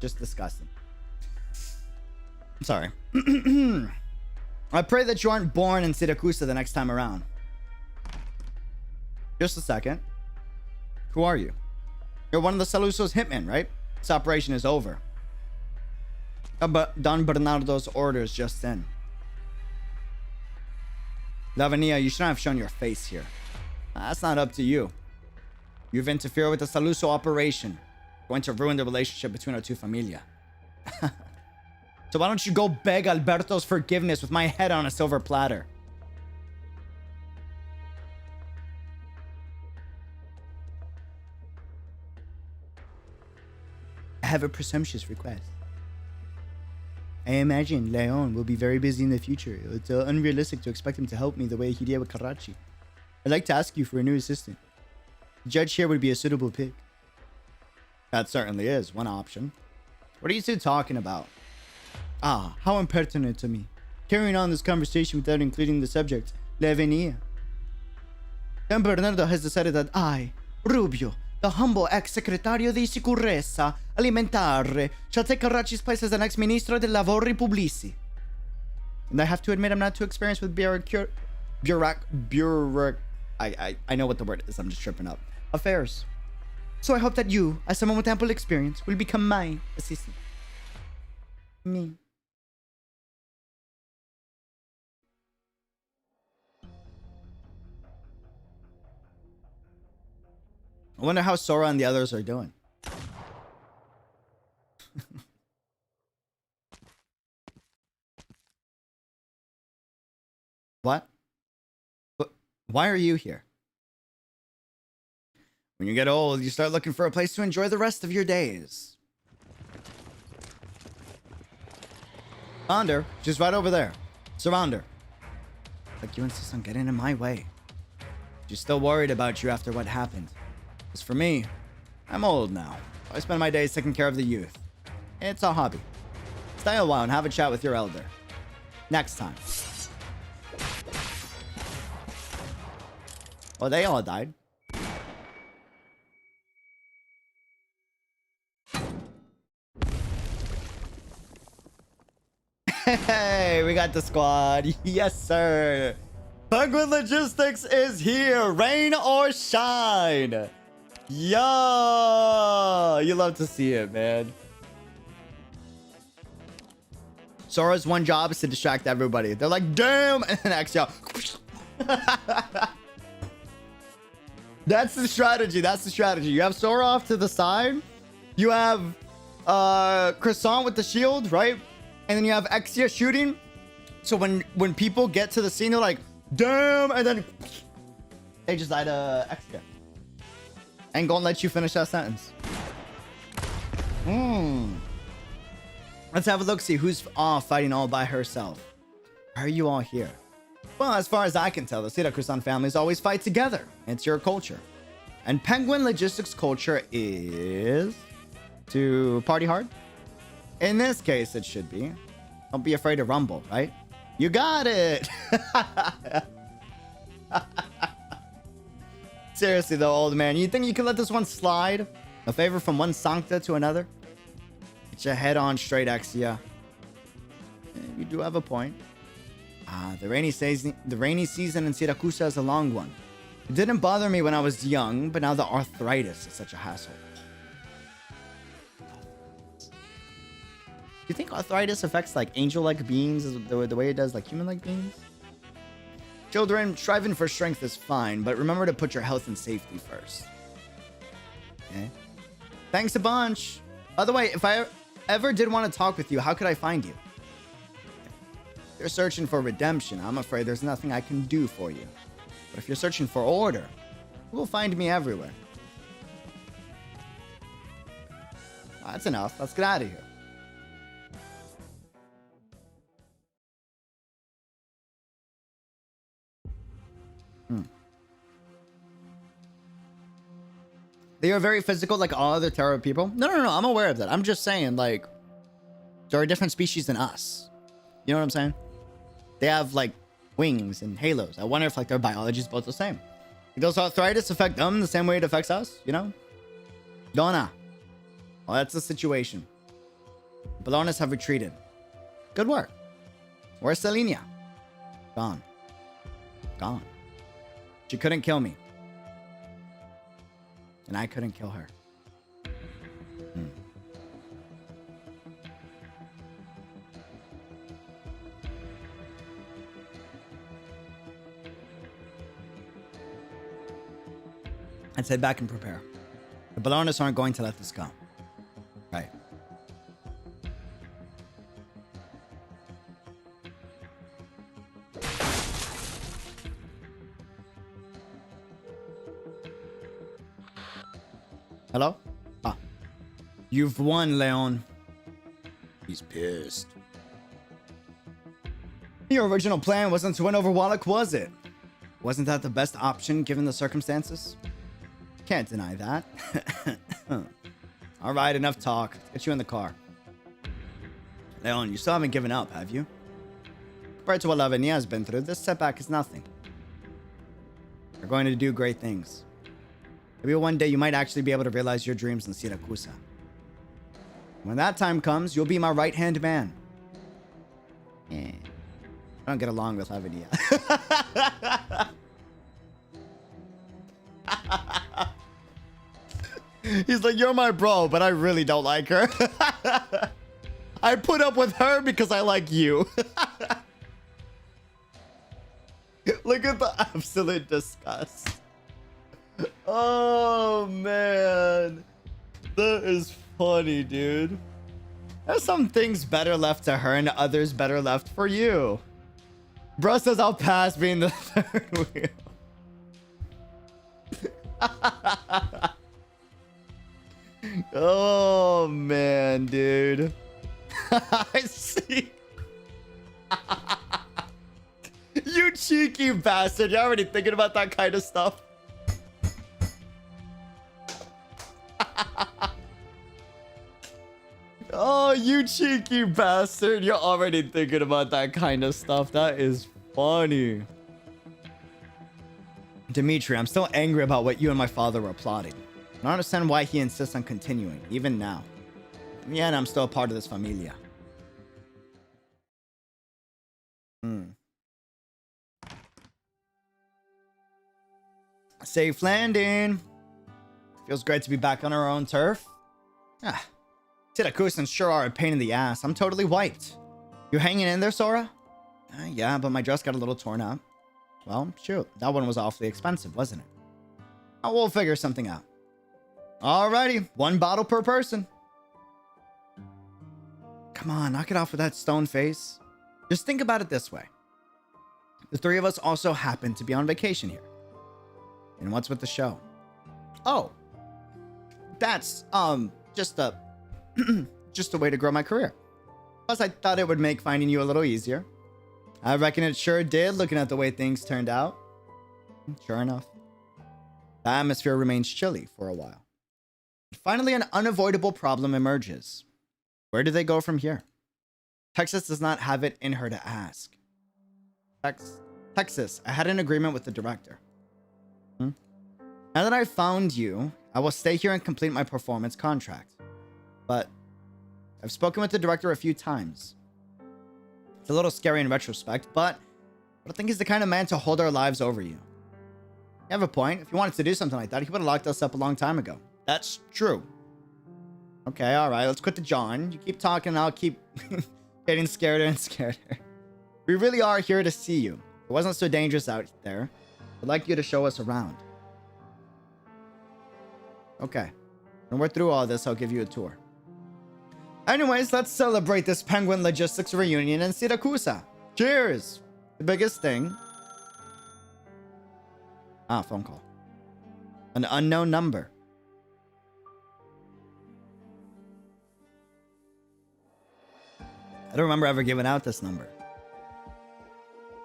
Speaker 3: Just disgusting. I'm sorry. I pray that you aren't born in Siracusa the next time around. Just a second. Who are you? You're one of the Saluso's hitmen, right? This operation is over. Don Bernardo's orders just in. Lavinia, you shouldn't have shown your face here. That's not up to you. You've interfered with the Saluso operation. Going to ruin the relationship between our two familia. So why don't you go beg Alberto's forgiveness with my head on a silver platter? I have a presumptuous request. I imagine Leon will be very busy in the future. It's unrealistic to expect him to help me the way he did with Karachi. I'd like to ask you for a new assistant. The judge here would be a suitable pick. That certainly is one option. What are you two talking about? Ah, how impertinent to me. Carrying on this conversation without including the subject, La Avenida. Don Bernardo has decided that I, Rubio, the humble ex-secretario di sicurezza alimentare, shall take Karachi's place as the next Ministro de Lavori Pubblici. And I have to admit I'm not too experienced with I know what the word is, I'm just tripping up. Affairs. So I hope that you, as someone with ample experience, will become my assistant. Me. I wonder how Sora and the others are doing. What? Why are you here? When you get old, you start looking for a place to enjoy the rest of your days. Found her. She's right over there. Surround her. Like you insist on getting in my way. She's still worried about you after what happened. As for me, I'm old now. I spend my days taking care of the youth. It's a hobby. Stay a while and have a chat with your elder. Next time. Oh, they all died. Hey, we got the squad. Yes, sir. Penguin Logistics is here. Rain or shine. Yo, you love to see it, man. Sora's one job is to distract everybody. They're like, damn, and then Exia. That's the strategy. That's the strategy. You have Sora off to the side. You have Croissant with the shield, right? And then you have Exia shooting. So when people get to the scene, they're like, damn, and then they just died to Exia. Ain't gonna let you finish that sentence. Let's have a look, see who's fighting all by herself. Why are you all here? Well, as far as I can tell, the Siracusano families always fight together. It's your culture. And Penguin Logistics culture is to party hard. In this case, it should be. Don't be afraid to rumble, right? You got it! Seriously though, old man, you think you can let this one slide? A favor from one Sancta to another? Get your head on straight, Exia. You do have a point. The rainy season in Siracusa is a long one. It didn't bother me when I was young, but now the arthritis is such a hassle. Do you think arthritis affects like angel-like beings the way it does like human-like beings? Children, striving for strength is fine, but remember to put your health and safety first. Okay? Thanks a bunch. By the way, if I ever did want to talk with you, how could I find you? If you're searching for redemption, I'm afraid there's nothing I can do for you. But if you're searching for order, you will find me everywhere. That's enough. Let's get out of here. They are very physical, like all other Terra people. No. I'm aware of that. I'm just saying, like, they're a different species than us. You know what I'm saying? They have, like, wings and halos. I wonder if, like, their biology is both the same. Does arthritis affect them the same way it affects us? You know? Don't know. Well, that's the situation. Ballonas have retreated. Good work. Where's Selenia? Gone. Gone. She couldn't kill me. And I couldn't kill her. I'd head back and prepare. The Ballonas aren't going to let this go. Right. Hello? Ah. You've won, Leon. He's pissed. Your original plan wasn't to win over Wallach, was it? Wasn't that the best option given the circumstances? Can't deny that. All right, enough talk. Let's get you in the car. Leon, you still haven't given up, have you? Compared to what Lavinia has been through, this setback is nothing. You're going to do great things. Maybe one day you might actually be able to realize your dreams in Siracusa. When that time comes, you'll be my right-hand man. I don't get along with Lavinia. He's like, you're my bro, but I really don't like her. I put up with her because I like you. Look at the absolute disgust. Oh, man. That is funny, dude. There's some things better left to her and others better left for you. Bro says I'll pass being the third wheel. Oh, man, dude. I see. You cheeky bastard. You're already thinking about that kind of stuff. Oh, you cheeky bastard. You're already thinking about that kind of stuff. That is funny. Dimitri, I'm still angry about what you and my father were plotting. I don't understand why he insists on continuing, even now. Yeah, and I'm still a part of this familia. Safe landing. Feels great to be back on our own turf. Ah, Siracusans sure are a pain in the ass. I'm totally wiped. You hanging in there, Sora? Yeah, but my dress got a little torn up. Well, shoot, that one was awfully expensive, wasn't it? Oh, we'll figure something out. Alrighty, 1 bottle per person. Come on, knock it off with that stone face. Just think about it this way. The 3 of us also happen to be on vacation here. And what's with the show? Oh, that's just a just a way to grow my career. Plus, I thought it would make finding you a little easier. I reckon it sure did, looking at the way things turned out. Sure enough. The atmosphere remains chilly for a while. Finally, an unavoidable problem emerges. Where do they go from here? Texas does not have it in her to ask. Texas, I had an agreement with the director. Now that I've found you, I will stay here and complete my performance contract. But I've spoken with the director a few times. It's a little scary in retrospect, but I think he's the kind of man to hold our lives over you. You have a point. If he wanted to do something like that, he would have locked us up a long time ago. That's true. Okay, alright, let's quit the John. You keep talking and I'll keep getting scareder and scareder. We really are here to see you. It wasn't so dangerous out there. I'd like you to show us around. Okay. When we're through all this, I'll give you a tour. Anyways, let's celebrate this Penguin Logistics reunion in Siracusa. Cheers! The biggest thing. Ah, phone call. An unknown number. I don't remember ever giving out this number.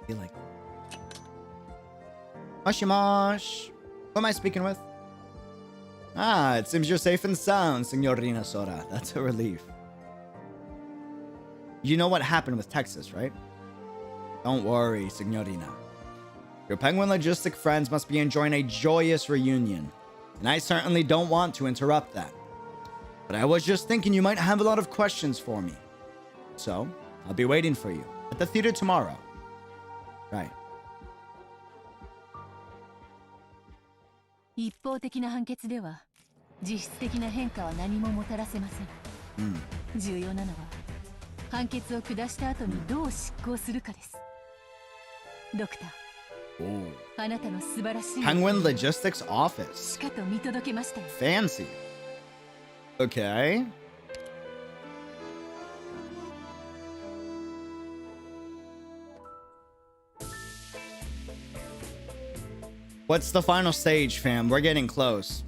Speaker 3: I feel like... Moshi mosh. Who am I speaking with? Ah, it seems you're safe and sound, Signorina Sora. That's a relief. You know what happened with Texas, right? Don't worry, Signorina. Your Penguin Logistic friends must be enjoying a joyous reunion, and I certainly don't want to interrupt that. But I was just thinking you might have a lot of questions for me. So, I'll be waiting for you at the theater tomorrow. Right.
Speaker 5: 一方的な判決では実質的な変化は何ももたらせません。重要なのは判決を下した後にどう執行するかです。ドクター、あなたの素晴らしい
Speaker 3: Penguin Logistics Office.
Speaker 5: しかと見届けましたよ。
Speaker 3: Fancy. Okay. What's the final stage, fam? We're getting close.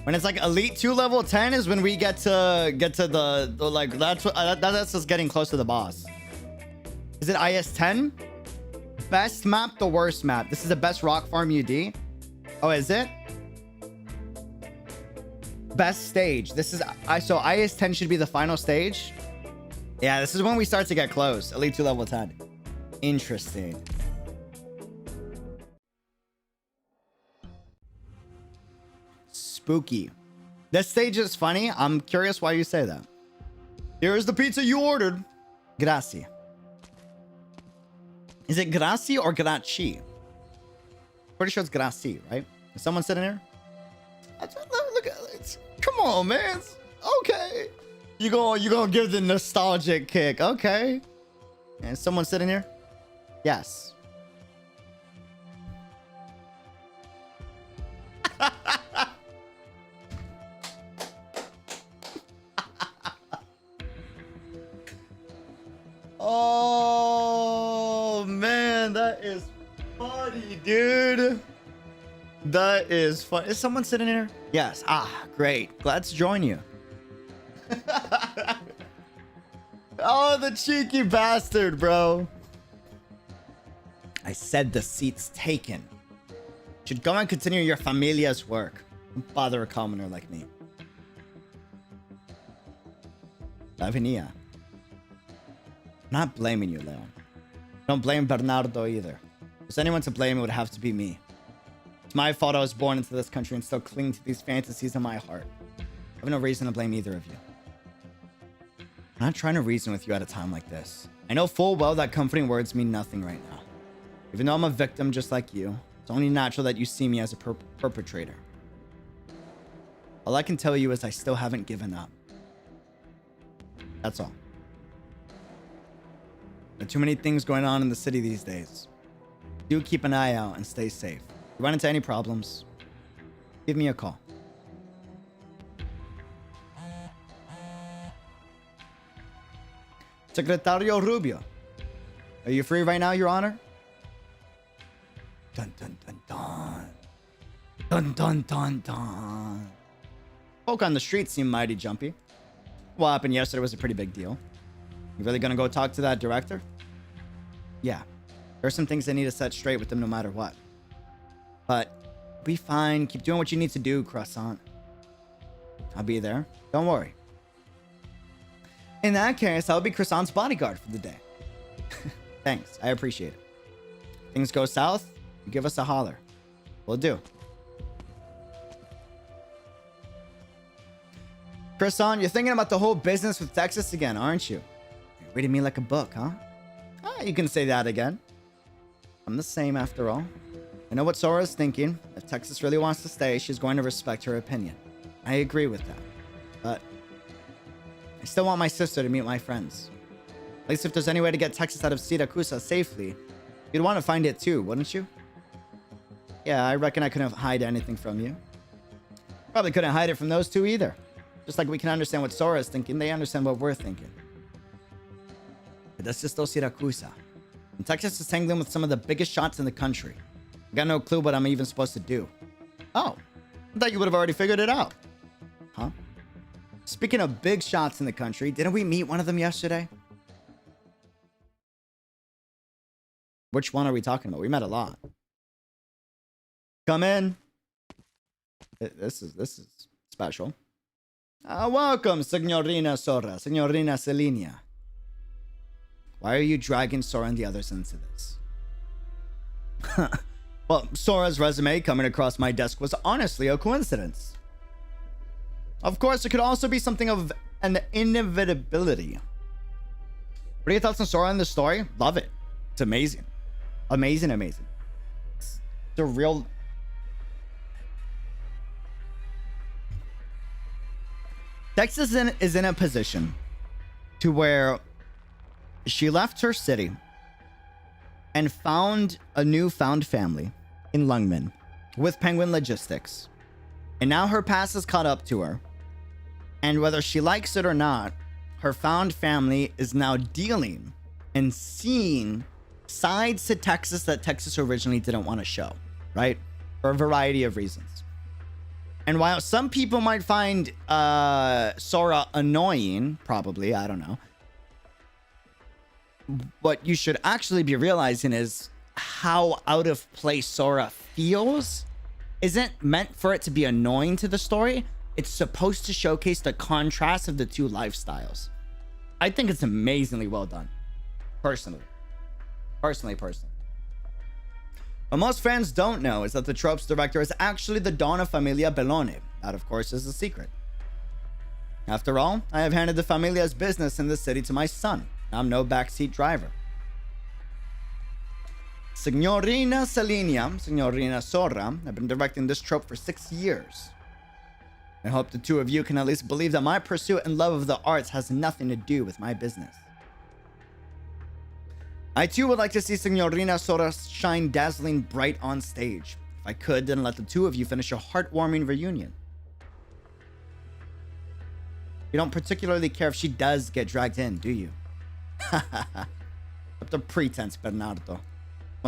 Speaker 3: When it's like Elite 2 level 10 is when we get to the like that's just getting close to the boss. Is it IS 10? Best map, the worst map. This is the best rock farm UD. Oh, is it? Best stage. This is so IS 10 should be the final stage. Yeah, this is when we start to get close. Elite 2 level 10. Interesting. Spooky. This stage is funny. I'm curious why you say that. Here's the pizza you ordered. Grazie. Is it grazie or grazie? Pretty sure it's grazie, right? Is someone sitting here? Look at it. Come on, man. Okay. You gonna give the nostalgic kick. Okay. And someone sitting here? Yes. Oh man, that is funny, dude. That is fun. Is someone sitting here? Yes. Ah, great. Glad to join you. Oh, the cheeky bastard, bro. I said the seat's taken. Should go and continue your familia's work. Don't bother a commoner like me. Lavinia. I'm not blaming you, Leon. Don't blame Bernardo either. If there's anyone to blame, it would have to be me. It's my fault I was born into this country and still cling to these fantasies in my heart. I have no reason to blame either of you. I'm not trying to reason with you at a time like this. I know full well that comforting words mean nothing right now. Even though I'm a victim just like you, it's only natural that you see me as a perpetrator. All I can tell you is I still haven't given up. That's all. There are too many things going on in the city these days. Do keep an eye out and stay safe. If you run into any problems, give me a call. Secretario Rubio. Are you free right now, Your Honor? Dun dun dun dun. Dun dun dun dun. Folk on the street seem mighty jumpy. What happened yesterday was a pretty big deal. You really gonna go talk to that director? Yeah. There are some things I need to set straight with them no matter what. But be fine. Keep doing what you need to do, Croissant. I'll be there. Don't worry. In that case, I'll be Croissant's bodyguard for the day. Thanks. I appreciate it. If things go south, you give us a holler. We'll do. Croissant, you're thinking about the whole business with Texas again, aren't you? You're reading me like a book, huh? Ah, you can say that again. I'm the same after all. I know what Sora's thinking. If Texas really wants to stay, she's going to respect her opinion. I agree with that. But I still want my sister to meet my friends. At least if there's any way to get Texas out of Siracusano safely, you'd want to find it too, wouldn't you? Yeah, I reckon I couldn't hide anything from you. Probably couldn't hide it from those two either. Just like we can understand what Sora is thinking, they understand what we're thinking. But that's just still Siracusano. And Texas is tangling with some of the biggest shots in the country. I got no clue what I'm even supposed to do. Oh, I thought you would have already figured it out. Huh? Speaking of big shots in the country, didn't we meet one of them yesterday? Which one are we talking about? We met a lot. Come in. This is special. Welcome, Signorina Sora, Signorina Selenia. Why are you dragging Sora and the others into this? Well, Sora's resume coming across my desk was honestly a coincidence. Of course, it could also be something of an inevitability. What are your thoughts on Sora in the story? Love it. It's amazing. Amazing, amazing. It's the real... Texas is in a position to where she left her city and found a newfound family in Lungmen with Penguin Logistics. And now her past has caught up to her. And whether she likes it or not, her found family is now dealing and seeing sides to Texas that Texas originally didn't want to show, right? For a variety of reasons. And while some people might find Sora annoying, probably, I don't know, what you should actually be realizing is how out of place Sora feels isn't meant for it to be annoying to the story. It's supposed to showcase the contrast of the two lifestyles. I think it's amazingly well done. Personally. What most fans don't know is that the trope's director is actually the Donna Familia Bellone. That, of course, is a secret. After all, I have handed the Familia's business in the city to my son. I'm no backseat driver. Signorina Selenia, Signorina Sora, have been directing this trope for 6 years. I hope the two of you can at least believe that my pursuit and love of the arts has nothing to do with my business. I too would like to see Signorina Sora shine dazzling bright on stage. If I could, then let the two of you finish a heartwarming reunion. You don't particularly care if she does get dragged in, do you? Up the pretense, Bernardo. No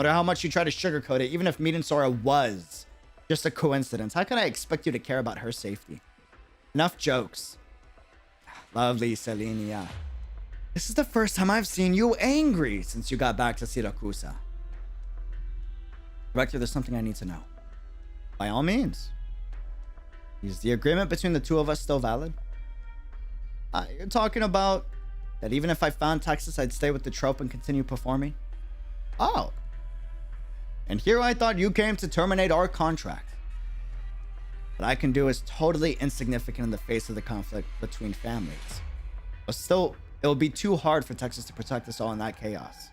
Speaker 3: matter how much you try to sugarcoat it, even if meeting Sora was just a coincidence, how could I expect you to care about her safety? Enough jokes. Lovely Selenia. This is the first time I've seen you angry since you got back to Siracusa. Director, there's something I need to know. By all means. Is the agreement between the two of us still valid? You're talking about that even if I found Texas, I'd stay with the trope and continue performing? Oh. And here I thought you came to terminate our contract. What I can do is totally insignificant in the face of the conflict between families. But still, it will be too hard for Texas to protect us all in that chaos.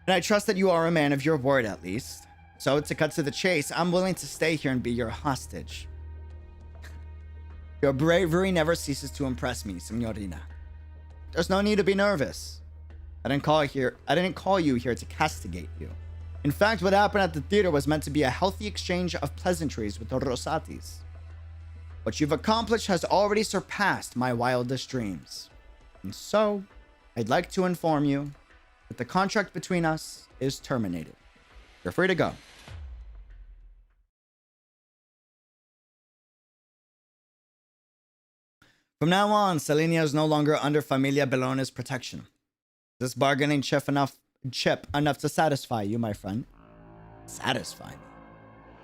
Speaker 3: And I trust that you are a man of your word at least. So to cut to the chase, I'm willing to stay here and be your hostage. Your bravery never ceases to impress me, Signorina. There's no need to be nervous. I didn't call you here to castigate you. In fact, what happened at the theater was meant to be a healthy exchange of pleasantries with the Rosatis. What you've accomplished has already surpassed my wildest dreams. And so, I'd like to inform you that the contract between us is terminated. You're free to go. From now on, Selenia is no longer under Familia Bellone's protection. Is this bargaining chip enough to satisfy you, my friend? Satisfy me?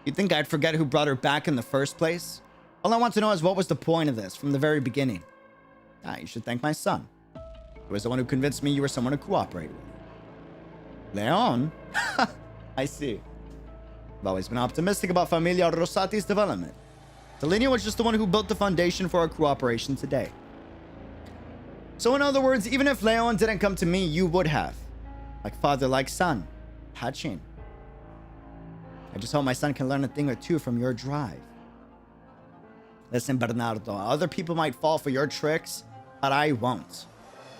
Speaker 3: You think I'd forget who brought her back in the first place? All I want to know is what was the point of this from the very beginning. You should thank my son. He was the one who convinced me you were someone to cooperate with. Leon? I see. I've always been optimistic about Familia Rosati's development. Selenia was just the one who built the foundation for our cooperation today. So in other words, even if Leon didn't come to me, you would have. Like father, like son. Hatching. I just hope my son can learn a thing or two from your drive. Listen, Bernardo, other people might fall for your tricks, but I won't.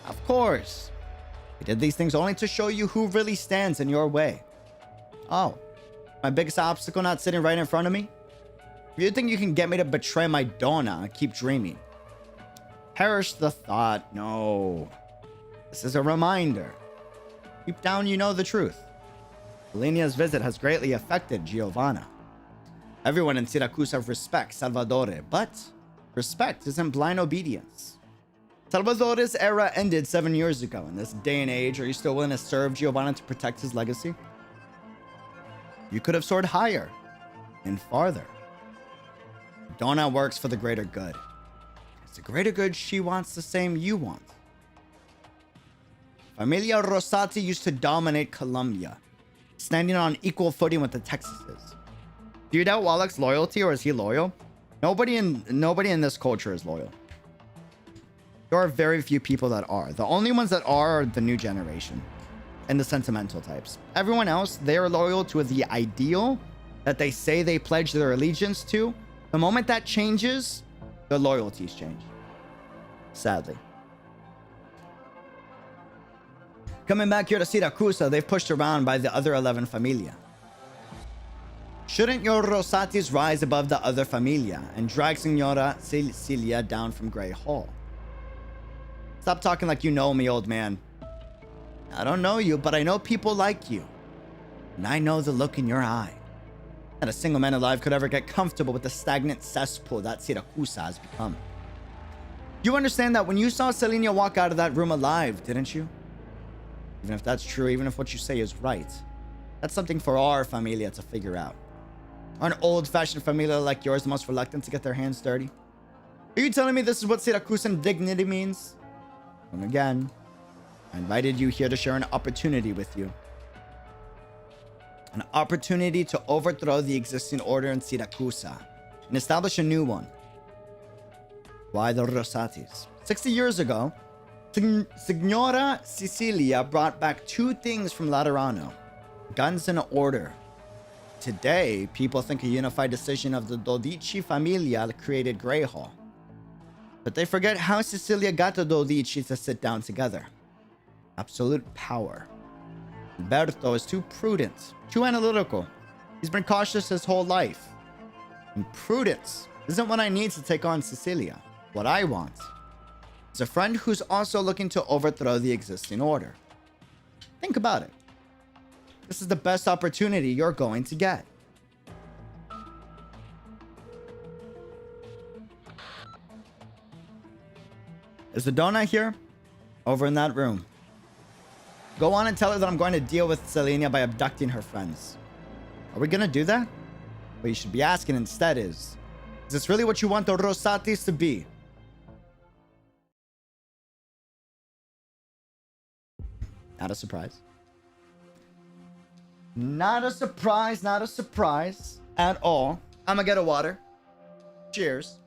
Speaker 3: Of course. I did these things only to show you who really stands in your way. Oh, my biggest obstacle not sitting right in front of me? If you think you can get me to betray my Donna, keep dreaming. Perish the thought. No. This is a reminder. Deep down, you know the truth. Selenia's visit has greatly affected Giovanna. Everyone in Siracusa respects Salvatore, but respect isn't blind obedience. Salvatore's era ended 7 years ago. In this day and age, are you still willing to serve Giovanna to protect his legacy? You could have soared higher and farther. Donna works for the greater good. It's the greater good she wants the same you want. Familia Rosati used to dominate Colombia, standing on equal footing with the Texases. Do you doubt Wallach's loyalty, or is he loyal? Nobody in this culture is loyal. There are very few people that are. The only ones that are the new generation and the sentimental types. Everyone else, they are loyal to the ideal that they say they pledge their allegiance to. The moment that changes, their loyalties change. Sadly. Coming back here to Siracusa, they've pushed around by the other 11 familia. Shouldn't your Rosatis rise above the other familia and drag Signora Cecilia down from Grey Hall? Stop talking like you know me, old man. I don't know you, but I know people like you. And I know the look in your eye. Not a single man alive could ever get comfortable with the stagnant cesspool that Siracusa has become. You understand that when you saw Selenia walk out of that room alive, didn't you? Even if that's true, even if what you say is right, that's something for our familia to figure out. Are an old-fashioned familia like yours the most reluctant to get their hands dirty? Are you telling me this is what Siracusan dignity means? And again, I invited you here to share an opportunity with you. An opportunity to overthrow the existing order in Siracusa and establish a new one. Why the Rosatis? 60 years ago, Signora Cecilia brought back two things from Laterano: guns and order. Today, people think a unified decision of the Dodici Familia created Grey Hall. But they forget how Cecilia got the Dodici to sit down together. Absolute power. Umberto is too prudent, too analytical. He's been cautious his whole life. And prudence isn't what I need to take on Cecilia. What I want is a friend who's also looking to overthrow the existing order. Think about it. This is the best opportunity you're going to get. Is the donut here? Over in that room. Go on and tell her that I'm going to deal with Selenia by abducting her friends. Are we going to do that? What you should be asking instead is this really what you want the Rosatis to be? Not a surprise. Not a surprise, not a surprise at all. I'm gonna get a water. Cheers.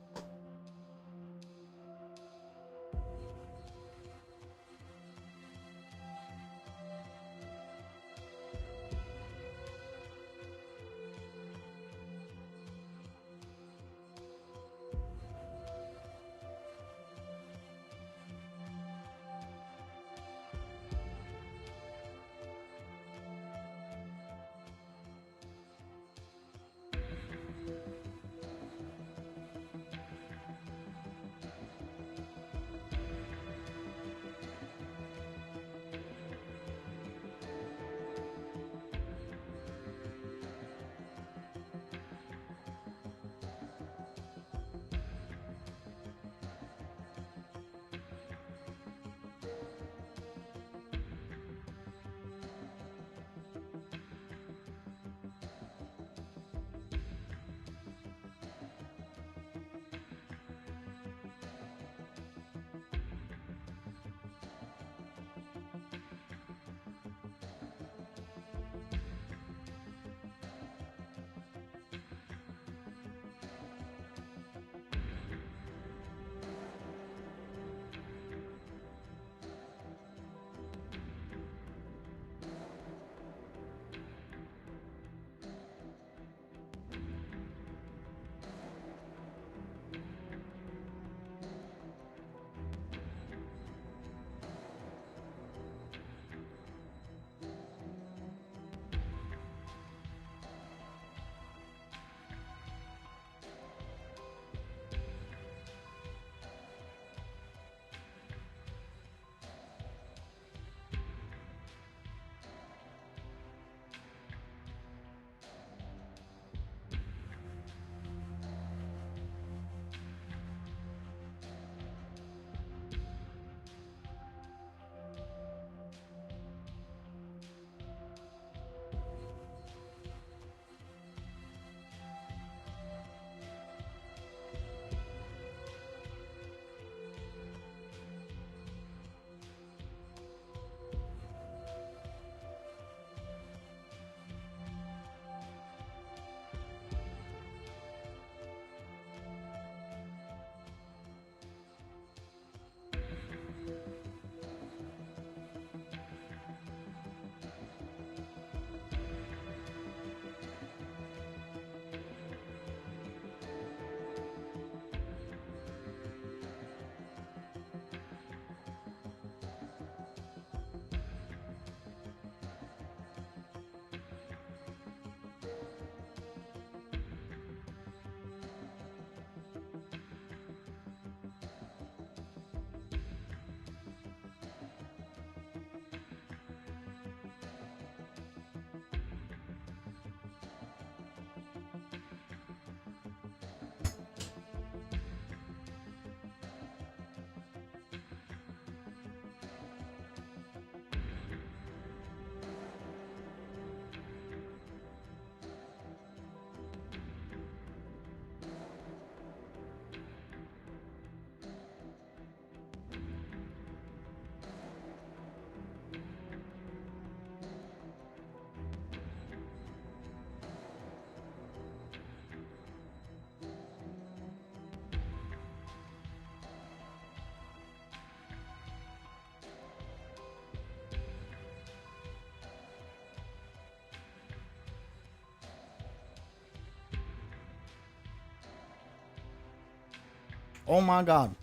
Speaker 3: Oh my god.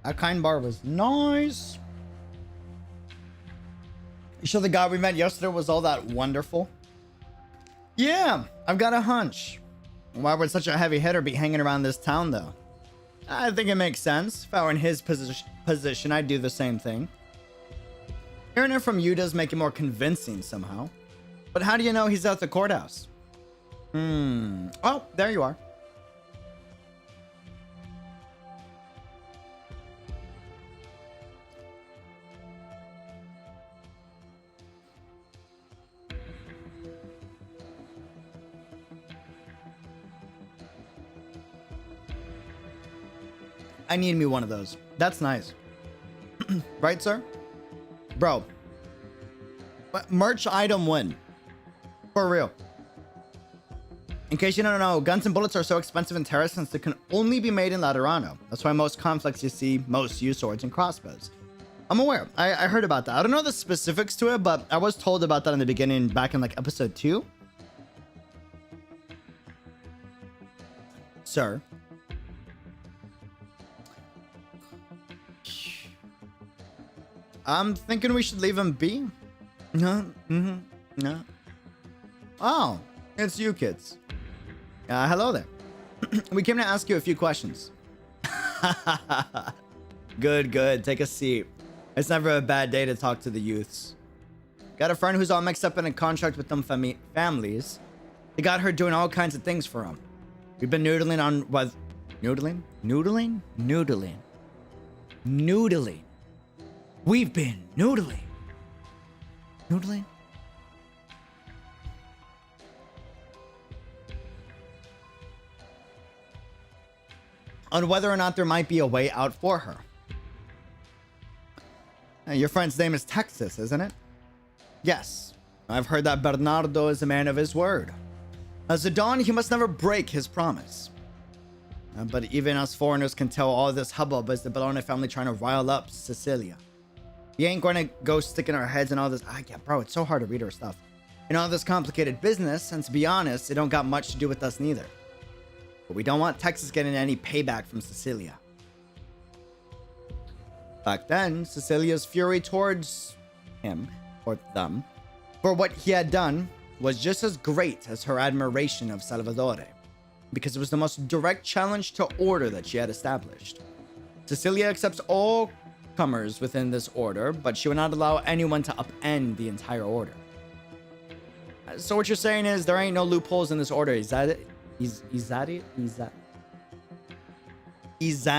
Speaker 3: That kind bar was nice. You sure the guy we met yesterday was all that wonderful? Yeah, I've got a hunch. Why would such a heavy hitter be hanging around this town, though? I think it makes sense. If I were in his position, I'd do the same thing. Hearing it from you does make it more convincing somehow. But how do you know he's at the courthouse? Oh, there you are. I need me one of those. That's nice. Right, sir? Bro. Merch item win. For real. In case you don't know, guns and bullets are so expensive in Terra since they can only be made in Laterano. That's why most conflicts you see most use swords and crossbows. I'm aware. I heard about that. I don't know the specifics to it, but I was told about that in the beginning back in like episode 2. Sir. I'm thinking we should leave him be. No. No. Oh, it's you kids. Hello there. We came to ask you a few questions. Good. Take a seat. It's never a bad day to talk to the youths. Got a friend who's all mixed up in a contract with them families. They got her doing all kinds of things for them. We've been noodling on what? Noodling? We've been noodling. On whether or not there might be a way out for her. Your friend's name is Texas, isn't it? Yes. I've heard that Bernardo is a man of his word. As a Don, he must never break his promise. But even us foreigners can tell all this hubbub is the Bellone family trying to rile up Sicilia. We ain't going to go sticking our heads in all this. Yeah, bro, it's so hard to read our stuff. In all this complicated business, and to be honest, it don't got much to do with us neither. But we don't want Texas getting any payback from Sicilia. Back then, Sicilia's fury towards him, or them, for what he had done was just as great as her admiration of Salvatore, because it was the most direct challenge to order that she had established. Sicilia accepts all comers within this order, but she would not allow anyone to upend the entire order. So what you're saying is there ain't no loopholes in this order, is that it? Is that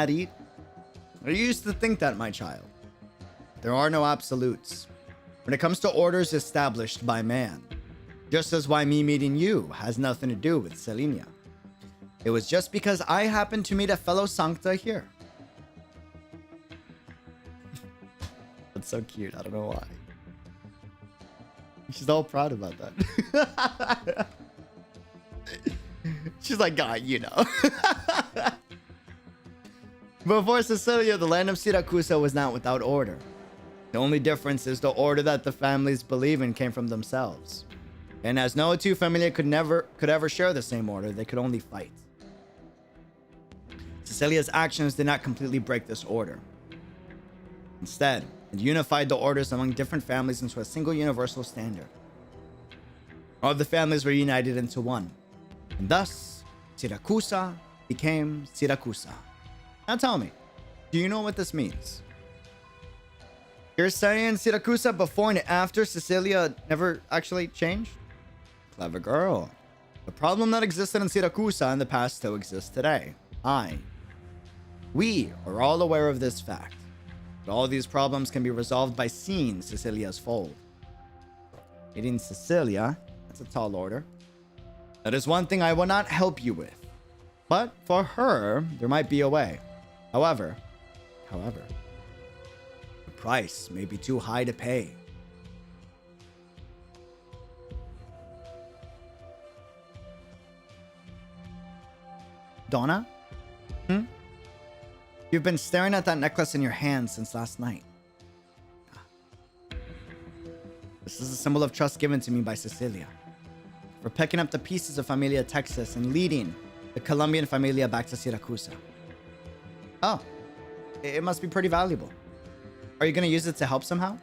Speaker 3: it? I used to think that, my child. There are no absolutes. When it comes to orders established by man, just as why me meeting you has nothing to do with Selenia. It was just because I happened to meet a fellow Sancta here. That's so cute. I don't know why. She's all proud about that. She's like, God, you know. Before Sicilia, the land of Siracusa was not without order. The only difference is the order that the families believe in came from themselves. And as no two familia could ever share the same order, they could only fight. Sicilia's actions did not completely break this order. Instead, it unified the orders among different families into a single universal standard. All the families were united into one. And thus, Siracusa became Siracusa. Now tell me, do you know what this means? You're saying Siracusa before and after Sicilia never actually changed? Clever girl. The problem that existed in Siracusa in the past still exists today. We are all aware of this fact. But all these problems can be resolved by seeing Sicilia's fold. Meeting Sicilia, that's a tall order. That is one thing I will not help you with. But for her, there might be a way. However, the price may be too high to pay. Donna? You've been staring at that necklace in your hand since last night. This is a symbol of trust given to me by Sicilia. For picking up the pieces of Familia Texas and leading the Colombian Familia back to Siracusa. Oh, it must be pretty valuable. Are you going to use it to help somehow?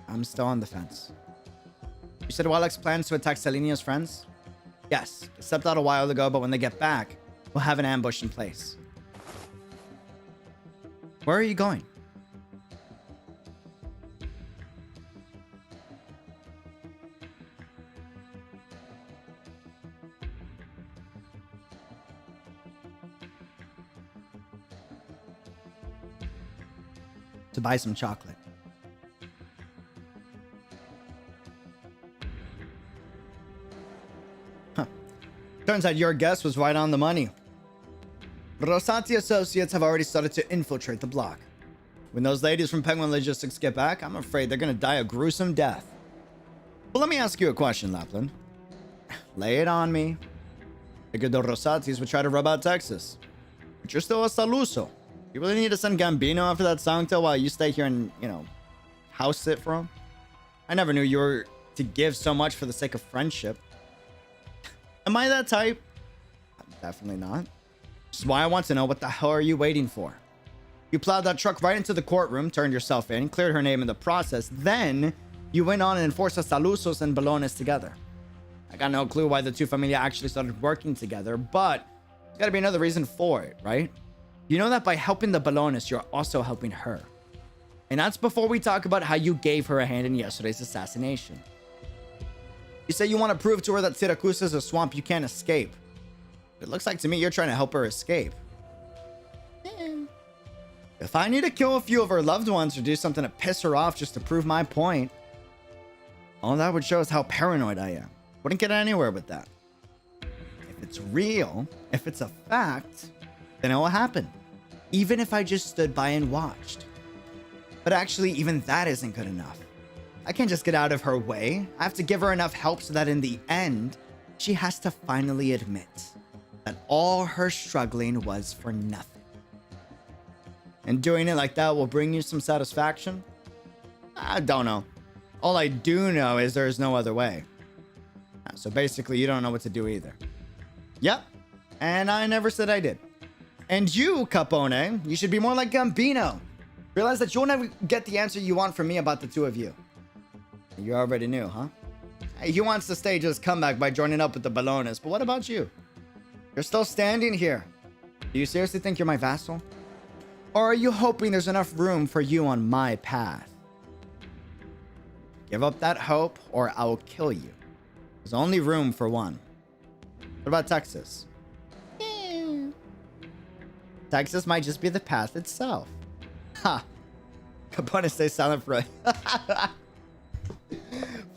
Speaker 3: I'm still on the fence. You said 𝙃𝙖𝙀 plans to attack Selenia's friends? Yes, they stepped out a while ago, but when they get back, we'll have an ambush in place. Where are you going? To buy some chocolate. Huh. Turns out your guess was right on the money. 𝙃𝙖𝙀 associates have already started to infiltrate the block. When those ladies from Penguin Logistics get back, I'm afraid they're going to die a gruesome death. But let me ask you a question, Lapland. Lay it on me. Figured the 𝙃𝙀𝙀s would try to rub out Texas. But you're still a Saluso. You really need to send Gambino after that Sancto while you stay here and, you know, house sit for him? I never knew you were to give so much for the sake of friendship. Am I that type? Definitely not. Which is why I want to know, what the hell are you waiting for? You plowed that truck right into the courtroom, turned yourself in, cleared her name in the process. Then you went on and enforced the Salusos and Balones together. I got no clue why the two familia actually started working together, but there's got to be another reason for it, right? You know that by helping the Balones, you're also helping her. And that's before we talk about how you gave her a hand in yesterday's assassination. You say you want to prove to her that Syracuse is a swamp you can't escape. It looks like to me you're trying to help her escape. If I need to kill a few of her loved ones or do something to piss her off just to prove my point, all that would show us how paranoid I am. Wouldn't get anywhere with that. If it's real, if it's a fact, then it will happen. Even if I just stood by and watched. But actually, even that isn't good enough. I can't just get out of her way. I have to give her enough help so that in the end, she has to finally admit that all her struggling was for nothing. And doing it like that will bring you some satisfaction? I don't know. All I do know is there's no other way. So basically, you don't know what to do either. Yep. And I never said I did. And you, Capone, you should be more like Gambino. Realize that you'll never get the answer you want from me about the two of you. You already knew, huh? Hey, he wants to stage his comeback by joining up with the Balones, but what about you? You're still standing here. Do you seriously think you're my vassal? Or are you hoping there's enough room for you on my path? Give up that hope, or I will kill you. There's only room for one. What about Texas? Texas might just be the path itself. Ha! Capone stays silent for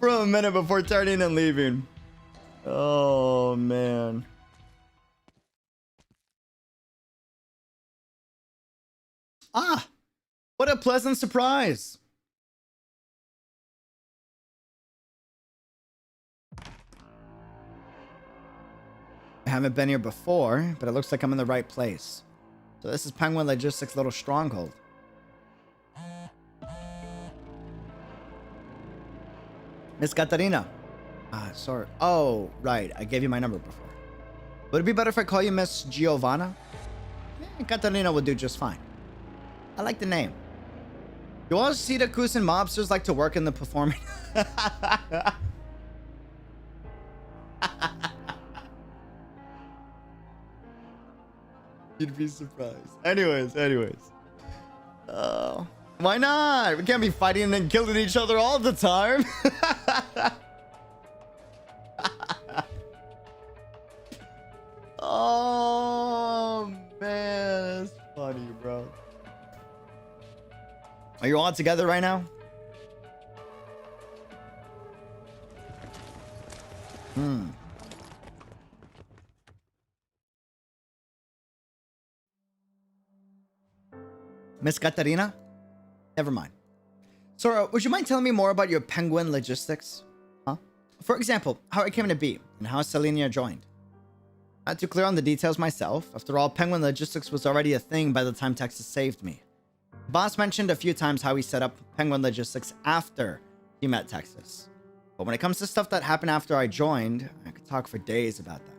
Speaker 3: a minute before turning and leaving. Oh, man. Ah! What a pleasant surprise! I haven't been here before, but it looks like I'm in the right place. So this is Penguin Logistics' little stronghold. Miss Katarina. Sorry. Oh, right. I gave you my number before. Would it be better if I call you Miss Giovanna? Katarina would do just fine. I like the name. Do all Siracusan mobsters like to work in the performing? You'd be surprised. Anyways. Why not? We can't be fighting and killing each other all the time. Oh, man. That's funny, bro. Are you all together right now? Miss Katarina? Never mind. Sora, would you mind telling me more about your Penguin Logistics? Huh? For example, how it came to be and how Selenia joined. Not too clear on the details myself. After all, Penguin Logistics was already a thing by the time Texas saved me. Boss mentioned a few times how he set up Penguin Logistics after he met Texas. But when it comes to stuff that happened after I joined, I could talk for days about that.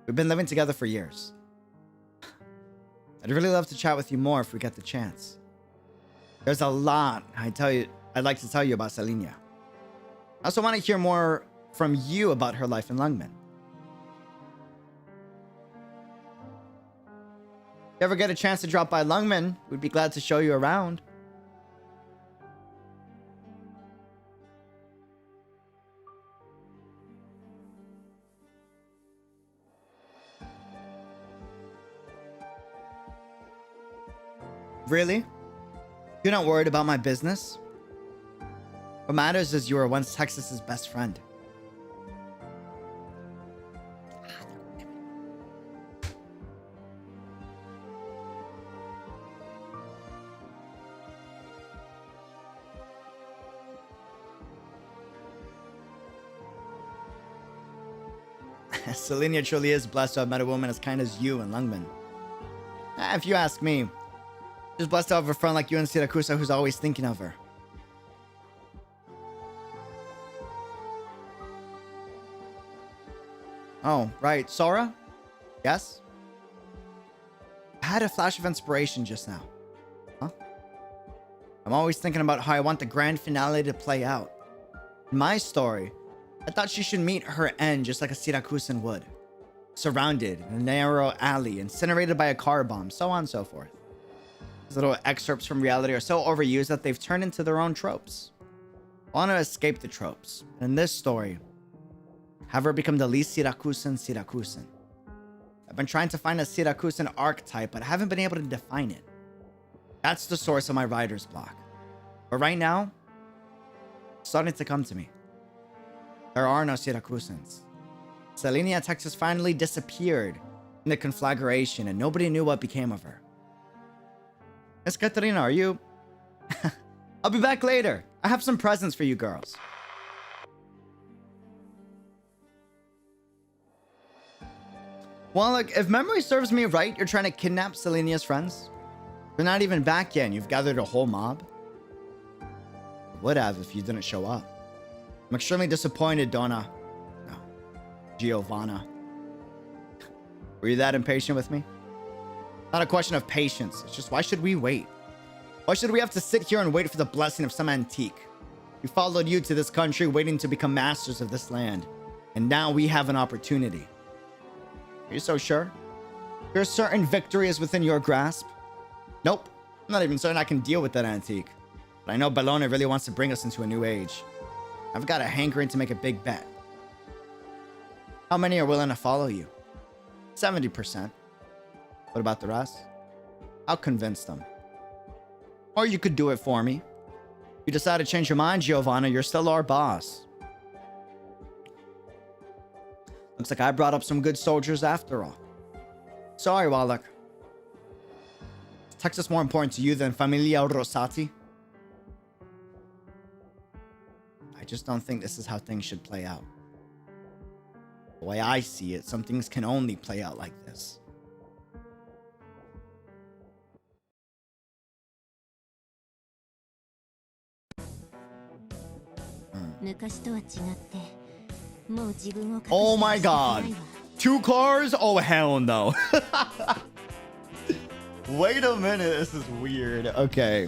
Speaker 3: We've been living together for years. I'd really love to chat with you more if we get the chance. There's a lot I'd like to tell you about Selenia. I also want to hear more from you about her life in Lungmen. If you ever get a chance to drop by Lungmen, we'd be glad to show you around. Really? You're not worried about my business? What matters is you were once Texas's best friend. Selenia truly is blessed to have met a woman as kind as you in Lungmen. If you ask me, she's blessed to have a friend like you in Siracusano who's always thinking of her. Oh, right. Sora? Yes? I had a flash of inspiration just now. Huh? I'm always thinking about how I want the grand finale to play out. In my story, I thought she should meet her end just like a Siracusan would. Surrounded in a narrow alley, incinerated by a car bomb, so on and so forth. These little excerpts from reality are so overused that they've turned into their own tropes. I want to escape the tropes. And in this story, have her become the least Siracusan. I've been trying to find a Siracusan archetype, but I haven't been able to define it. That's the source of my writer's block. But right now, it's starting to come to me. There are no Siracusans. Selenia, Texas finally disappeared in the conflagration, and nobody knew what became of her. Miss Katarina, are you... I'll be back later. I have some presents for you girls. Well, look, if memory serves me right, you're trying to kidnap Selenia's friends. They're not even back yet, and you've gathered a whole mob. I would have if you didn't show up. I'm extremely disappointed, Donna. No, Giovanna. Were you that impatient with me? Not a question of patience. It's just, why should we wait? Why should we have to sit here and wait for the blessing of some antique? We followed you to this country waiting to become masters of this land. And now we have an opportunity. Are you so sure? You're certain victory is within your grasp? Nope. I'm not even certain I can deal with that antique. But I know Bellone really wants to bring us into a new age. I've got a hankering to make a big bet. How many are willing to follow you? 70%. What about the rest? I'll convince them. Or you could do it for me. You decide to change your mind, Giovanna, you're still our boss. Looks like I brought up some good soldiers after all. Sorry, Wallach. Is Texas more important to you than Familia Rosati? I just don't think this is how things should play out. The way I see it, some things can only play out like this. Oh my god. 2 cars? Oh hell no. Wait a minute, this is weird. Okay.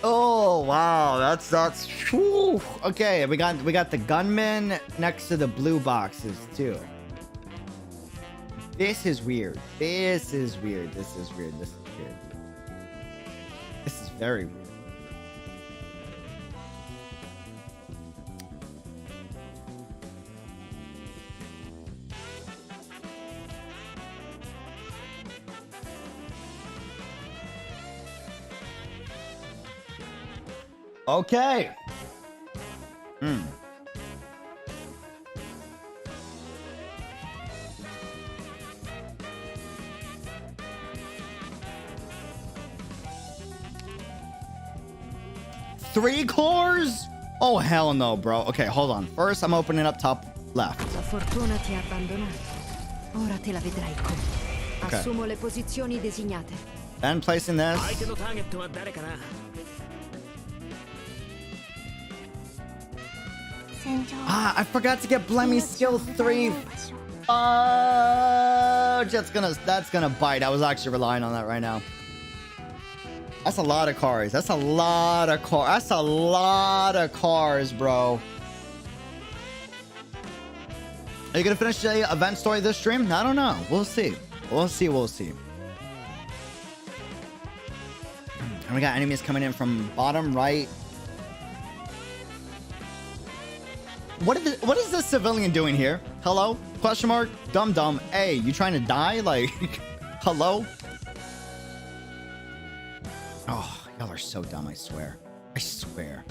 Speaker 3: Oh wow, that's whew. Okay, we got the gunman next to the blue boxes too. This is weird. This is weird. This is weird. This is weird. This is very weird. Okay. Three cores? Oh, hell no, bro. Okay, hold on. First, I'm opening up top left.
Speaker 4: La fortuna ti ha abbandonato. Ora te la vedrai come.
Speaker 3: Okay.
Speaker 4: Assumo le posizioni designate.
Speaker 3: Then placing this. Ah, I forgot to get Blemmy's skill 3. That's gonna bite. I was actually relying on that right now. That's a lot of cars. That's a lot of cars. That's a lot of cars, bro. Are you gonna finish the event story this stream? I don't know. We'll see. We'll see. We'll see. And we got enemies coming in from bottom right. What is this civilian doing here? Hello? Question mark? Dum dum. Hey, you trying to die? Like, hello? Oh, y'all are so dumb, I swear. I swear.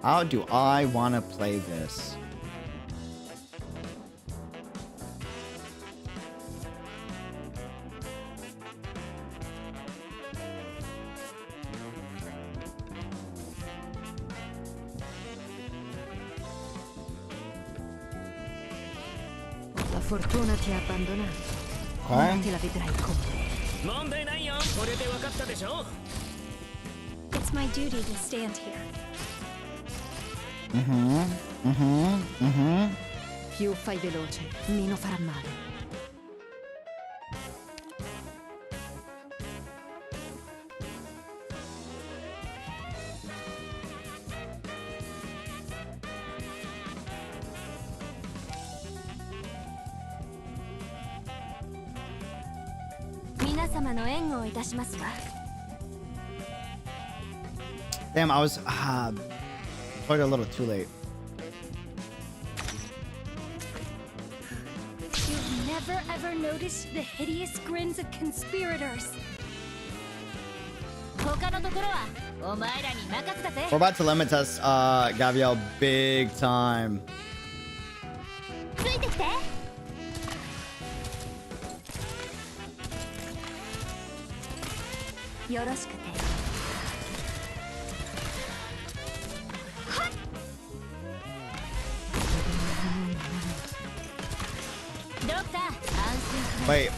Speaker 3: How do I want to play this?
Speaker 4: La fortuna ti ha abbandonato.
Speaker 3: Okay.
Speaker 4: Non te la vedrai con me.
Speaker 1: It's my duty to stand here.
Speaker 4: Più fai veloce, meno farà male.
Speaker 3: Damn, I was quite a little too late.
Speaker 1: You've never ever noticed the hideous grins of conspirators.
Speaker 3: We're about to limit test Gabriel big time. Wait,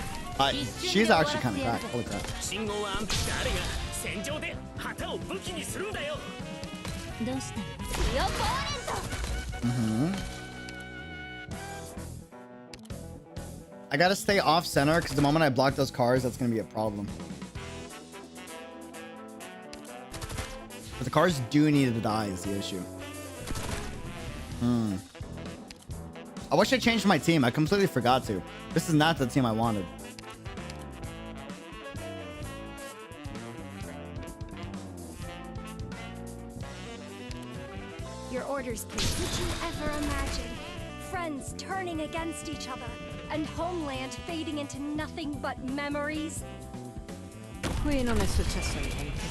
Speaker 3: she's actually kind of cracked. Holy crap. I gotta stay off center because the moment I block those cars, that's gonna be a problem. But the cars do need to die is the issue. I wish I changed my team. I completely forgot to. This is not the team I wanted.
Speaker 1: Your orders, please. Did you ever imagine friends turning against each other and homeland fading into nothing but memories?
Speaker 4: Qui non è successo niente.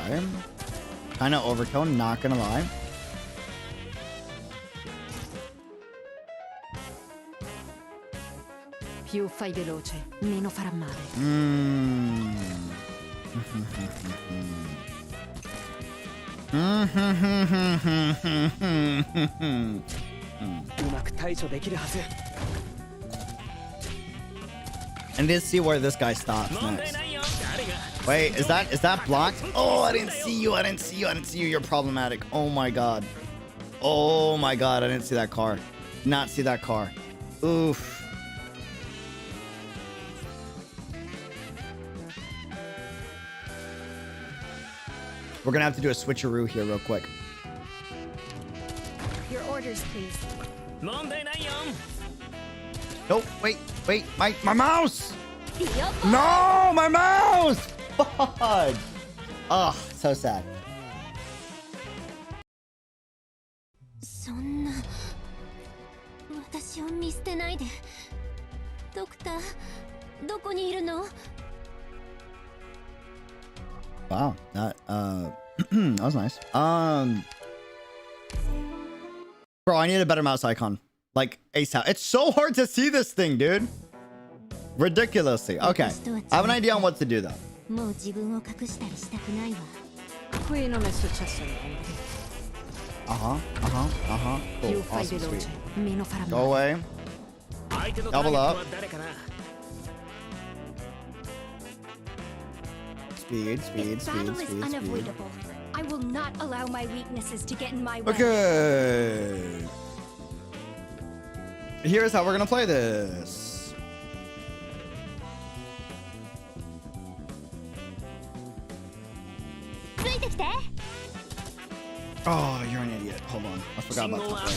Speaker 3: I'm kind of overkill, not gonna lie.
Speaker 4: Più fai veloce, meno farà male.
Speaker 3: And let's see where this guy stops next. Wait, is that blocked? Oh, I didn't see you. I didn't see you. I didn't see you. You're problematic. Oh my god. Oh my god. I didn't see that car. Not see that car. Oof. We're gonna have to do a switcheroo here real quick.
Speaker 1: Your orders, please.
Speaker 3: Nope. Wait. My mouse. No, my mouse. Fuck. Oh, so sad.
Speaker 1: そんな私を見捨てないで。ドクター、どこにいるの？
Speaker 3: Wow, that that was nice. Bro, I need a better mouse icon. Like ASAP. It's so hard to see this thing, dude. Ridiculously. Okay. I have an idea on what to do though.
Speaker 1: もう自分を隠したりしたくないわ。
Speaker 4: Qui non è successo niente.
Speaker 3: Cool.
Speaker 4: Più fai
Speaker 3: Awesome,
Speaker 4: veloce,
Speaker 3: sweet.
Speaker 4: meno farà
Speaker 3: Go
Speaker 4: male.
Speaker 3: away. Double up. speed, speed,
Speaker 6: If battle
Speaker 3: speed,
Speaker 6: is
Speaker 3: speed, speed.
Speaker 6: unavoidable, I will not allow my weaknesses to get in my way.
Speaker 3: Okay. Here's how we're gonna play this. Oh, you're an idiot. Hold on. I forgot about that.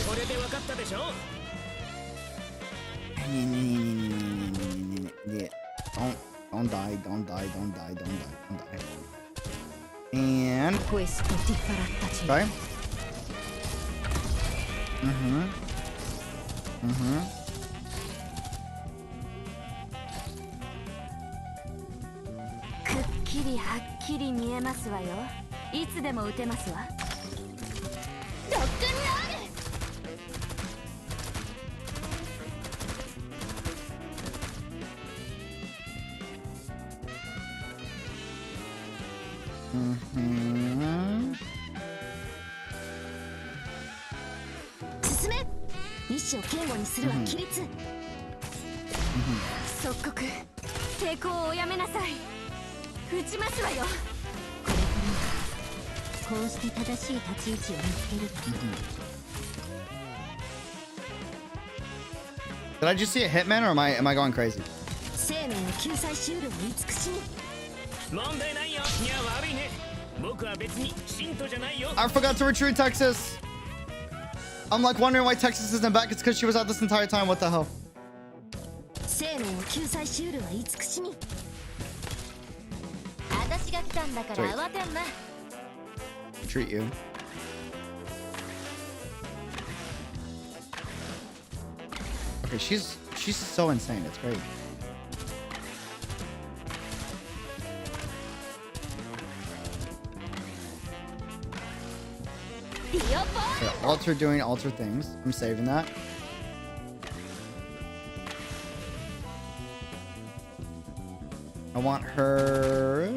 Speaker 3: Don't die, don't die, don't die, don't die, don't die. And okay. Did I just see a hitman, or am I going crazy? I forgot to retreat Texas. I'm like wondering why Texas isn't back. It's because she was out this entire time. What the hell? Retreat you. Okay, she's so insane. It's great. Okay, alter doing alter things. I'm saving that. I want her.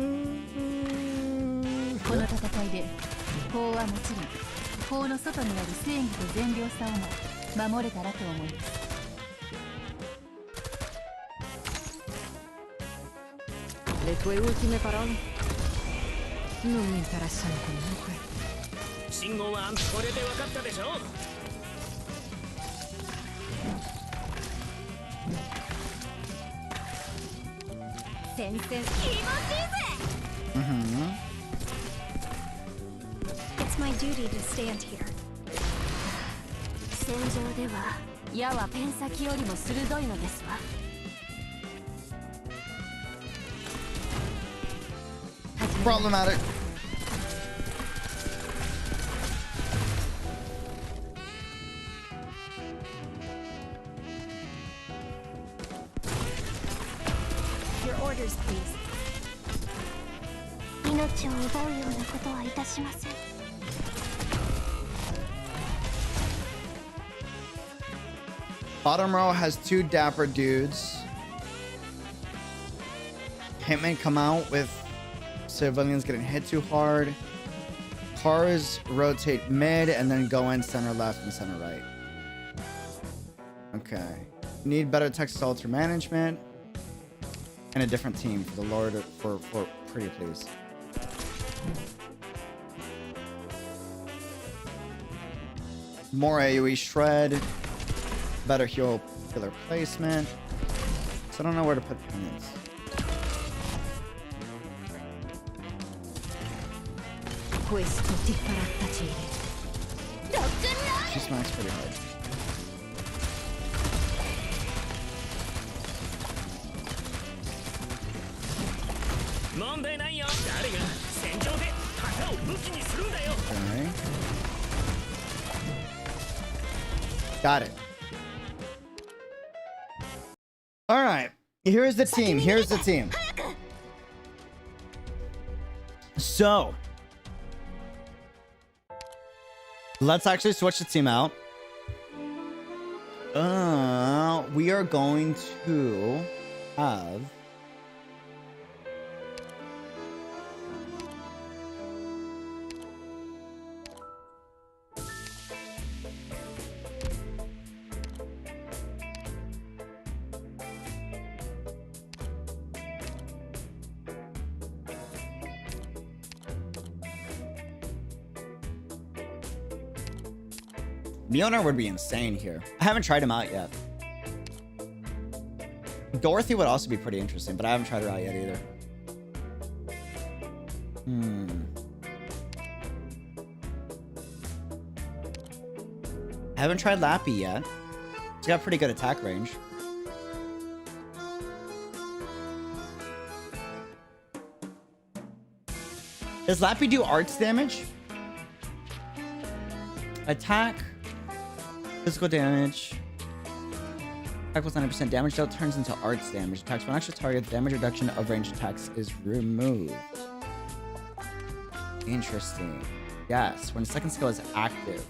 Speaker 4: Le tue ultime parole non mi interessano comunque.
Speaker 6: It's my duty to stand here.
Speaker 3: Problematic.
Speaker 6: Your orders, please.
Speaker 3: Bottom row has two dapper dudes. Hitmen come out with civilians getting hit too hard. Cars rotate mid and then go in center left and center right. Okay. Need better Texas altar management. And a different team for the Lord for pretty please. More AoE shred. Better healer placement. So I don't know where to put penance. She smacks pretty hard. Okay. Got it. All right. Here's the team. Here's the team. So let's actually switch the team out. We are going to have Mjolnir would be insane here. I haven't tried him out yet. Dorothy would also be pretty interesting, but I haven't tried her out yet either. I haven't tried Lappy yet. She's got pretty good attack range. Does Lappy do arts damage? Attack. Physical damage. Attack with 90% damage dealt turns into arts damage. Attacks one extra target. Damage reduction of ranged attacks is removed. Interesting. Yes, when the second skill is active.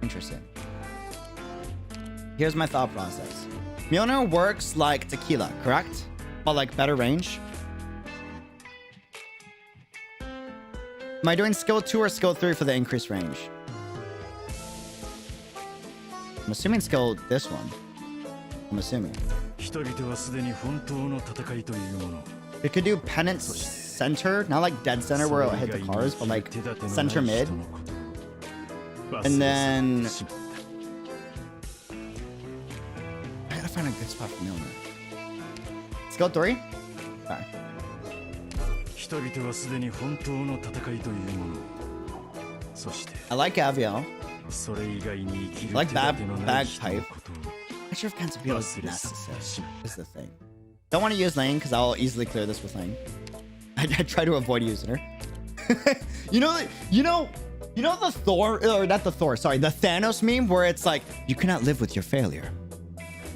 Speaker 3: Interesting. Here's my thought process. Mjolnir works like Tequila, correct? But like better range. Am I doing skill 2 or skill 3 for the increased range? I'm assuming skill this one. I'm assuming. It could do Penance Center, not like Dead Center where it'll hit the cars, but like Center Mid. And then... I gotta find a good spot for Mjolnir. Skill 3? Alright. I like Aviel. I like Bagpipe. I'm not sure if Cantabile is necessary. This is the thing. Don't want to use Lane because I'll easily clear this with Lane. I try to avoid using her. You know the Thor, or not the Thor, sorry, the Thanos meme where it's like, you cannot live with your failure.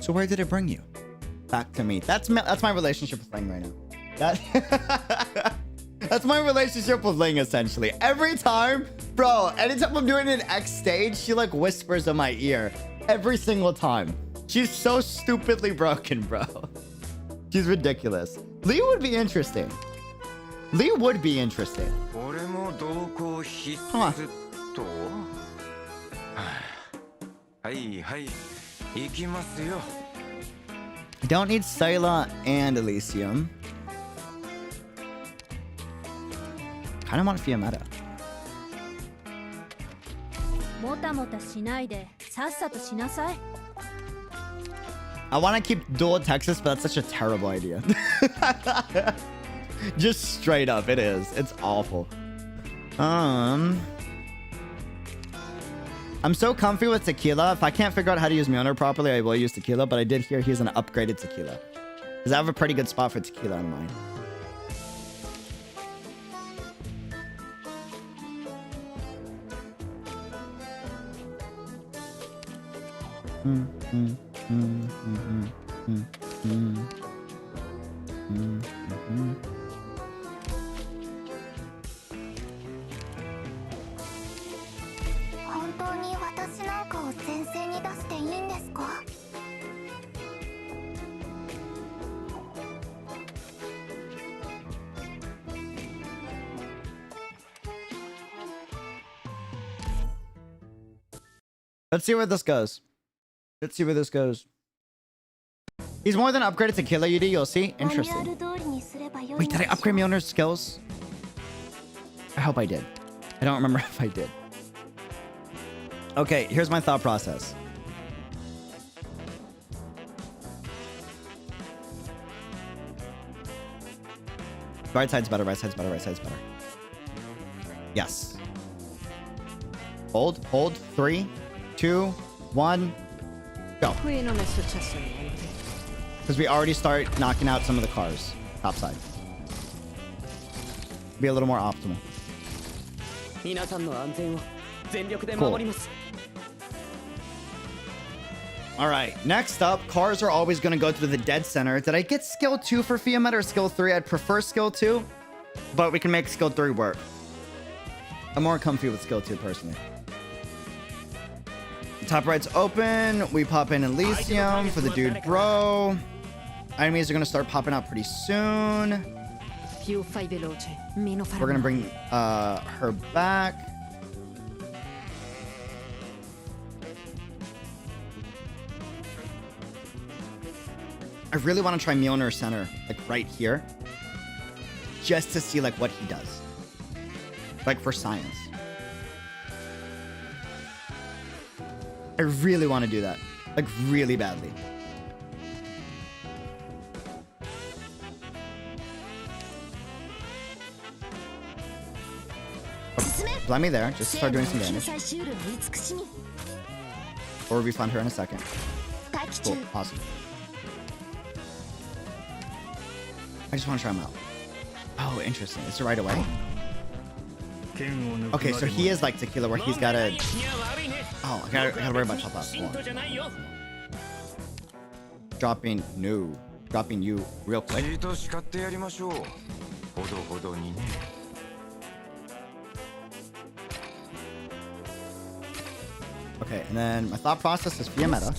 Speaker 3: So where did it bring you? Back to me. That's my relationship with Lane right now. That's my relationship with Ling, essentially. Every time, bro, anytime I'm doing an X stage, she like whispers in my ear. Every single time. She's so stupidly broken, bro. She's ridiculous. Lee would be interesting. Lee would be interesting. Huh. Don't need Sayla and Elysium. I don't want Fiametta. I want to keep dual Texas, but that's such a terrible idea. Just straight up, it is. It's awful. I'm so comfy with Tequila. If I can't figure out how to use Mjolnir properly, I will use Tequila, but I did hear he's an upgraded Tequila. Because I have a pretty good spot for Tequila in mind. Let's see where this goes. Let's see where this goes. He's more than upgraded to Killer UD, you'll see. Interesting. Wait, did I upgrade Mjolnir's skills? I hope I did. I don't remember if I did. Okay, here's my thought process. Right side's better, right side's better, right side's better. Yes. Hold, hold. 3, 2, 1, go. Because we already start knocking out some of the cars. Top side. Be a little more optimal. Cool. Alright, next up, cars are always going to go to the dead center. Did I get skill 2 for Fiametta or skill 3? I'd prefer skill 2, but we can make skill 3 work. I'm more comfy with skill 2 personally. Top right's open. We pop in Elysium for the dude bro. Enemies are going to start popping out pretty soon. We're going to bring her back. I really want to try Mjolnir Center, like right here. Just to see like what he does. Like for science. I really want to do that. Like, really badly. Let me there. Just start doing some damage. Or refund her in a second. Cool. Awesome. I just want to try him out. Oh, interesting. Is it right away? Okay, so he is like Tequila where he's got a... Oh, I gotta worry about chop out. Dropping you real quick. Okay, and then my thought process is via meta.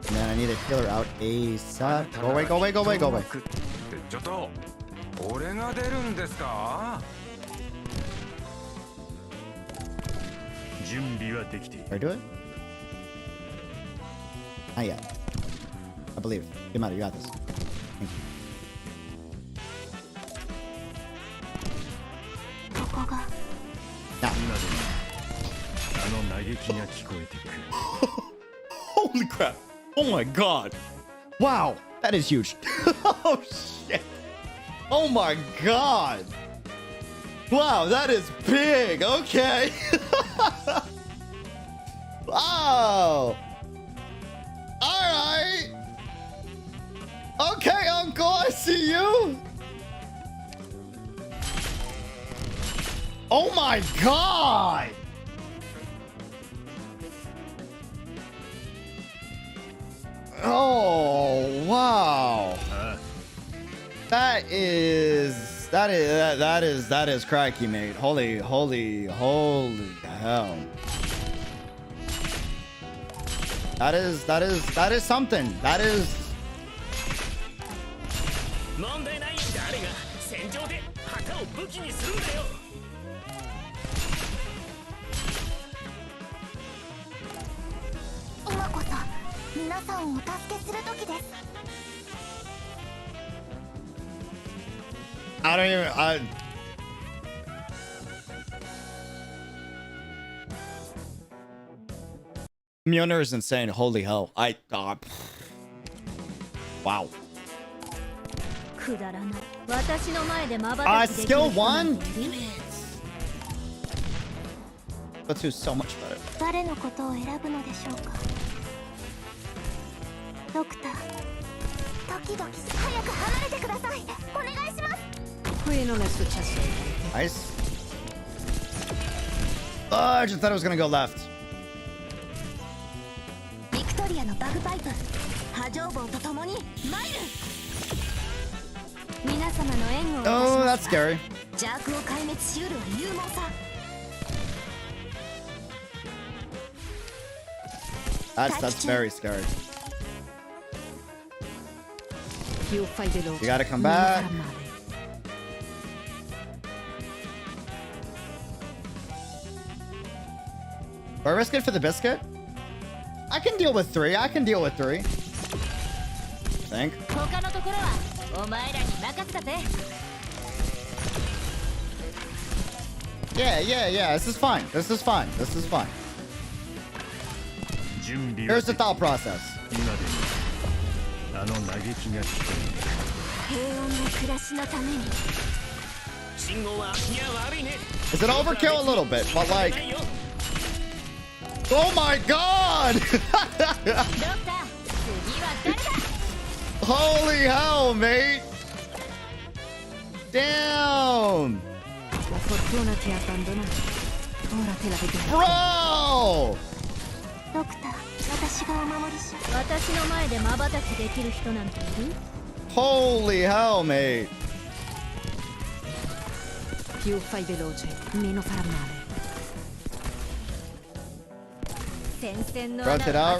Speaker 3: And then I need to heal her out ASAP. Go away, go away, go away, go away. Can I do it? Not yet. I believe. Get out, you got this. Thank you. Now. Holy crap. Oh my god. Wow. That is huge. Oh shit. Oh my god. Wow, that is big. Okay. Wow. Alright. Okay, Uncle, I see you. Oh my god. Oh wow. That is cracky, mate. Holy hell. That is something. That is. I don't even. Mjolnir is insane. Holy hell. Wow. Skill 1? Let's do so much better. Nice. Oh, I just thought it was gonna go left. Oh, that's scary. That's very scary. You gotta come back. Do I risk it for the biscuit? I can deal with 3. I think. Yeah. This is fine. Here's the thought process. Is it overkill a little bit? But like... Oh my god! Holy hell, mate! Damn! Bro! Holy hell, mate! Rotate out.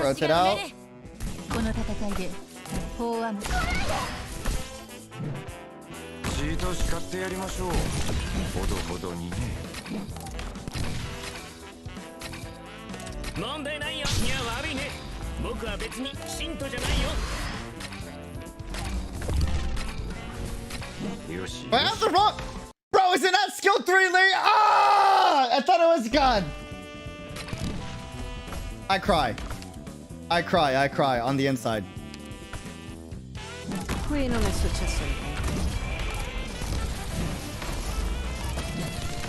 Speaker 3: Wait, that's the wrong... Bro, isn't that skill 3 Lee? Ah! I thought it was gone. I cry. I cry on the inside.
Speaker 4: Qui non è successo niente.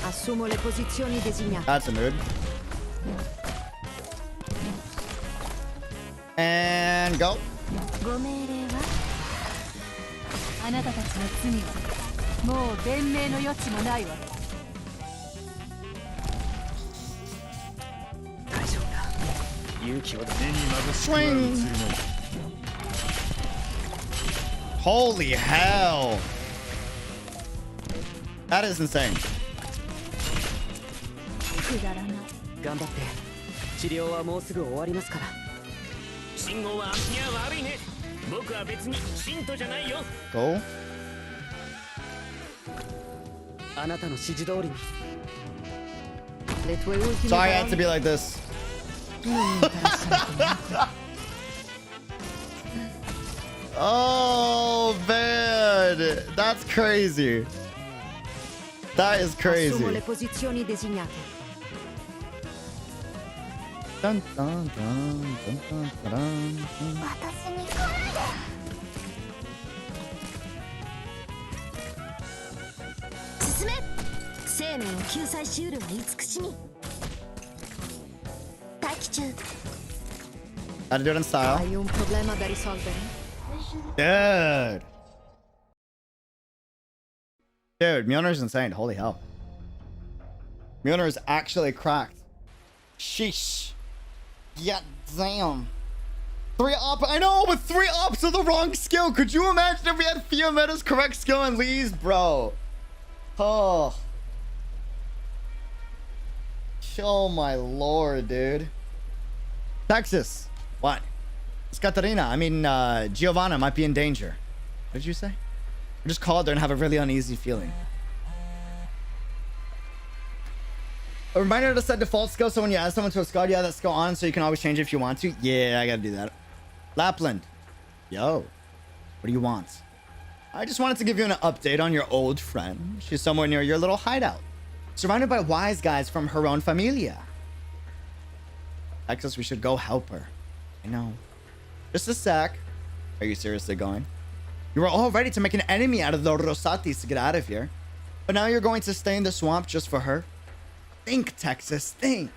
Speaker 4: Assumo le posizioni designate.
Speaker 3: That's a mood. And go.
Speaker 5: ご命令はあなたたちの罪はもう弁明の余地もないわ。
Speaker 7: 大丈夫だ。勇気を目に眩しく
Speaker 3: Swing. Holy hell. That is insane.
Speaker 5: くだらない。
Speaker 7: 頑張って。治療はもうすぐ終わりますから。信号はアンピア悪いね。僕は別に信徒じゃないよ。
Speaker 3: Go.
Speaker 7: あなたの指示通りに。
Speaker 4: Le tue ultime
Speaker 3: Sorry I had to
Speaker 4: parole.
Speaker 3: be like this. Oh man, that's crazy. That is
Speaker 4: Assumo le
Speaker 3: crazy.
Speaker 4: posizioni designate.
Speaker 3: Dun, dun, dun, dun, dun, dun, dun.
Speaker 6: 私に来ないで。進め。生命を救済しうるは慈しみ。待機中。
Speaker 3: How to do it in style.
Speaker 4: Hai un problema da risolvere?
Speaker 3: Dude. Dude, Mjolnir's insane. Holy hell. Mjolnir is actually cracked. Sheesh. Yeah, damn. 3 up. I know, but 3 ups are the wrong skill. Could you imagine if we had Fiametta's correct skill and Lee's, bro? Oh. Oh my lord, dude. Texas. What? It's Katarina. I mean, Giovanna might be in danger. What did you say? I just called her and have a really uneasy feeling. A reminder to set default skill so when you add someone to a squad, you have that skill on so you can always change it if you want to. Yeah, I gotta do that. Lapland. Yo. What do you want? I just wanted to give you an update on your old friend. She's somewhere near your little hideout. Surrounded by wise guys from her own familia. Texas, we should go help her. I know. Just a sec. Are you seriously going? You were all ready to make an enemy out of the Rosatis to get out of here. But now you're going to stay in the swamp just for her? Think, Texas, think.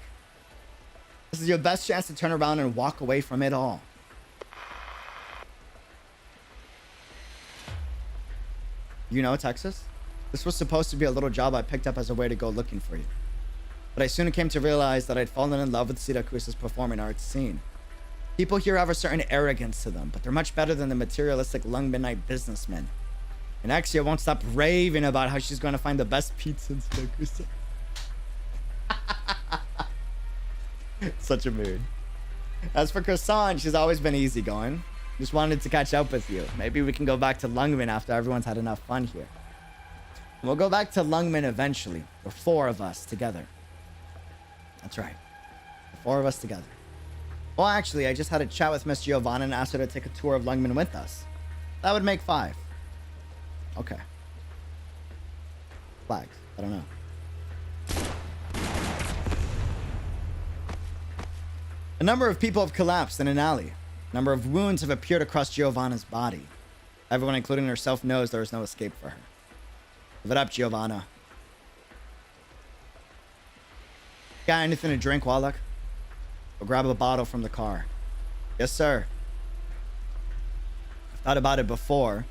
Speaker 3: This is your best chance to turn around and walk away from it all. You know, Texas, this was supposed to be a little job I picked up as a way to go looking for you. But I soon came to realize that I'd fallen in love with Syracus's performing arts scene. People here have a certain arrogance to them, but they're much better than the materialistic lung midnight businessmen. And Axia won't stop raving about how she's going to find the best pizza in Syracuse. Such a mood. As for Croissant, she's always been easygoing. Just wanted to catch up with you. Maybe we can go back to Lungmen after everyone's had enough fun here. We'll go back to Lungmen eventually. The 4 of us together. That's right. The 4 of us together. Well, actually, I just had a chat with Miss Giovanna and asked her to take a tour of Lungmen with us. That would make 5. Okay. Flags. I don't know. A number of people have collapsed in an alley. A number of wounds have appeared across Giovanna's body. Everyone, including herself, knows there is no escape for her. Give it up, Giovanna. Got anything to drink, Wallach? Go grab a bottle from the car. Yes, sir. I've thought about it before.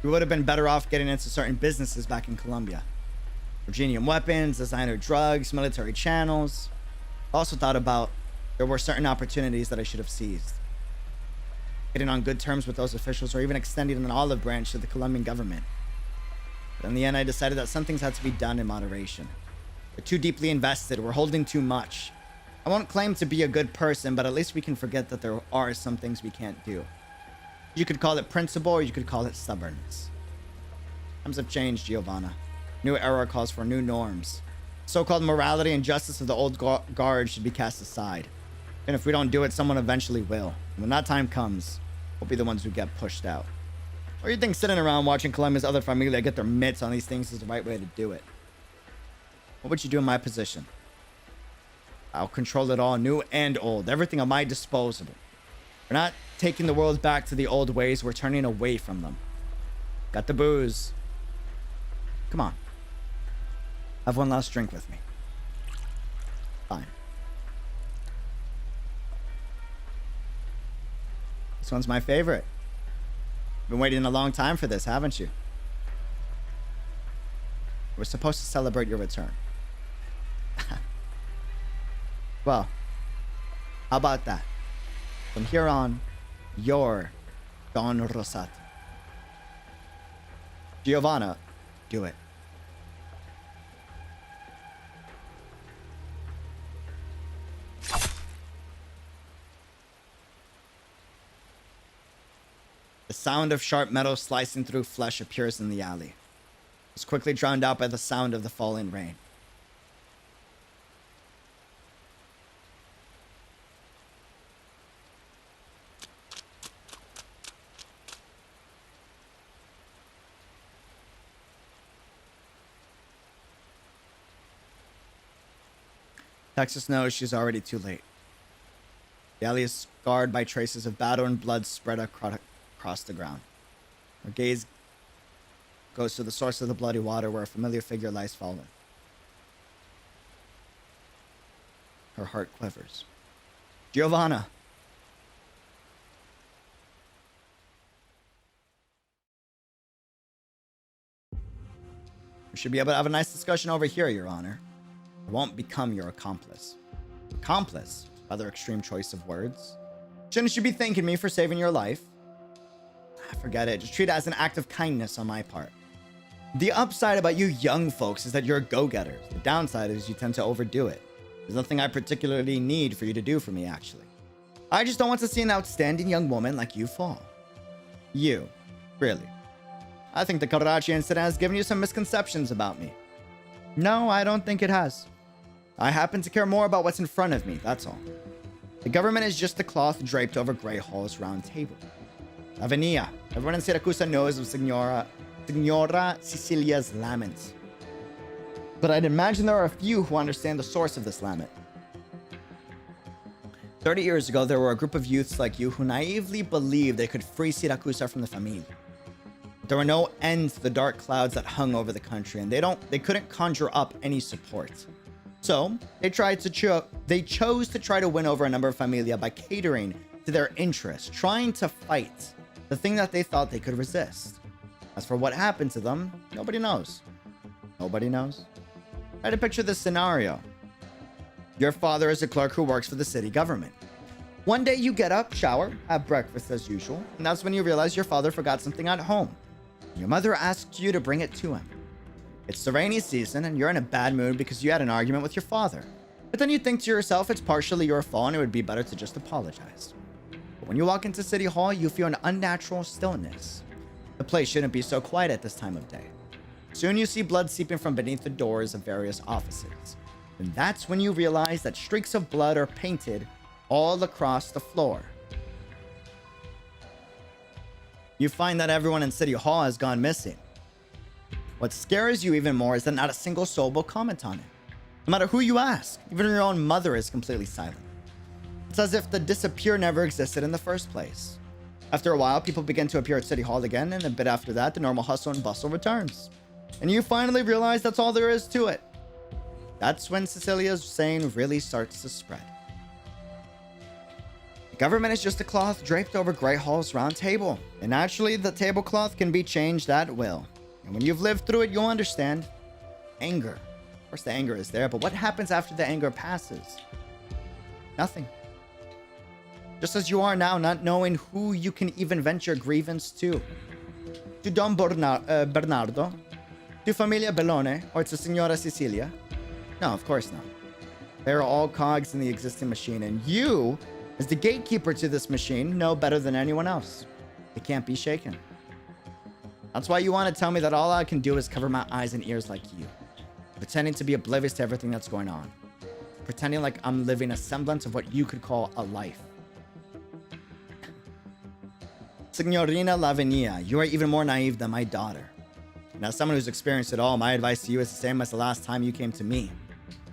Speaker 3: We would have been better off getting into certain businesses back in Colombia. Virginian weapons, designer drugs, military channels. Also thought about there were certain opportunities that I should have seized. Getting on good terms with those officials or even extending an olive branch to the Colombian government. But in the end, I decided that some things had to be done in moderation. We're too deeply invested. We're holding too much. I won't claim to be a good person, but at least we can forget that there are some things we can't do. You could call it principle, or you could call it stubbornness. Times have changed, Giovanna. New era calls for new norms. So-called morality and justice of the old guard should be cast aside. And if we don't do it, someone eventually will. And when that time comes, we'll be the ones who get pushed out. Or you think sitting around watching Colombia's other familia get their mitts on these things is the right way to do it? What would you do in my position? I'll control it all, new and old. Everything at my disposal. We're not taking the world back to the old ways. We're turning away from them. Got the booze. Come on. Have one last drink with me. Fine. This one's my favorite. Been waiting a long time for this, haven't you? We're supposed to celebrate your return. Well, how about that? From here on, you're Don Rosati. Giovanna, do it. The sound of sharp metal slicing through flesh appears in the alley. It's quickly drowned out by the sound of the falling rain. Texas knows she's already too late. The alley is scarred by traces of battle and blood spread across the ground. Her gaze goes to the source of the bloody water where a familiar figure lies fallen. Her heart quivers. Giovanna! We should be able to have a nice discussion over here, Your Honor. I won't become your accomplice. Accomplice? Rather extreme choice of words. Shouldn't you be thanking me for saving your life? Forget it. Just treat it as an act of kindness on my part. The upside about you young folks is that you're go-getters. The downside is you tend to overdo it. There's nothing I particularly need for you to do for me, actually. I just don't want to see an outstanding young woman like you fall. You. Really. I think the Karachi incident has given you some misconceptions about me. No, I don't think it has. I happen to care more about what's in front of me, that's all. The government is just the cloth draped over 𝙃𝙖𝙀𝙀's round table. Lavinia. Everyone in Siracusa knows of Signora Cecilia's lament. But I'd imagine there are a few who understand the source of this lament. 30 years ago, there were a group of youths like you who naively believed they could free Siracusa from the famine. There were no ends to the dark clouds that hung over the country, and they couldn't conjure up any support. So they chose to try to win over a number of familia by catering to their interests, trying to fight the thing that they thought they could resist. As for what happened to them, nobody knows. Nobody knows. Try to picture this scenario. Your father is a clerk who works for the city government. One day you get up, shower, have breakfast as usual, and that's when you realize your father forgot something at home. Your mother asks you to bring it to him. It's the rainy season and you're in a bad mood because you had an argument with your father. But then you think to yourself it's partially your fault and it would be better to just apologize. But when you walk into City Hall, you feel an unnatural stillness. The place shouldn't be so quiet at this time of day. Soon you see blood seeping from beneath the doors of various offices. And that's when you realize that streaks of blood are painted all across the floor. You find that everyone in City Hall has gone missing. What scares you even more is that not a single soul will comment on it. No matter who you ask, even your own mother is completely silent. It's as if the disappear never existed in the first place. After a while, people begin to appear at City Hall again, and a bit after that, the normal hustle and bustle returns. And you finally realize that's all there is to it. That's when Cecilia's saying really starts to spread. The government is just a cloth draped over 𝙃𝙀𝙀's round table, and naturally, the tablecloth can be changed at will. And when you've lived through it, you'll understand. Anger. Of course, the anger is there, but what happens after the anger passes? Nothing. Just as you are now, not knowing who you can even vent your grievance to. To Don Bernardo? To Familia Bellone? Or to Signora Cecilia? No, of course not. They're all cogs in the existing machine, and you, as the gatekeeper to this machine, know better than anyone else. It can't be shaken. That's why you want to tell me that all I can do is cover my eyes and ears like you. Pretending to be oblivious to everything that's going on. Pretending like I'm living a semblance of what you could call a life. Signorina Lavinia, you are even more naive than my daughter. And as someone who's experienced it all, my advice to you is the same as the last time you came to me.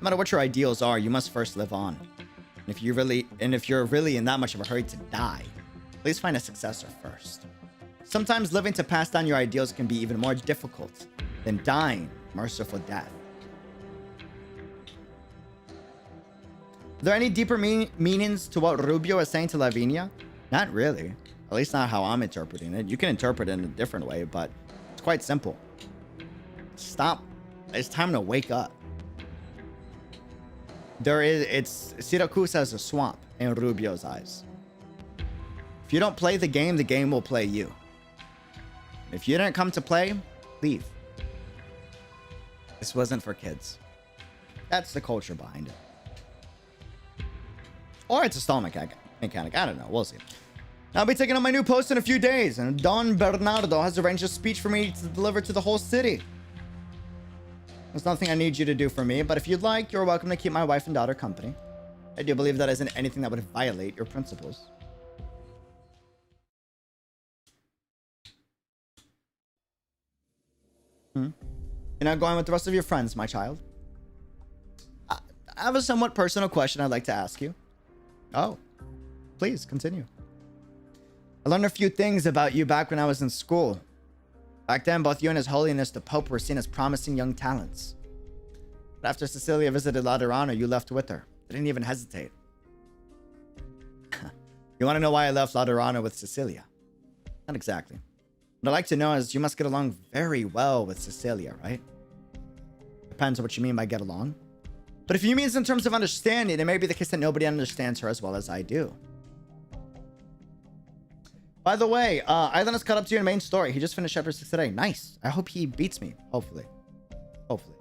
Speaker 3: No matter what your ideals are, you must first live on. And if you're really in that much of a hurry to die, please find a successor first. Sometimes living to pass down your ideals can be even more difficult than dying merciful death. Are there any deeper meanings to what Rubio is saying to Lavinia? Not really. At least not how I'm interpreting it. You can interpret it in a different way, but it's quite simple. Stop. It's time to wake up. Siracusa is a swamp in Rubio's eyes. If you don't play the game will play you. If you didn't come to play, leave. This wasn't for kids. That's the culture behind it. Or it's a stall mechanic. I don't know. We'll see. I'll be taking on my new post in a few days, and Don Bernardo has arranged a speech for me to deliver to the whole city. There's nothing I need you to do for me, but if you'd like, you're welcome to keep my wife and daughter company. I do believe that isn't anything that would violate your principles. You're not going with the rest of your friends, my child? I have a somewhat personal question I'd like to ask you. Oh, please continue. I learned a few things about you back when I was in school. Back then, both you and His Holiness the Pope were seen as promising young talents. But after Cecilia visited Laterano, you left with her. Didn't even hesitate. You want to know why I left Laterano with Cecilia? Not exactly. What I'd like to know is you must get along very well with Cecilia, right? Depends on what you mean by get along. But if you mean in terms of understanding, it may be the case that nobody understands her as well as I do. By the way, Island has caught up to you in the main story. He just finished chapter 6 today. Nice. I hope he beats me. Hopefully. Hopefully.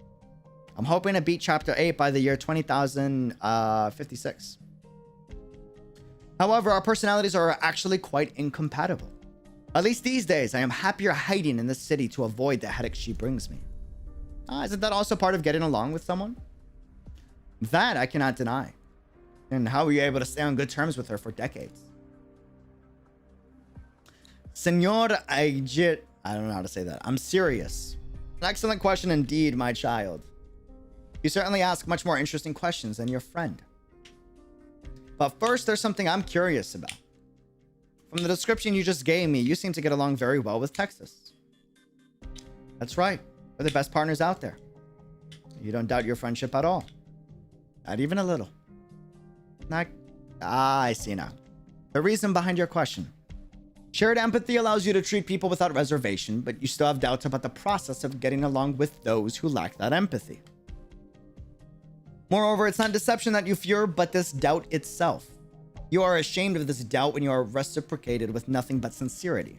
Speaker 3: I'm hoping to beat chapter 8 by the year 20,056. However, our personalities are actually quite incompatible. At least these days, I am happier hiding in this city to avoid the headaches she brings me. Isn't that also part of getting along with someone? That I cannot deny. And how were you able to stay on good terms with her for decades? Senor Aijit, I don't know how to say that. I'm serious. An excellent question indeed, my child. You certainly ask much more interesting questions than your friend. But first, there's something I'm curious about. From the description you just gave me, you seem to get along very well with Texas. That's right. We're the best partners out there. You don't doubt your friendship at all. Not even a little. I see now. The reason behind your question. Shared empathy allows you to treat people without reservation, but you still have doubts about the process of getting along with those who lack that empathy. Moreover, it's not deception that you fear, but this doubt itself. You are ashamed of this doubt when you are reciprocated with nothing but sincerity.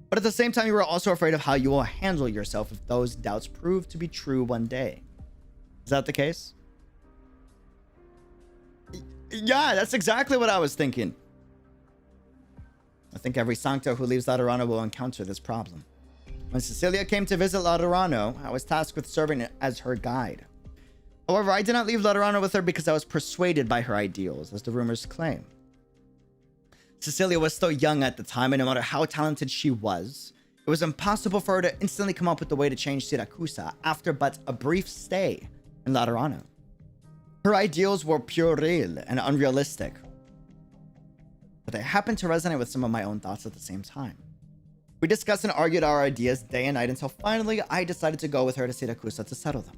Speaker 3: But at the same time, you are also afraid of how you will handle yourself if those doubts prove to be true one day. Is that the case? Yeah, that's exactly what I was thinking. I think every Sancto who leaves Laterano will encounter this problem. When Cecilia came to visit Laterano, I was tasked with serving as her guide. However, I did not leave Laterano with her because I was persuaded by her ideals, as the rumors claim. Cecilia was still young at the time, and no matter how talented she was, it was impossible for her to instantly come up with a way to change Siracusa after but a brief stay in Laterano. Her ideals were puerile and unrealistic, but they happened to resonate with some of my own thoughts at the same time. We discussed and argued our ideas day and night until finally I decided to go with her to Siracusa to settle them.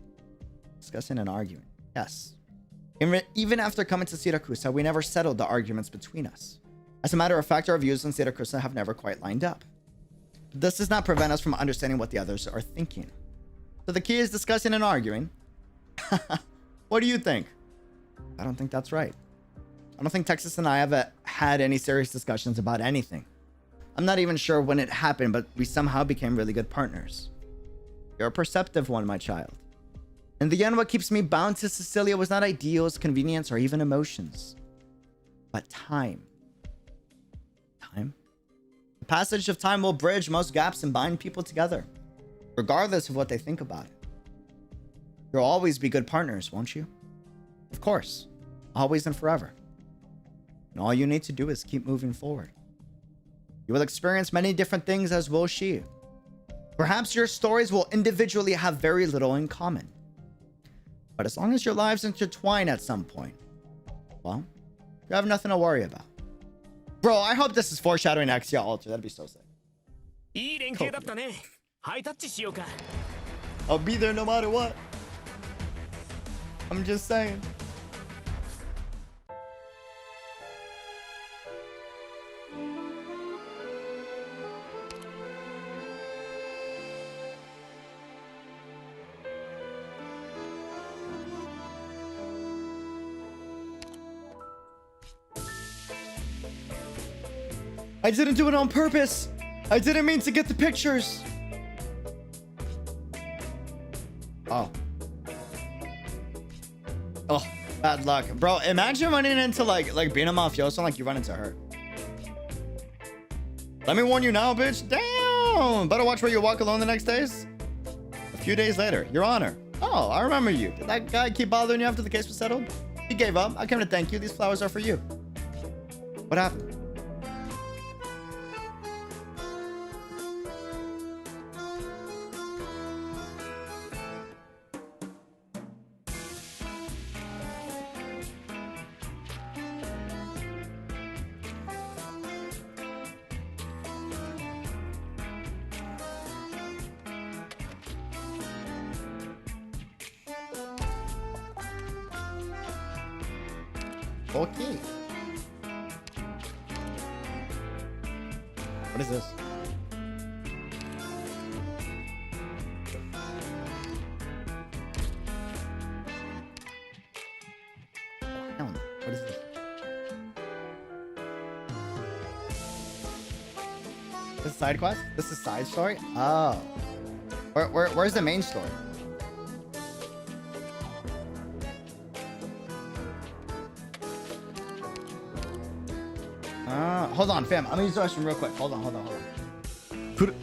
Speaker 3: Discussing and arguing. Yes. Even after coming to Siracusa, we never settled the arguments between us. As a matter of fact, our views on Siracusa have never quite lined up. But this does not prevent us from understanding what the others are thinking. So the key is discussing and arguing. What do you think? I don't think that's right. I don't think Texas and I have had any serious discussions about anything. I'm not even sure when it happened, but we somehow became really good partners. You're a perceptive one, my child. In the end, what keeps me bound to Cecilia was not ideals, convenience, or even emotions, but time. Time? The passage of time will bridge most gaps and bind people together, regardless of what they think about it. You'll always be good partners, won't you? Of course. Always and forever. And all you need to do is keep moving forward. You will experience many different things, as will she. Perhaps your stories will individually have very little in common. But as long as your lives intertwine at some point, well, you have nothing to worry about. Bro, I hope this is foreshadowing Xiao Alter. That'd be so sick.
Speaker 7: いい連携だったね。ハイタッチしようか。
Speaker 3: I'll be there no matter what. I'm just saying. I didn't do it on purpose. I didn't mean to get the pictures. Oh. Oh, bad luck. Bro, imagine running into like being a mafioso and like you run into her. Let me warn you now, bitch. Damn. Better watch where you walk alone the next days. A few days later, Your Honor. Oh, I remember you. Did that guy keep bothering you after the case was settled? He gave up. I came to thank you. These flowers are for you. What happened? Okay. What is this? I don't know. What is this? This is side quest? This is side story? Oh. Where's the main story? Hold on, fam. I'm gonna use the restroom real quick. Hold on. Put it.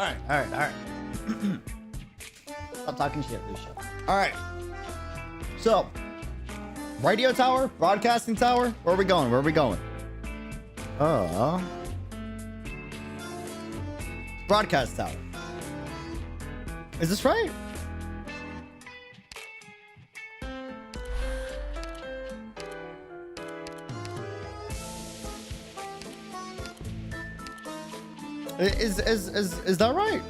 Speaker 3: Alright. Stop talking shit, Lucia. Alright. So, radio tower? Broadcasting tower? Where are we going? Broadcast tower. Is this right? Is that right?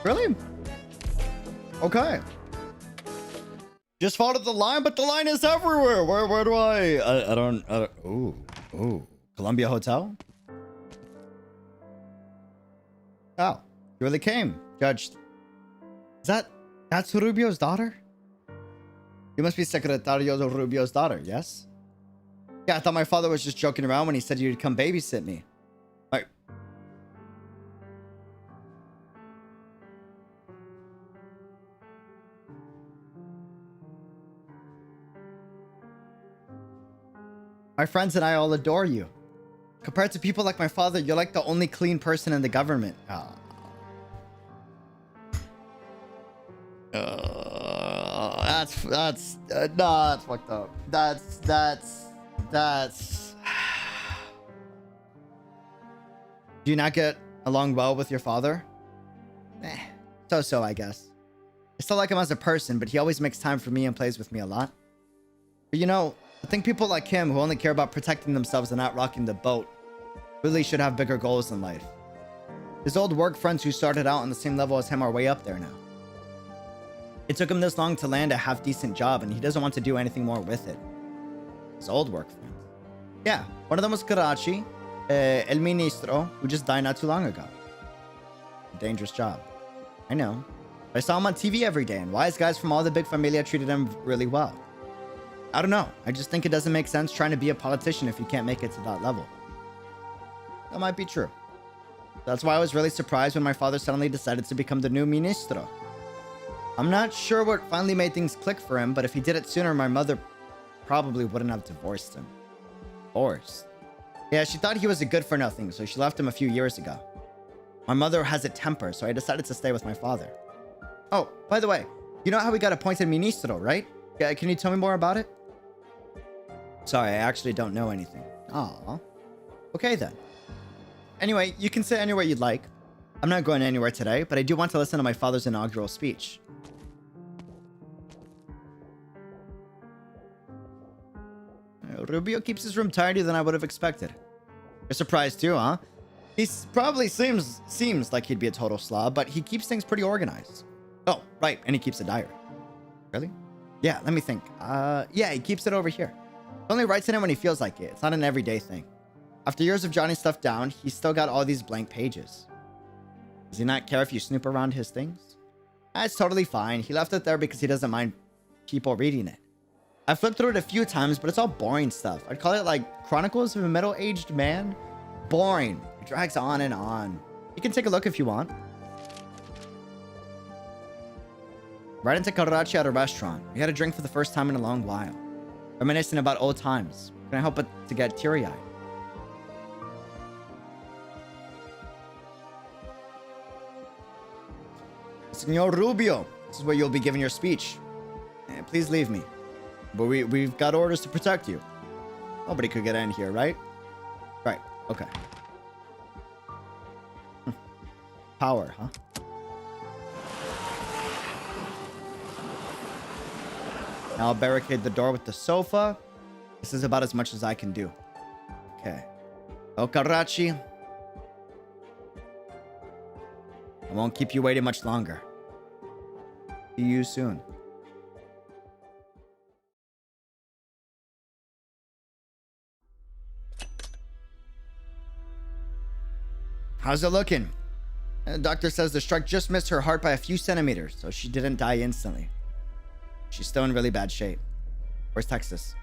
Speaker 3: Really? Okay. Just followed the line, but the line is everywhere. Where do I don't. Ooh. Columbia Hotel? Oh, you really came, Judge. That's Rubio's daughter? You must be Secretario Rubio's daughter, yes? Yeah, I thought my father was just joking around when he said you'd come babysit me. Like, my friends and I all adore you. Compared to people like my father, you're like the only clean person in the government. That's fucked up. That's. Do you not get along well with your father? So, I guess. I still like him as a person, but he always makes time for me and plays with me a lot. But you know, I think people like him who only care about protecting themselves and not rocking the boat really should have bigger goals in life. His old work friends who started out on the same level as him are way up there now. It took him this long to land a half-decent job, and he doesn't want to do anything more with it. His old work friends. Yeah, one of them was 𝙃𝙖𝙂𝙀, El Ministro, who just died not too long ago. A dangerous job. I know. I saw him on TV every day, and wise guys from all the big familia treated him really well. I don't know. I just think it doesn't make sense trying to be a politician if you can't make it to that level. That might be true. That's why I was really surprised when my father suddenly decided to become the new Ministro. I'm not sure what finally made things click for him, but if he did it sooner, my mother probably wouldn't have divorced him. Divorced? Yeah, she thought he was a good for nothing, so she left him a few years ago. My mother has a temper, so I decided to stay with my father. Oh, by the way, you know how we got appointed Ministro, right? Yeah, can you tell me more about it? Sorry, I actually don't know anything. Aw. Okay then. Anyway, you can sit anywhere you'd like. I'm not going anywhere today, but I do want to listen to my father's inaugural speech. Rubio keeps his room tidier than I would have expected. You're surprised too, huh? He probably seems like he'd be a total slob, but he keeps things pretty organized. Oh, right, and he keeps a diary. Really? Yeah, let me think. Yeah, he keeps it over here. He only writes in it when he feels like it. It's not an everyday thing. After years of jotting stuff down, he's still got all these blank pages. Does he not care if you snoop around his things? It's totally fine. He left it there because he doesn't mind people reading it. I flipped through it a few times, but it's all boring stuff. I'd call it like Chronicles of a Middle-Aged Man. Boring. It drags on and on. You can take a look if you want. Right into 𝙃𝙧𝙖𝙀 at a restaurant. We had a drink for the first time in a long while. Reminiscing about old times. Couldn't help but to get teary-eyed. Senor Rubio, this is where you'll be giving your speech. Please leave me. But we've got orders to protect you. Nobody could get in here, right? Right, okay. Power, huh? Now I'll barricade the door with the sofa. This is about as much as I can do. Okay. 𝙃𝙧𝙖𝙀. I won't keep you waiting much longer. See you soon. How's it looking? The doctor says the strike just missed her heart by a few centimeters, so she didn't die instantly. She's still in really bad shape. Where's Texas?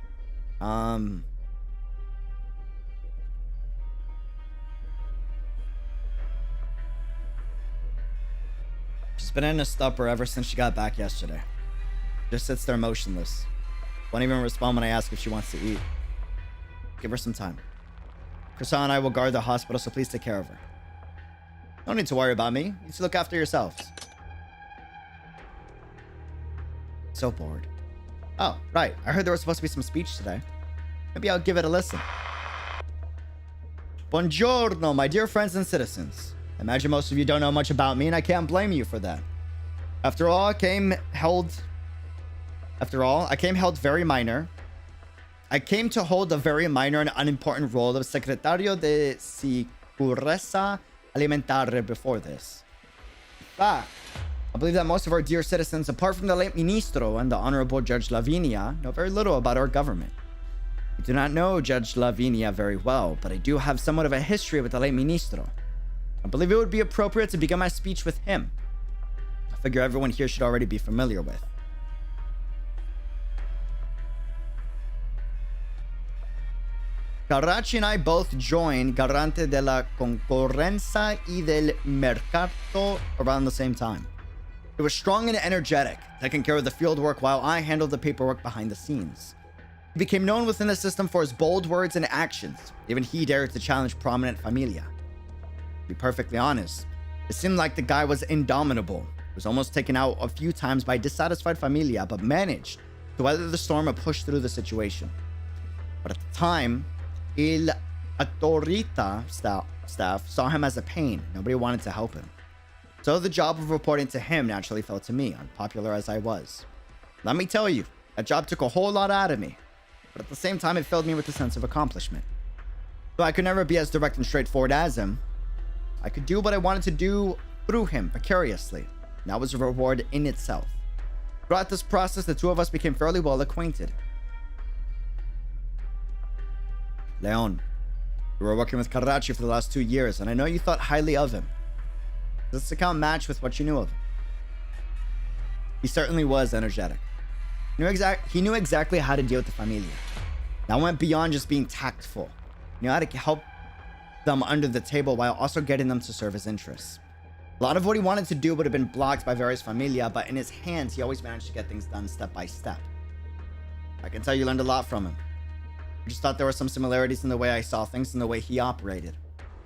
Speaker 3: She's been in a stupor ever since she got back yesterday. Just sits there motionless. Won't even respond when I ask if she wants to eat. Give her some time. Caesa and I will guard the hospital, so please take care of her. No need to worry about me. You need to look after yourselves. So bored. Oh, right. I heard there was supposed to be some speech today. Maybe I'll give it a listen. Buongiorno, my dear friends and citizens. I imagine most of you don't know much about me, and I can't blame you for that. After all, I came held very minor. I came to hold a very minor and unimportant role of Secretario de 𝙃𝙐𝙂𝙀 Alimentare before this. In fact, I believe that most of our dear citizens, apart from the late Ministro and the Honorable Judge Lavinia, know very little about our government. I do not know Judge Lavinia very well, but I do have somewhat of a history with the late Ministro. I believe it would be appropriate to begin my speech with him. I figure everyone here should already be familiar with. Carracci and I both joined Garante de la Concorrenza y del Mercato around the same time. He was strong and energetic, taking care of the field work while I handled the paperwork behind the scenes. He became known within the system for his bold words and actions. Even he dared to challenge prominent familia. To be perfectly honest, it seemed like the guy was indomitable. He was almost taken out a few times by dissatisfied familia, but managed to weather the storm and push through the situation. But at the time, Il Autorita staff saw him as a pain. Nobody wanted to help him. So the job of reporting to him naturally fell to me, unpopular as I was. Let me tell you, that job took a whole lot out of me. But at the same time, it filled me with a sense of accomplishment. Though I could never be as direct and straightforward as him, I could do what I wanted to do through him vicariously. And that was a reward in itself. Throughout this process, the two of us became fairly well acquainted. Leon, you were working with Carracci for the last 2 years, and I know you thought highly of him. Does this account match with what you knew of him? He certainly was energetic. He knew exactly how to deal with the familia. That went beyond just being tactful. He knew how to help them under the table while also getting them to serve his interests. A lot of what he wanted to do would have been blocked by various familia, but in his hands, he always managed to get things done step by step. I can tell you learned a lot from him. I just thought there were some similarities in the way I saw things and the way he operated.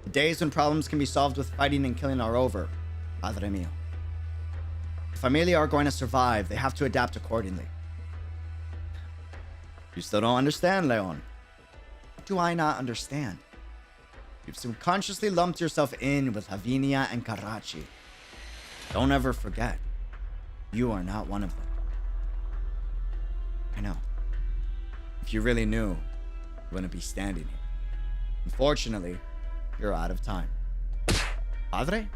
Speaker 3: The days when problems can be solved with fighting and killing are over, Padre mio. If familia are going to survive, they have to adapt accordingly. You still don't understand, Leon. What do I not understand? You've subconsciously lumped yourself in with Lavinia and Carracci. Don't ever forget, you are not one of them. I know. If you really knew, you wouldn't be standing here. Unfortunately, you're out of time. Padre?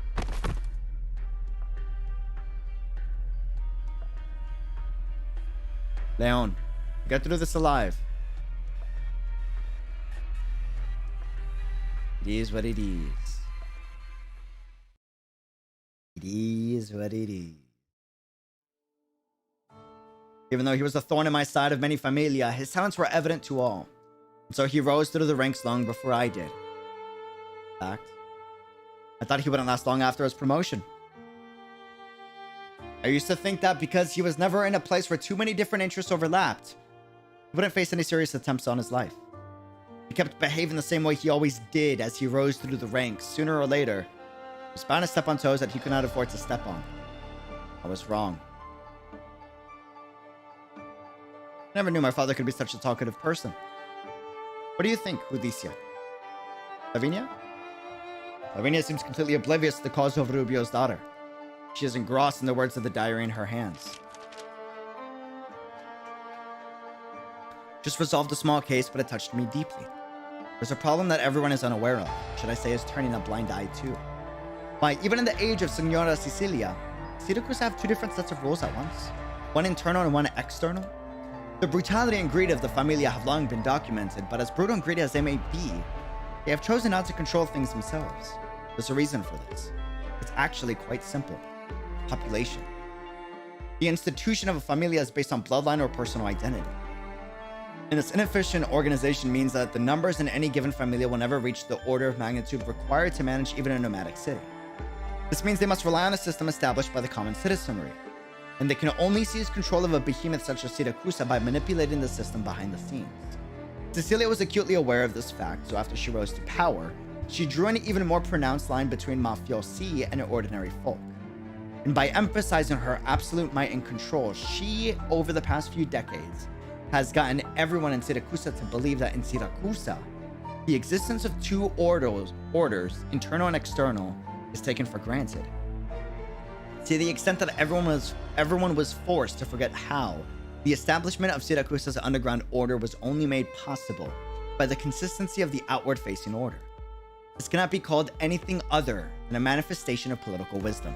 Speaker 3: Leon, get through this alive. It is what it is. It is what it is. Even though he was a thorn in my side of many familia, his talents were evident to all. And so he rose through the ranks long before I did. In fact, I thought he wouldn't last long after his promotion. I used to think that because he was never in a place where too many different interests overlapped, he wouldn't face any serious attempts on his life. He kept behaving the same way he always did as he rose through the ranks. Sooner or later, he was bound to step on toes that he could not afford to step on. I was wrong. I never knew my father could be such a talkative person. What do you think, 𝙃𝙐𝙂𝙀? Lavinia? Lavinia seems completely oblivious to the cause of Rubio's daughter. She is engrossed in the words of the diary in her hands. Just resolved a small case, but it touched me deeply. There's a problem that everyone is unaware of. Should I say is turning a blind eye to. Why, even in the age of Signora Sicilia, Siracusano have two different sets of rules at once. One internal and one external. The brutality and greed of the familia have long been documented, but as brutal and greedy as they may be, they have chosen not to control things themselves. There's a reason for this. It's actually quite simple. Population. The institution of a familia is based on bloodline or personal identity. And this inefficient organization means that the numbers in any given familia will never reach the order of magnitude required to manage even a nomadic city. This means they must rely on a system established by the common citizenry, and they can only seize control of a behemoth such as Siracusano by manipulating the system behind the scenes. Cecilia was acutely aware of this fact, so after she rose to power, she drew an even more pronounced line between mafiosi and ordinary folk. And by emphasizing her absolute might and control, she, over the past few decades, has gotten everyone in Siracusa to believe that in Siracusa, the existence of two orders, internal and external, is taken for granted. To the extent that everyone was forced to forget how the establishment of Siracusa's underground order was only made possible by the consistency of the outward-facing order. This cannot be called anything other than a manifestation of political wisdom.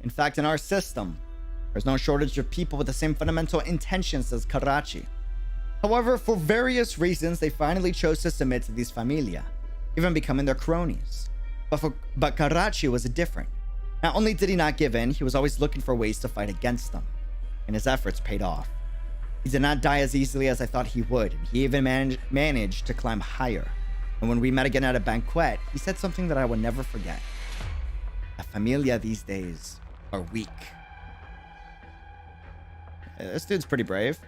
Speaker 3: In fact, in our system, there's no shortage of people with the same fundamental intentions as 𝙃𝙖𝙀𝙀. However, for various reasons, they finally chose to submit to these familia, even becoming their cronies. But 𝙃𝙀𝙀 was different. Not only did he not give in, he was always looking for ways to fight against them, and his efforts paid off. He did not die as easily as I thought he would, and he even managed to climb higher. And when we met again at a banquet, he said something that I will never forget. La familia these days are weak. This dude's pretty brave.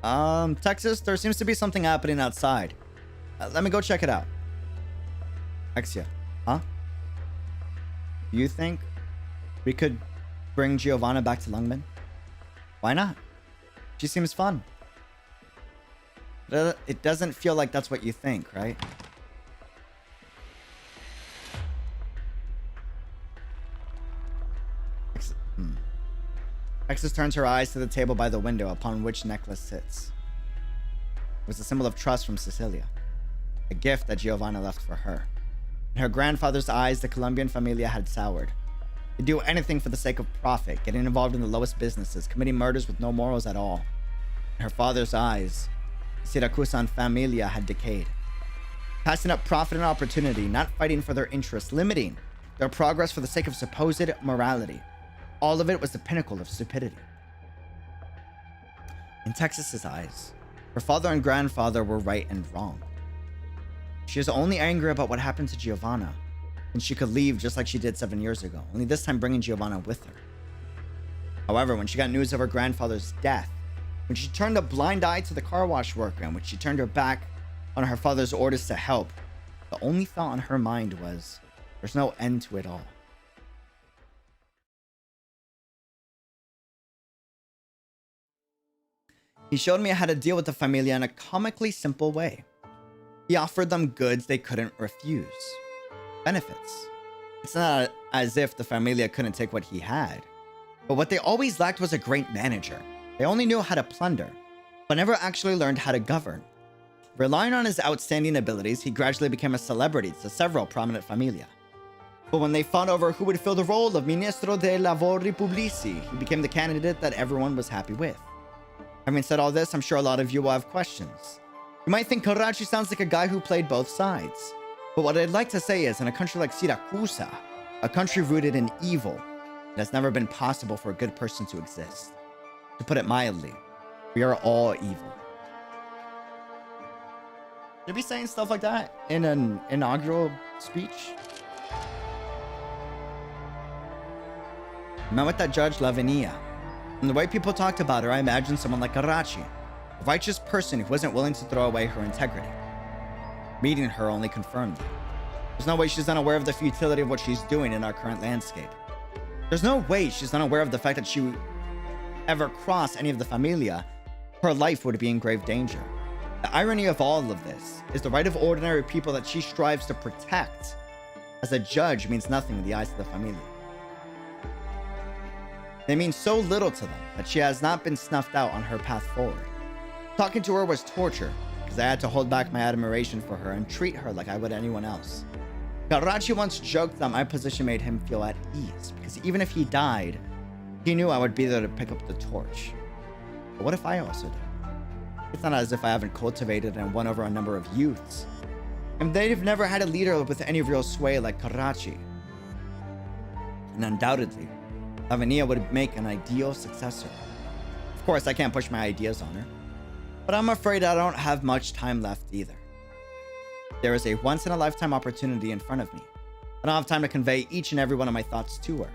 Speaker 3: Huh? Texas, there seems to be something happening outside. Let me go check it out. Exia, huh? You think we could bring Giovanna back to Lungmen? Why not? She seems fun. It doesn't feel like that's what you think, right? Texas turns her eyes to the table by the window upon which necklace sits. It was a symbol of trust from Cecilia, a gift that Giovanna left for her. In her grandfather's eyes, the Colombian familia had soured. They'd do anything for the sake of profit, getting involved in the lowest businesses, committing murders with no morals at all. In her father's eyes, the Siracusan familia had decayed, passing up profit and opportunity, not fighting for their interests, limiting their progress for the sake of supposed morality. All of it was the pinnacle of stupidity. In Texas's eyes, her father and grandfather were right and wrong. She was only angry about what happened to Giovanna, and she could leave just like she did 7 years ago, only this time bringing Giovanna with her. However, when she got news of her grandfather's death, when she turned a blind eye to the car wash worker, and when she turned her back on her father's orders to help, the only thought on her mind was, there's no end to it all. He showed me how to deal with the familia in a comically simple way. He offered them goods they couldn't refuse. Benefits. It's not as if the familia couldn't take what he had, but what they always lacked was a great manager. They only knew how to plunder, but never actually learned how to govern. Relying on his outstanding abilities, he gradually became a celebrity to several prominent familia. But when they fought over who would fill the role of Ministro de Lavori Pubblici, he became the candidate that everyone was happy with. Having said all this, I'm sure a lot of you will have questions. You might think 𝙃𝙀𝙀 sounds like a guy who played both sides. But what I'd like to say is, in a country like Siracusa, a country rooted in evil, it has never been possible for a good person to exist. To put it mildly, we are all evil. Should be saying stuff like that in an inaugural speech? I met with that judge Lavinia. From the way people talked about her, I imagined someone like 𝙃𝙀𝙀, a righteous person who wasn't willing to throw away her integrity. Meeting her only confirmed that. There's no way she's unaware of the futility of what she's doing in our current landscape. There's no way she's unaware of the fact that she would ever cross any of the familia, her life would be in grave danger. The irony of all of this is the right of ordinary people that she strives to protect as a judge means nothing in the eyes of the familia. They mean so little to them that she has not been snuffed out on her path forward. Talking to her was torture, because I had to hold back my admiration for her and treat her like I would anyone else. 𝙃𝙀𝙀 once joked that my position made him feel at ease, because even if he died, he knew I would be there to pick up the torch. But what if I also did? It's not as if I haven't cultivated and won over a number of youths, and they've never had a leader with any real sway like 𝙃𝙀𝙀. And undoubtedly, Lavinia would make an ideal successor. Of course, I can't push my ideas on her, but I'm afraid I don't have much time left either. There is a once-in-a-lifetime opportunity in front of me. I don't have time to convey each and every one of my thoughts to her.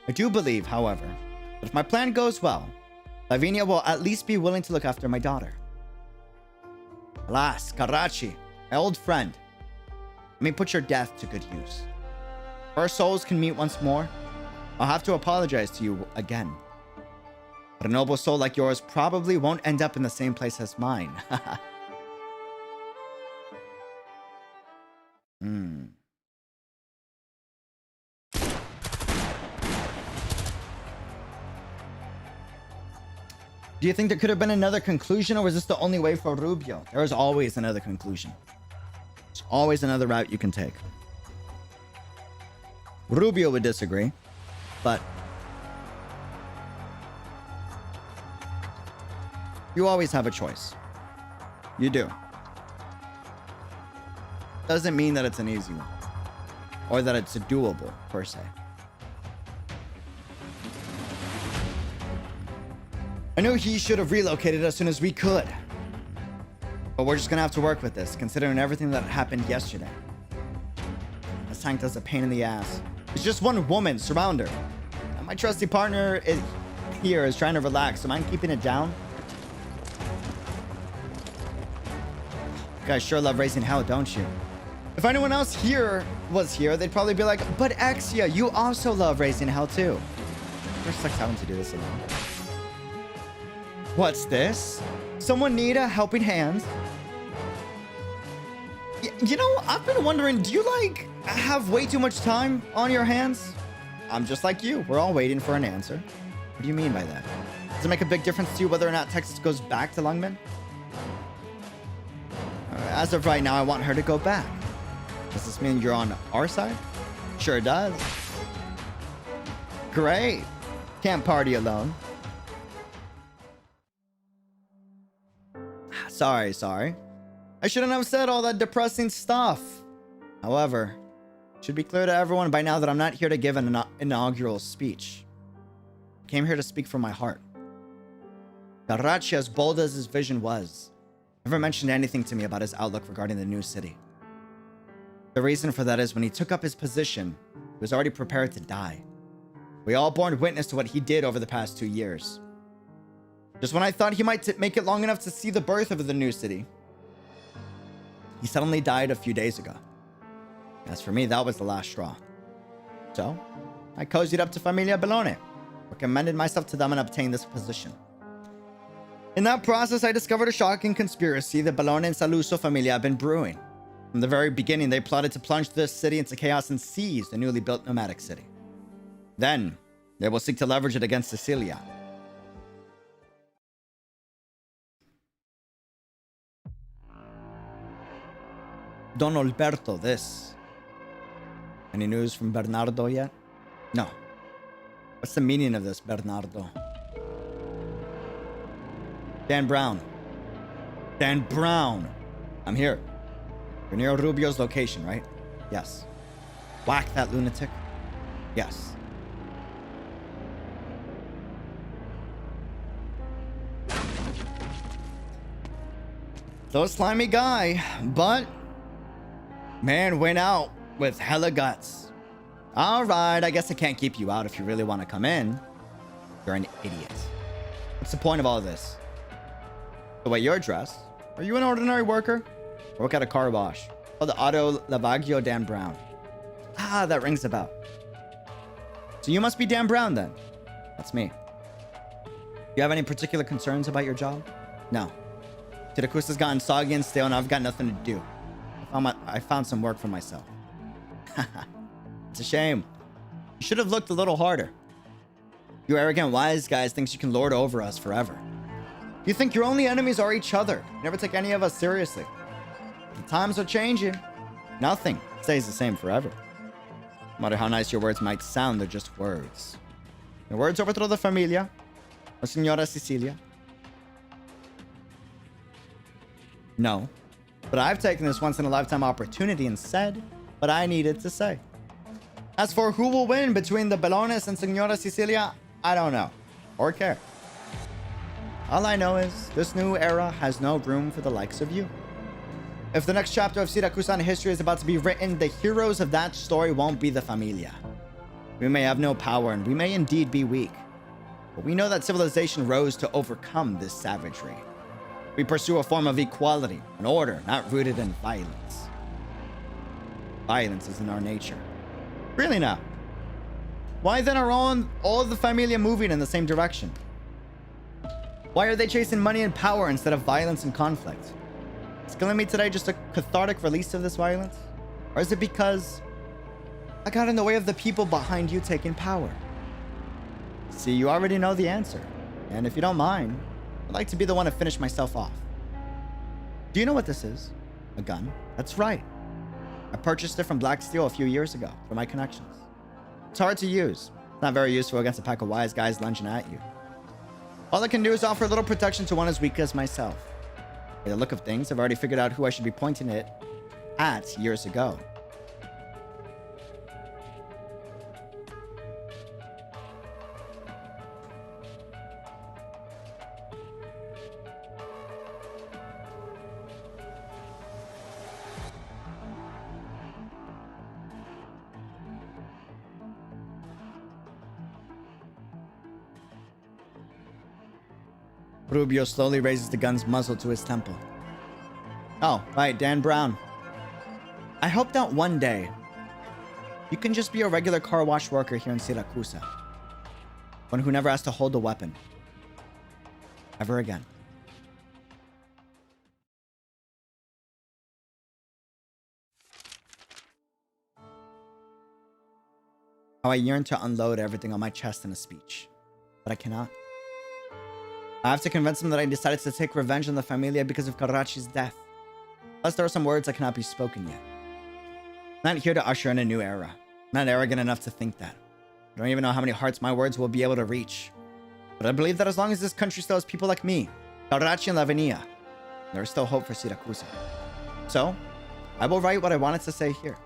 Speaker 3: I do believe, however, that if my plan goes well, Lavinia will at least be willing to look after my daughter. Alas, Karachi, my old friend, let me put your death to good use. If our souls can meet once more, I'll have to apologize to you again. But a noble soul like yours probably won't end up in the same place as mine. Do you think there could have been another conclusion, or was this the only way for Rubio? There is always another conclusion. There's always another route you can take. Rubio would disagree, but you always have a choice. You do. Doesn't mean that it's an easy one, or that it's doable, per se. I knew he should have relocated as soon as we could. But we're just gonna have to work with this, considering everything that happened yesterday. This tank does a pain in the ass. It's just one woman, surround her. And my trusty partner is trying to relax, so mind keeping it down? You guys sure love raising hell, don't you? If anyone else here was here, they'd probably be like, but 𝙃𝙐𝙂𝙀, you also love raising hell too. It sucks having to do this alone. What's this? Someone need a helping hand? You know, I've been wondering, do you like have way too much time on your hands? I'm just like you. We're all waiting for an answer. What do you mean by that? Does it make a big difference to you whether or not Texas goes back to Lungmen? As of right now, I want her to go back. Does this mean you're on our side? Sure does. Great. Can't party alone. Sorry. I shouldn't have said all that depressing stuff. However, it should be clear to everyone by now that I'm not here to give an inaugural speech. I came here to speak from my heart. Karachi, as bold as his vision was, never mentioned anything to me about his outlook regarding the new city. The reason for that is when he took up his position, he was already prepared to die. We all borne witness to what he did over the past 2 years. Just when I thought he might make it long enough to see the birth of the new city, he suddenly died a few days ago. As for me, that was the last straw. So, I cozied up to Familia Bellone, recommended myself to them, and obtained this position. In that process, I discovered a shocking conspiracy the Bellone and Saluso Familia have been brewing. From the very beginning, they plotted to plunge this city into chaos and seize the newly built nomadic city. Then, they will seek to leverage it against Sicilia. Don Alberto, this. Any news from Bernardo yet? No. What's the meaning of this, Bernardo? Dan Brown. I'm here. You're near Rubio's location, right? Yes. Whack that lunatic? Yes. So slimy guy, but man went out with hella guts. All right, I guess I can't keep you out if you really want to come in. You're an idiot. What's the point of all of this? The way you're dressed, are you an ordinary worker? I work at a car wash called the Auto Lavaggio Dan Brown. Ah, that rings a bell. So you must be Dan Brown then. That's me. Do you have any particular concerns about your job? No. Siracusa's gotten soggy and stale and I've got nothing to do. I found some work for myself. It's a shame. You should have looked a little harder. You arrogant wise guys thinks you can lord over us forever. You think your only enemies are each other. You never take any of us seriously. The times are changing. Nothing stays the same forever. No matter how nice your words might sound, they're just words. Your words overthrow the familia or Señora Cecilia. No. But I've taken this once-in-a-lifetime opportunity and said what I needed to say. As for who will win between the Bellones and Señora Cecilia, I don't know. Or care. All I know is this new era has no room for the likes of you. If the next chapter of Siracusano history is about to be written, the heroes of that story won't be the Familia. We may have no power and we may indeed be weak, but we know that civilization rose to overcome this savagery. We pursue a form of equality, an order not rooted in violence. Violence is in our nature. Really now? Why then are all of the Familia moving in the same direction? Why are they chasing money and power instead of violence and conflict? Is killing me today just a cathartic release of this violence? Or is it because I got in the way of the people behind you taking power? See, you already know the answer. And if you don't mind, I'd like to be the one to finish myself off. Do you know what this is? A gun? That's right. I purchased it from Black Steel a few years ago through my connections. It's hard to use. It's not very useful against a pack of wise guys lunging at you. All I can do is offer a little protection to one as weak as myself. By the look of things, I've already figured out who I should be pointing it at years ago. Rubio slowly raises the gun's muzzle to his temple. Oh, right, Dan Brown. I hope that one day you can just be a regular car wash worker here in Siracusa. One who never has to hold a weapon. Ever again. How I yearn to unload everything on my chest in a speech. But I cannot. I have to convince him that I decided to take revenge on the Familia because of 𝙃𝙖𝙂𝙀's death. Plus, there are some words that cannot be spoken yet. I'm not here to usher in a new era. I'm not arrogant enough to think that. I don't even know how many hearts my words will be able to reach. But I believe that as long as this country still has people like me, 𝙃𝙖𝙀 and Lavinia, there is still hope for Siracusa. So, I will write what I wanted to say here.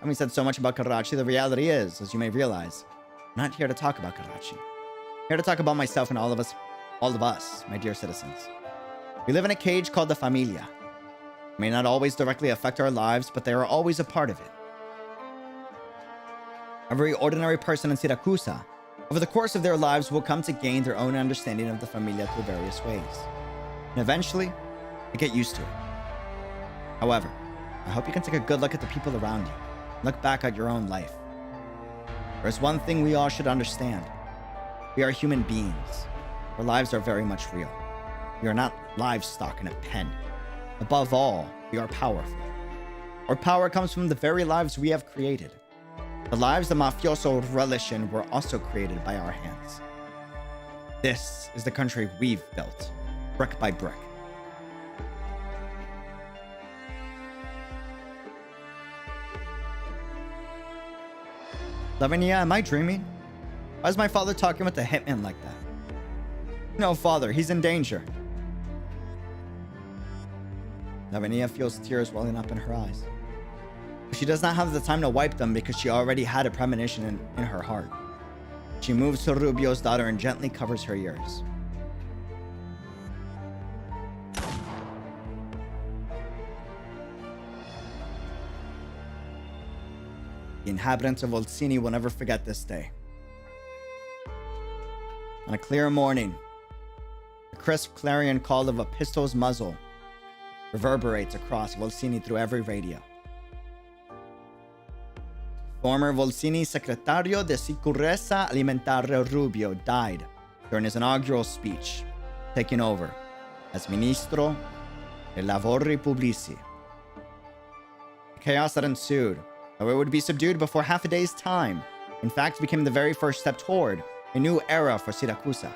Speaker 3: Having said so much about 𝙃𝙀, the reality is, as you may realize, I'm not here to talk about 𝙃𝙀. I'm here to talk about myself and all of us, my dear citizens. We live in a cage called the Familia. It may not always directly affect our lives, but they are always a part of it. Every ordinary person in Siracusa, over the course of their lives, will come to gain their own understanding of the Familia through various ways. And eventually, they get used to it. However, I hope you can take a good look at the people around you, and look back at your own life. There's one thing we all should understand. We are human beings. Our lives are very much real. We are not livestock in a pen. Above all, we are powerful. Our power comes from the very lives we have created. The lives the mafioso relish in were also created by our hands. This is the country we've built, brick by brick. Lavinia, am I dreaming? Why is my father talking with the hitman like that? No, father, he's in danger. Lavinia feels tears welling up in her eyes. She does not have the time to wipe them because she already had a premonition in her heart. She moves to Rubio's daughter and gently covers her ears. The inhabitants of Volsini will never forget this day. On a clear morning, the crisp clarion call of a pistol's muzzle reverberates across Volsini through every radio. Former Volsini Secretario de Sicurezza Alimentare Rubio died during his inaugural speech, taking over as Ministro dei Lavori Pubblici. The chaos that ensued, though it would be subdued before half a day's time, in fact became the very first step toward a new era for Siracusa.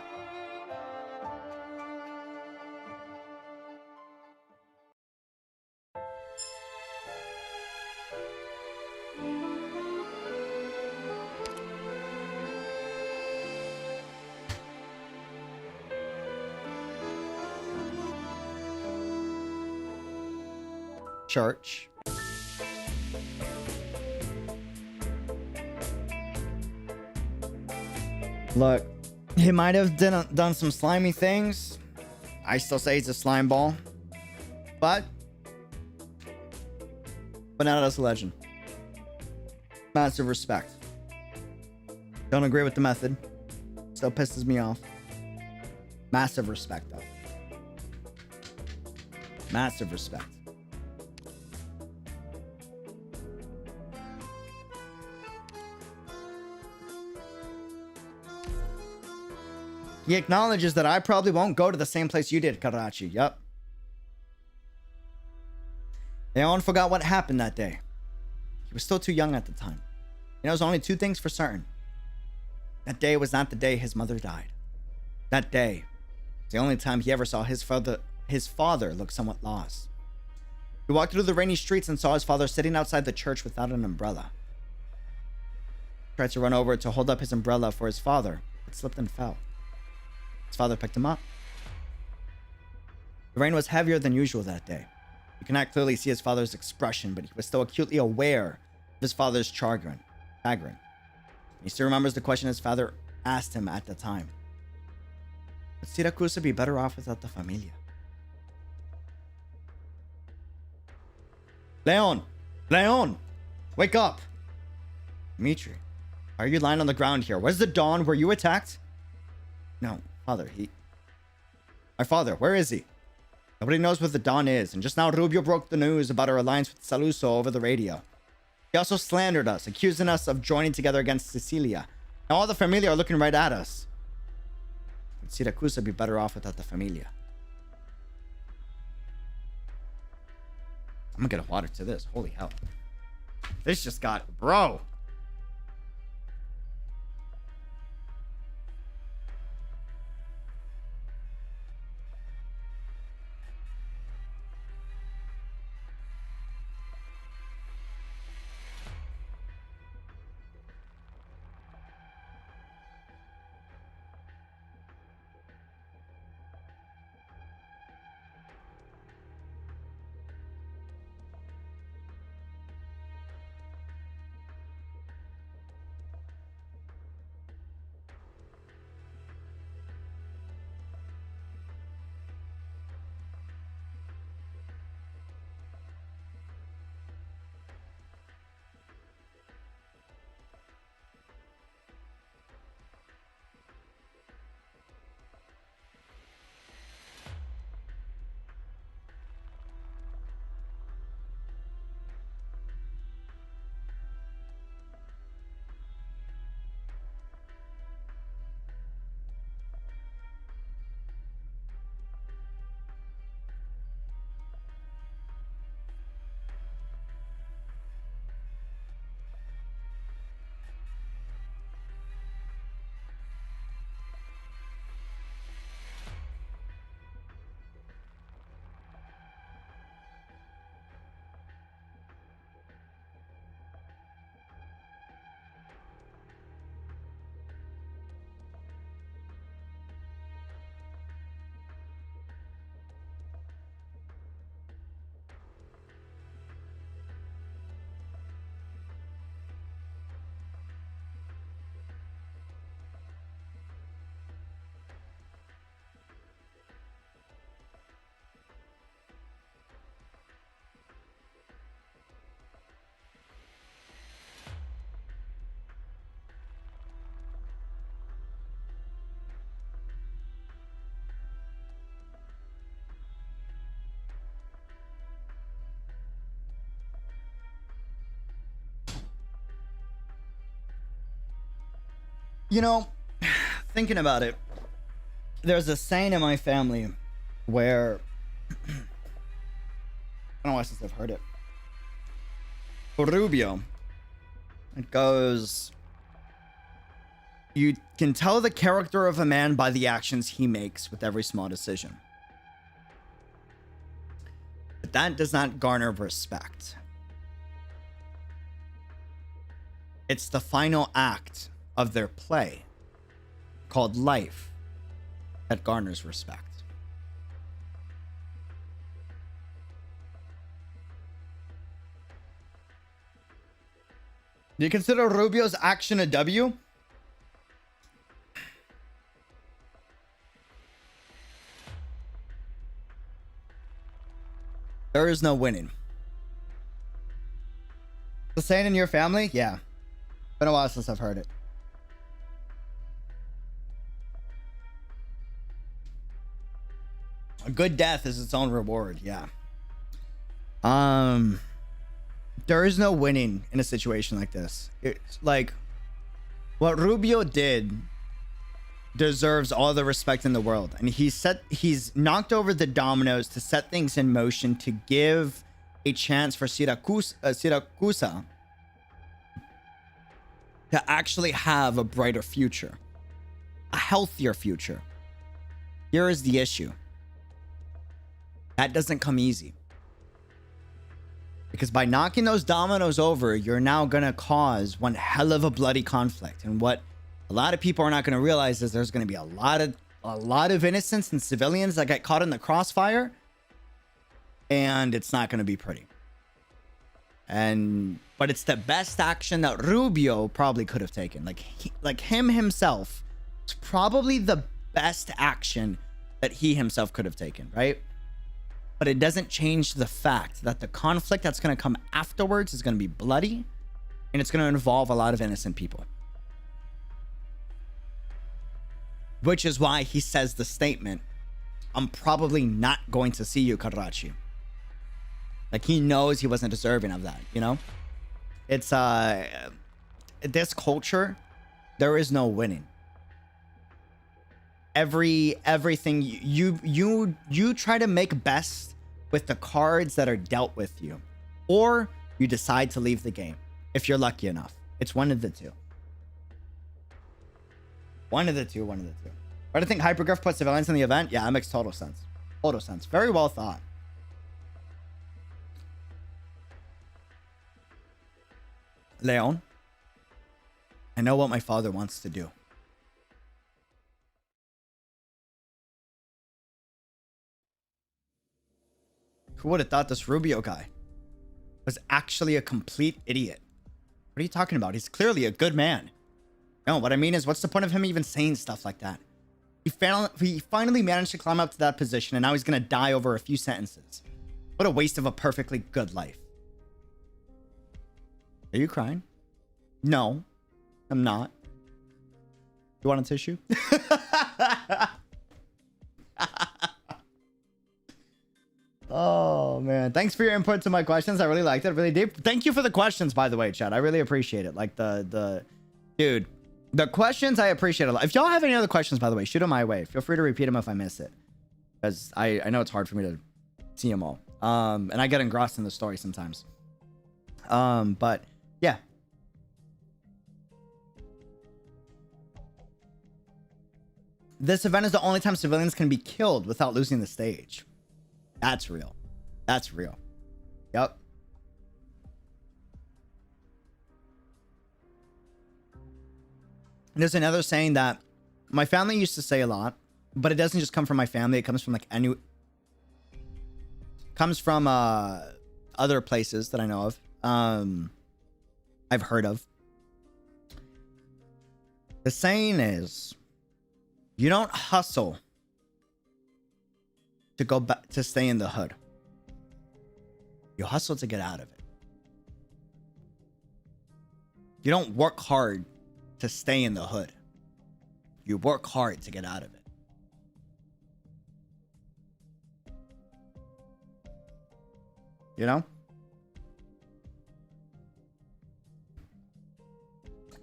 Speaker 3: Church. Look, he might have done some slimy things. I still say he's a slime ball. But but not as a legend. Massive respect. Don't agree with the method. Still pisses me off. Massive respect, though. Massive respect. He acknowledges that I probably won't go to the same place you did, Karachi. Yup. Leon forgot what happened that day. He was still too young at the time. He knows only two things for certain. That day was not the day his mother died. That day was the only time he ever saw his father look somewhat lost. He walked through the rainy streets and saw his father sitting outside the church without an umbrella. He tried to run over to hold up his umbrella for his father, but slipped and fell. His father picked him up. The rain was heavier than usual that day. He could not clearly see his father's expression, but he was still acutely aware of his father's chagrin. He still remembers the question his father asked him at the time. Would Siracusano be better off without the familia? Leon! Leon! Wake up! Dimitri, why are you lying on the ground here? Where's the Dawn? Were you attacked? No, father, My father, where is he? Nobody knows what the Dawn is, and just now Rubio broke the news about our alliance with Saluso over the radio. He also slandered us, accusing us of joining together against Sicilia. Now all the familia are looking right at us. Would Siracusano be better off without the familia? I'm gonna get a water to this. Holy hell. This just got... Bro! You know, thinking about it, there's a saying in my family where I don't know why since I've heard it. For Rubio, it goes, you can tell the character of a man by the actions he makes with every small decision. But that does not garner respect. It's the final act of their play, called life, that garners respect. Do you consider Rubio's action a W? There is no winning. The saying in your family? Yeah. Been a while since I've heard it. A good death is its own reward. Yeah. There is no winning in a situation like this. It's like what Rubio did deserves all the respect in the world, and he's knocked over the dominoes to set things in motion to give a chance for Siracusa to actually have a brighter future, a healthier future. Here is the issue. That doesn't come easy. Because by knocking those dominoes over, you're now going to cause one hell of a bloody conflict. And what a lot of people are not going to realize is there's going to be a lot of innocents and civilians that get caught in the crossfire. And it's not going to be pretty. But it's the best action that Rubio probably could have taken. Like him himself, it's probably the best action that he himself could have taken, right? But it doesn't change the fact that the conflict that's going to come afterwards is going to be bloody, and it's going to involve a lot of innocent people. Which is why he says the statement, I'm probably not going to see you, Karachi. Like, he knows he wasn't deserving of that, you know? It's, this culture, there is no winning. Everything you try to make best with the cards that are dealt with you, or you decide to leave the game if you're lucky enough. It's one of the two. One of the two. But I think Hypergriff put civilians in the event. Yeah, that makes total sense. Total sense. Very well thought. Leon, I know what my father wants to do. Who would have thought this Rubio guy was actually a complete idiot? What are you talking about? He's clearly a good man. No, what I mean is, what's the point of him even saying stuff like that? He finally managed to climb up to that position, and now he's going to die over a few sentences. What a waste of a perfectly good life. Are you crying? No, I'm not. You want a tissue? Oh man, thanks for your input to my questions. I really liked it. Really deep. Thank you for the questions, by the way, chat. I really appreciate it. Like dude, the questions I appreciate a lot. If y'all have any other questions, by the way, shoot them my way. Feel free to repeat them if I miss it, because I know it's hard for me to see them all. And I get engrossed in the story sometimes. But yeah. This event is the only time civilians can be killed without losing the stage. That's real. That's real. Yep. There's another saying that my family used to say a lot, but it doesn't just come from my family. It comes from comes from other places that I know of. I've heard of. The saying is, you don't hustle to go back to stay in the hood. You hustle to get out of it. You don't work hard to stay in the hood. You work hard to get out of it. You know?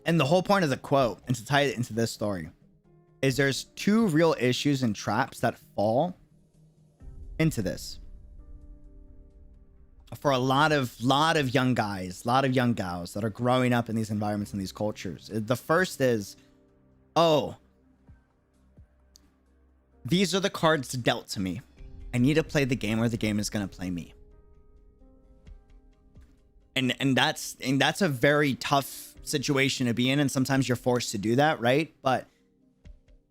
Speaker 3: And the whole point of the quote, and to tie it into this story, is there's two real issues and traps that fall into this for a lot of young guys, a lot of young gals that are growing up in these environments and these cultures. The first is, oh, these are the cards dealt to me. I need to play the game, or the game is going to play me. And that's a very tough situation to be in, and sometimes you're forced to do that, right? But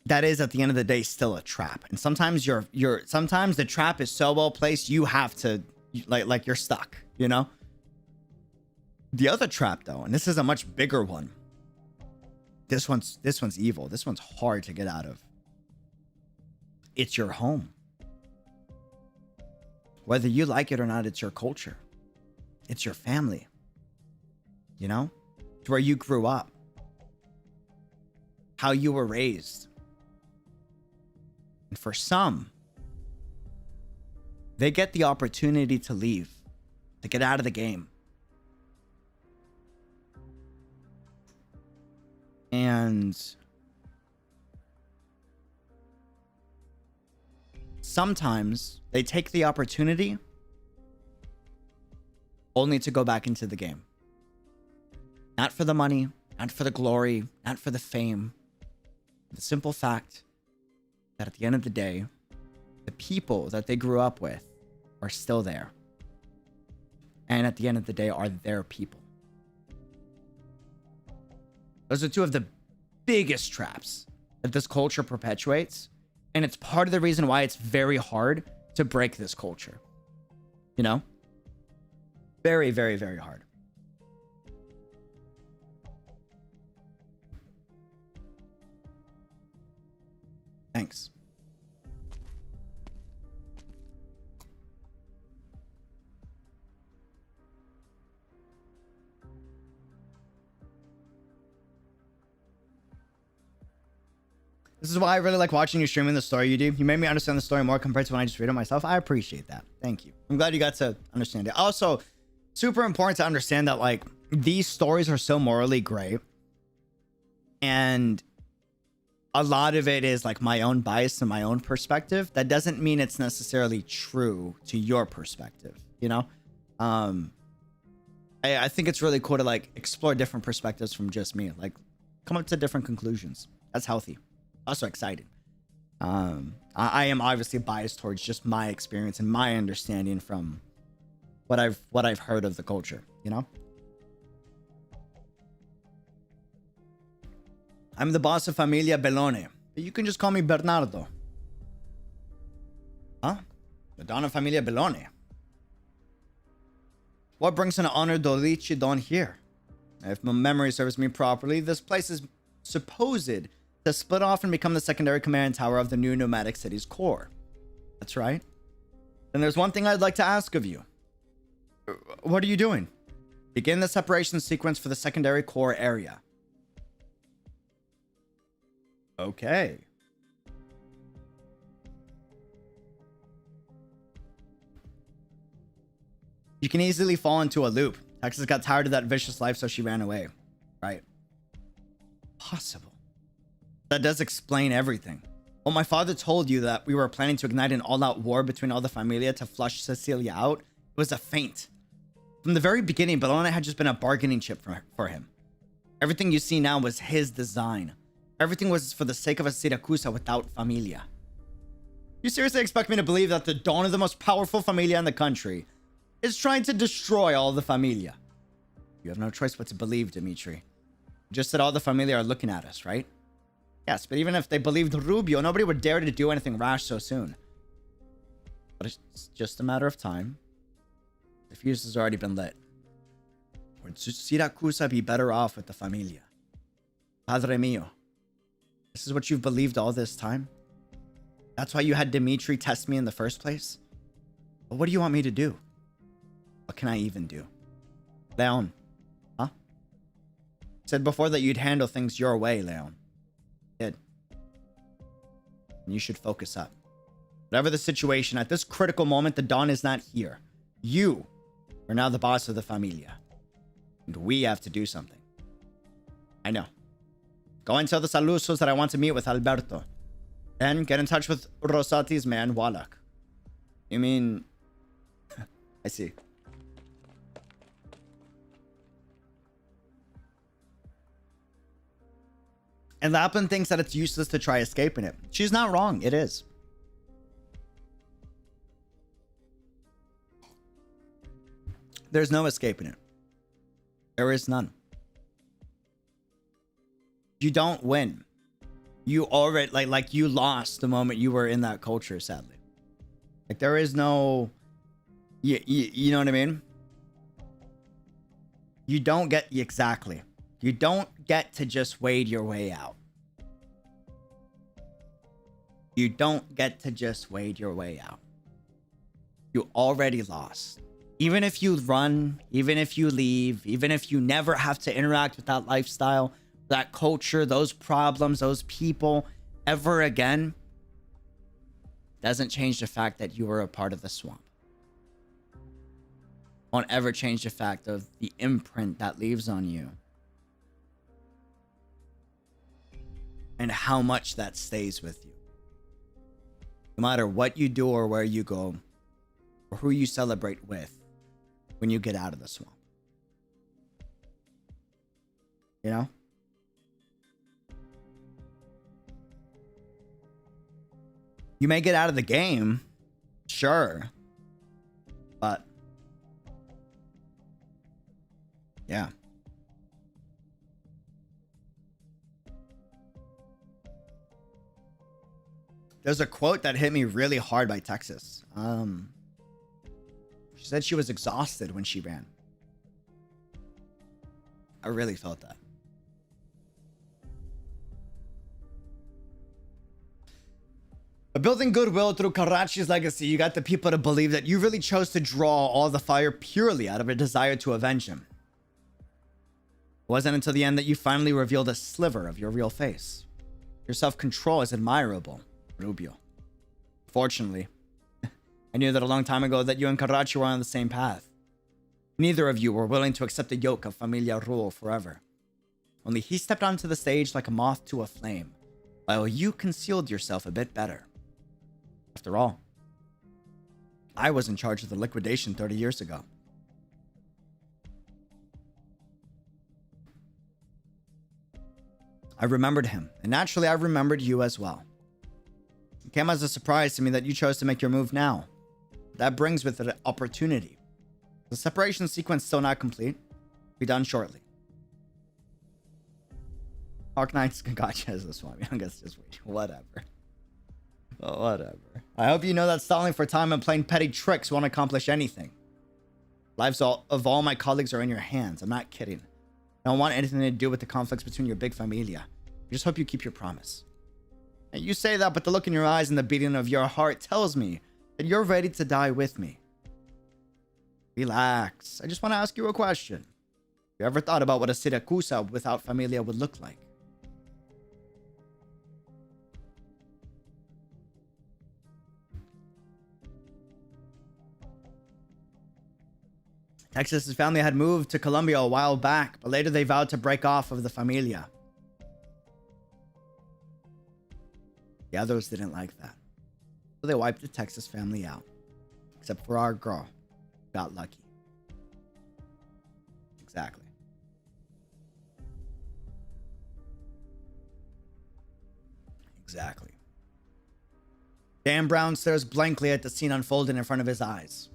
Speaker 3: that is, at the end of the day, still a trap. And sometimes sometimes the trap is so well placed, you have to, like you're stuck, you know? The other trap, though, and this is a much bigger one. This one's evil. This one's hard to get out of. It's your home. Whether you like it or not, it's your culture. It's your family. you know, to where you grew up, how you were raised. And for some, they get the opportunity to leave, to get out of the game. And sometimes they take the opportunity only to go back into the game. Not for the money, not for the glory, not for the fame. The simple fact that at the end of the day, the people that they grew up with are still there. And at the end of the day are their people. Those are two of the biggest traps that this culture perpetuates. And it's part of the reason why it's very hard to break this culture. You know? Very, very, very hard. Thanks. This is why I really like watching you streaming the story you do. You made me understand the story more compared to when I just read it myself. I appreciate that. Thank you. I'm glad you got to understand it. Also, super important to understand that like these stories are so morally gray. And a lot of it is like my own bias and my own perspective. That doesn't mean it's necessarily true to your perspective, you know? I think it's really cool to like explore different perspectives from just me. Like come up to different conclusions. That's healthy. Also excited. I am obviously biased towards just my experience and my understanding from what I've heard of the culture, you know? I'm the boss of Familia Bellone, but you can just call me Bernardo. Huh? The Don of Familia Bellone. What brings an honored 𝙃𝙖𝙀𝙀 Don here? If my memory serves me properly, this place is supposed to split off and become the secondary command tower of the new nomadic city's core. That's right. And there's one thing I'd like to ask of you. What are you doing? Begin the separation sequence for the secondary core area. Okay. You can easily fall into a loop. Texas got tired of that vicious life, so she ran away. Right. Possible. That does explain everything. Well, my father told you that we were planning to ignite an all-out war between all the Familia to flush Cecilia out. It was a feint. From the very beginning, Bellone had just been a bargaining chip for him. Everything you see now was his design. Everything was for the sake of a Siracusa without Familia. You seriously expect me to believe that the Don of the most powerful Familia in the country is trying to destroy all the Familia? You have no choice but to believe, Dimitri. Just that all the Familia are looking at us, right? Yes, but even if they believed Rubio, nobody would dare to do anything rash so soon. But it's just a matter of time. The fuse has already been lit. Would Siracusa be better off with the Familia? Padre mio, this is what you've believed all this time? That's why you had Dimitri test me in the first place? But what do you want me to do? What can I even do? Leon, huh? Said before that you'd handle things your way, Leon. Did. And you should focus up. Whatever the situation, at this critical moment, the Don is not here. You are now the boss of the Familia. And we have to do something. I know. Go and tell the Salusos that I want to meet with Alberto. Then get in touch with Rosati's man, Wallach. You mean... I see. And Lapland thinks that it's useless to try escaping it. She's not wrong. It is. There's no escaping it. There is none. You don't win. You already, like you lost the moment you were in that culture, sadly. Like, there is no... You know what I mean? You don't get... Exactly. You don't get to just wade your way out. You don't get to just wade your way out. You already lost. Even if you run, even if you leave, even if you never have to interact with that lifestyle, that culture, those problems, those people ever again, doesn't change the fact that you are a part of the swamp. Won't ever change the fact of the imprint that leaves on you. And how much that stays with you. No matter what you do or where you go, or who you celebrate with when you get out of the swamp. You know? You may get out of the game, sure. But yeah. There's a quote that hit me really hard by Texas. She said she was exhausted when she ran. I really felt that. But building goodwill through Karachi's legacy, you got the people to believe that you really chose to draw all the fire purely out of a desire to avenge him. It wasn't until the end that you finally revealed a sliver of your real face. Your self-control is admirable, Rubio. Fortunately, I knew that a long time ago that you and Karachi were on the same path. Neither of you were willing to accept the yoke of familia rule forever. Only he stepped onto the stage like a moth to a flame, while you concealed yourself a bit better. After all, I was in charge of the liquidation 30 years ago. I remembered him, and naturally I remembered you as well. It came as a surprise to me that you chose to make your move now. That brings with it an opportunity. The separation sequence still not complete. Be done shortly. Arknights gotcha as this one. I guess just wait. Whatever. Oh, whatever. I hope you know that stalling for time and playing petty tricks won't accomplish anything. Lives of all my colleagues are in your hands. I'm not kidding. I don't want anything to do with the conflicts between your big familia. I just hope you keep your promise. And you say that, but the look in your eyes and the beating of your heart tells me that you're ready to die with me. Relax. I just want to ask you a question. You ever thought about what a Siracusano without familia would look like? Texas's family had moved to Colombia a while back, but later they vowed to break off of the familia. The others didn't like that, so they wiped the Texas family out. Except for our girl. Got lucky. Exactly. Exactly. Dan Brown stares blankly at the scene unfolding in front of his eyes.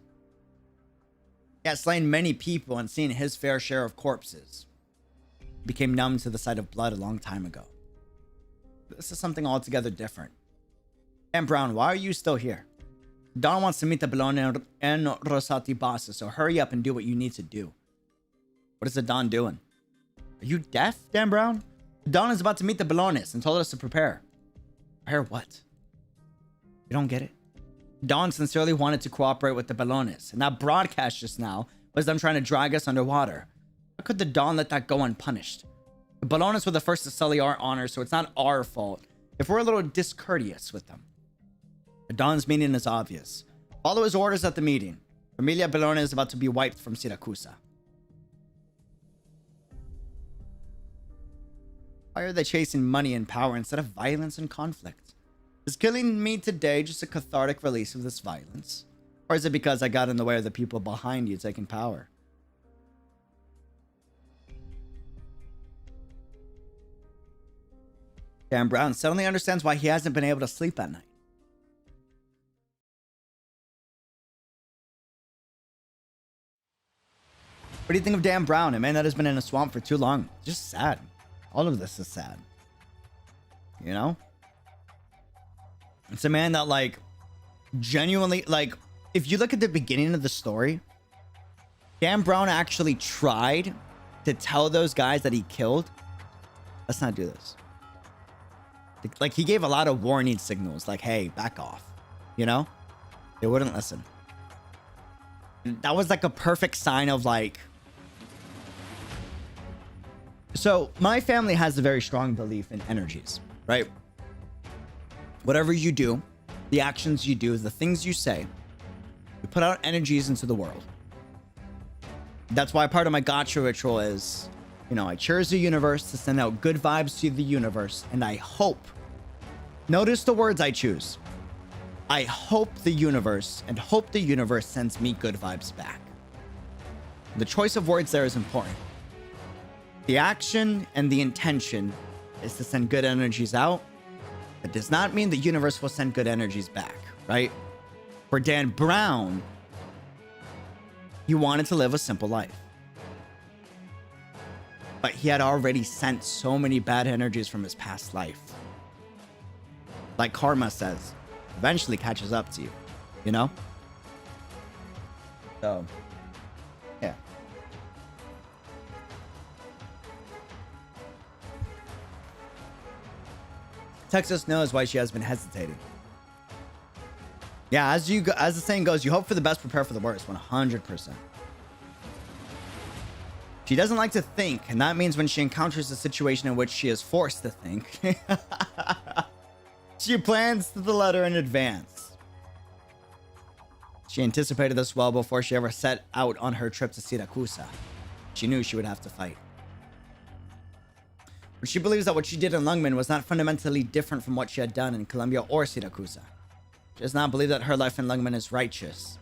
Speaker 3: He had slain many people and seen his fair share of corpses. He became numb to the sight of blood a long time ago. This is something altogether different. Dan Brown, why are you still here? Don wants to meet the Bologna and Rosati bosses, so hurry up and do what you need to do. What is the Don doing? Are you deaf, Dan Brown? The Don is about to meet the Bolognas and told us to prepare. Prepare what? You don't get it? Don sincerely wanted to cooperate with the Bolognas, and that broadcast just now was them trying to drag us underwater. How could the Don let that go unpunished? The Bolognas were the first to sully our honor, so it's not our fault if we're a little discourteous with them. The Don's meaning is obvious. Follow his orders at the meeting. Familia Bologna is about to be wiped from Siracusa. Why are they chasing money and power instead of violence and conflict? Is killing me today just a cathartic release of this violence? Or is it because I got in the way of the people behind you taking power? Dan Brown suddenly understands why he hasn't been able to sleep at night. What do you think of Dan Brown, a man that has been in a swamp for too long? Just sad. All of this is sad. You know? It's a man that, like, genuinely, like, if you look at the beginning of the story, Dan Brown actually tried to tell those guys that he killed, let's not do this. Like, he gave a lot of warning signals, like, hey, back off. You know? They wouldn't listen. That was like a perfect sign of like... So my family has a very strong belief in energies, right? Whatever you do, the actions you do, the things you say, you put out energies into the world. That's why part of my gacha ritual is, you know, I cheers the universe to send out good vibes to the universe, and I hope, notice the words I choose. I hope the universe sends me good vibes back. The choice of words there is important. The action and the intention is to send good energies out. It does not mean the universe will send good energies back, right? For Dan Brown, he wanted to live a simple life. But he had already sent so many bad energies from his past life. Like karma says, eventually catches up to you, you know? So, yeah. Texas knows why she has been hesitating. Yeah, as the saying goes, you hope for the best, prepare for the worst. 100%. She doesn't like to think, and that means when she encounters a situation in which she is forced to think, she plans to the letter in advance. She anticipated this well before she ever set out on her trip to Siracusa. She knew she would have to fight. But she believes that what she did in Lungmen was not fundamentally different from what she had done in Colombia or Siracusa. She does not believe that her life in Lungmen is righteous.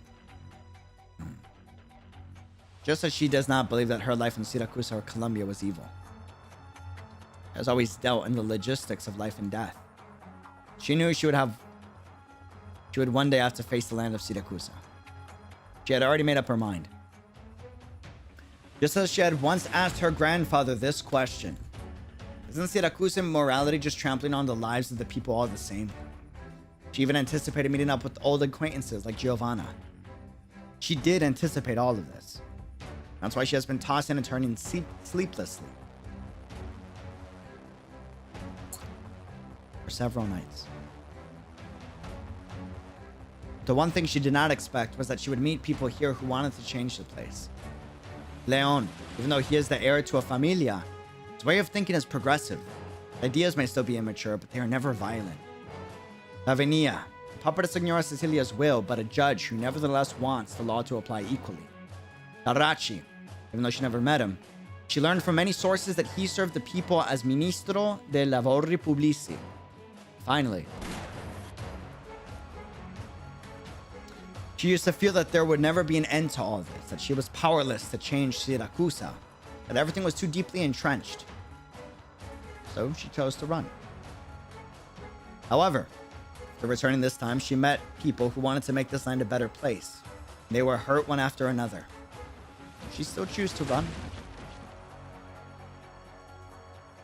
Speaker 3: Just as she does not believe that her life in Siracusa or Colombia was evil. She has always dealt in the logistics of life and death. She knew she would one day have to face the land of Siracusa. She had already made up her mind. Just as she had once asked her grandfather this question. Isn't Siracusa morality just trampling on the lives of the people all the same? She even anticipated meeting up with old acquaintances like Giovanna. She did anticipate all of this. That's why she has been tossing and turning sleeplessly for several nights. The one thing she did not expect was that she would meet people here who wanted to change the place. Leon, even though he is the heir to a familia, his way of thinking is progressive. Ideas may still be immature, but they are never violent. Lavinia, Papa de Senora Cecilia's will, but a judge who nevertheless wants the law to apply equally. Tarachi, even though she never met him, she learned from many sources that he served the people as Ministro de Lavori Pubblici. Finally, she used to feel that there would never be an end to all this, that she was powerless to change Siracusa, that everything was too deeply entrenched. So she chose to run. However, after returning this time, she met people who wanted to make this land a better place. They were hurt one after another. She still chose to run.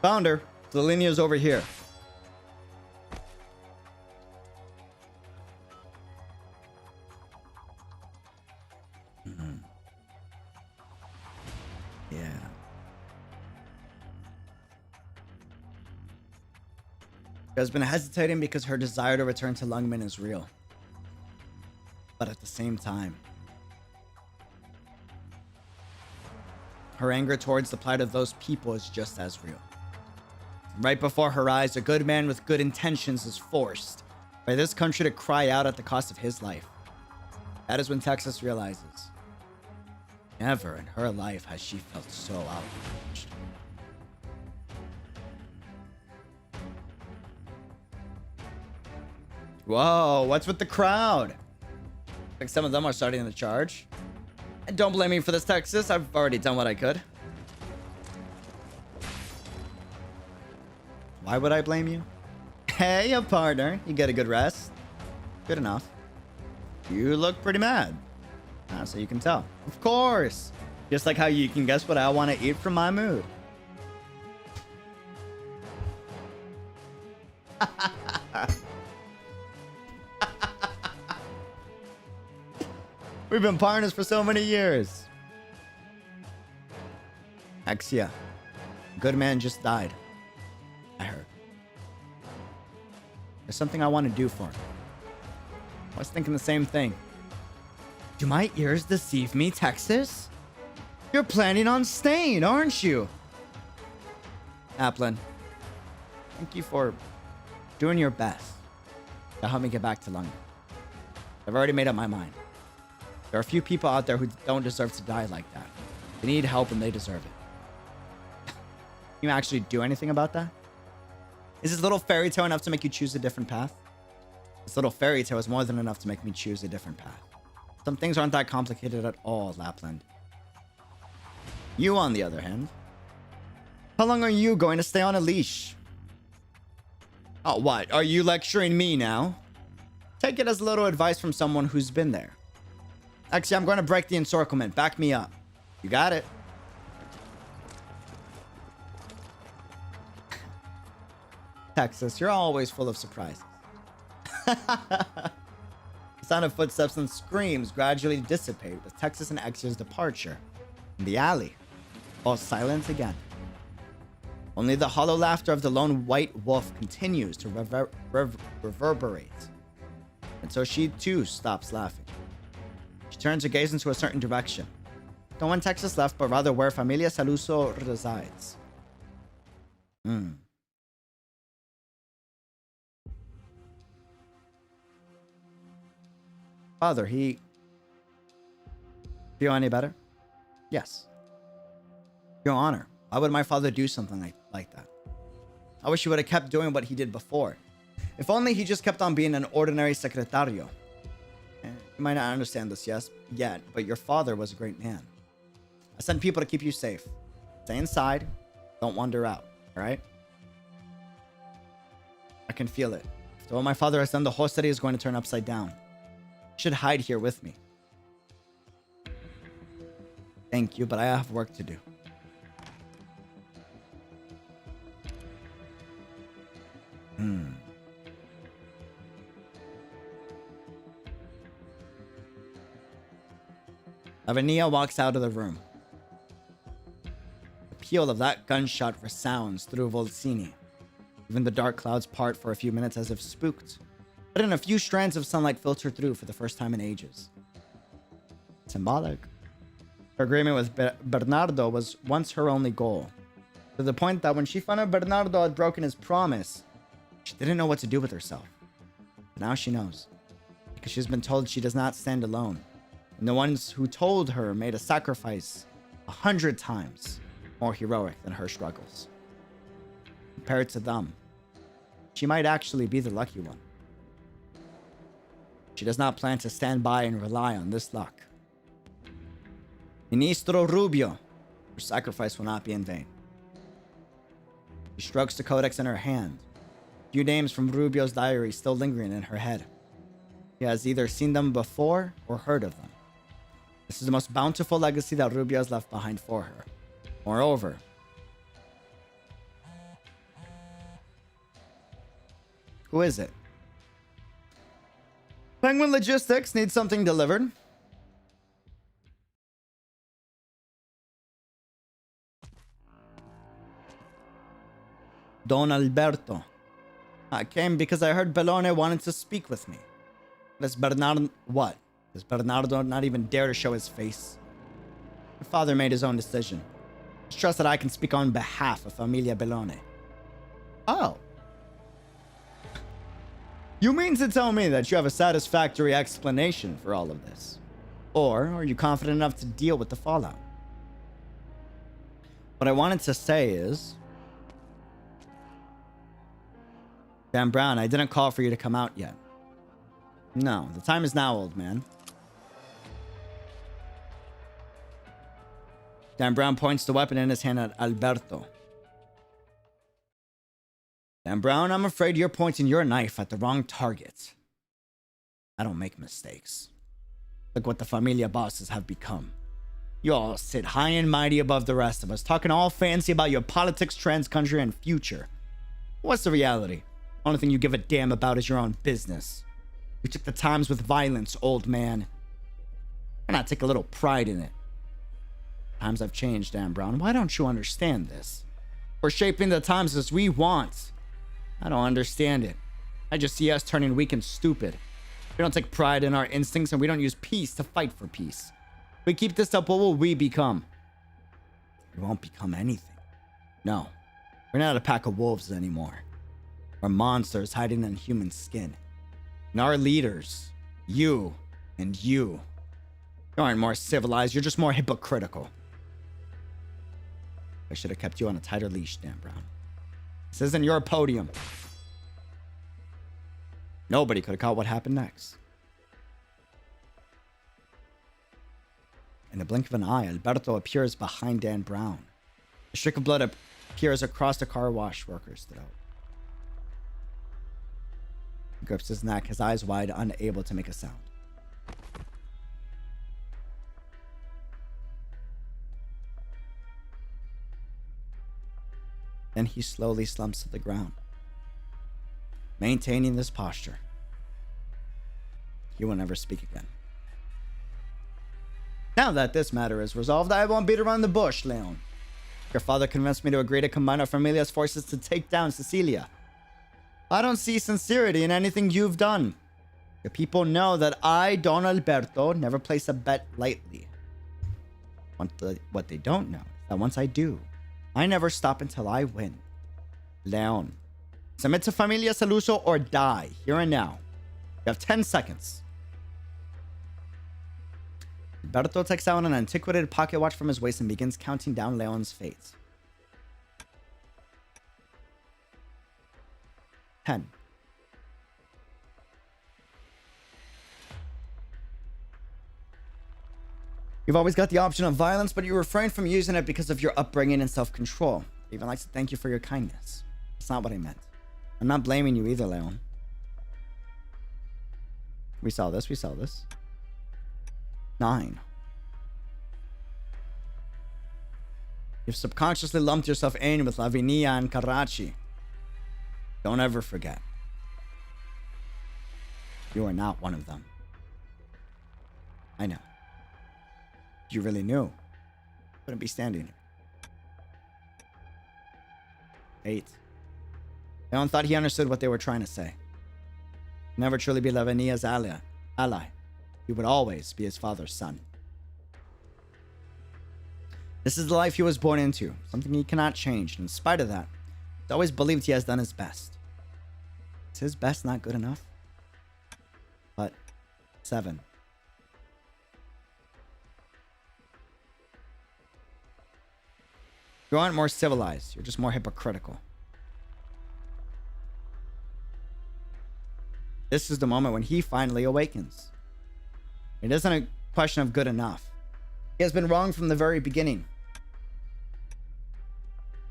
Speaker 3: Found her. The linea's over here. Yeah. She has been hesitating because her desire to return to Lungmen is real. But at the same time, her anger towards the plight of those people is just as real. Right before her eyes, a good man with good intentions is forced by this country to cry out at the cost of his life. That is when Texas realizes, never in her life has she felt so outraged. Whoa, what's with the crowd? Like some of them are starting to charge. And don't blame me for this, Texas. I've already done what I could. Why would I blame you? Hey, a partner. You get a good rest. Good enough. You look pretty mad. So you can tell. Of course. Just like how you can guess what I want to eat from my mood. We've been partners for so many years. Axia. Good man just died. I heard. There's something I want to do for him. I was thinking the same thing. Do my ears deceive me, Texas? You're planning on staying, aren't you? Applin, thank you for doing your best to help me get back to London. I've already made up my mind. There are a few people out there who don't deserve to die like that. They need help and they deserve it. Can you actually do anything about that? Is this little fairy tale enough to make you choose a different path? This little fairy tale is more than enough to make me choose a different path. Some things aren't that complicated at all, Lapland. You, on the other hand, how long are you going to stay on a leash? Oh, what? Are you lecturing me now? Take it as a little advice from someone who's been there. Actually, I'm going to break the encirclement. Back me up. You got it. Texas, you're always full of surprises. The sound of footsteps and screams gradually dissipate with Texas and Xia's departure. In the alley, all silent again. Only the hollow laughter of the lone white wolf continues to reverberate. And so she too stops laughing. She turns her gaze into a certain direction. Not when Texas left, but rather where Familia Saluso resides. Father, he... feel any better? Yes. Your Honor, why would my father do something like that? I wish he would have kept doing what he did before. If only he just kept on being an ordinary secretario. You might not understand this yet, but your father was a great man. I sent people to keep you safe. Stay inside. Don't wander out, alright? I can feel it. So what my father has done, the whole city is going to turn upside down. You should hide here with me. Thank you, but I have work to do. Lavinia walks out of the room. The peal of that gunshot resounds through Volsini. Even the dark clouds part for a few minutes as if spooked. But then a few strands of sunlight filter through for the first time in ages. Symbolic. Her agreement with Bernardo was once her only goal. To the point that when she found out Bernardo had broken his promise, she didn't know what to do with herself. But now she knows. Because she's been told she does not stand alone. And the ones who told her made a sacrifice 100 times more heroic than her struggles. Compared to them, she might actually be the lucky one. She does not plan to stand by and rely on this luck. Ministro Rubio, her sacrifice will not be in vain. She strokes the codex in her hand. A few names from Rubio's diary still lingering in her head. She has either seen them before or heard of them. This is the most bountiful legacy that Rubio has left behind for her. Moreover, who is it? Penguin Logistics needs something delivered. Don Alberto. I came because I heard Bellone wanted to speak with me. Does Bernardo... What? Does Bernardo not even dare to show his face? My father made his own decision. Just trust that I can speak on behalf of Familia Bellone. Oh. You mean to tell me that you have a satisfactory explanation for all of this? Or are you confident enough to deal with the fallout? What I wanted to say is... Dan Brown, I didn't call for you to come out yet. No, the time is now, old man. Dan Brown points the weapon in his hand at Alberto. Dan Brown, I'm afraid you're pointing your knife at the wrong target. I don't make mistakes. Look what the Familia bosses have become. You all sit high and mighty above the rest of us, talking all fancy about your politics, trans country, and future. What's the reality? Only thing you give a damn about is your own business. You took the times with violence, old man. Why not take a little pride in it? Times have changed, Dan Brown. Why don't you understand this? We're shaping the times as we want. I don't understand it. I just see us turning weak and stupid. We don't take pride in our instincts, and we don't use peace to fight for peace. If we keep this up, what will we become? We won't become anything. No. We're not a pack of wolves anymore. We're monsters hiding in human skin. And our leaders, you and you aren't more civilized. You're just more hypocritical. I should have kept you on a tighter leash, Dan Brown. This isn't your podium. Nobody could have caught what happened next. In the blink of an eye, Alberto appears behind Dan Brown. A streak of blood appears across the car wash worker's throat. He grips his neck, his eyes wide, unable to make a sound. Then he slowly slumps to the ground. Maintaining this posture, he will never speak again. Now that this matter is resolved, I won't beat around the bush, Leon. Your father convinced me to agree to combine our familia's forces to take down Cecilia. I don't see sincerity in anything you've done. The people know that I, Don Alberto, never place a bet lightly. What they don't know is that once I do, I never stop until I win. Leon, submit to Familia Saluso or die, here and now. You have 10 seconds. Alberto takes out an antiquated pocket watch from his waist and begins counting down Leon's fate. 10. You've always got the option of violence, but you refrain from using it because of your upbringing and self-control. I even like to thank you for your kindness. That's not what I meant. I'm not blaming you either, Leon. We saw this. 9. You've subconsciously lumped yourself in with Lavinia and Karachi. Don't ever forget. You are not one of them. I know. If you really knew, wouldn't be standing here. 8. Leon thought he understood what they were trying to say. Never truly be Lavinia's ally. He would always be his father's son. This is the life he was born into, something he cannot change. And in spite of that, he's always believed he has done his best. Is his best not good enough? But 7. You aren't more civilized. You're just more hypocritical. This is the moment when he finally awakens. It isn't a question of good enough. He has been wrong from the very beginning.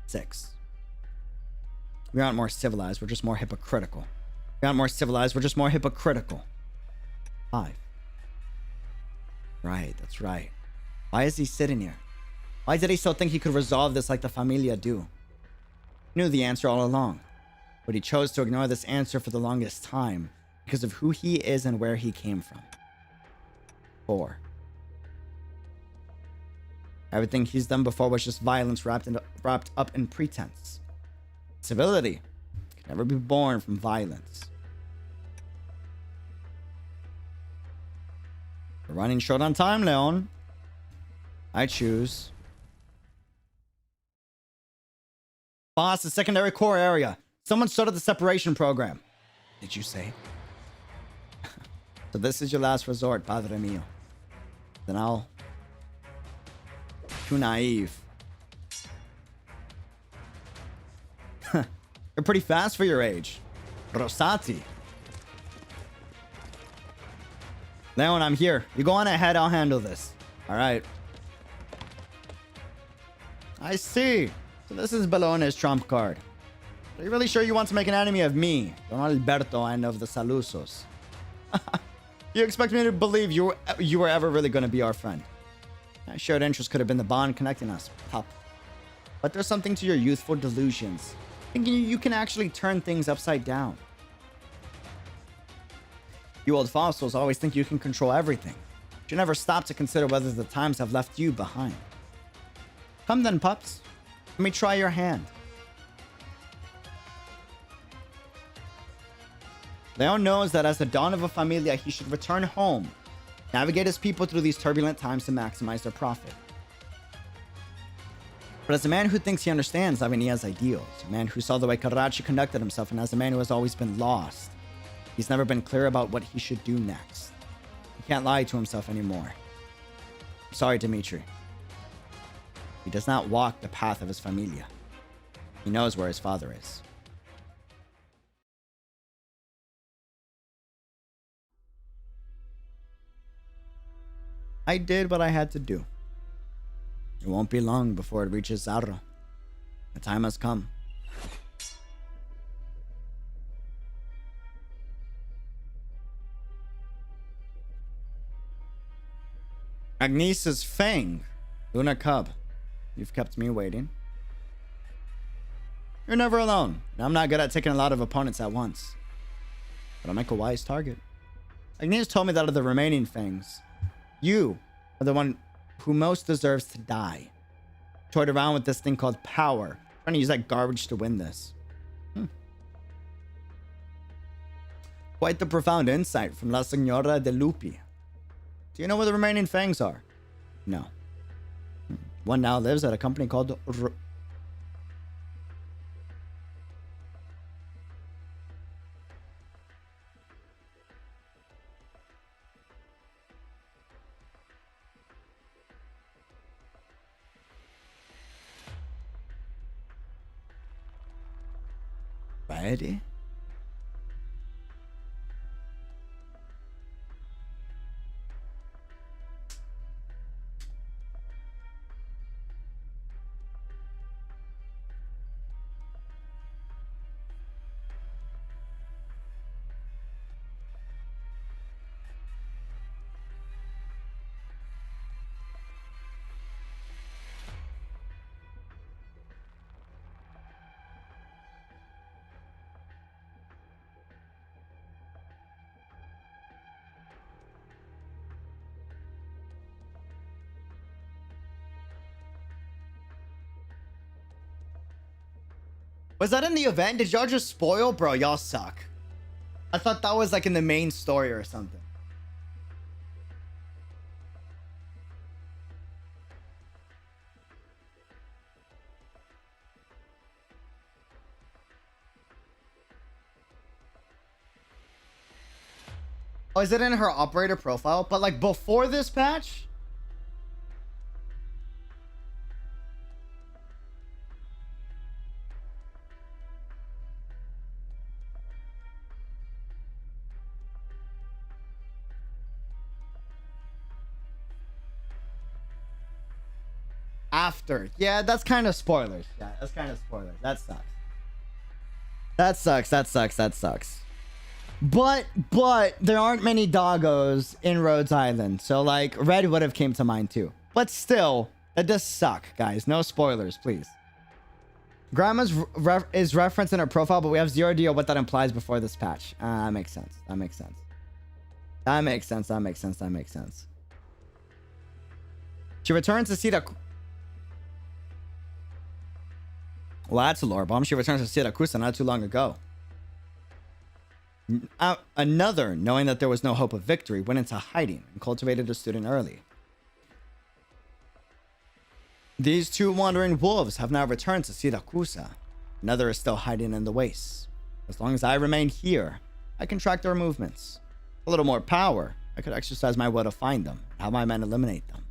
Speaker 3: 6. We aren't more civilized. We're just more hypocritical. We aren't more civilized. We're just more hypocritical. 5. Right, that's right. Why is he sitting here? Why did he still think he could resolve this like the Familia do? He knew the answer all along, but he chose to ignore this answer for the longest time because of who he is and where he came from. 4. Everything he's done before was just violence wrapped up in pretense. Civility can never be born from violence. We're running short on time, Leon. I choose boss, the secondary core area. Someone started the separation program. Did you say? So this is your last resort, Padre Mio. Then I'll... Too naive. You're pretty fast for your age. Rosati. Leon, I'm here. You go on ahead, I'll handle this. Alright. I see. So this is Bellone's trump card. Are you really sure you want to make an enemy of me, Don Alberto, and of the Salusos? You expect me to believe you were ever really going to be our friend? That shared interest could have been the bond connecting us, pup. But there's something to your youthful delusions, thinking you can actually turn things upside down. You old fossils always think you can control everything, but you never stop to consider whether the times have left you behind. Come then, pups. Let me try your hand. Leon knows that as the Don of a Familia, he should return home, navigate his people through these turbulent times to maximize their profit. But as a man who thinks he understands Lavinia's ideals, a man who saw the way Karachi conducted himself, and as a man who has always been lost, he's never been clear about what he should do next. He can't lie to himself anymore. I'm sorry, Dimitri. He does not walk the path of his familia. He knows where his father is. I did what I had to do. It won't be long before it reaches Zarro. The time has come. Agnes's Fang. Luna Cub. You've kept me waiting. You're never alone. I'm not good at taking a lot of opponents at once. But I'll make a wise target. Agnes told me that of the remaining Fangs, you are the one who most deserves to die. Toyed around with this thing called power. Trying to use that garbage to win this. Quite the profound insight from La Signora de Lupi. Do you know where the remaining Fangs are? No. One now lives at a company called Ready? Was that in the event? Did y'all just spoil? Bro, y'all suck. I thought that was like in the main story or something. Oh, is it in her operator profile? But like before this patch? After. Yeah, that's kind of spoilers. Yeah, that's kind of spoilers. That sucks. That sucks. That sucks. That sucks. But there aren't many doggos in Rhodes Island. So like Red would have came to mind too. But still, that does suck, guys. No spoilers, please. Grandma's is referenced in her profile, but we have zero idea what that implies before this patch. That makes sense. That makes sense. That makes sense. That makes sense. That makes sense. She returns to Siracusano. Well, that's a lore bomb. She returns to Siracusano not too long ago. Another, knowing that there was no hope of victory, went into hiding and cultivated a student early. These two wandering wolves have now returned to Siracusa. Another is still hiding in the wastes. As long as I remain here, I can track their movements. A little more power, I could exercise my will to find them and have my men eliminate them.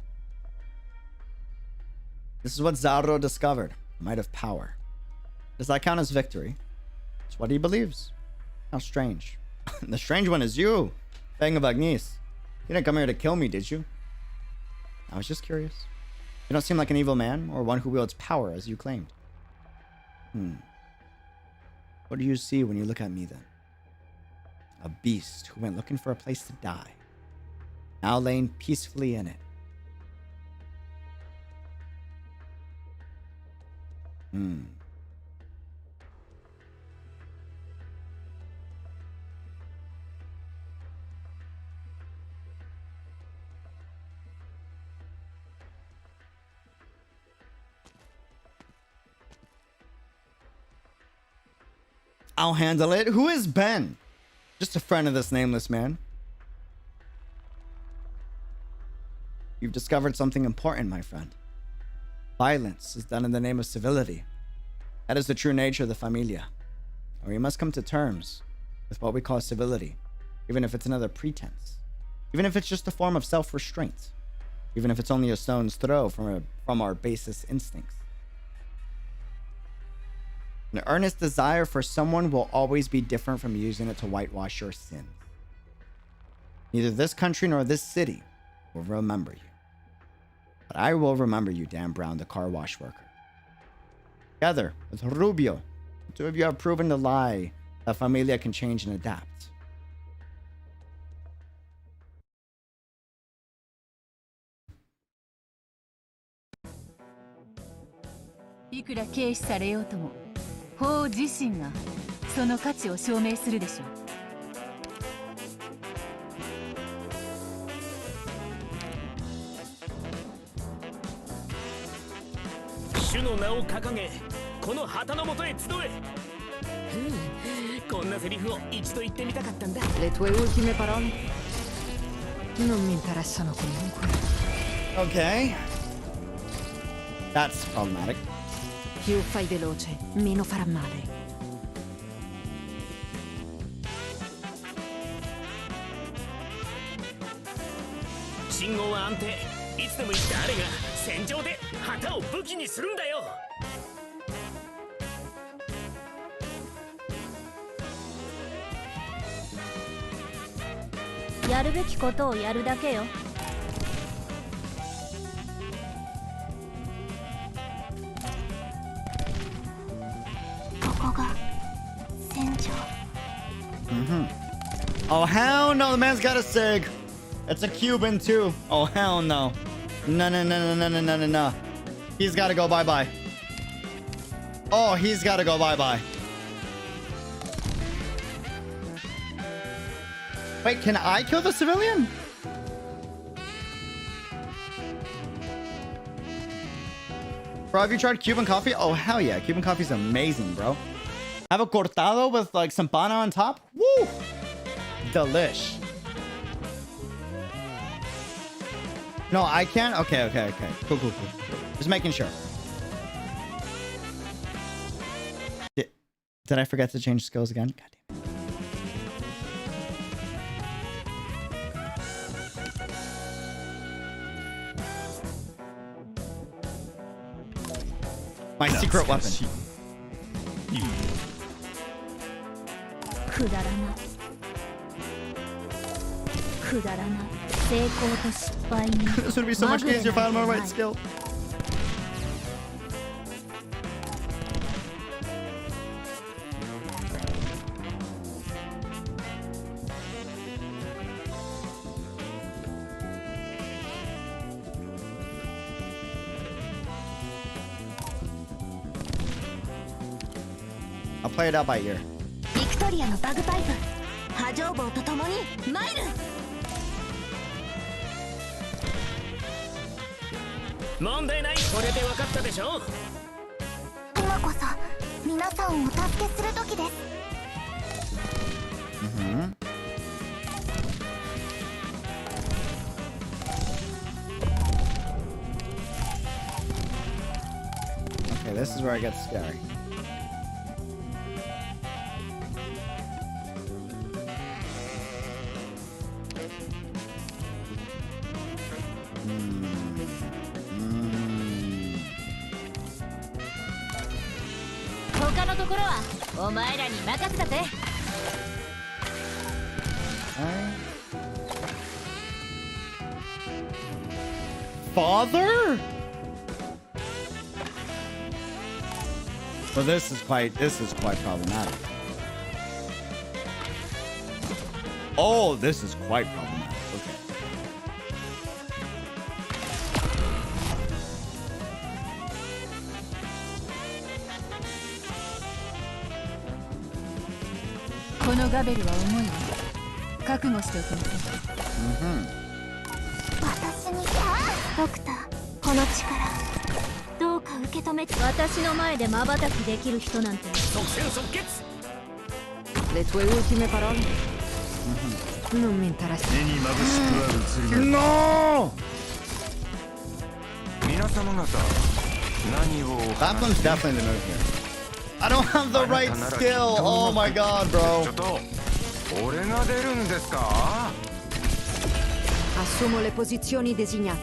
Speaker 3: This is what Zarro discovered. Might of power. Does that count as victory? It's what he believes. How strange. The strange one is you, Fang of Agnes. You didn't come here to kill me, did you? I was just curious. You don't seem like an evil man, or one who wields power as you claimed. What do you see when you look at me then? A beast who went looking for a place to die, now laying peacefully in it. I'll handle it. Who is Ben? Just a friend of this nameless man. You've discovered something important, my friend. Violence is done in the name of civility. That is the true nature of the familia. And we must come to terms with what we call civility, even if it's another pretense, even if it's just a form of self-restraint, even if it's only a stone's throw from our basest instincts. An earnest desire for someone will always be different from using it to whitewash your sins. Neither this country nor this city will remember you. But I will remember you, Dan Brown, the car wash worker. Together with Rubio, the two of you have proven the lie that familia can change and adapt.
Speaker 5: いくら軽視されようとも、法自身がその価値を証明するでしょう。
Speaker 7: 主の名を掲げ、この旗の下へ集え。こんなセリフを一度言ってみたかったんだ。
Speaker 4: Le tue ultime parole? Non mi interessano comunque.
Speaker 3: Okay. That's problematic.
Speaker 4: Più fai veloce, meno farà male.
Speaker 7: 信号は安定。いつでも誰が戦場で旗を武器にするんだよ。
Speaker 6: やるべきことをやるだけよ。ここが戦場。
Speaker 3: Oh, hell no, the man's got a SIG. It's a Cuban too. Oh, hell no. No, no, no, no, no, no, no, no, no. He's got to go bye-bye. Oh, he's got to go bye-bye. Wait, can I kill the civilian? Bro, have you tried Cuban coffee? Oh, hell yeah. Cuban coffee's amazing, bro. Have a cortado with like some pana on top? Woo! Delish. No, I can't? Okay, okay, okay. Cool, cool, cool. Just making sure. Did I forget to change skills again? God damn. My secret weapon.
Speaker 6: くだらな。くだらな。成功と失敗に。
Speaker 3: This would be so much easier if I had my right skill. I'll play it out by ear.
Speaker 6: ビクトリアのバグパイプ。波状棒と共に参る。
Speaker 7: 問題ない。これで分かったでしょ。
Speaker 6: 今こそ皆さんをお助けする時です。
Speaker 3: Okay, this is where it gets scary. Father? Well, this is quite problematic. Oh, this is quite problematic. Okay.
Speaker 5: This gabel is heavy. Prepare yourself.
Speaker 6: 私にドクター、この力どうか受け止めて。私の前で瞬きできる人なんて。
Speaker 7: 即戦即決。
Speaker 4: Le tue ultime parole? Non mi interessa.
Speaker 3: No!
Speaker 8: 皆様方何をお
Speaker 3: That
Speaker 8: 話
Speaker 3: one's definitely the move here. I don't have the right skill. Oh my god,
Speaker 8: ちょ
Speaker 3: bro.
Speaker 8: っと俺が出るんですか
Speaker 4: Assumo le posizioni designate.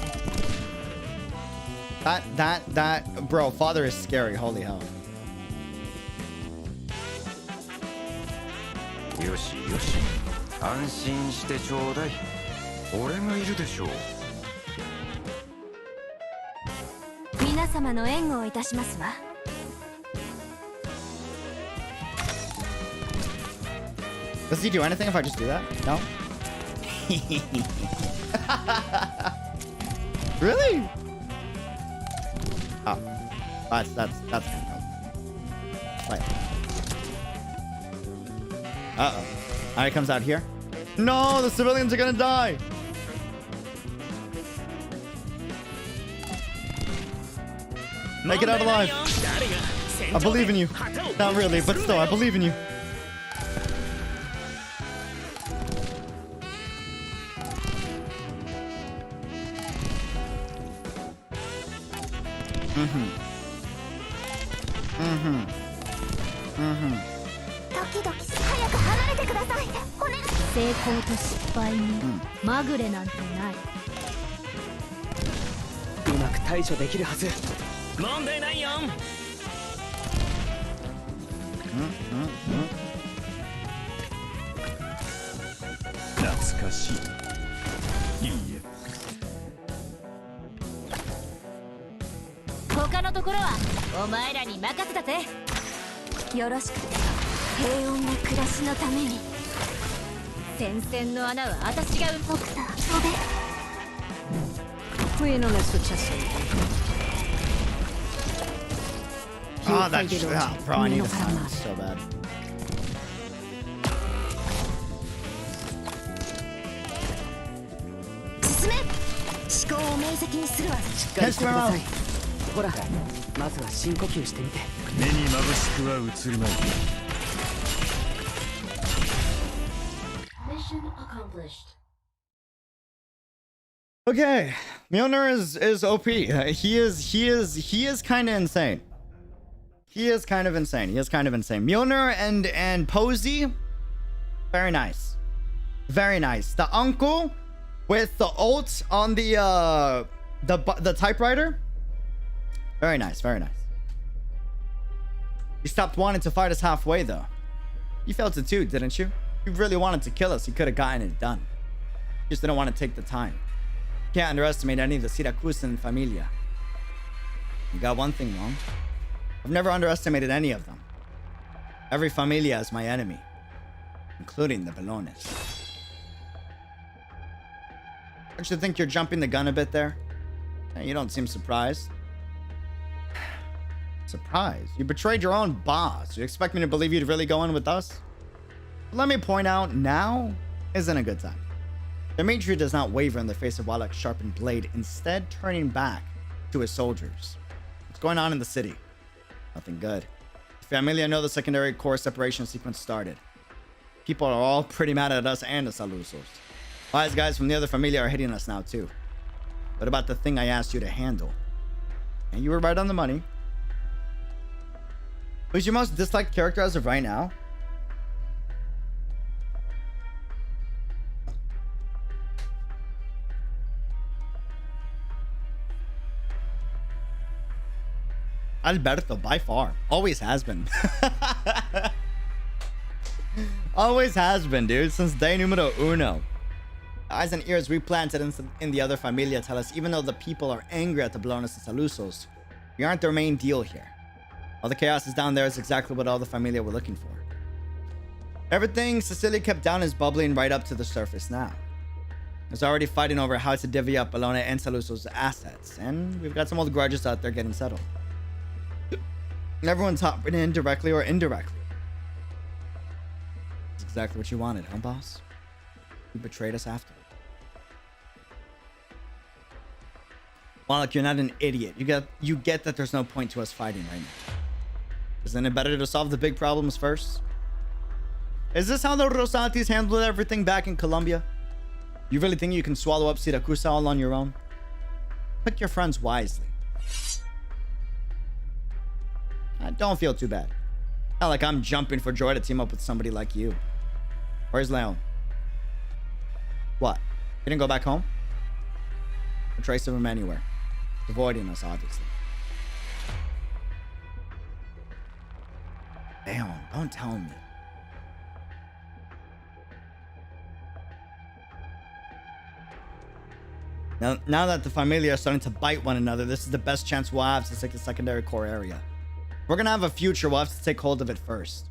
Speaker 3: Bro, father is scary. Holy hell.
Speaker 8: よしよし安心してちょうだい俺がいるでしょう
Speaker 6: 皆様の援護をいたしますわ。
Speaker 3: Does he do anything if I just do that? No? Really? Oh. That's kind of cool. Uh-oh. Alright, it comes out here. No, the civilians are gonna die. Make it out alive. I believe in you. Not really, but still, I believe in you. Mm-hmm.
Speaker 6: 時々早く離れてください。骨。成功と失敗にまぐれなんてない。
Speaker 7: うまく対処できるはず。問題ないよ。
Speaker 8: 懐かしいいいえ
Speaker 6: 他のところはお前らに任せたぜ。よろしくて平穏な暮らしのために。戦線の穴は私がドクター飛べ。
Speaker 4: Qui non è successo niente.
Speaker 3: Oh, that bro, I need a silence so bad.
Speaker 6: 進め。思考を明晰にするわ。
Speaker 7: しっかりしてください。ほら、まずは深呼吸してみて。
Speaker 8: 目に眩しくは映るまい
Speaker 1: Mission accomplished.
Speaker 3: Okay, Mjolnir is OP. He is kind of insane. He is kind of insane. Mjolnir and Posey, very nice, very nice. The uncle with the ult on the typewriter, very nice, very nice. You stopped wanting to fight us halfway though. You felt it too, didn't you? You really wanted to kill us. You could have gotten it done. You just didn't want to take the time. Can't underestimate any of the Siracusano familia. You got one thing wrong. I've never underestimated any of them. Every familia is my enemy, including the Belones. Don't you think you're jumping the gun a bit there? You don't seem surprised. Surprised? You betrayed your own boss. You expect me to believe you'd really go in with us? But let me point out, now isn't a good time. Dimitri does not waver in the face of Wallach's sharpened blade, instead turning back to his soldiers. What's going on in the city? Nothing good. The Familia know the secondary core separation sequence started. People are all pretty mad at us and the Salusos. Wise guys from the other Familia are hitting us now too. What about the thing I asked you to handle? And you were right on the money. Who's your most disliked character as of right now? Alberto, by far. Always has been. Always has been, dude. Since day numero uno. Eyes and ears replanted in the other Familia tell us even though the people are angry at the Belones and Salusos, we aren't their main deal here. All the chaos is down there is exactly what all the Familia were looking for. Everything Cecilia kept down is bubbling right up to the surface now. There's already fighting over how to divvy up Belone and Salusos' assets, and we've got some old grudges out there getting settled. And everyone's hopping in directly or indirectly. That's exactly what you wanted, huh, boss? You betrayed us after. Wallach, you're not an idiot. You get that there's no point to us fighting right now. Isn't it better to solve the big problems first? Is this how the Rosatis handled everything back in Colombia? You really think you can swallow up Siracusa all on your own? Pick your friends wisely. Don't feel too bad. Not like I'm jumping for joy to team up with somebody like you. Where's Leon? What? He didn't go back home? No trace of him anywhere. Avoiding us, obviously. Leon, don't tell me. Now that the Familia are starting to bite one another, this is the best chance we'll have to take the secondary core area. If we're gonna have a future, we'll have to take hold of it first.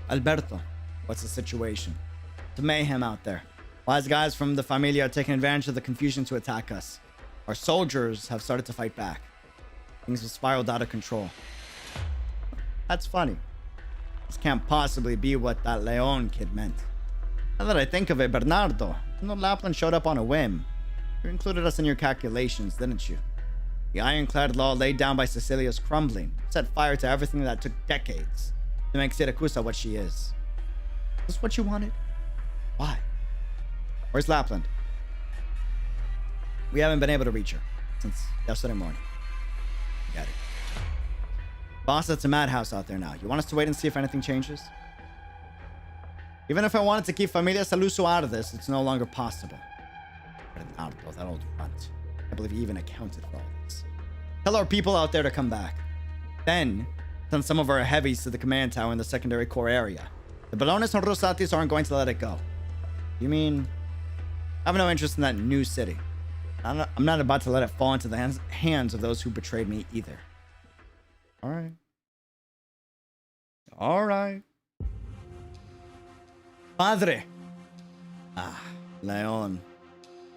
Speaker 3: Alberto, what's the situation? It's mayhem out there. Wise guys from the Familia are taking advantage of the confusion to attack us. Our soldiers have started to fight back. Things have spiraled out of control. That's funny. This can't possibly be what that Leon kid meant. Now that I think of it, Bernardo, no Lapland showed up on a whim. You included us in your calculations, didn't you? The ironclad law laid down by Sicilia's crumbling set fire to everything that took decades to make Siracusa what she is. Is this what you wanted? Why? Where's Lapland? We haven't been able to reach her since yesterday morning. Got it. Boss, it's a madhouse out there now. You want us to wait and see if anything changes? Even if I wanted to keep Familia Saluso out of this, it's no longer possible. Bernardo, that old runt. I believe he even accounted for all this. Tell our people out there to come back. Then, send some of our heavies to the command tower in the secondary core area. The Ballones and Rosatis aren't going to let it go. You mean... I have no interest in that new city. I'm not about to let it fall into the hands of those who betrayed me either. Alright. Alright. Padre! Ah, Leon.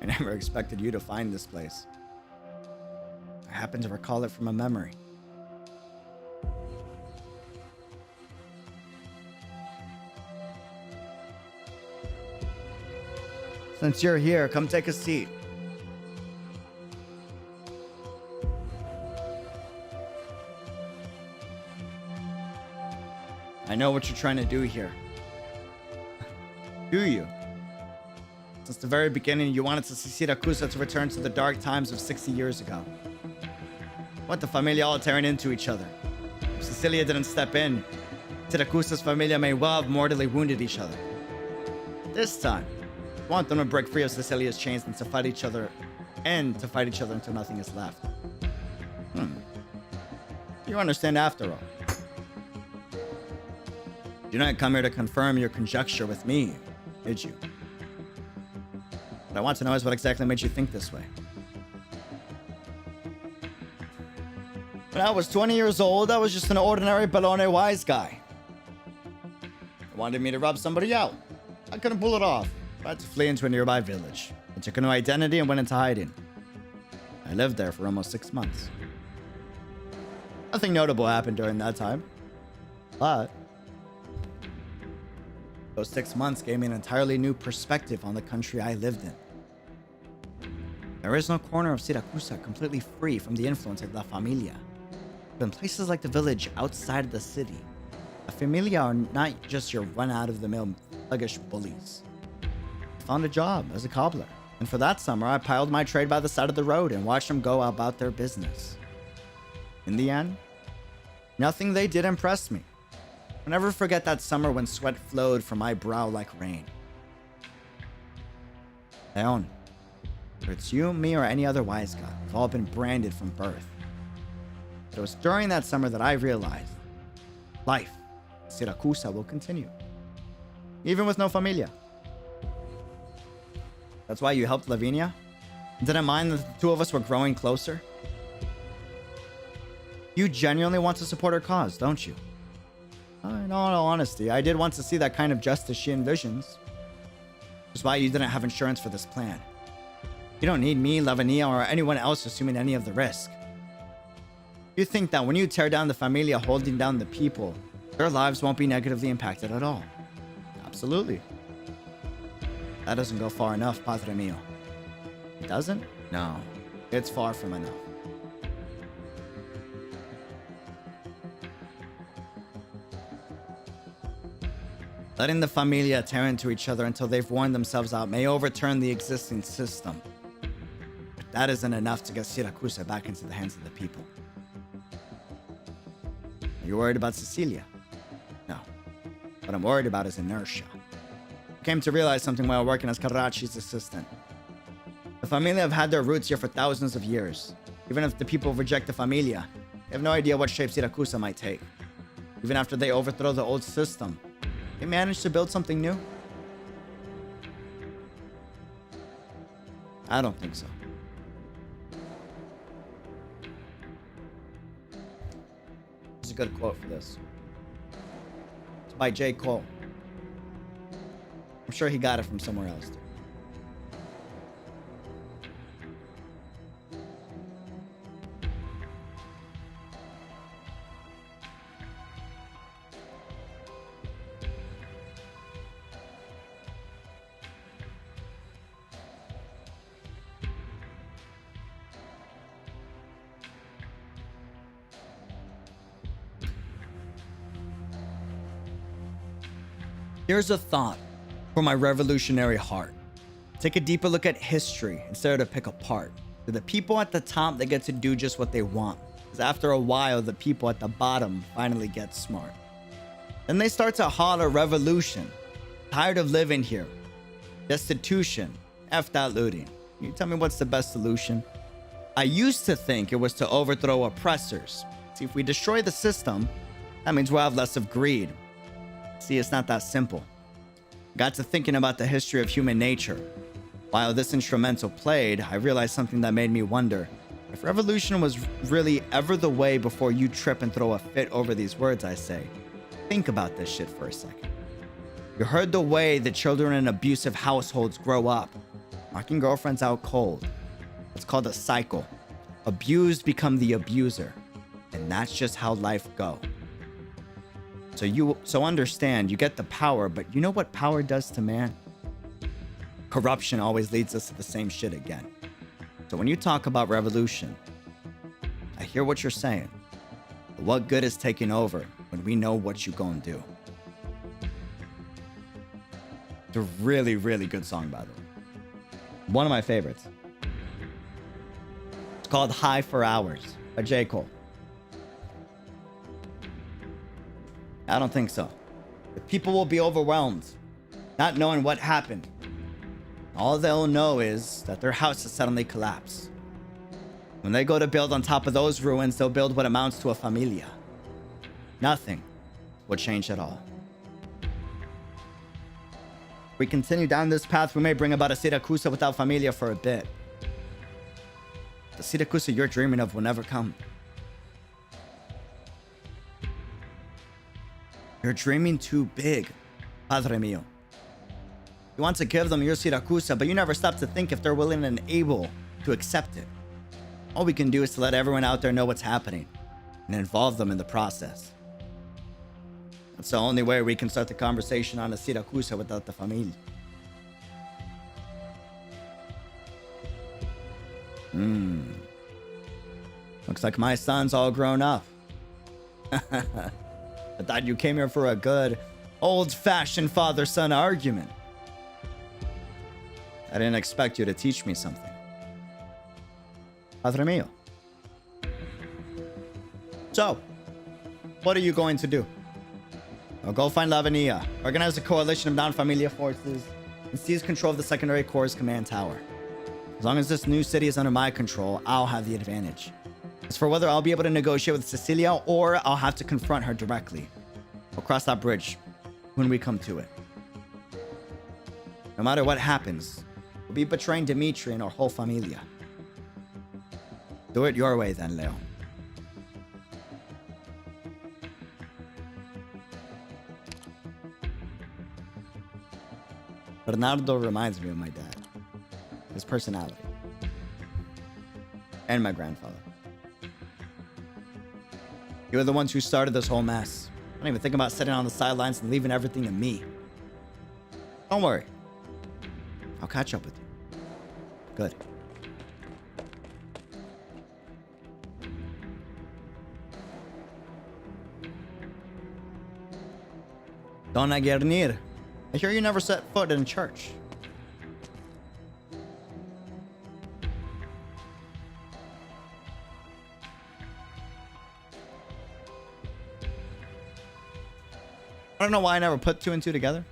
Speaker 3: I never expected you to find this place. I happen to recall it from a memory. Since you're here, come take a seat. I know what you're trying to do here. Do you? Since the very beginning, you wanted to see Siracusa to return to the dark times of 60 years ago. What the Familia all tearing into each other. If Sicilia didn't step in, Siracusa's Familia may well have mortally wounded each other. This time, you want them to break free of Sicilia's chains and to fight each other, until nothing is left. You understand after all. You didn't come here to confirm your conjecture with me, did you? What I want to know is what exactly made you think this way. When I was 20 years old, I was just an ordinary Bologna wise guy. They wanted me to rob somebody out. I couldn't pull it off. I had to flee into a nearby village. I took a new identity and went into hiding. I lived there for almost 6 months. Nothing notable happened during that time. But those 6 months gave me an entirely new perspective on the country I lived in. There is no corner of Siracusa completely free from the influence of La Familia. But in places like the village outside of the city, La Familia are not just your run-out-of-the-mill thuggish bullies. I found a job as a cobbler, and for that summer I piled my trade by the side of the road and watched them go about their business. In the end, nothing they did impressed me. I'll never forget that summer when sweat flowed from my brow like rain. Leon, whether it's you, me, or any other wise guy, we've all been branded from birth. But it was during that summer that I realized life in Siracusa will continue, even with no Familia. That's why you helped Lavinia? Didn't mind that the two of us were growing closer? You genuinely want to support her cause, don't you? In all honesty, I did want to see that kind of justice she envisions. That's why you didn't have insurance for this plan. You don't need me, Lavinia, or anyone else assuming any of the risk. You think that when you tear down the Familia holding down the people, their lives won't be negatively impacted at all. Absolutely. That doesn't go far enough, Padre Mio. It doesn't? No, it's far from enough. Letting the familia tear into each other until they've worn themselves out may overturn the existing system. But that isn't enough to get Siracusano back into the hands of the people. Are you worried about Sicilia? No. What I'm worried about is inertia. I came to realize something while working as Carracci's assistant. The familia have had their roots here for thousands of years. Even if the people reject the familia, they have no idea what shape Siracusano might take. Even after they overthrow the old system, they manage to build something new? I don't think so. There's a good quote for this. It's by 𝙃𝙐𝙂𝙀. I'm sure he got it from somewhere else. Here's a thought for my revolutionary heart. Take a deeper look at history instead of to pick apart. To the people at the top, they get to do just what they want. Because after a while, the people at the bottom finally get smart. Then they start to holler revolution. Tired of living here. Destitution. F that looting. Can you tell me what's the best solution? I used to think it was to overthrow oppressors. See, if we destroy the system, that means we'll have less of greed. See, it's not that simple. Got to thinking about the history of human nature. While this instrumental played, I realized something that made me wonder if revolution was really ever the way before you trip and throw a fit over these words I say. Think about this shit for a second. You heard the way the children in abusive households grow up, knocking girlfriends out cold. It's called a cycle. Abused become the abuser. And that's just how life goes. So understand, you get the power, but you know what power does to man? Corruption always leads us to the same shit again. So when you talk about revolution, I hear what you're saying. But what good is taking over when we know what you gonna do? It's a really, really good song, by the way. One of my favorites. It's called High for Hours by 𝙃𝙁𝙀. I don't think so. The people will be overwhelmed, not knowing what happened. All they'll know is that their house has suddenly collapsed. When they go to build on top of those ruins, they'll build what amounts to a familia. Nothing will change at all. If we continue down this path, we may bring about a Siracusano without familia for a bit. The Siracusano you're dreaming of will never come. You're dreaming too big, Padre mio. You want to give them your Siracusano, but you never stop to think if they're willing and able to accept it. All we can do is to let everyone out there know what's happening and involve them in the process. That's the only way we can start the conversation on a Siracusano without the familia. Looks like my son's all grown up. I thought you came here for a good, old-fashioned father-son argument. I didn't expect you to teach me something. Padre mio. So, what are you going to do? I'll go find Lavinia, organize a coalition of non-familia forces, and seize control of the secondary corps' command tower. As long as this new city is under my control, I'll have the advantage. As for whether I'll be able to negotiate with Sicilia or I'll have to confront her directly, we'll cross that bridge when we come to it. No matter what happens, we'll be betraying Dimitri and our whole familia. Do it your way then, Leon. Bernardo reminds me of my dad. His personality. And my grandfather. You were the ones who started this whole mess. Don't even think about sitting on the sidelines and leaving everything to me. Don't worry. I'll catch up with you. Good. Donna Guernir, I hear you never set foot in church. I don't know why I never put 2 and 2 together.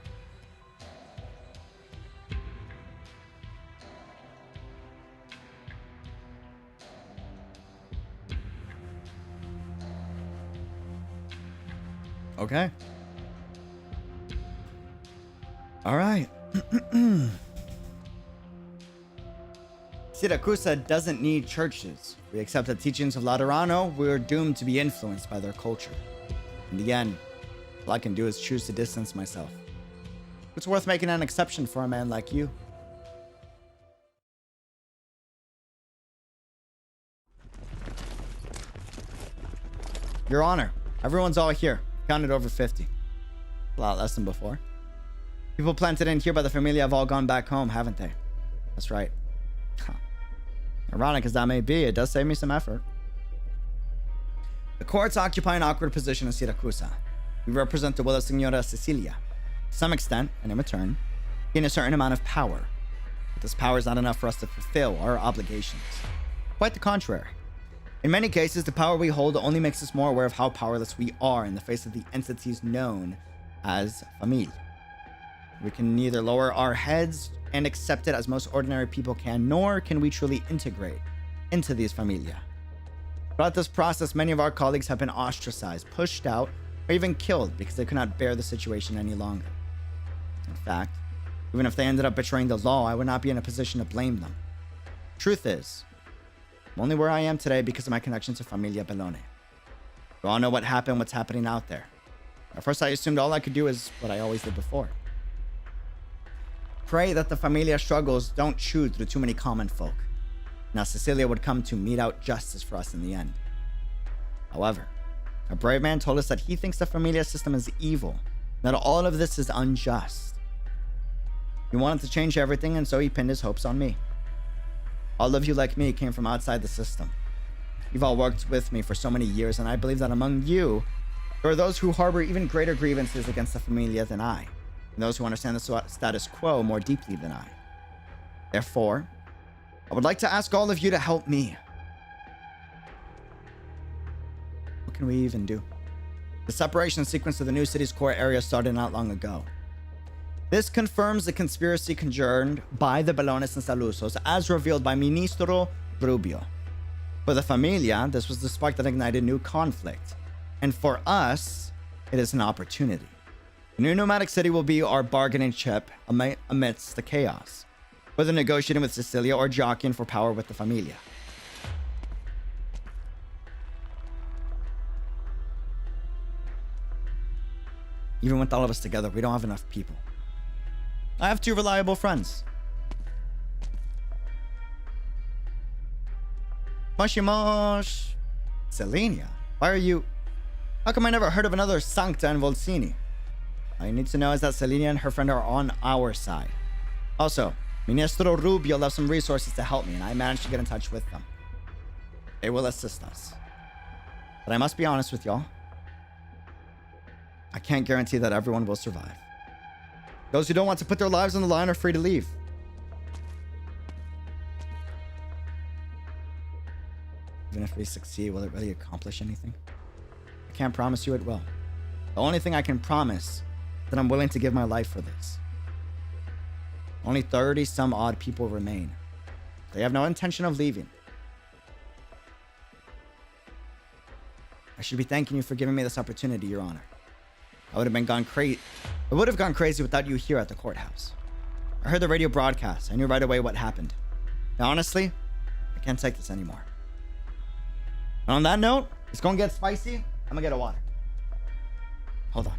Speaker 3: Okay. All right. Siracusa doesn't need churches. We accept the teachings of Laterano. We are doomed to be influenced by their culture. In the end, all I can do is choose to distance myself. It's worth making an exception for a man like you. Your Honor, everyone's all here. Counted over 50. A lot less than before. People planted in here by the Familia have all gone back home, haven't they? That's right. Huh. Ironic as that may be, it does save me some effort. The courts occupy an awkward position in Siracusa. We represent the will of Senora Cecilia. To some extent, and in return, gain a certain amount of power. But this power is not enough for us to fulfill our obligations. Quite the contrary. In many cases, the power we hold only makes us more aware of how powerless we are in the face of the entities known as Familia. We can neither lower our heads and accept it as most ordinary people can, nor can we truly integrate into these Familia. Throughout this process, many of our colleagues have been ostracized, pushed out, or even killed because they could not bear the situation any longer. In fact, even if they ended up betraying the law, I would not be in a position to blame them. Truth is, I'm only where I am today because of my connection to Familia Bellone. You all know what happened, what's happening out there. At first, I assumed all I could do is what I always did before. Pray that the Familia struggles don't chew through too many common folk. Now Cecilia would come to mete out justice for us in the end. However, a brave man told us that he thinks the Familia system is evil, that all of this is unjust. He wanted to change everything, and so he pinned his hopes on me. All of you like me came from outside the system. You've all worked with me for so many years, and I believe that among you, there are those who harbor even greater grievances against the Familia than I, and those who understand the status quo more deeply than I. Therefore, I would like to ask all of you to help me. What can we even do? The separation sequence of the new city's core area started not long ago. This confirms the conspiracy conjured by the Bellones and Salusos as revealed by Ministro Rubio. For the Familia, this was the spark that ignited new conflict. And for us, it is an opportunity. The new nomadic city will be our bargaining chip amidst the chaos, whether negotiating with Cecilia or jockeying for power with the Familia. Even with all of us together, we don't have enough people. I have 2 reliable friends. Moshi Mosh. Selenia, why are you... How come I never heard of another Sancta in Volsini? All you need to know is that Selenia and her friend are on our side. Also, Ministro Rubio left some resources to help me, and I managed to get in touch with them. They will assist us. But I must be honest with y'all. I can't guarantee that everyone will survive. Those who don't want to put their lives on the line are free to leave. Even if we succeed, will it really accomplish anything? I can't promise you it will. The only thing I can promise is that I'm willing to give my life for this. Only 30 some odd people remain. They have no intention of leaving. I should be thanking you for giving me this opportunity, Your Honor. I would have gone crazy without you here at the courthouse. I heard the radio broadcast. I knew right away what happened. Now, honestly, I can't take this anymore. And on that note, it's gonna get spicy. I'm gonna get a water. Hold on.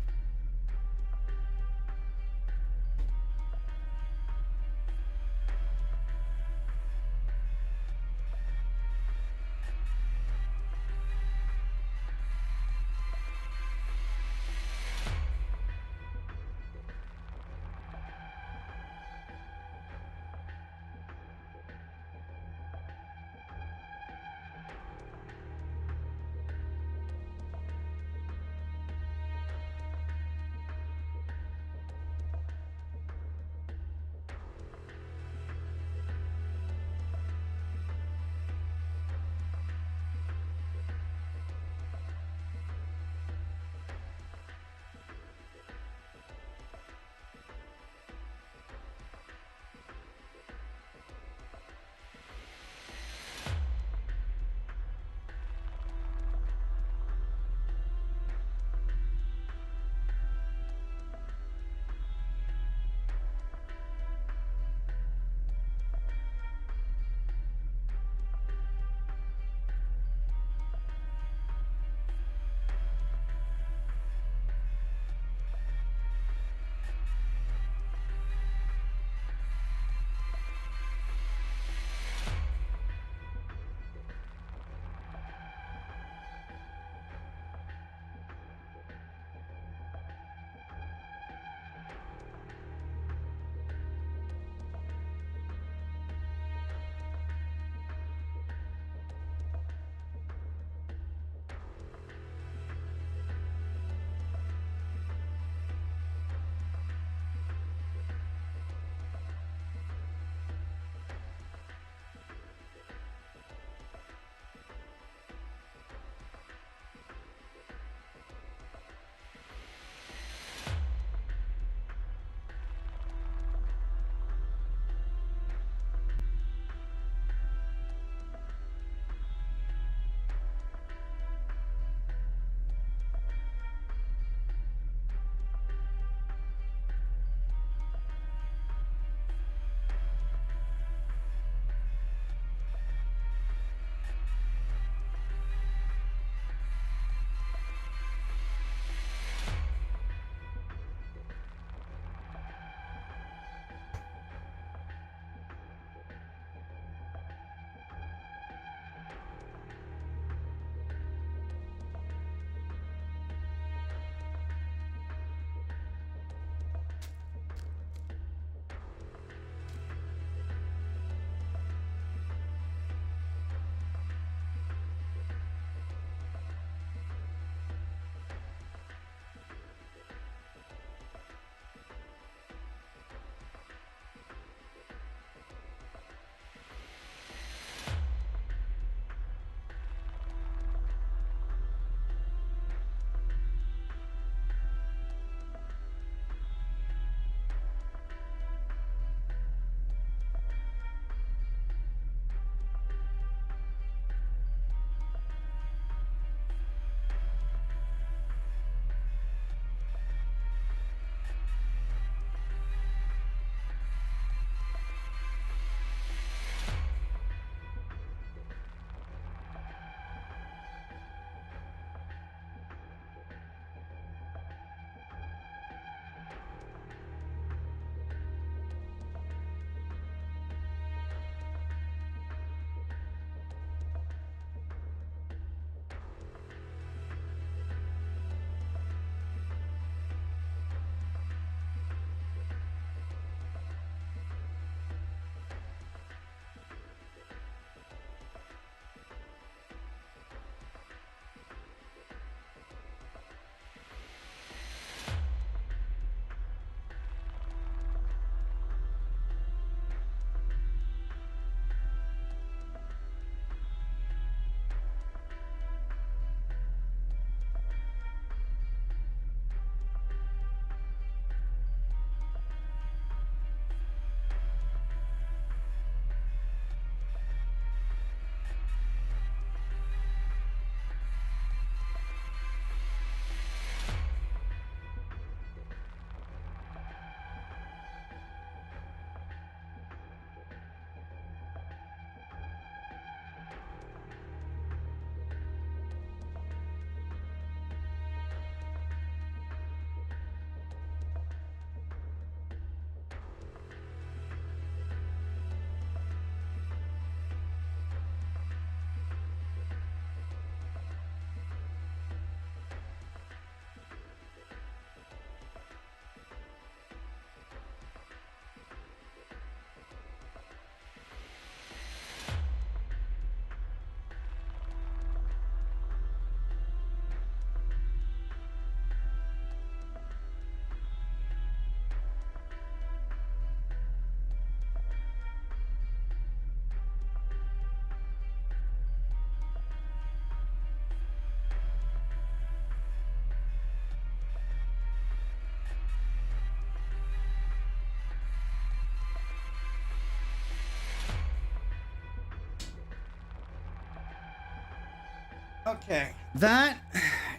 Speaker 3: Okay, that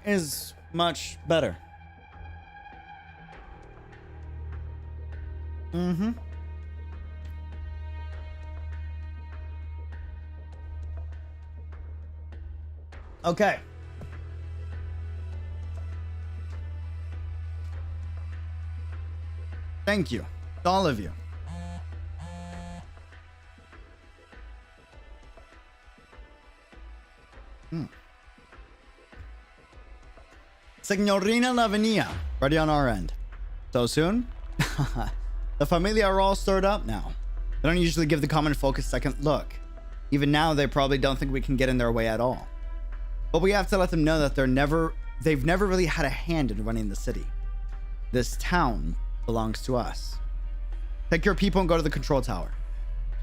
Speaker 3: is much better. Okay. Thank you, all of you. Signorina Lavinia, ready on our end. So soon? The Familia are all stirred up now. They don't usually give the common folk a second look. Even now, they probably don't think we can get in their way at all. But we have to let them know that they've never really had a hand in running the city. This town belongs to us. Take your people and go to the control tower.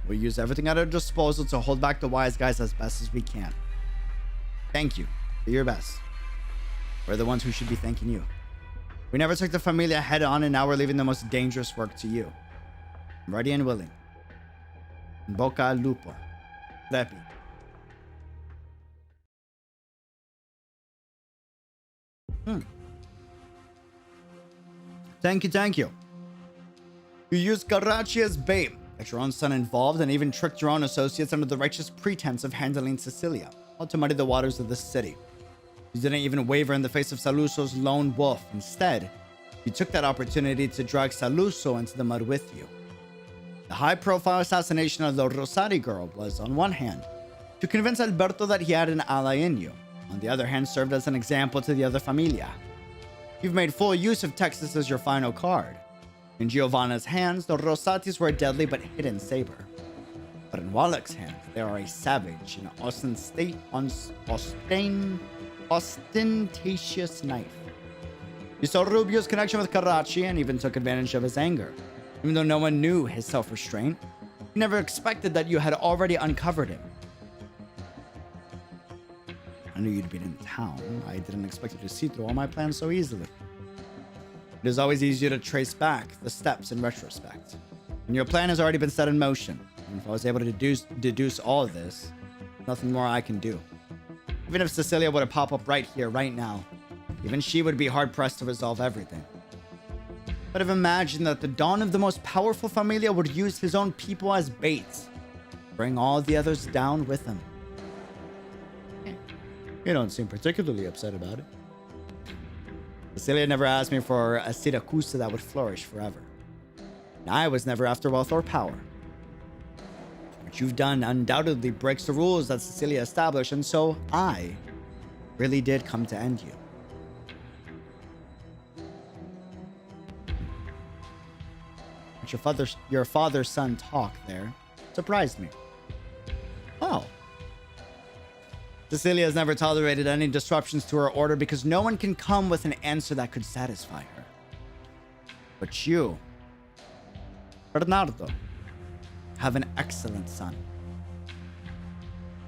Speaker 3: We'll use everything at our disposal to hold back the wise guys as best as we can. Thank you. Do your best. We're the ones who should be thanking you. We never took the Familia head on, and now we're leaving the most dangerous work to you. I'm ready and willing. 𝙃𝙐𝙂𝙀. Lepi. Thank you. You used Karachi as bait, got your own son involved, and even tricked your own associates under the righteous pretense of handling Sicilia, all to muddy the waters of the city. You didn't even waver in the face of Saluso's lone wolf. Instead, you took that opportunity to drag Saluso into the mud with you. The high-profile assassination of the Rosari girl was, on one hand, to convince Alberto that he had an ally in you. On the other hand, served as an example to the other Familia. You've made full use of Texas as your final card. In Giovanna's hands, the Rosatis were a deadly but hidden saber. But in Wallach's hands, they are a savage and ostentatious knife. You saw Rubio's connection with Karachi and even took advantage of his anger. Even though no one knew his self-restraint, you never expected that you had already uncovered him. I knew you'd been in town. I didn't expect you to see through all my plans so easily. It is always easier to trace back the steps in retrospect. And your plan has already been set in motion. And if I was able to deduce all of this, nothing more I can do. Even if Cecilia were to pop up right here, right now, even she would be hard-pressed to resolve everything. But I've imagined that the dawn of the most powerful Familia would use his own people as baits, bring all the others down with him. You don't seem particularly upset about it. Cecilia never asked me for a Siracusano that would flourish forever. And I was never after wealth or power. What you've done undoubtedly breaks the rules that Cecilia established, and so I really did come to end you. But your father's son talk there surprised me. Oh. Cecilia has never tolerated any disruptions to her order because no one can come with an answer that could satisfy her. But you, Bernardo, have an excellent son.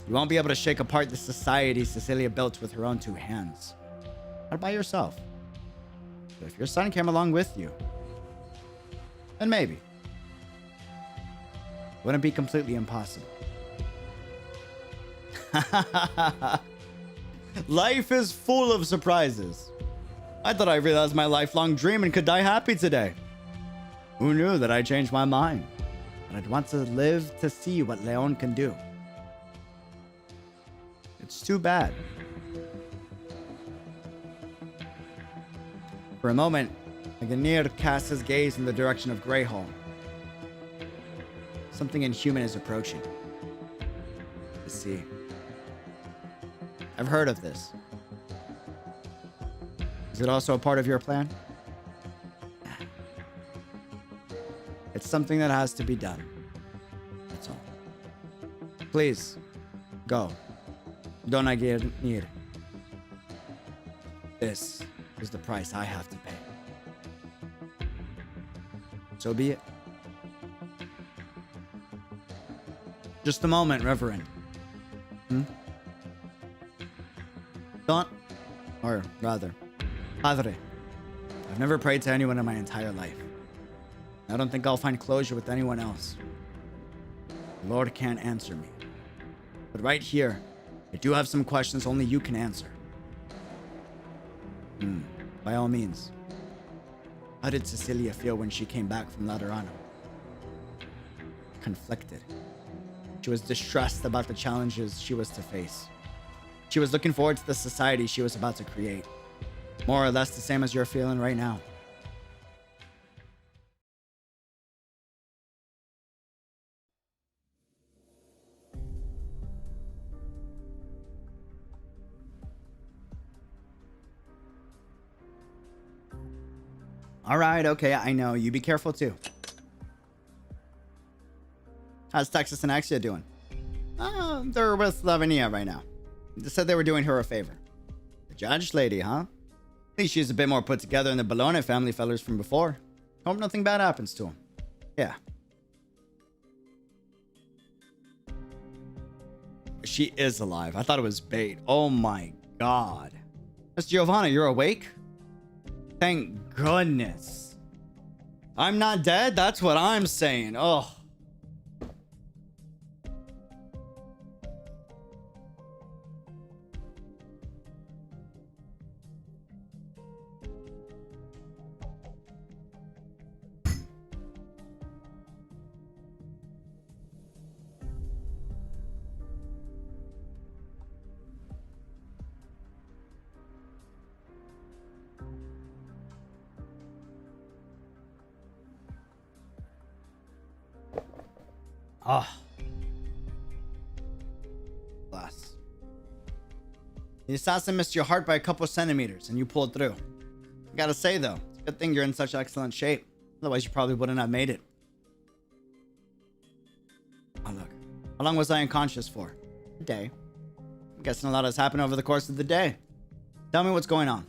Speaker 3: You won't be able to shake apart the society Cecilia built with her own two hands. Not by yourself. But if your son came along with you, then maybe. It wouldn't be completely impossible. Life is full of surprises. I thought I realized my lifelong dream and could die happy today. Who knew that I changed my mind? And I'd want to live to see what Leon can do. It's too bad. For a moment, Ganir casts his gaze in the direction of Greyhall. Something inhuman is approaching. I see. I've heard of this. Is it also a part of your plan? It's something that has to be done. That's all. Please, go. Don't I get near. This is the price I have to pay. So be it. Just a moment, Reverend. Don't, or rather, Padre. I've never prayed to anyone in my entire life. I don't think I'll find closure with anyone else. The Lord can't answer me. But right here, I do have some questions only you can answer. By all means. How did Cecilia feel when she came back from Laterano? Conflicted. She was distressed about the challenges she was to face. She was looking forward to the society she was about to create. More or less the same as you're feeling right now. All right, okay, I know. You be careful too. How's Texas and Axia doing? They're with Lavinia right now. They said they were doing her a favor. The judge lady, huh? At least she's a bit more put together than the Bologna family fellers from before. Hope nothing bad happens to him. Yeah. She is alive. I thought it was bait. Oh my god. Miss Giovanna, you're awake? Thank goodness. I'm not dead? That's what I'm saying. Oh. Ah. Glass. The assassin missed your heart by a couple centimeters and you pulled through. I gotta say though, it's a good thing you're in such excellent shape. Otherwise you probably wouldn't have made it. Oh look. How long was I unconscious for? A day. I'm guessing a lot has happened over the course of the day. Tell me what's going on.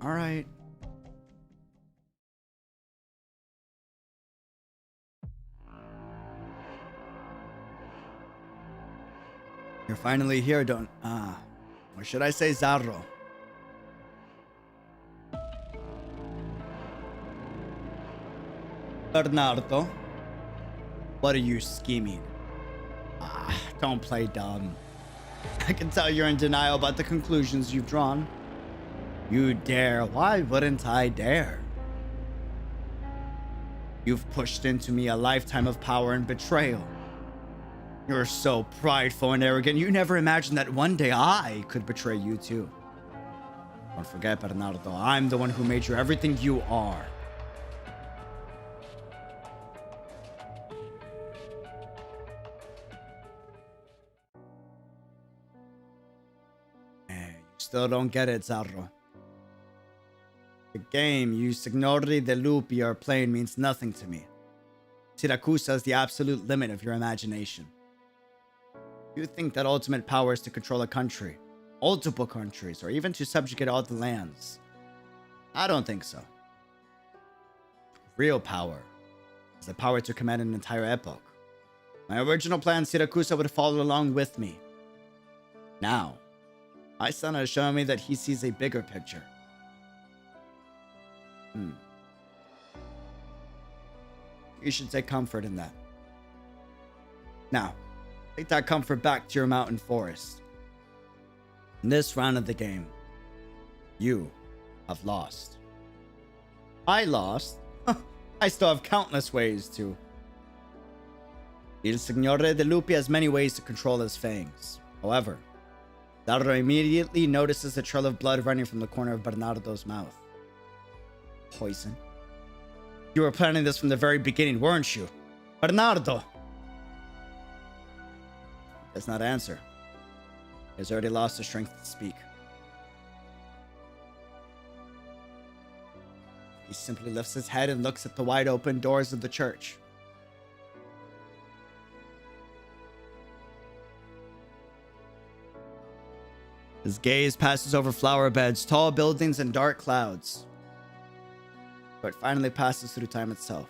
Speaker 3: Alright. You're finally here, don't... or should I say Zarro? Bernardo, what are you scheming? Don't play dumb. I can tell you're in denial about the conclusions you've drawn. You dare? Why wouldn't I dare? You've pushed into me a lifetime of power and betrayal. You're so prideful and arrogant, you never imagined that one day I could betray you too. Don't forget, Bernardo, I'm the one who made you everything you are. You still don't get it, Zarro. The game you Signori de Lupi are playing means nothing to me. Siracusa is the absolute limit of your imagination. You think that ultimate power is to control a country, multiple countries, or even to subjugate all the lands. I don't think so. Real power is the power to command an entire epoch. My original plan, Siracusa would follow along with me. Now, my son has shown me that he sees a bigger picture. You should take comfort in that. Now, take that comfort back to your mountain forest. In this round of the game, you have lost. I lost? I still have countless ways to. Il Signore de Lupi has many ways to control his fangs. However, Zarro immediately notices a trail of blood running from the corner of Bernardo's mouth. Poison. You were planning this from the very beginning, weren't you? Bernardo! Does not answer. He has already lost the strength to speak. He simply lifts his head and looks at the wide open doors of the church. His gaze passes over flower beds, tall buildings, and dark clouds. But finally passes through time itself.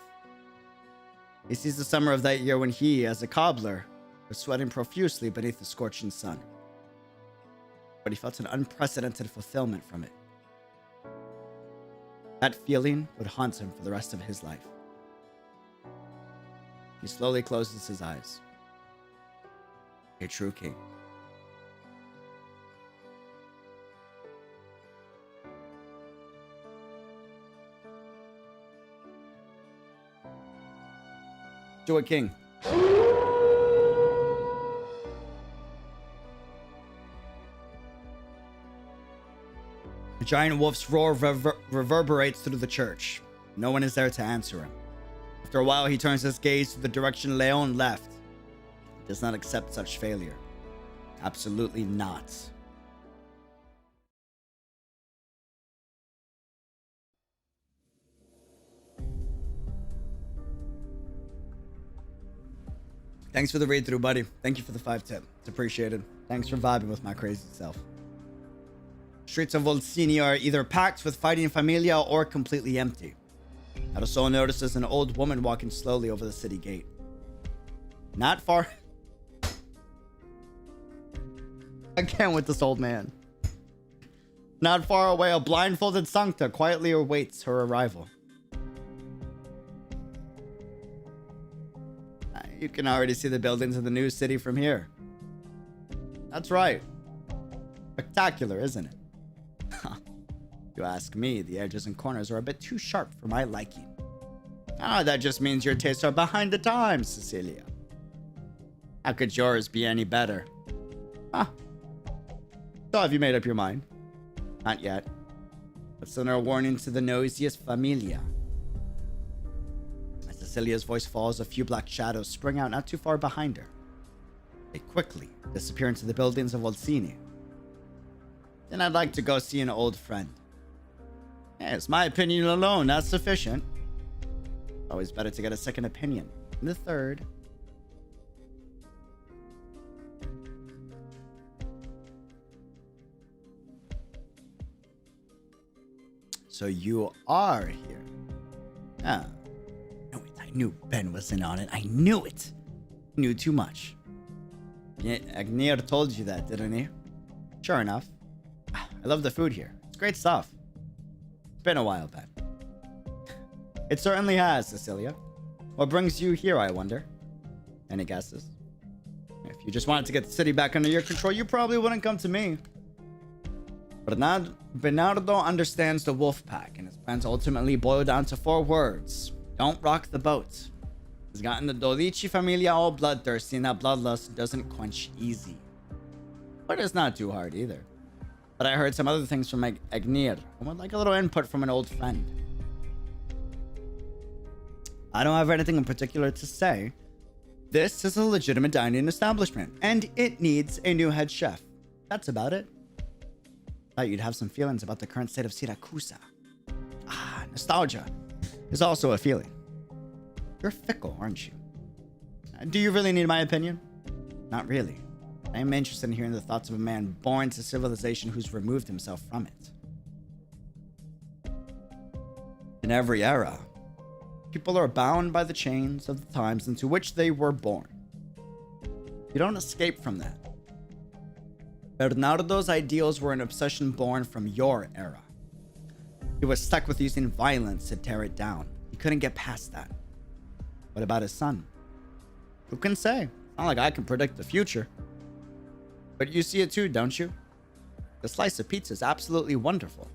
Speaker 3: He sees the summer of that year when he, as a cobbler, was sweating profusely beneath the scorching sun. But he felt an unprecedented fulfillment from it. That feeling would haunt him for the rest of his life. He slowly closes his eyes. A true king. to a king. A giant wolf's roar reverberates through the church. No one is there to answer him. After a while, he turns his gaze to the direction Leon left. He does not accept such failure. Absolutely not. Thanks for the read through, buddy. Thank you for the 5 tip. It's appreciated. Thanks for vibing with my crazy self. Streets of Volsini are either packed with fighting familia or completely empty. Adesso notices an old woman walking slowly over the city gate. Not far. Again with this old man. Not far away, a blindfolded Sancta quietly awaits her arrival. You can already see the buildings of the new city from here. That's right. Spectacular, isn't it? You ask me, the edges and corners are a bit too sharp for my liking. Ah, that just means your tastes are behind the times, Cecilia. How could yours be any better? Huh. So have you made up your mind? Not yet. But sooner a warning to the noisiest familia. As Cecilia's voice falls, a few black shadows spring out not too far behind her. They quickly disappear into the buildings of Volsini. Then I'd like to go see an old friend. Yeah, it's my opinion alone, not sufficient. Always better to get a second opinion. And the third. So you are here. Ah. I knew Ben was in on it. I knew it. Knew too much. Ď𝙗𝙖𝙀 told you that, didn't he? Sure enough. I love the food here. It's great stuff. It's been a while, Ben. It certainly has, Cecilia. What brings you here, I wonder? Any guesses? If you just wanted to get the city back under your control, you probably wouldn't come to me. Bernardo understands the wolf pack, and his plans ultimately boil down to 4 words. Don't rock the boat. He's gotten the Dodici familia all bloodthirsty, and that bloodlust doesn't quench easy. But it's not too hard either. But I heard some other things from ď𝙗𝙗. I would like a little input from an old friend. I don't have anything in particular to say. This is a legitimate dining establishment, and it needs a new head chef. That's about it. Thought you'd have some feelings about the current state of Siracusa. Ah, nostalgia is also a feeling. You're fickle, aren't you? Do you really need my opinion? Not really. I am interested in hearing the thoughts of a man born to civilization who's removed himself from it. In every era, people are bound by the chains of the times into which they were born. You don't escape from that. Bernardo's ideals were an obsession born from your era. He was stuck with using violence to tear it down. He couldn't get past that. What about his son? Who can say? It's not like I can predict the future. But you see it too, don't you? The slice of pizza is absolutely wonderful.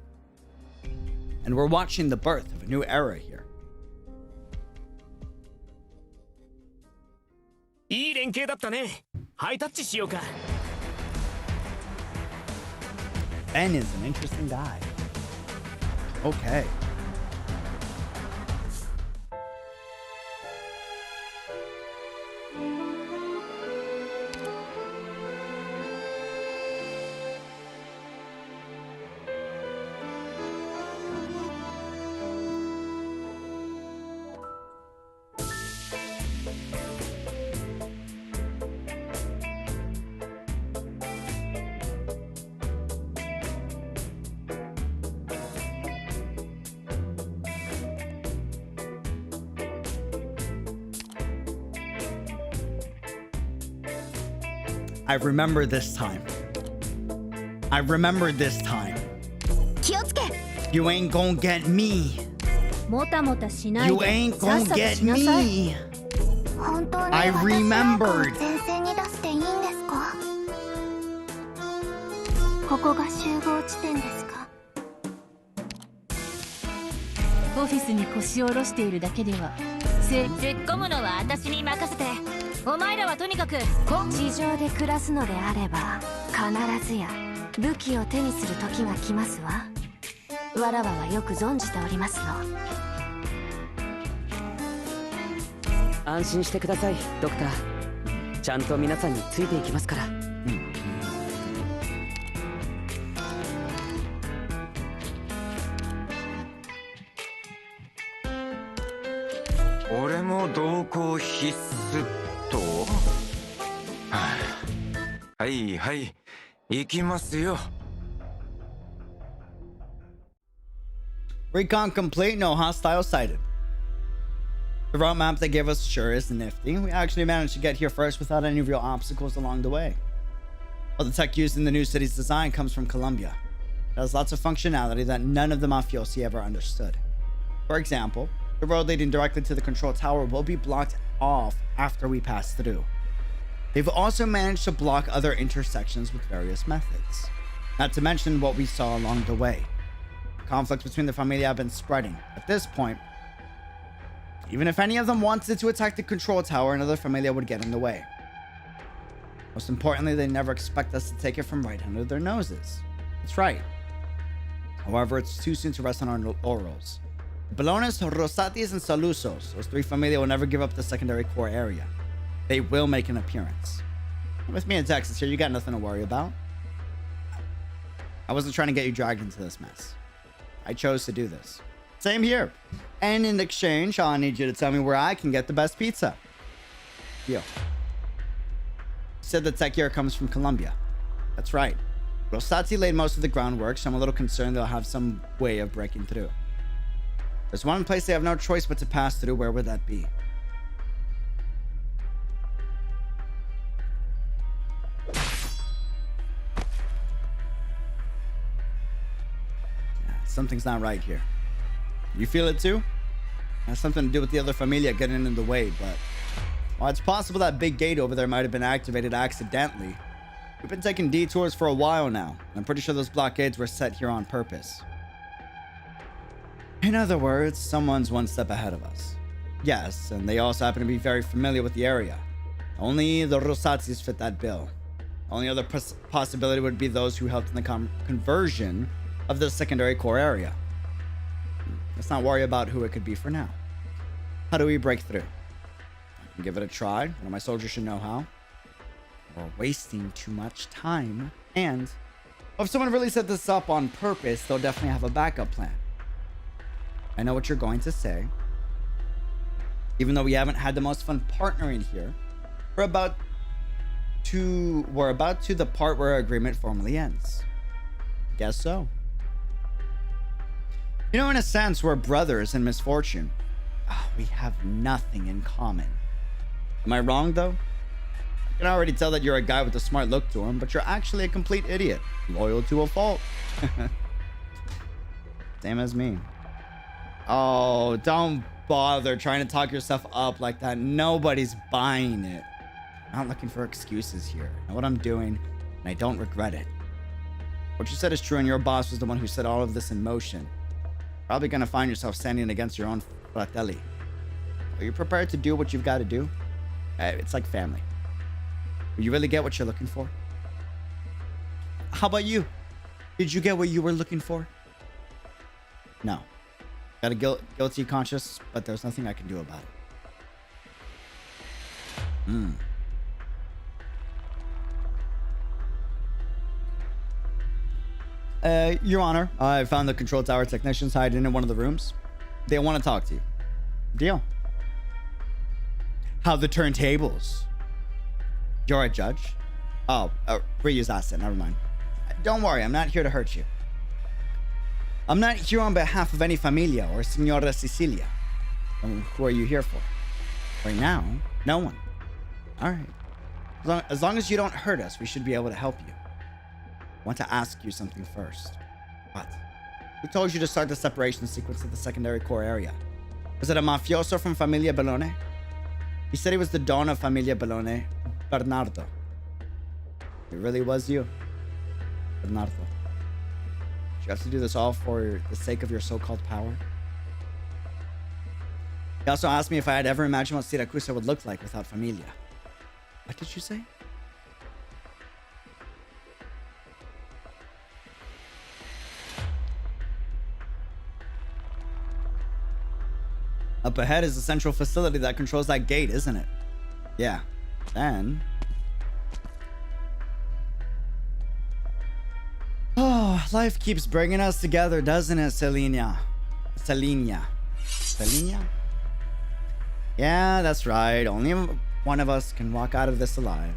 Speaker 3: And we're watching the birth of a new era here.
Speaker 7: いい連携だったね。ハイタッチしようか。
Speaker 3: Ben is an interesting guy. Okay. I remember this time. I remember this time.
Speaker 6: 気をつけ。
Speaker 3: You ain't gonna get me.
Speaker 6: もたもたしない
Speaker 3: You
Speaker 6: で
Speaker 3: ain't
Speaker 6: さっ
Speaker 3: gonna
Speaker 6: さと
Speaker 3: get
Speaker 6: しなさい。
Speaker 3: me.
Speaker 6: 本当に
Speaker 3: I
Speaker 6: 私
Speaker 3: remembered.
Speaker 6: 前線に出していいんですか？ここが集合地点ですか？
Speaker 5: オフィスに腰を下ろしているだけでは
Speaker 6: 突っ込むのは私に任せて。お前らはとにかく
Speaker 4: 地上で暮らすのであれば必ずや武器を手にする時が来ますわ。わらわはよく存じておりますの。
Speaker 7: 安心してくださいドクター。ちゃんと皆さんについていきますから。
Speaker 8: 俺も同行必須と、はいはい、行きますよ。
Speaker 3: Recon complete, no hostile sighted. The route map they gave us sure is nifty. We actually managed to get here first without any real obstacles along the way. All the tech used in the new city's design comes from Colombia. It has lots of functionality that none of the mafiosi ever understood. For example, the road leading directly to the control tower will be blocked off after we pass through. They've also managed to block other intersections with various methods. Not to mention what we saw along the way. Conflicts between the Familia have been spreading. At this point, even if any of them wanted to attack the control tower, another Familia would get in the way. Most importantly, they never expect us to take it from right under their noses. That's right. However, it's too soon to rest on our laurels. Belones, Rosatis, and Salusos, those three Familia will never give up the secondary core area. They will make an appearance. With me in Texas here, you got nothing to worry about. I wasn't trying to get you dragged into this mess. I chose to do this. Same here. And in exchange, I'll need you to tell me where I can get the best pizza. Deal. Said the tech here comes from Colombia. That's right. Rosati laid most of the groundwork, so I'm a little concerned they'll have some way of breaking through. There's one place they have no choice but to pass through. Where would that be? Something's not right here. You feel it too? It has something to do with the other Familia getting in the way, but while it's possible that big gate over there might have been activated accidentally, we've been taking detours for a while now. I'm pretty sure those blockades were set here on purpose. In other words, someone's one step ahead of us. Yes, and they also happen to be very familiar with the area. Only the Rosatis fit that bill. Only other possibility would be those who helped in the conversion of the secondary core area. Let's not worry about who it could be for now. How do we break through? I can give it a try. One of my soldiers should know how. We're wasting too much time. And if someone really set this up on purpose, they'll definitely have a backup plan. I know what you're going to say. Even though we haven't had the most fun partnering here, we're about to the part where our agreement formally ends. Guess so. You know, in a sense, we're brothers in misfortune. We have nothing in common. Am I wrong, though? I can already tell that you're a guy with a smart look to him, but you're actually a complete idiot. Loyal to a fault. Same as me. Oh, don't bother trying to talk yourself up like that. Nobody's buying it. I'm not looking for excuses here. I know what I'm doing, and I don't regret it. What you said is true, and your boss was the one who set all of this in motion. Probably gonna find yourself standing against your own fratelli. Are you prepared to do what you've got to do? It's like family. Will you really get what you're looking for? How about you? Did you get what you were looking for? No. Got a guilty conscience, but there's nothing I can do about it. Your Honor, I found the control tower technicians hiding in one of the rooms. They want to talk to you. Deal. How the turntables? You're a judge? Oh, reuse asset. Never mind. Don't worry, I'm not here to hurt you. I'm not here on behalf of any familia or Senora Cecilia. Who are you here for? Right now, no one. All right. As long as you don't hurt us, we should be able to help you. I want to ask you something first. What? Who told you to start the separation sequence of the secondary core area? Was it a mafioso from Familia Bellone? He said he was the Don of Familia Bellone, Bernardo. It really was you, Bernardo. Did you have to do this all for the sake of your so-called power? He also asked me if I had ever imagined what Siracusano would look like without familia. What did you say? Up ahead is the central facility that controls that gate, isn't it? Yeah. Then... oh, life keeps bringing us together, doesn't it, Selenia? Selenia. Yeah, that's right. Only one of us can walk out of this alive.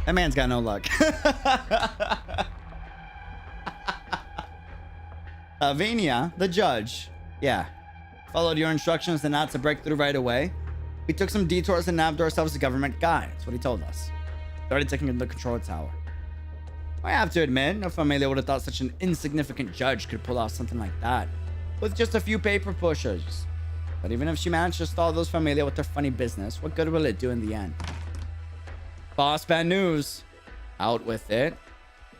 Speaker 3: That man's got no luck. Vania, the judge. Yeah. Followed your instructions and not to break through right away. We took some detours and nabbed ourselves a government guy. That's what he told us. Started taking the control tower. I have to admit, no familia would have thought such an insignificant judge could pull off something like that. With just a few paper pushers. But even if she managed to stall those familia with their funny business, what good will it do in the end? Boss, bad news. Out with it.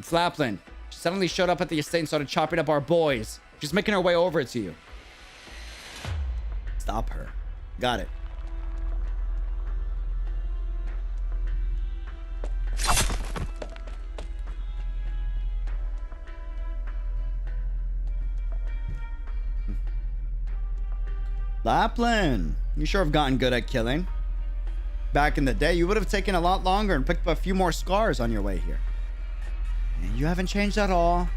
Speaker 3: It's Lapland. She suddenly showed up at the estate and started chopping up our boys. She's making her way over to you. Stop her. Got it. Lapland, you sure have gotten good at killing. Back in the day, you would have taken a lot longer and picked up a few more scars on your way here. And you haven't changed at all. You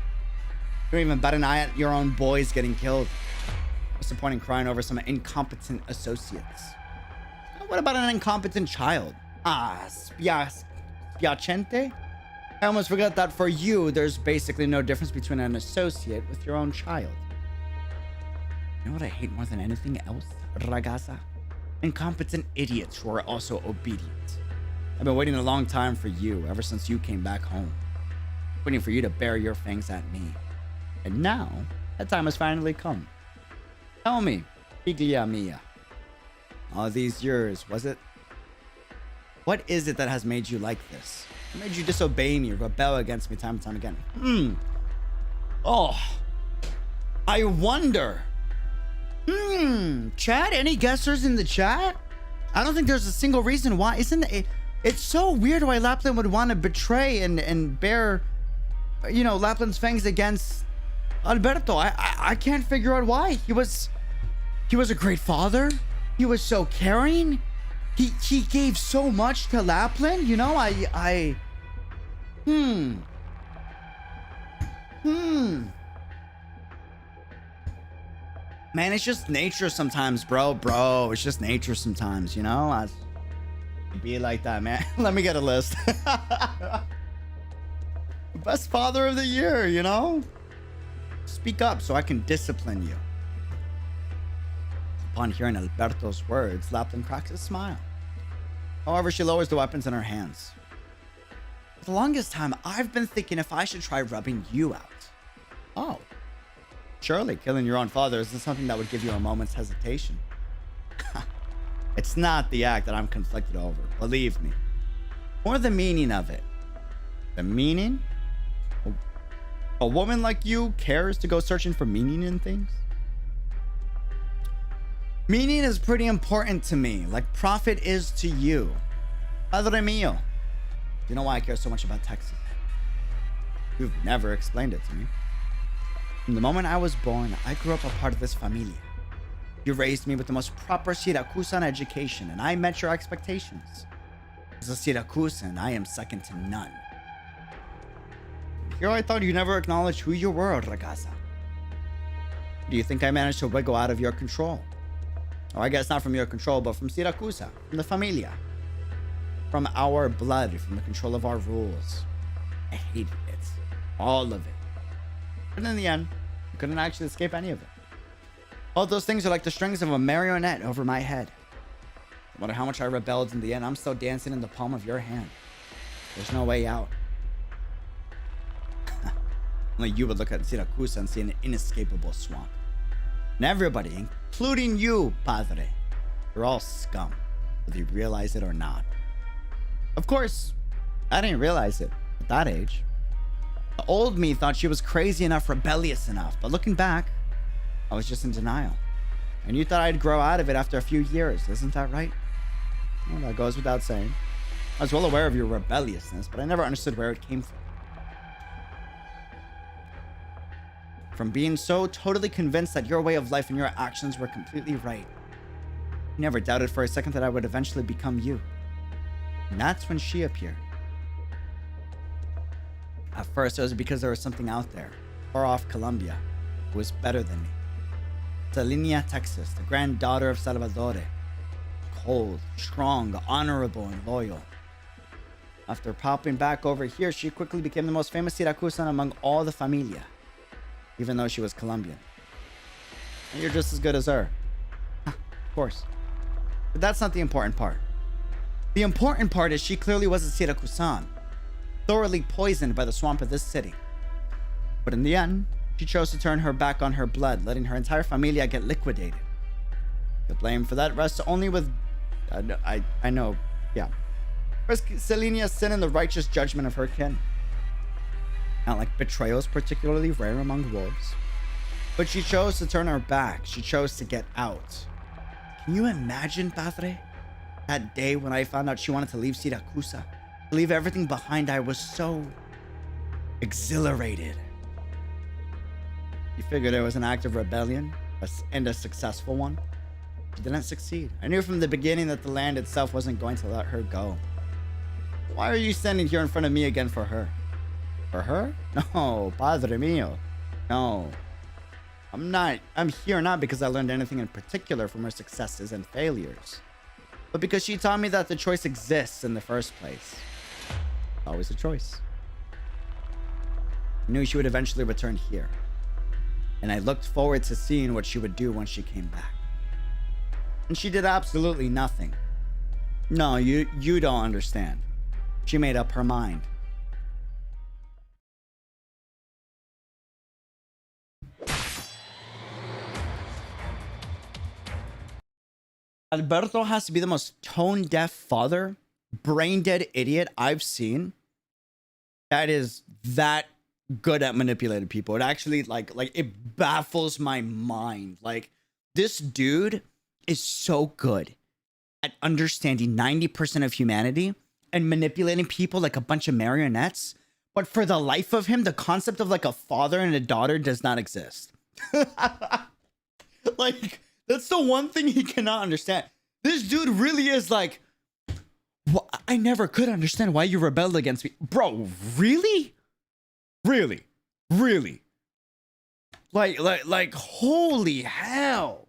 Speaker 3: don't even bat an eye at your own boys getting killed. What's the point in crying over some incompetent associates? What about an incompetent child? Spiacente? I almost forgot that for you, there's basically no difference between an associate with your own child. You know what I hate more than anything else, ragazza? Incompetent idiots who are also obedient. I've been waiting a long time for you, ever since you came back home. Waiting for you to bare your fangs at me. And now, that time has finally come. Tell me, figlia mia. All these years, was it? What is it that has made you like this? What made you disobey me or rebel against me time and time again? Oh, I wonder. Chat, any guessers in the chat? I don't think there's a single reason why. Isn't it? It's so weird why Lapland would want to betray and bear, you know, Lapland's fangs against Alberto. I can't figure out why. He was a great father. He was so caring. He gave so much to Lapland. You know, Man, it's just nature sometimes, bro. It's just nature sometimes, you know? It'd be like that, man. Let me get a list. Best father of the year, you know? Speak up so I can discipline you. Upon hearing Alberto's words, Lapland cracks a smile. However, she lowers the weapons in her hands. For the longest time, I've been thinking if I should try rubbing you out. Oh. Surely killing your own father isn't something that would give you a moment's hesitation. It's not the act that I'm conflicted over, believe me. More the meaning of it. The meaning? A woman like you cares to go searching for meaning in things? Meaning is pretty important to me, like profit is to you. Padre mío. You know why I care so much about Texas? You've never explained it to me. From the moment I was born, I grew up a part of this familia. You raised me with the most proper Siracusan education, and I met your expectations. As a Siracusan, I am second to none. Here I thought you never acknowledged who you were, ragazza. Do you think I managed to wiggle out of your control? Or I guess not from your control, but from Siracusa, from the familia. From our blood, from the control of our rules. I hated it. All of it. But in the end, I couldn't actually escape any of it. All those things are like the strings of a marionette over my head. No matter how much I rebelled in the end, I'm still dancing in the palm of your hand. There's no way out. Only you would look at Siracusa and see an inescapable swamp. And everybody, including you, Padre, you're all scum, whether you realize it or not. Of course, I didn't realize it at that age. The old me thought she was crazy enough, rebellious enough, but looking back, I was just in denial. And you thought I'd grow out of it after a few years, isn't that right? Well, that goes without saying. I was well aware of your rebelliousness, but I never understood where it came from. From being so totally convinced that your way of life and your actions were completely right. I never doubted for a second that I would eventually become you. And that's when she appeared. At first, it was because there was something out there, far off Colombia, who was better than me. Salinia, Texas, the granddaughter of Salvador. Cold, strong, honorable, and loyal. After popping back over here, she quickly became the most famous Siracusano among all the familia, even though she was Colombian. And you're just as good as her. Of course. But that's not the important part. The important part is she clearly was a Siracusan, thoroughly poisoned by the swamp of this city. But in the end, she chose to turn her back on her blood, letting her entire familia get liquidated. The blame for that rests only with... I know, yeah. Rests Selenia's sin and the righteous judgment of her kin. Not like betrayal is particularly rare among wolves. But she chose to turn her back. She chose to get out. Can you imagine, Padre? That day when I found out she wanted to leave Siracusa, to leave everything behind, I was so exhilarated. You figured it was an act of rebellion, and a successful one. She didn't succeed. I knew from the beginning that the land itself wasn't going to let her go. Why are you standing here in front of me again for her? For her? No, Padre mío. No. I'm here not because I learned anything in particular from her successes and failures, but because she taught me that the choice exists in the first place. Always a choice. I knew she would eventually return here, and I looked forward to seeing what she would do when she came back. And she did absolutely nothing. No, you don't understand. She made up her mind. Alberto has to be the most tone-deaf father, brain-dead idiot I've seen. That is that good at manipulating people. It actually, like it baffles my mind. Like, this dude is so good at understanding 90% of humanity and manipulating people like a bunch of marionettes. But for the life of him, the concept of like a father and a daughter does not exist. Like, that's the one thing he cannot understand. This dude really is like, well, I never could understand why you rebelled against me. Bro, really? Really? Really? Like, holy hell.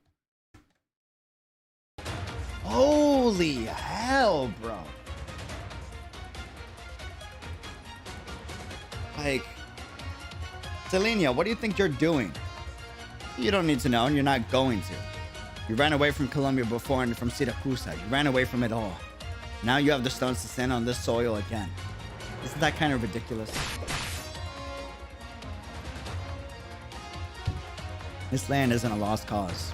Speaker 3: Holy hell, bro. Like, Selenia, what do you think you're doing? You don't need to know, and you're not going to. You ran away from Colombia before and from Siracusa. You ran away from it all. Now you have the stones to stand on this soil again. Isn't that kind of ridiculous? This land isn't a lost cause.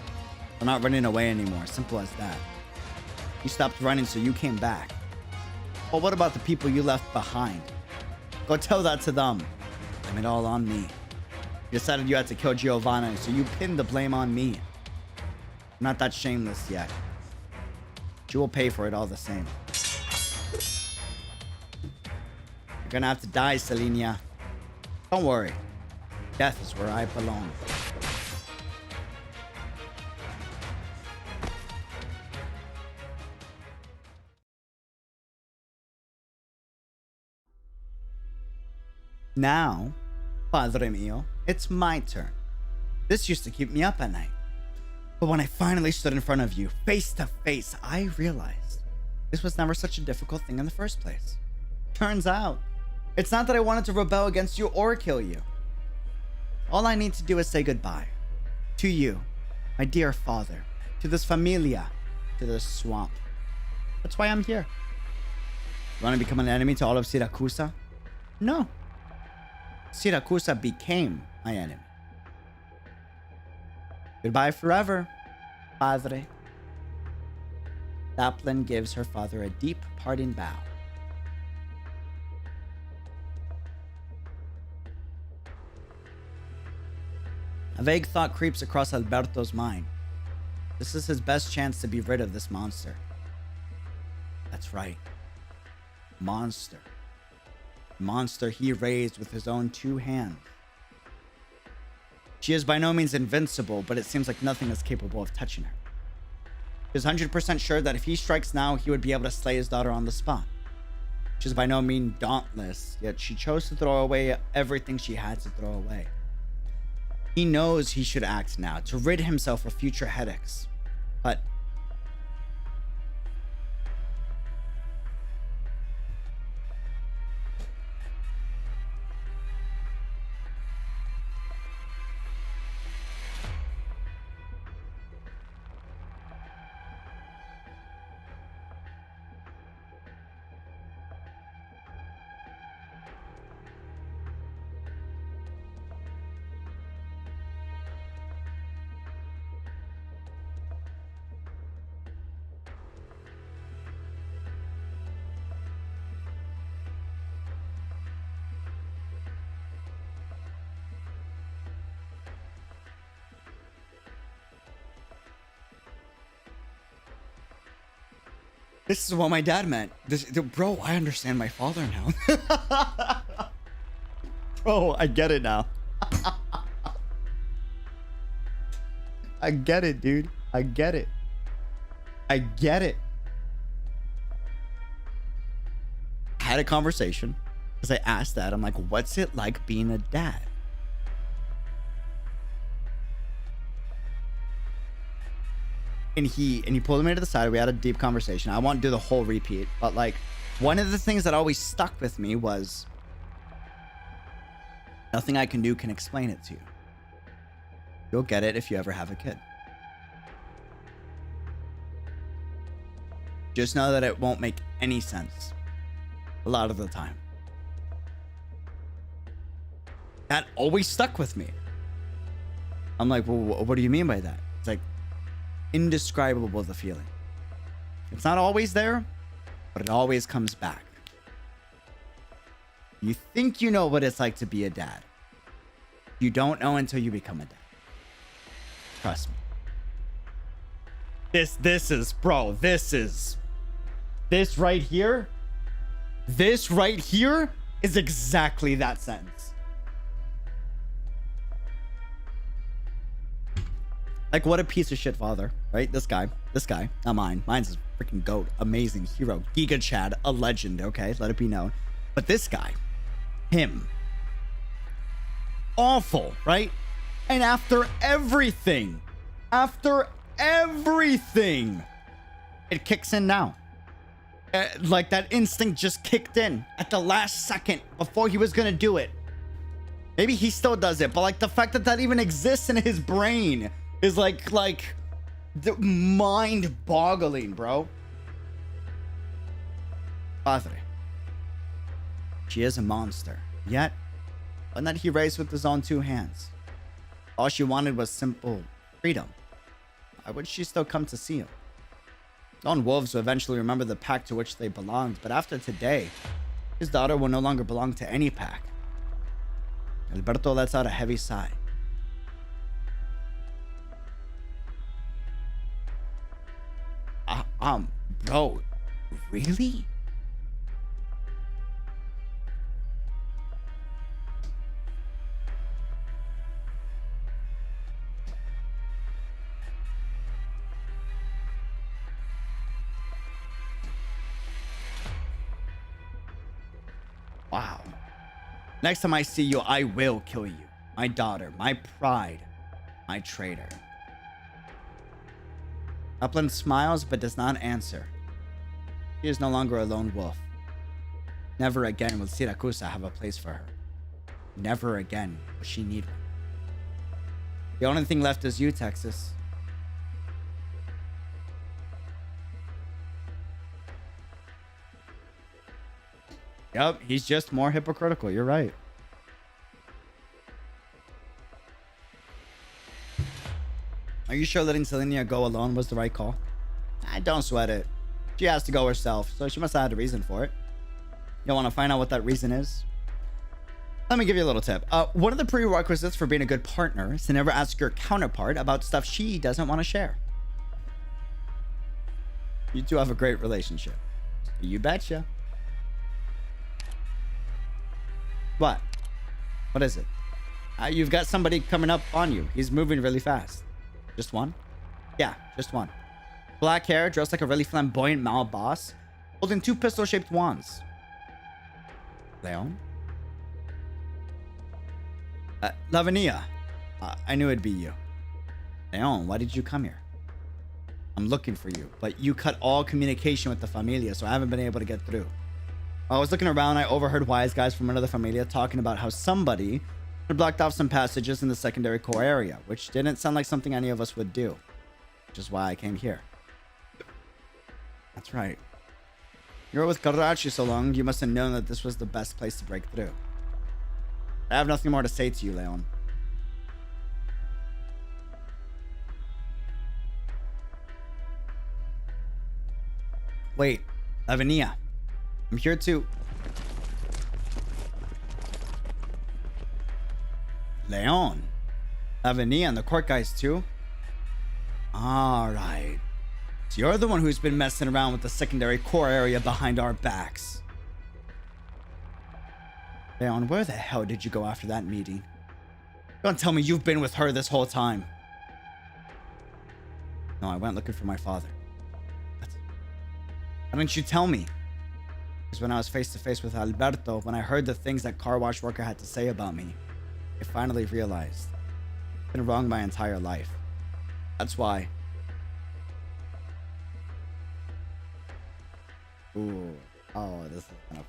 Speaker 3: We're not running away anymore. Simple as that. You stopped running, so you came back. Well, what about the people you left behind? Go tell that to them. Blame it all on me. You decided you had to kill Giovanna, so you pinned the blame on me. I'm not that shameless yet. But you will pay for it all the same. You're gonna have to die, Selenia. Don't worry. Death is where I belong. Now, Padre mio, it's my turn. This used to keep me up at night. But when I finally stood in front of you, face to face, I realized this was never such a difficult thing in the first place. Turns out, it's not that I wanted to rebel against you or kill you. All I need to do is say goodbye. To you, my dear father, to this familia, to this swamp. That's why I'm here. You want to become an enemy to all of Siracusa? No. Siracusa became my enemy. Goodbye forever, Padre. Daplin gives her father a deep parting bow. A vague thought creeps across Alberto's mind. This is his best chance to be rid of this monster. That's right. Monster. Monster he raised with his own 2 hands. She is by no means invincible, but it seems like nothing is capable of touching her. He is 100% sure that if he strikes now, he would be able to slay his daughter on the spot. She is by no means dauntless, yet she chose to throw away everything she had to throw away. He knows he should act now to rid himself of future headaches, but this is what my dad meant. Bro, I understand my father now. Bro, I get it now. I get it, dude. I get it. I get it. I had a conversation because I asked that. I'm like, what's it like being a dad? And he pulled me to the side. We had a deep conversation. I won't do the whole repeat, but like one of the things that always stuck with me was nothing I can do can explain it to you. You'll get it if you ever have a kid. Just know that it won't make any sense a lot of the time. That always stuck with me. I'm like, well, what do you mean by that? It's like, indescribable, the feeling. It's not always there, but it always comes back. You think you know what it's like to be a dad. You don't know until you become a dad. Trust me. This right here is exactly that sentence. Like, what a piece of shit father, right? This guy, not mine. Mine's a freaking goat, amazing hero, 𝙃𝙐𝙂𝙀, a legend, okay? Let it be known. But this guy, him, awful, right? And after everything, it kicks in now. Like that instinct just kicked in at the last second before he was gonna do it. Maybe he still does it, but like the fact that that even exists in his brain is like mind-boggling, bro. Padre. She is a monster, yet one that he raised with his own 2 hands. All she wanted was simple freedom. Why would she still come to see him? Lone wolves will eventually remember the pack to which they belonged, but after today, his daughter will no longer belong to any pack. Alberto lets out a heavy sigh. Bro, really? Wow. Next time I see you, I will kill you. My daughter, my pride, my traitor. Upland smiles but does not answer. She is no longer a lone wolf. Never again will Siracusano have a place for her. Never again will she need one. The only thing left is you, Texas. Yep, he's just more hypocritical. You're right. Are you sure letting Selenia go alone was the right call? Don't sweat it. She has to go herself, so she must have had a reason for it. You don't want to find out what that reason is? Let me give you a little tip. One of the prerequisites for being a good partner is to never ask your counterpart about stuff she doesn't want to share. You two have a great relationship. You betcha. What? What is it? You've got somebody coming up on you. He's moving really fast. Just one? Yeah, just one. Black hair, dressed like a really flamboyant male boss, holding 2 pistol-shaped wands. Leon? Lavinia. I knew it'd be you. Leon, why did you come here? I'm looking for you, but you cut all communication with the Familia, so I haven't been able to get through. While I was looking around, I overheard wise guys from another Familia talking about how somebody had blocked off some passages in the secondary core area, which didn't sound like something any of us would do, which is why I came here. That's right. You were with Karachi so long, you must have known that this was the best place to break through. I have nothing more to say to you, Leon. Wait, Lavinia. I'm here to... Leon. Lavinia and the court guys too? Alright. So you're the one who's been messing around with the secondary core area behind our backs. Leon, where the hell did you go after that meeting? Don't tell me you've been with her this whole time. No, I went looking for my father. What? Why didn't you tell me? Because when I was face to face with Alberto, when I heard the things that car wash worker had to say about me, I finally realized I've been wrong my entire life. That's why. Ooh. Oh, this is kind of...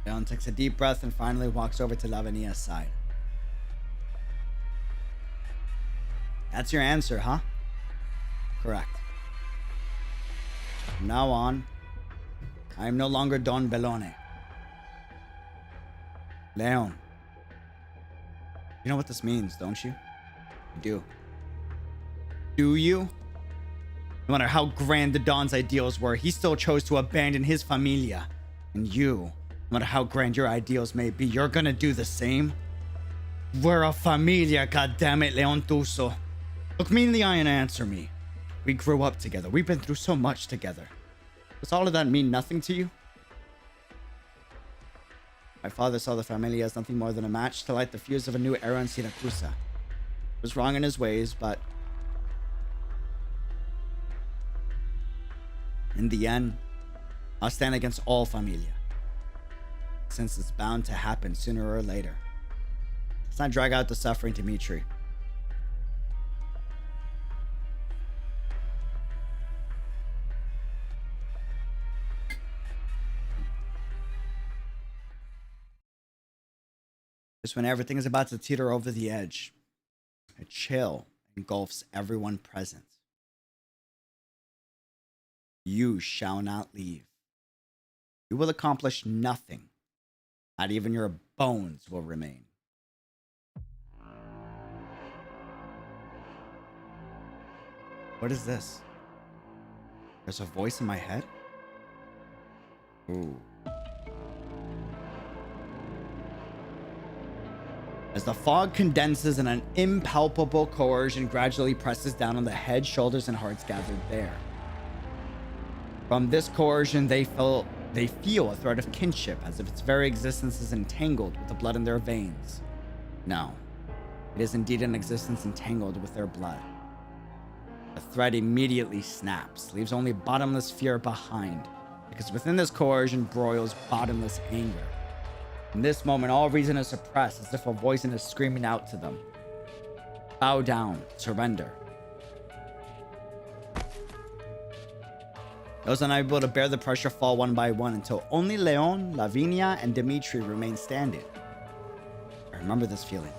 Speaker 3: Leon takes a deep breath and finally walks over to Lavinia's side. That's your answer, huh? Correct. From now on, I am no longer Don Bellone. Leon. You know what this means, don't you? You do. Do you? No matter how grand the Don's ideals were, he still chose to abandon his familia. And you, no matter how grand your ideals may be, you're gonna do the same? We're a familia, goddammit, Leon Tuso. Look me in the eye and answer me. We grew up together. We've been through so much together. Does all of that mean nothing to you? My father saw the familia as nothing more than a match to light the fuse of a new era in Siracusa. He was wrong in his ways, but in the end, I'll stand against all familia, since it's bound to happen sooner or later. Let's not drag out the suffering, Dimitri. Just when everything is about to teeter over the edge, a chill engulfs everyone present. You shall not leave. You will accomplish nothing. Not even your bones will remain. What is this? There's a voice in my head? Ooh. As the fog condenses and an impalpable coercion gradually presses down on the head, shoulders, and hearts gathered there. From this coercion, they feel a thread of kinship, as if its very existence is entangled with the blood in their veins. No, it is indeed an existence entangled with their blood. The thread immediately snaps, leaves only bottomless fear behind, because within this coercion broils bottomless anger. In this moment, all reason is suppressed, as if a voice is screaming out to them. Bow down, surrender. Those unable to bear the pressure fall one by one until only Leon, Lavinia, and Dimitri remain standing. I remember this feeling.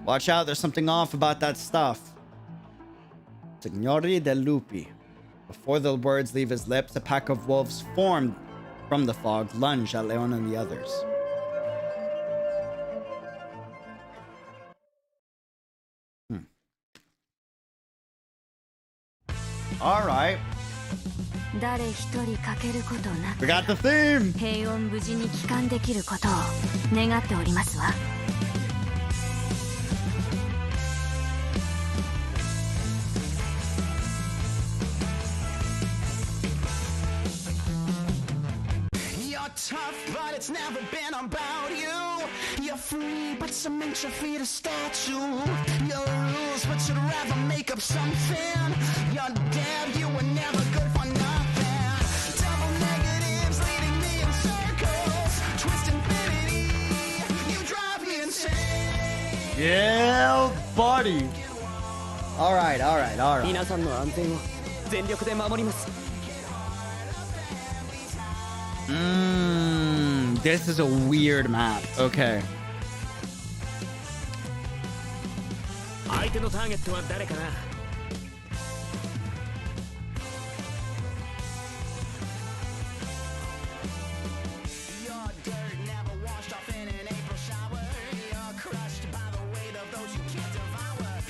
Speaker 3: Watch out, there's something off about that stuff. Signori del Lupi. Before the words leave his lips, a pack of wolves formed from the fog, lunge at Leon and the others. All right. We got the theme.
Speaker 4: 平穏無事に帰還できることを願っておりますわ。
Speaker 9: Tough, but it's never been about you. You're free, but cement your feet a statue. Your rules, but you'd rather make up something. You're dead, you were never good for nothing. Double negatives leading me in circles. Twist infinity, you drive me insane.
Speaker 3: Yeah, buddy. All right, all right, all right.
Speaker 7: 皆さんの安全を全力で守ります。
Speaker 3: This is a weird map. Okay.
Speaker 7: 相手のターゲットは誰かな。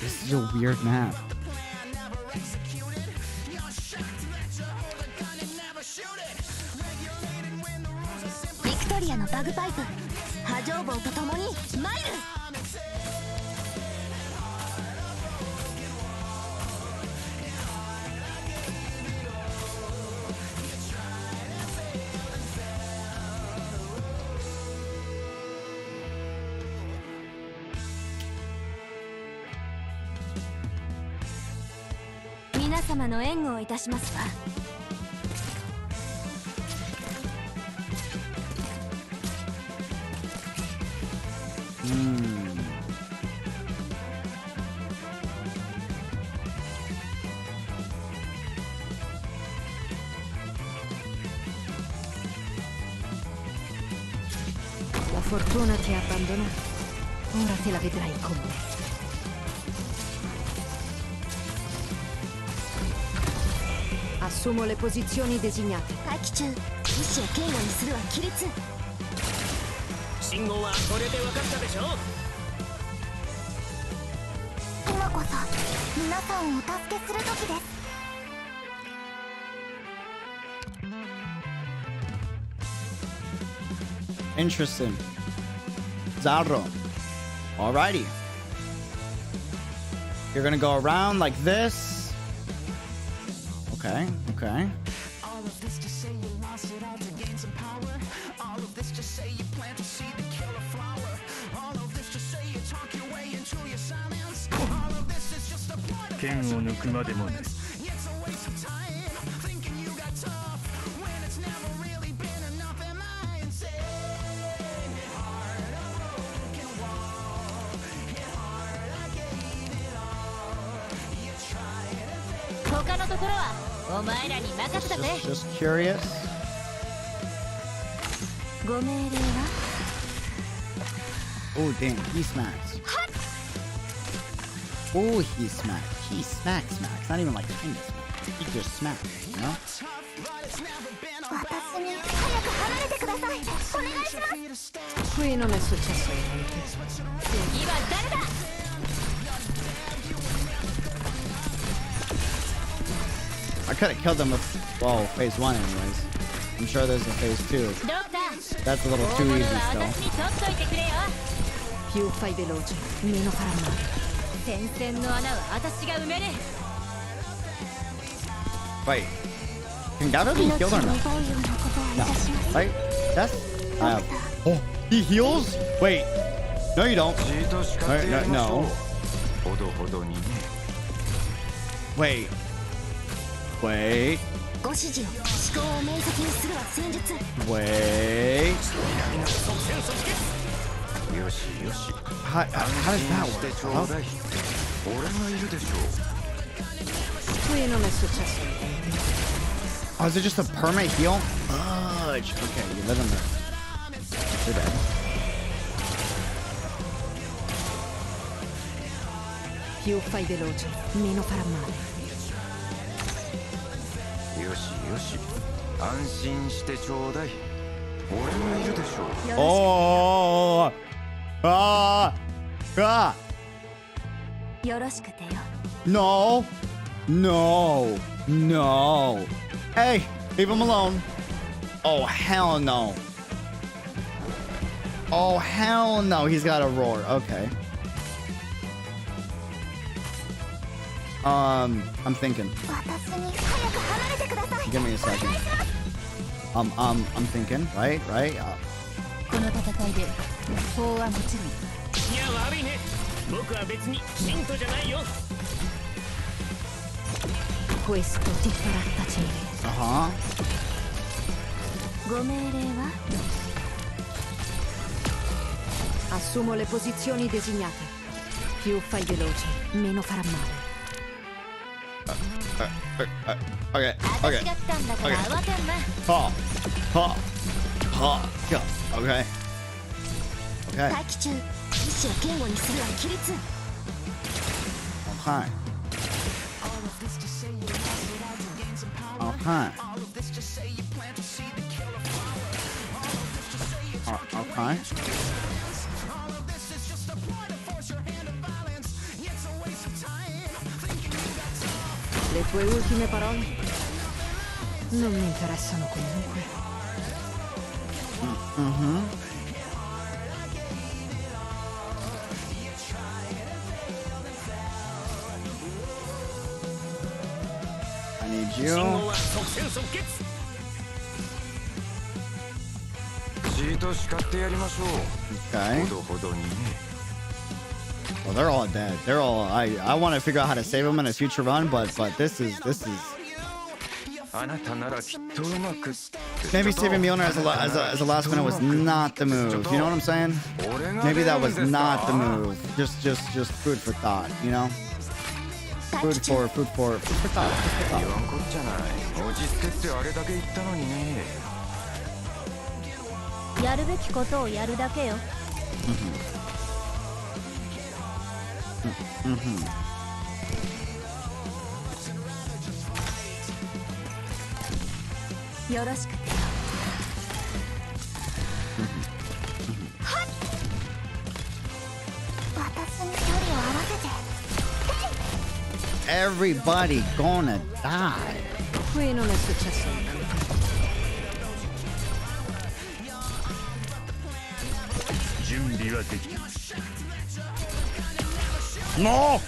Speaker 3: This is a weird map.
Speaker 4: ビクトリアのバグパイプ波状棒とともにマイル。皆様の援護をいたしますわ。
Speaker 6: La fortuna ti ha abbandonato. Ora te la vedrai con me. Assumo le posizioni designate.
Speaker 4: 待機中、意志を警護にするは規律。
Speaker 7: 信号はこれで分かったでしょ。
Speaker 4: 今こそ皆さんをお助けする時です。
Speaker 3: Interesting. Zarro. Alrighty. You're gonna go around like this. Okay, okay.
Speaker 9: All of this to say you lost it all to gain some power. All of this to say you plant to see the killer flower. All of this to say you talk your way into your silence. All of this is just a part of
Speaker 10: 剣を抜くまでもない。
Speaker 9: It's a waste of time thinking you got tough when it's never really been enough. Am I insane? Hit hard, a broken wall. Hit hard, I gave it all. You tried to fake.
Speaker 6: 他のところはお前らに任せたぜ。
Speaker 3: Just curious.
Speaker 4: ご命令は
Speaker 3: Oh, damn. He smacks. Oh, he smacks. He smacks. Not even like kind of smack. He just smacks, you know?
Speaker 4: 私に早く離れてください。お願いします。
Speaker 6: Qui non è successo niente. 次は誰だ。
Speaker 3: I could have killed him with, well, phase 1 anyways. I'm sure there's a phase 2.
Speaker 6: ドクター。
Speaker 3: That's a little
Speaker 6: 大
Speaker 3: too
Speaker 6: 物
Speaker 3: easy
Speaker 6: は
Speaker 3: still.
Speaker 6: 私に取っといてくれよ。più fai veloce meno farà male. 戦線の穴は私が埋める。
Speaker 3: Wait. Can Gavin be healed or not?
Speaker 4: 奪うようなことはいたしません。
Speaker 3: Right? That's... oh, he heals? Wait. No, you don't.
Speaker 8: じっと叱ってやりましょう。
Speaker 3: No.
Speaker 8: ほどほどにね。
Speaker 3: Wait. Wait.
Speaker 4: ご指示を思考を明晰にするは戦術。
Speaker 3: Wait.
Speaker 8: よしよし。
Speaker 3: How does that
Speaker 8: して
Speaker 3: work?
Speaker 8: ちょうだい。俺がいるでしょう。
Speaker 6: Qui non è successo niente.
Speaker 3: Oh, is it just a permanent heal? Fudge. Okay, you live in there. You're dead.
Speaker 4: Più fai veloce, meno farà male.
Speaker 8: よしよし安心してちょうだい俺がいるでしょう
Speaker 3: Oh. Ah. Ah.
Speaker 4: よろしくてよ。
Speaker 3: No. No. No. Hey, leave him alone. Oh, hell no. Oh, hell no. He's got a roar. Okay. I'm thinking.
Speaker 6: 私に早く離れてください。
Speaker 3: Give me a second. I'm thinking. Right?
Speaker 5: この戦いで法はもちろん
Speaker 7: いや悪いね僕は別に信徒じゃないよ
Speaker 4: Questo ti farà tacere.
Speaker 3: Uh-huh.
Speaker 4: ご命令は Assumo le posizioni designate. Più fai veloce, meno farà male.
Speaker 3: Okay.
Speaker 6: 私が来たんだから慌てんな。
Speaker 3: Yeah. Okay.
Speaker 6: 待機中、意志を堅固にするは規律。
Speaker 3: Okay. Okay. Okay.
Speaker 4: Le tue ultime parole non mi interessano comunque.
Speaker 3: I need
Speaker 7: 信
Speaker 3: you.
Speaker 7: 号は即戦即決
Speaker 8: じーと叱ってやりましょう
Speaker 3: Okay.
Speaker 8: ほどほどにね
Speaker 3: Well, they're all dead. They're all. I want to figure out how to save them in a future run, but this is.
Speaker 8: あなたならきっとうまく
Speaker 3: Maybe saving Mjolnir as a last minute was not the move. You know what I'm saying? Maybe that was not the move. Just food for thought. You know? Food for thought. Food for thought.
Speaker 8: 言わんこっちゃない落ち着けってあれだけ言ったのにね
Speaker 6: やるべきことをやるだけよ。
Speaker 4: よろしくて。
Speaker 6: 私に距離を合わせて。
Speaker 3: Everybody gonna die.
Speaker 4: Qui non è successo niente.
Speaker 3: No!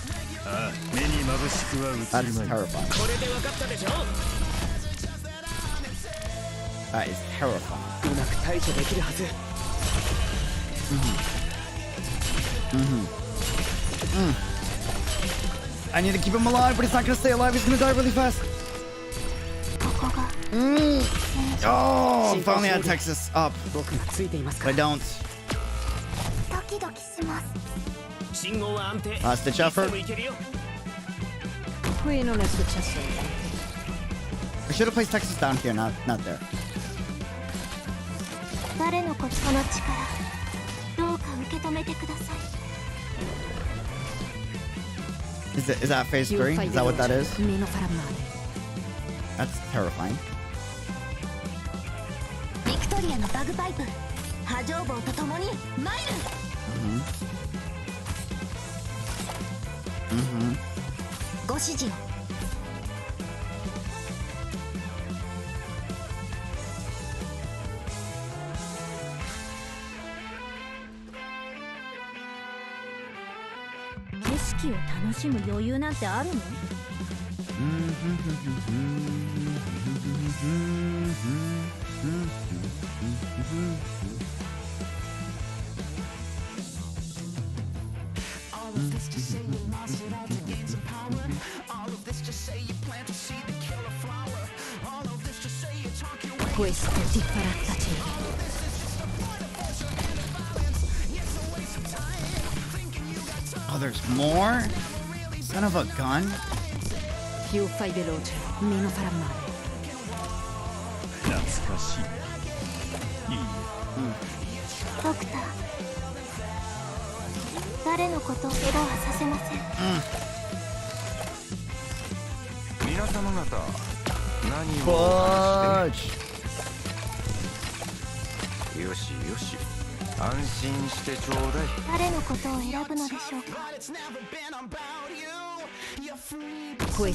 Speaker 10: 目に眩しくは映
Speaker 3: That's
Speaker 10: るまい
Speaker 3: terrifying.
Speaker 7: これで分かったでしょ
Speaker 3: That is terrifying.
Speaker 7: うまく対処できるはず
Speaker 3: I need to keep him alive, but he's not gonna stay alive. He's gonna die really fast. Oh, finally had Texas up.
Speaker 7: 僕がついていますか
Speaker 3: But I don't.
Speaker 6: ドキドキします。
Speaker 7: 信号は安定
Speaker 3: Last ditch effort.
Speaker 7: いつでもいけるよ
Speaker 4: Qui non è successo niente.
Speaker 3: I should have placed Texas down here, not there.
Speaker 6: 誰のこの力、どうか受け止めてください。
Speaker 3: Is that phase
Speaker 4: Più
Speaker 3: 3?
Speaker 4: fai
Speaker 3: Is that what that
Speaker 4: veloce,
Speaker 3: is?
Speaker 4: meno farà male.
Speaker 3: That's terrifying.
Speaker 6: ビクトリアのバグパイプ、波状棒とともにマイル。ご指示を。景色を楽しむ余裕なんてあるの？
Speaker 4: Questo ti farà tacere.
Speaker 3: Oh, there's more? Son of a gun?
Speaker 4: Più fai veloce, meno farà male.
Speaker 10: 懐かしいいい
Speaker 6: ドクター、
Speaker 4: 誰のことをエロはさせません。
Speaker 8: 皆様方何をお話しでよしよし安心してちょうだい。
Speaker 4: 誰のことを選ぶのでしょうか。
Speaker 6: 𝙃𝙖𝙩𝙧𝙚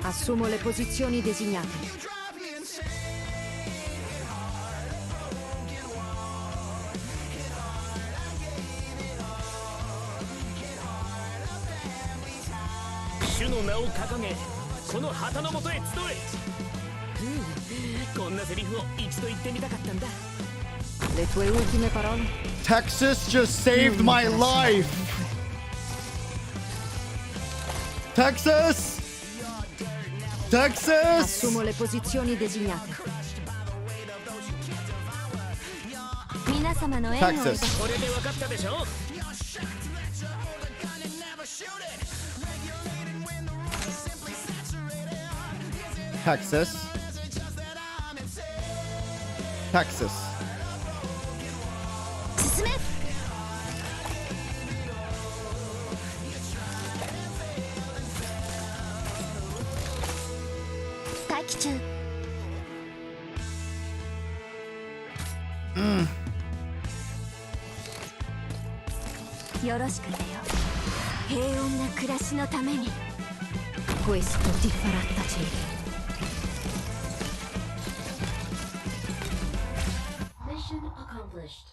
Speaker 6: Assumo le posizioni designate. Le tue ultime parole?
Speaker 3: Texas just saved my life. Texas. Texas.
Speaker 6: Assumo le posizioni designate.
Speaker 4: 皆様の縁を
Speaker 3: Texas. Texas. Texas.
Speaker 4: 進め。待機中。よろしくてよ。平穏な暮らしのために。
Speaker 6: 𝙃𝙖𝙩𝙧𝙚
Speaker 4: Mission accomplished.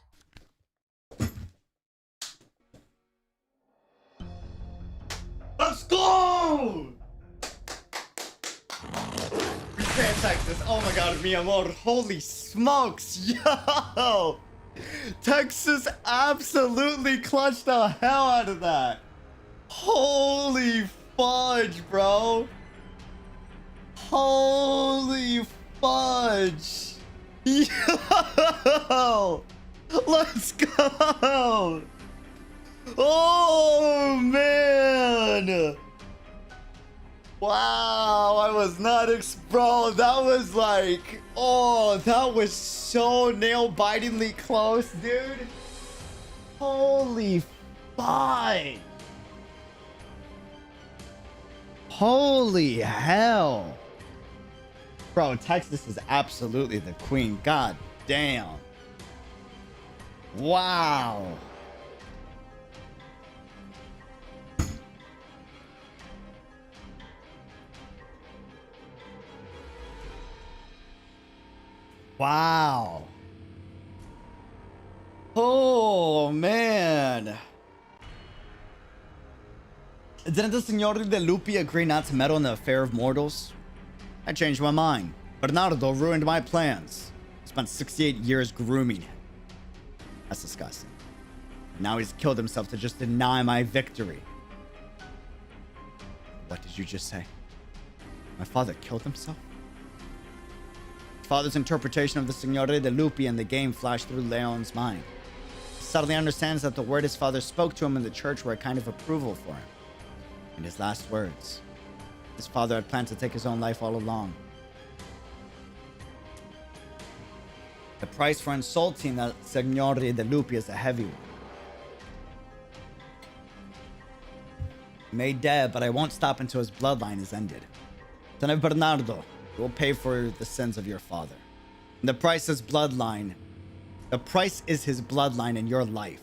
Speaker 3: Let's go! Can't Texas. Oh my god, mi amor. Holy smokes. Yo! Texas absolutely clutched the hell out of that. Holy fudge, bro. Holy fudge. Yo! Let's go! Oh, man! Wow, I was not bro, that was like, oh, that was so nail-bitingly close, dude. Holy fuck. Holy hell. Bro, Texas is absolutely the queen. God damn. Wow. Wow. Oh, man. Didn't the Signore de Lupi agree not to meddle in the affair of mortals? I changed my mind. Bernardo ruined my plans. Spent 68 years grooming him. That's disgusting. Now he's killed himself to just deny my victory. What did you just say? My father killed himself? Father's interpretation of the Signore de Lupi and the game flashed through Leon's mind. He suddenly understands that the word his father spoke to him in the church were a kind of approval for him. In his last words, his father had planned to take his own life all along. The price for insulting the Signore de Lupi is a heavy one. He may dead, but I won't stop until his bloodline is ended. Son of Bernardo, you will pay for the sins of your father. And the price is bloodline. The price is his bloodline in your life.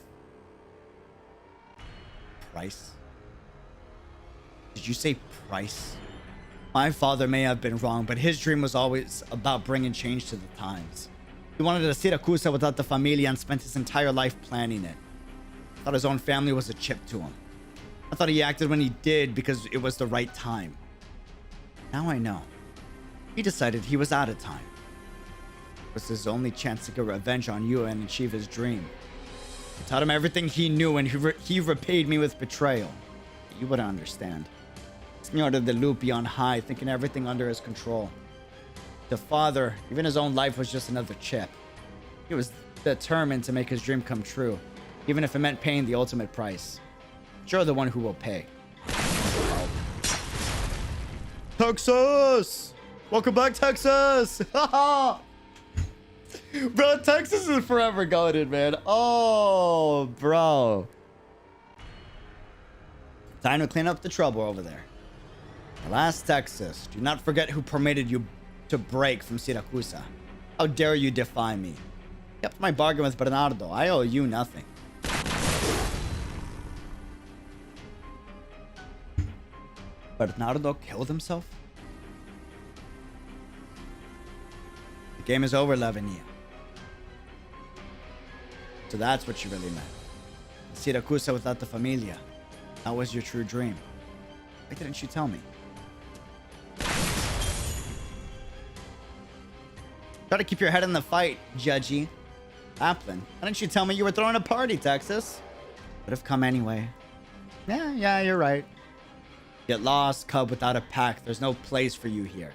Speaker 3: Price? Did you say price? My father may have been wrong, but his dream was always about bringing change to the times. He wanted a Siracusano without the familia and spent his entire life planning it. I thought his own family was a chip to him. I thought he acted when he did because it was the right time. Now I know. He decided he was out of time. It was his only chance to get revenge on you and achieve his dream. I taught him everything he knew and he repaid me with betrayal. But you wouldn't understand. Signore de Lupi on high, thinking everything under his control. The father, even his own life was just another chip. He was determined to make his dream come true, even if it meant paying the ultimate price. You're the one who will pay. Texas! Welcome back, Texas! Bro, Texas is forever goated, man. Oh, bro. Time to clean up the trouble over there. Alas, Texas, do not forget who permitted you to break from Siracusa. How dare you defy me? Kept my bargain with Bernardo. I owe you nothing. Bernardo killed himself? The game is over, Lavinia. So that's what you really meant. Siracusa without the Familia. That was your true dream. Why didn't you tell me? Try to keep your head in the fight, Judgy. Applin, why didn't you tell me you were throwing a party, Texas? Would have come anyway. Yeah, you're right. Get lost, cub without a pack. There's no place for you here.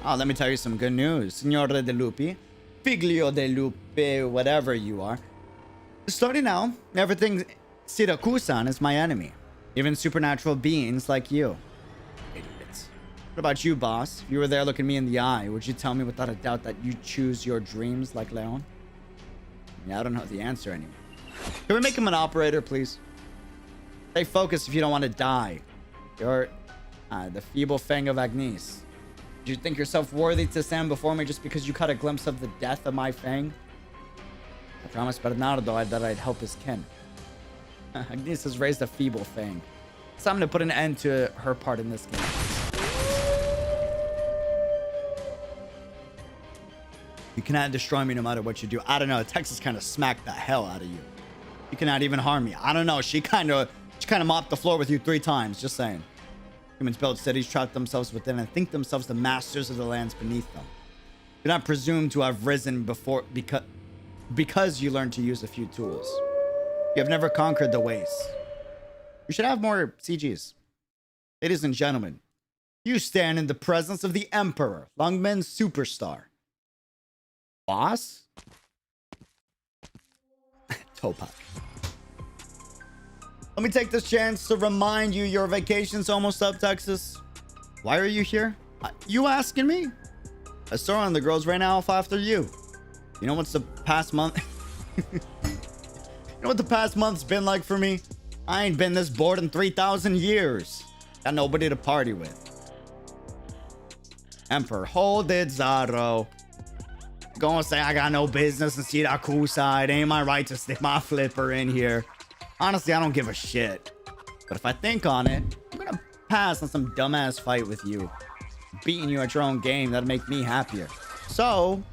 Speaker 3: Oh, let me tell you some good news. Signore de Lupi, Figlio de Lupe, whatever you are. Starting now, everything Siracusan is my enemy. Even supernatural beings like you. Idiots. What about you, boss? If you were there looking me in the eye, would you tell me without a doubt that you choose your dreams like Leon? Yeah, I don't know the answer anymore. Can we make him an operator, please? Stay focused if you don't want to die. You're the feeble fang of Agnes. Do you think yourself worthy to stand before me just because you caught a glimpse of the death of my fang? I promised Bernardo that I'd help his kin. Agnes has raised a feeble fang. It's time to put an end to her part in this game. You cannot destroy me no matter what you do. I don't know. Texas kind of smacked the hell out of you. You cannot even harm me. I don't know. She kind of mopped the floor with you 3 times. Just saying. Humans build cities, trap themselves within, and think themselves the masters of the lands beneath them. Do not presume to have risen before because you learned to use a few tools. You have never conquered the ways. You should have more CGs. Ladies and gentlemen, you stand in the presence of the Emperor, Longmen's superstar. Boss? Topak. Let me take this chance to remind you your vacation's almost up, Texas. Why are you here? You asking me? I saw on the girls ran off after you. You know what's the past month? You know what the past month's been like for me? I ain't been this bored in 3,000 years. Got nobody to party with. Emperor, hold it, Zaro. Gonna say I got no business in Siracusa. It ain't my right to stick my flipper in here. Honestly, I don't give a shit. But if I think on it, I'm gonna pass on some dumbass fight with you. Beating you at your own game, that'd make me happier. So,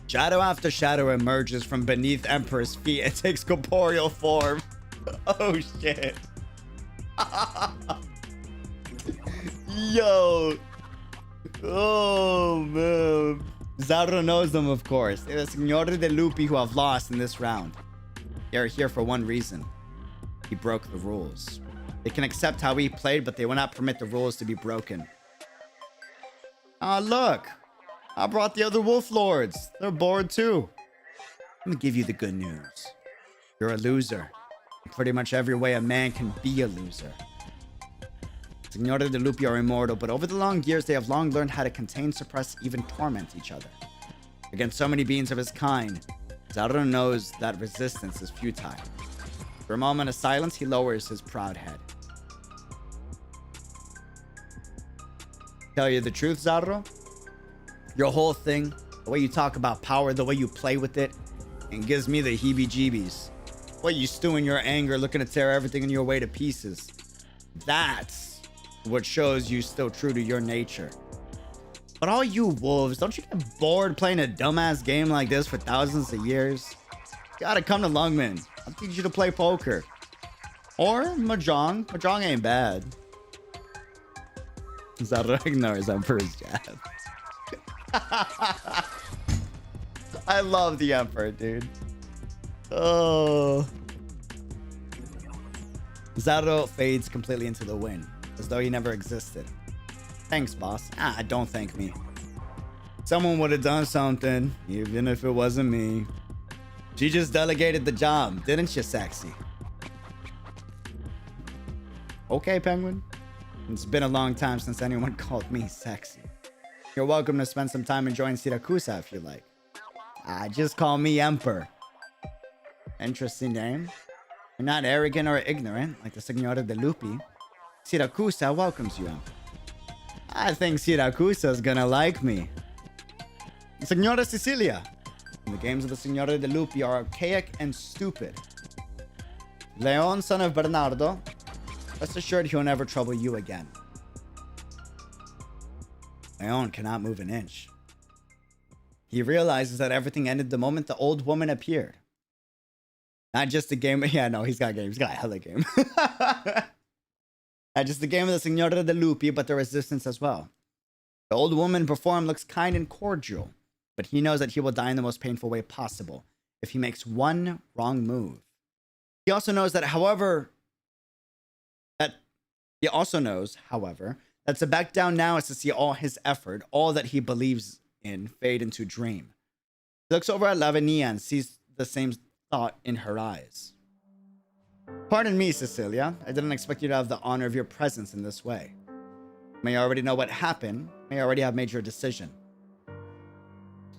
Speaker 3: shadow after shadow emerges from beneath Emperor's feet and takes corporeal form. Oh shit. Yo. Oh man. Zaro knows them, of course. They're the Signore de Lupi who have lost in this round. They're here for one reason. He broke the rules. They can accept how he played, but they will not permit the rules to be broken. Ah, look. I brought the other Wolf Lords. They're bored too. Let me give you the good news. You're a loser. In pretty much every way a man can be a loser. Signore de Lupi are immortal, but over the long years, they have long learned how to contain, suppress, even torment each other. Against so many beings of his kind, Zaro knows that resistance is futile. For a moment of silence, he lowers his proud head. Tell you the truth, Zaro? Your whole thing, the way you talk about power, the way you play with it, it gives me the heebie-jeebies. The way you stew in your anger, looking to tear everything in your way to pieces. That's what shows you still true to your nature. But all you wolves, don't you get bored playing a dumbass game like this for thousands of years? You gotta come to Lungman. I'll teach you to play poker. Or Mahjong. Mahjong ain't bad. Zaro ignores Emperor's jab. I love the Emperor, dude. Oh. Zaro fades completely into the wind, as though he never existed. Thanks, boss. Don't thank me. Someone would have done something, even if it wasn't me. She just delegated the job, didn't she, sexy? Okay, Penguin. It's been a long time since anyone called me sexy. You're welcome to spend some time enjoying Siracusano if you like. Just call me Emperor. Interesting name. You're not arrogant or ignorant like the Signora de Lupi. Siracusano welcomes you, Emperor. I think Siracusano's gonna like me. Signora Cecilia. The games of the Signora de Lupi are archaic and stupid. Leon, son of Bernardo, rest assured he'll never trouble you again. Leon cannot move an inch. He realizes that everything ended the moment the old woman appeared. Not just the game. Yeah, no, he's got game. He's got a hella game. Not just the game of the Signora de Lupi, but the resistance as well. The old woman before him looks kind and cordial, but he knows that he will die in the most painful way possible if he makes one wrong move. He also knows that, however, that to back down now is to see all his effort, all that he believes in, fade into dream. He looks over at Lavinia and sees the same thought in her eyes. Pardon me, Cecilia. I didn't expect you to have the honor of your presence in this way. You may already know what happened, may already have made your decision.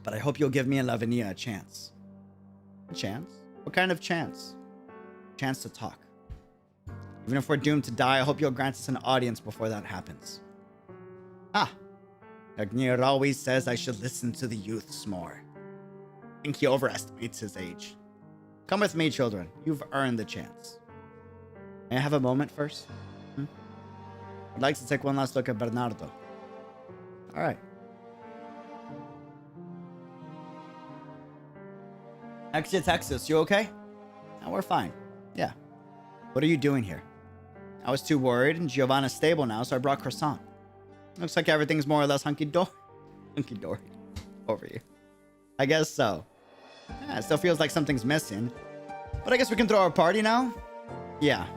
Speaker 3: But I hope you'll give me and Lavinia a chance. A chance? What kind of chance? A chance to talk. Even if we're doomed to die, I hope you'll grant us an audience before that happens. Ď𝙗𝙖𝙀 always says I should listen to the youths more. I think he overestimates his age. Come with me, children. You've earned the chance. May I have a moment first? I'd like to take one last look at Bernardo. All right. Exia Texas, you okay? No, we're fine. Yeah. What are you doing here? I was too worried, and Giovanna's stable now, so I brought croissant. Looks like everything's more or less hunky-dory over you. I guess so. Yeah, it still feels like something's missing. But I guess we can throw our party now? Yeah.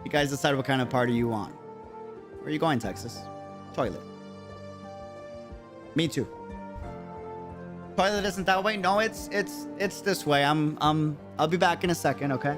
Speaker 3: You guys decide what kind of party you want. Where are you going, Texas? Toilet. Me too. Toilet isn't that way? No, it's this way. I'll be back in a second, okay?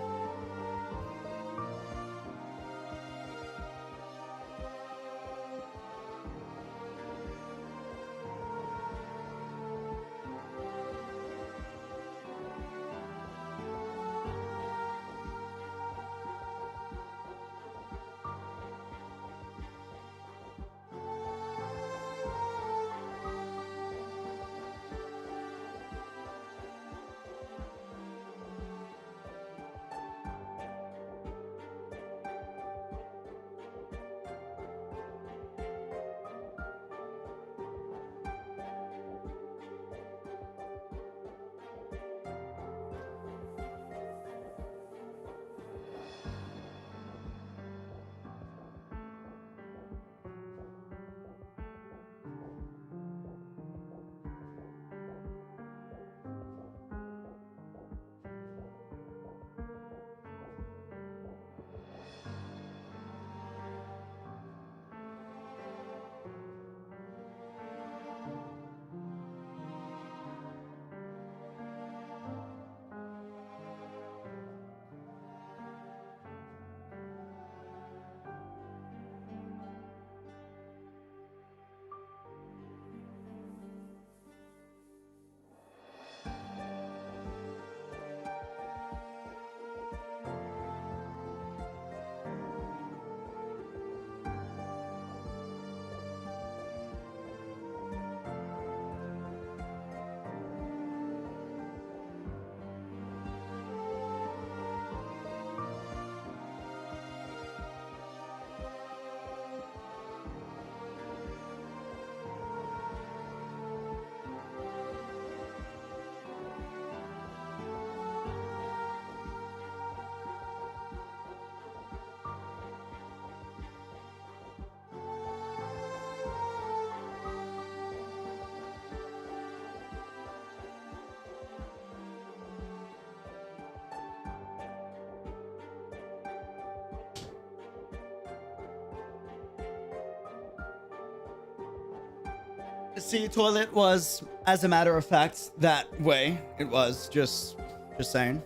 Speaker 3: See, toilet was, as a matter of fact, that way. It was just saying.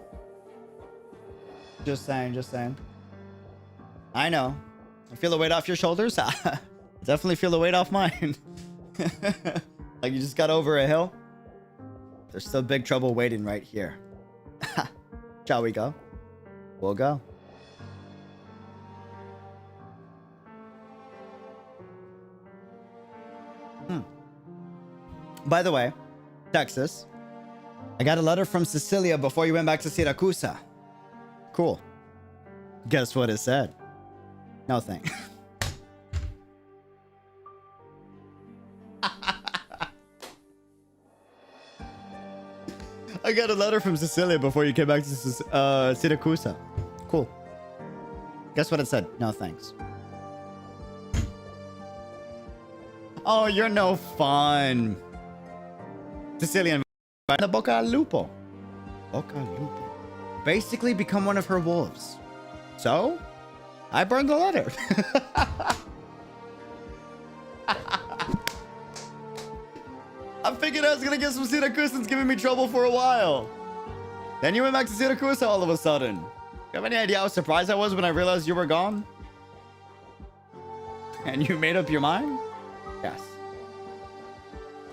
Speaker 3: Just saying. I know. I feel the weight off your shoulders. Definitely feel the weight off mine. Like you just got over a hill. There's still big trouble waiting right here. Shall we go? We'll go. By the way, Texas, I got a letter from Cecilia before you went back to Siracusa. Cool. Guess what it said? No thanks. I got a letter from Cecilia before you came back to Siracusa. Cool. Guess what it said? No thanks. Oh, you're no fun. Sicilian the Boca Lupo. Boca Lupo. Basically become one of her wolves. So, I burned the letter. I figured I was gonna get some Siracusans giving me trouble for a while. Then you went back to Siracusa all of a sudden. You have any idea how surprised I was when I realized you were gone? And you made up your mind? Yes.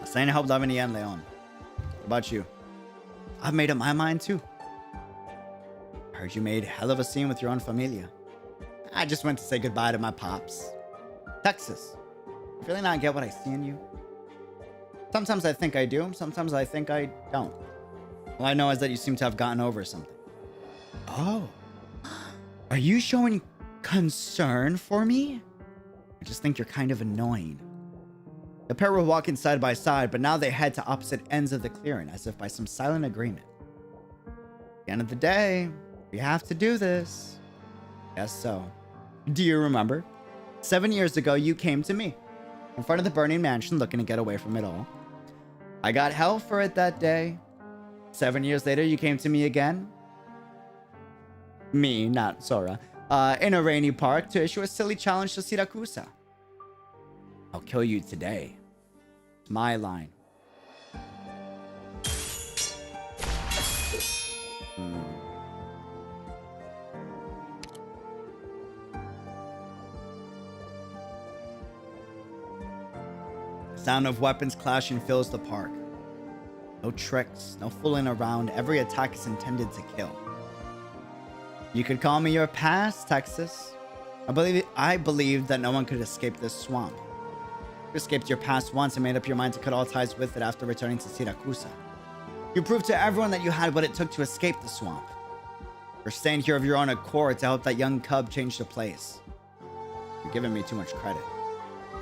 Speaker 3: Saying help Davinian Leon. What about you? I've made up my mind too. Heard you made hell of a scene with your own familia. I just went to say goodbye to my pops. Texas, you really not get what I see in you? Sometimes I think I do. Sometimes I think I don't. All I know is that you seem to have gotten over something. Oh. Are you showing concern for me? I just think you're kind of annoying. The pair were walking side by side, but now they head to opposite ends of the clearing, as if by some silent agreement. At the end of the day, we have to do this. Yes, so. Do you remember? 7 years ago, you came to me, in front of the burning mansion, looking to get away from it all. I got hell for it that day. 7 years later, you came to me again. Me, not Sora. In a rainy park to issue a silly challenge to Siracusa. I'll kill you today. It's my line. The sound of weapons clashing fills the park. No tricks, no fooling around. Every attack is intended to kill. You could call me your past, Texas. I believed that no one could escape this swamp. You escaped your past once and made up your mind to cut all ties with it after returning to Siracusa. You proved to everyone that you had what it took to escape the swamp. You're staying here of your own accord to help that young cub change the place. You're giving me too much credit.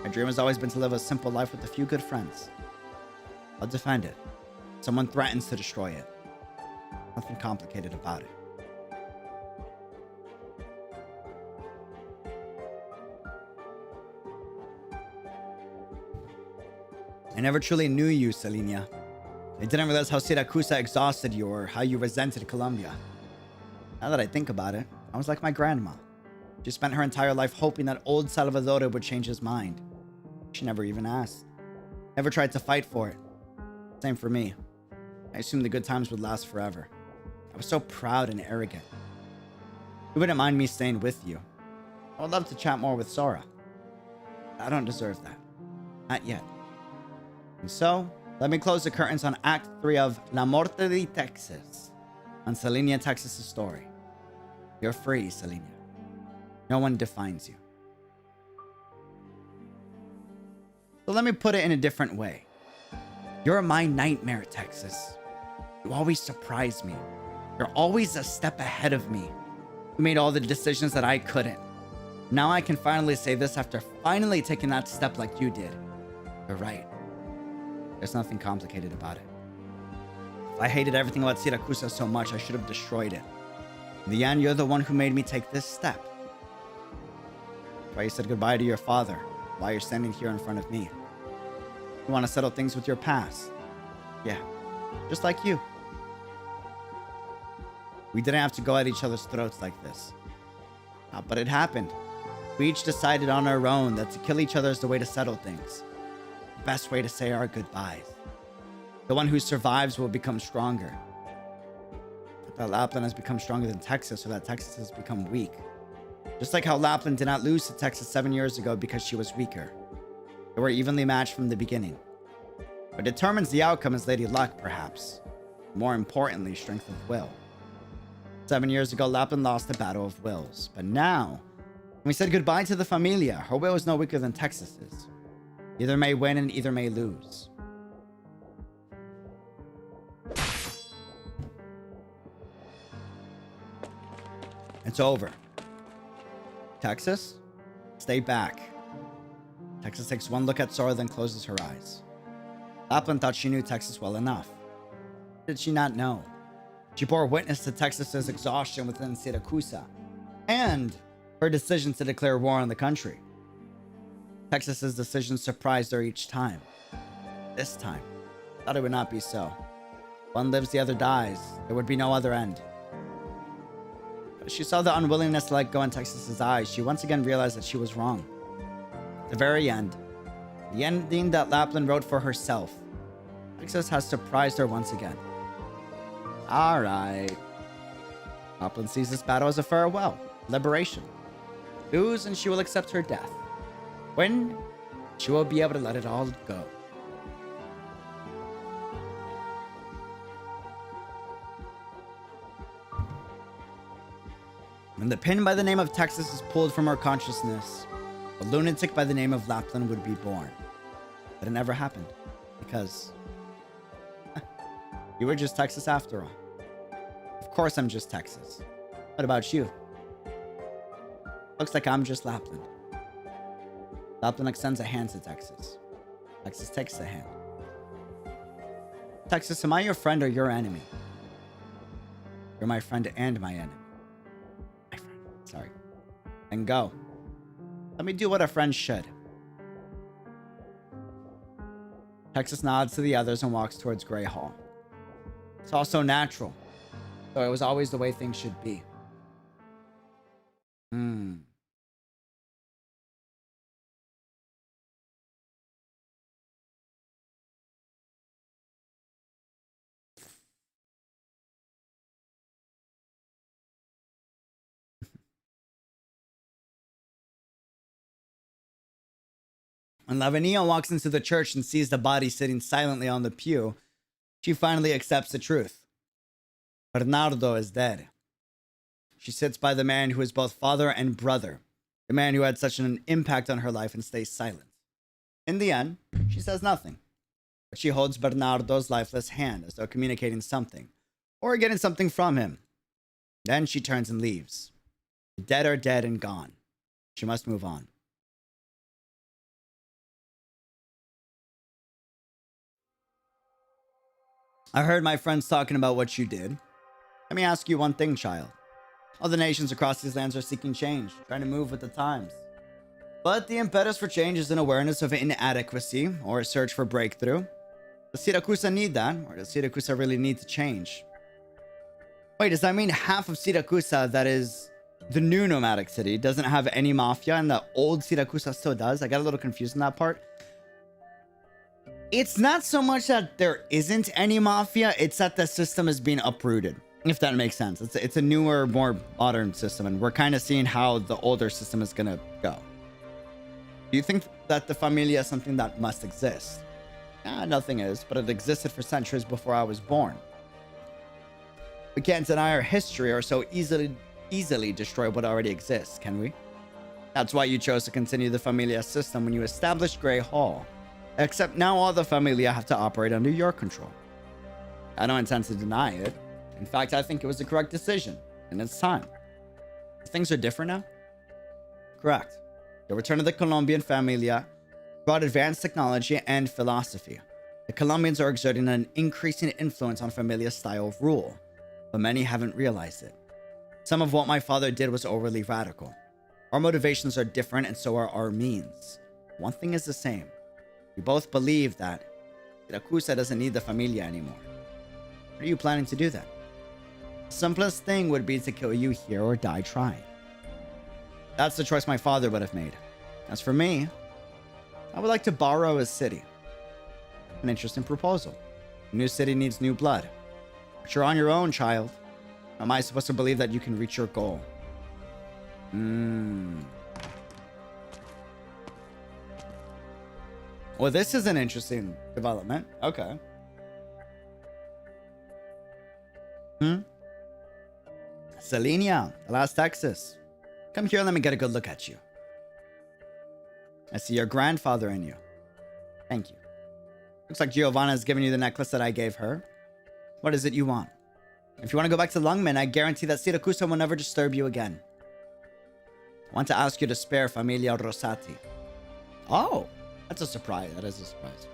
Speaker 3: My dream has always been to live a simple life with a few good friends. I'll defend it. Someone threatens to destroy it. Nothing complicated about it. I never truly knew you, Selenia. I didn't realize how Siracusa exhausted you or how you resented Colombia. Now that I think about it, I was like my grandma. She spent her entire life hoping that old Salvador would change his mind. She never even asked. Never tried to fight for it. Same for me. I assumed the good times would last forever. I was so proud and arrogant. You wouldn't mind me staying with you. I would love to chat more with Sora. I don't deserve that. Not yet. And so, let me close the curtains on Act 3 of La Morte de Texas, on Selenia, Texas' story. You're free, Selenia. No one defines you. So let me put it in a different way. You're my nightmare, Texas. You always surprise me. You're always a step ahead of me. You made all the decisions that I couldn't. Now I can finally say this after finally taking that step like you did. You're right. There's nothing complicated about it. If I hated everything about Siracusa so much, I should have destroyed it. In the end, you're the one who made me take this step. That's why you said goodbye to your father, while you're standing here in front of me. You want to settle things with your past. Yeah, just like you. We didn't have to go at each other's throats like this. But it happened. We each decided on our own that to kill each other is the way to settle things. The best way to say our goodbyes. The one who survives will become stronger. But that Lapland has become stronger than Texas, so that Texas has become weak. Just like how Lapland did not lose to Texas 7 years ago because she was weaker. They were evenly matched from the beginning. What determines the outcome is Lady Luck, perhaps. More importantly, strength of will. 7 years ago, Lapland lost the Battle of Wills. But now, when we said goodbye to the Familia, her will is no weaker than Texas's. Either may win and either may lose. It's over. Texas, stay back. Texas takes one look at Sora, then closes her eyes. Lapland thought she knew Texas well enough. What did she not know? She bore witness to Texas's exhaustion within Siracusano and her decision to declare war on the country. Texas's decision surprised her each time. This time, thought it would not be so. One lives, the other dies. There would be no other end. But as she saw the unwillingness to let go in Texas's eyes, she once again realized that she was wrong. At the very end, the ending that Lapland wrote for herself, Texas has surprised her once again. Alright. Lapland sees this battle as a farewell, liberation. Lose and she will accept her death. Win, she will be able to let it all go. When the pin by the name of Texas is pulled from her consciousness, a lunatic by the name of Lapland would be born. But it never happened, because you were just Texas after all. Of course I'm just Texas. What about you? Looks like I'm just Lapland. Lapland extends a hand to Texas. Texas takes the hand. Texas, am I your friend or your enemy? You're my friend and my enemy. My friend, sorry. Then go. Let me do what a friend should. Texas nods to the others and walks towards Grey Hall. It's all so natural. So it was always the way things should be. When Lavinia walks into the church and sees the body sitting silently on the pew, she finally accepts the truth. Bernardo is dead. She sits by the man who is both father and brother, the man who had such an impact on her life, and stays silent. In the end, she says nothing, but she holds Bernardo's lifeless hand as though communicating something, or getting something from him. Then she turns and leaves. The dead are dead and gone. She must move on. I heard my friends talking about what you did. Let me ask you one thing, child. All the nations across these lands are seeking change, trying to move with the times. But the impetus for change is an awareness of inadequacy or a search for breakthrough. Does Siracusa need that, or does Siracusa really need to change? Wait, does that mean half of Siracusa, that is the new nomadic city, doesn't have any mafia and the old Siracusa still does? I got a little confused in that part. It's not so much that there isn't any mafia, it's that the system is being uprooted, if that makes sense. It's a newer, more modern system, and we're kind of seeing how the older system is going to go. Do you think that the Familia is something that must exist? Nothing is, but it existed for centuries before I was born. We can't deny our history or so easily destroy what already exists, can we? That's why you chose to continue the Familia system when you established Grey Hall. Except now all the Familia have to operate under your control. I don't intend to deny it. In fact, I think it was the correct decision, and it's time. Things are different now? Correct. The return of the Colombian Familia brought advanced technology and philosophy. The Colombians are exerting an increasing influence on Familia's style of rule, but many haven't realized it. Some of what my father did was overly radical. Our motivations are different, and so are our means. One thing is the same. We both believe that Siracusa doesn't need the Familia anymore. What are you planning to do then? The simplest thing would be to kill you here or die trying. That's the choice my father would have made. As for me, I would like to borrow a city. An interesting proposal. A new city needs new blood. But you're on your own, child. How am I supposed to believe that you can reach your goal? Well, this is an interesting development. Okay. Selenia, Las Texas. Come here, let me get a good look at you. I see your grandfather in you. Thank you. Looks like Giovanna has given you the necklace that I gave her. What is it you want? If you want to go back to Lungmen, I guarantee that Siracusano will never disturb you again. I want to ask you to spare Familia Rosati. Oh, that's a surprise. That is a surprise.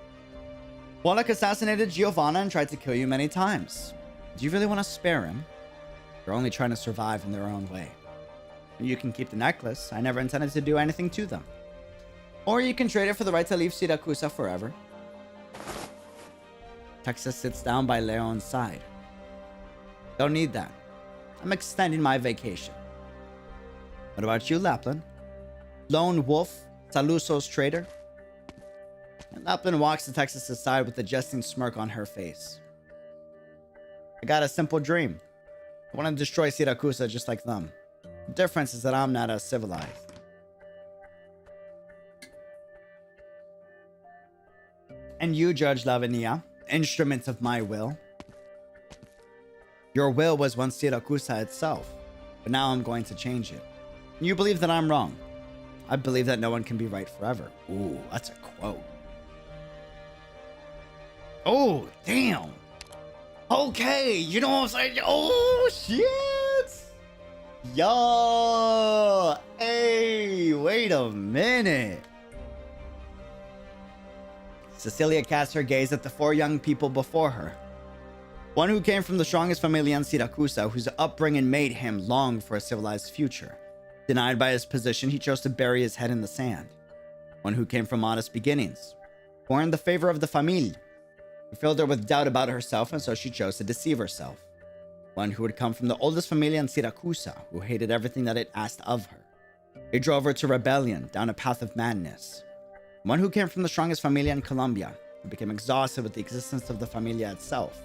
Speaker 3: Wallach assassinated Giovanna and tried to kill you many times. Do you really want to spare him? They're only trying to survive in their own way. You can keep the necklace. I never intended to do anything to them. Or you can trade it for the right to leave Siracusa forever. Texas sits down by Leon's side. Don't need that. I'm extending my vacation. What about you, Lapland? Lone wolf, Saluso's trader? And Lapland walks to Texas's side with a jesting smirk on her face. I got a simple dream. I want to destroy Siracusa just like them. The difference is that I'm not as civilized. And you, Judge Lavinia, instrument of my will. Your will was once Siracusa itself, but now I'm going to change it. You believe that I'm wrong. I believe that no one can be right forever. Ooh, that's a quote. Oh, damn. Okay, you know what I'm saying? Oh, shit. Yo, hey, wait a minute. Cecilia cast her gaze at the four young people before her. One who came from the strongest family in Siracusa, whose upbringing made him long for a civilized future. Denied by his position, he chose to bury his head in the sand. One who came from modest beginnings, who earned the favor of the famille, who filled her with doubt about herself, and so she chose to deceive herself. One who had come from the oldest family in Siracusa, who hated everything that it asked of her. It drove her to rebellion, down a path of madness. One who came from the strongest familia in Colombia, who became exhausted with the existence of the familia itself.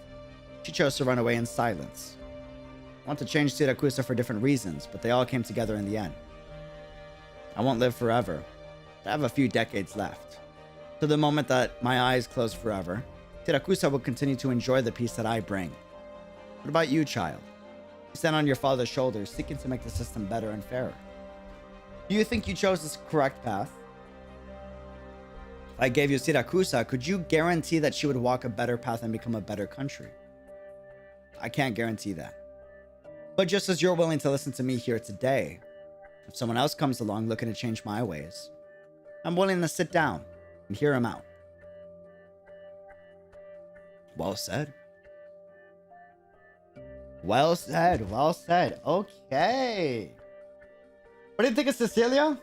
Speaker 3: She chose to run away in silence. I want to change Siracusa for different reasons, but they all came together in the end. I won't live forever. I have a few decades left. To the moment that my eyes close forever, Siracusa will continue to enjoy the peace that I bring. What about you, child? You stand on your father's shoulders, seeking to make the system better and fairer. Do you think you chose this correct path? If I gave you Siracusa, could you guarantee that she would walk a better path and become a better country? I can't guarantee that. But just as you're willing to listen to me here today, if someone else comes along looking to change my ways, I'm willing to sit down and hear him out. Well said. Well said. Well said. Okay. What do you think of Cecilia?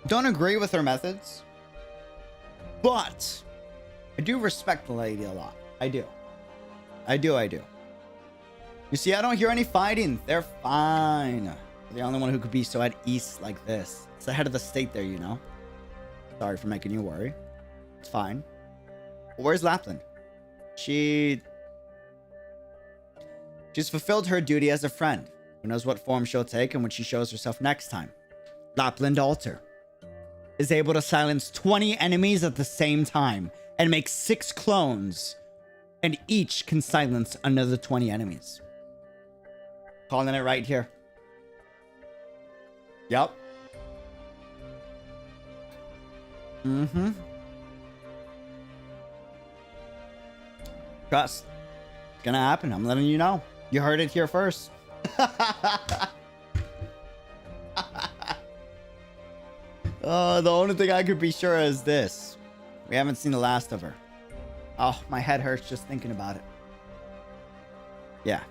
Speaker 3: Don't agree with her methods, but I do respect the lady a lot. I do. You see, I don't hear any fighting. They're fine. They're the only one who could be so at ease like this. It's the head of the state there, you know. Sorry for making you worry. It's fine. But where's Lapland? She's fulfilled her duty as a friend. Who knows what form she'll take and when she shows herself next time. Lapland Alter is able to silence 20 enemies at the same time and make 6 clones, and each can silence another 20 enemies. Calling it right here. Yep. Trust. It's gonna happen. I'm letting you know. You heard it here first. The only thing I could be sure is this. We haven't seen the last of her. Oh, my head hurts just thinking about it. Yeah.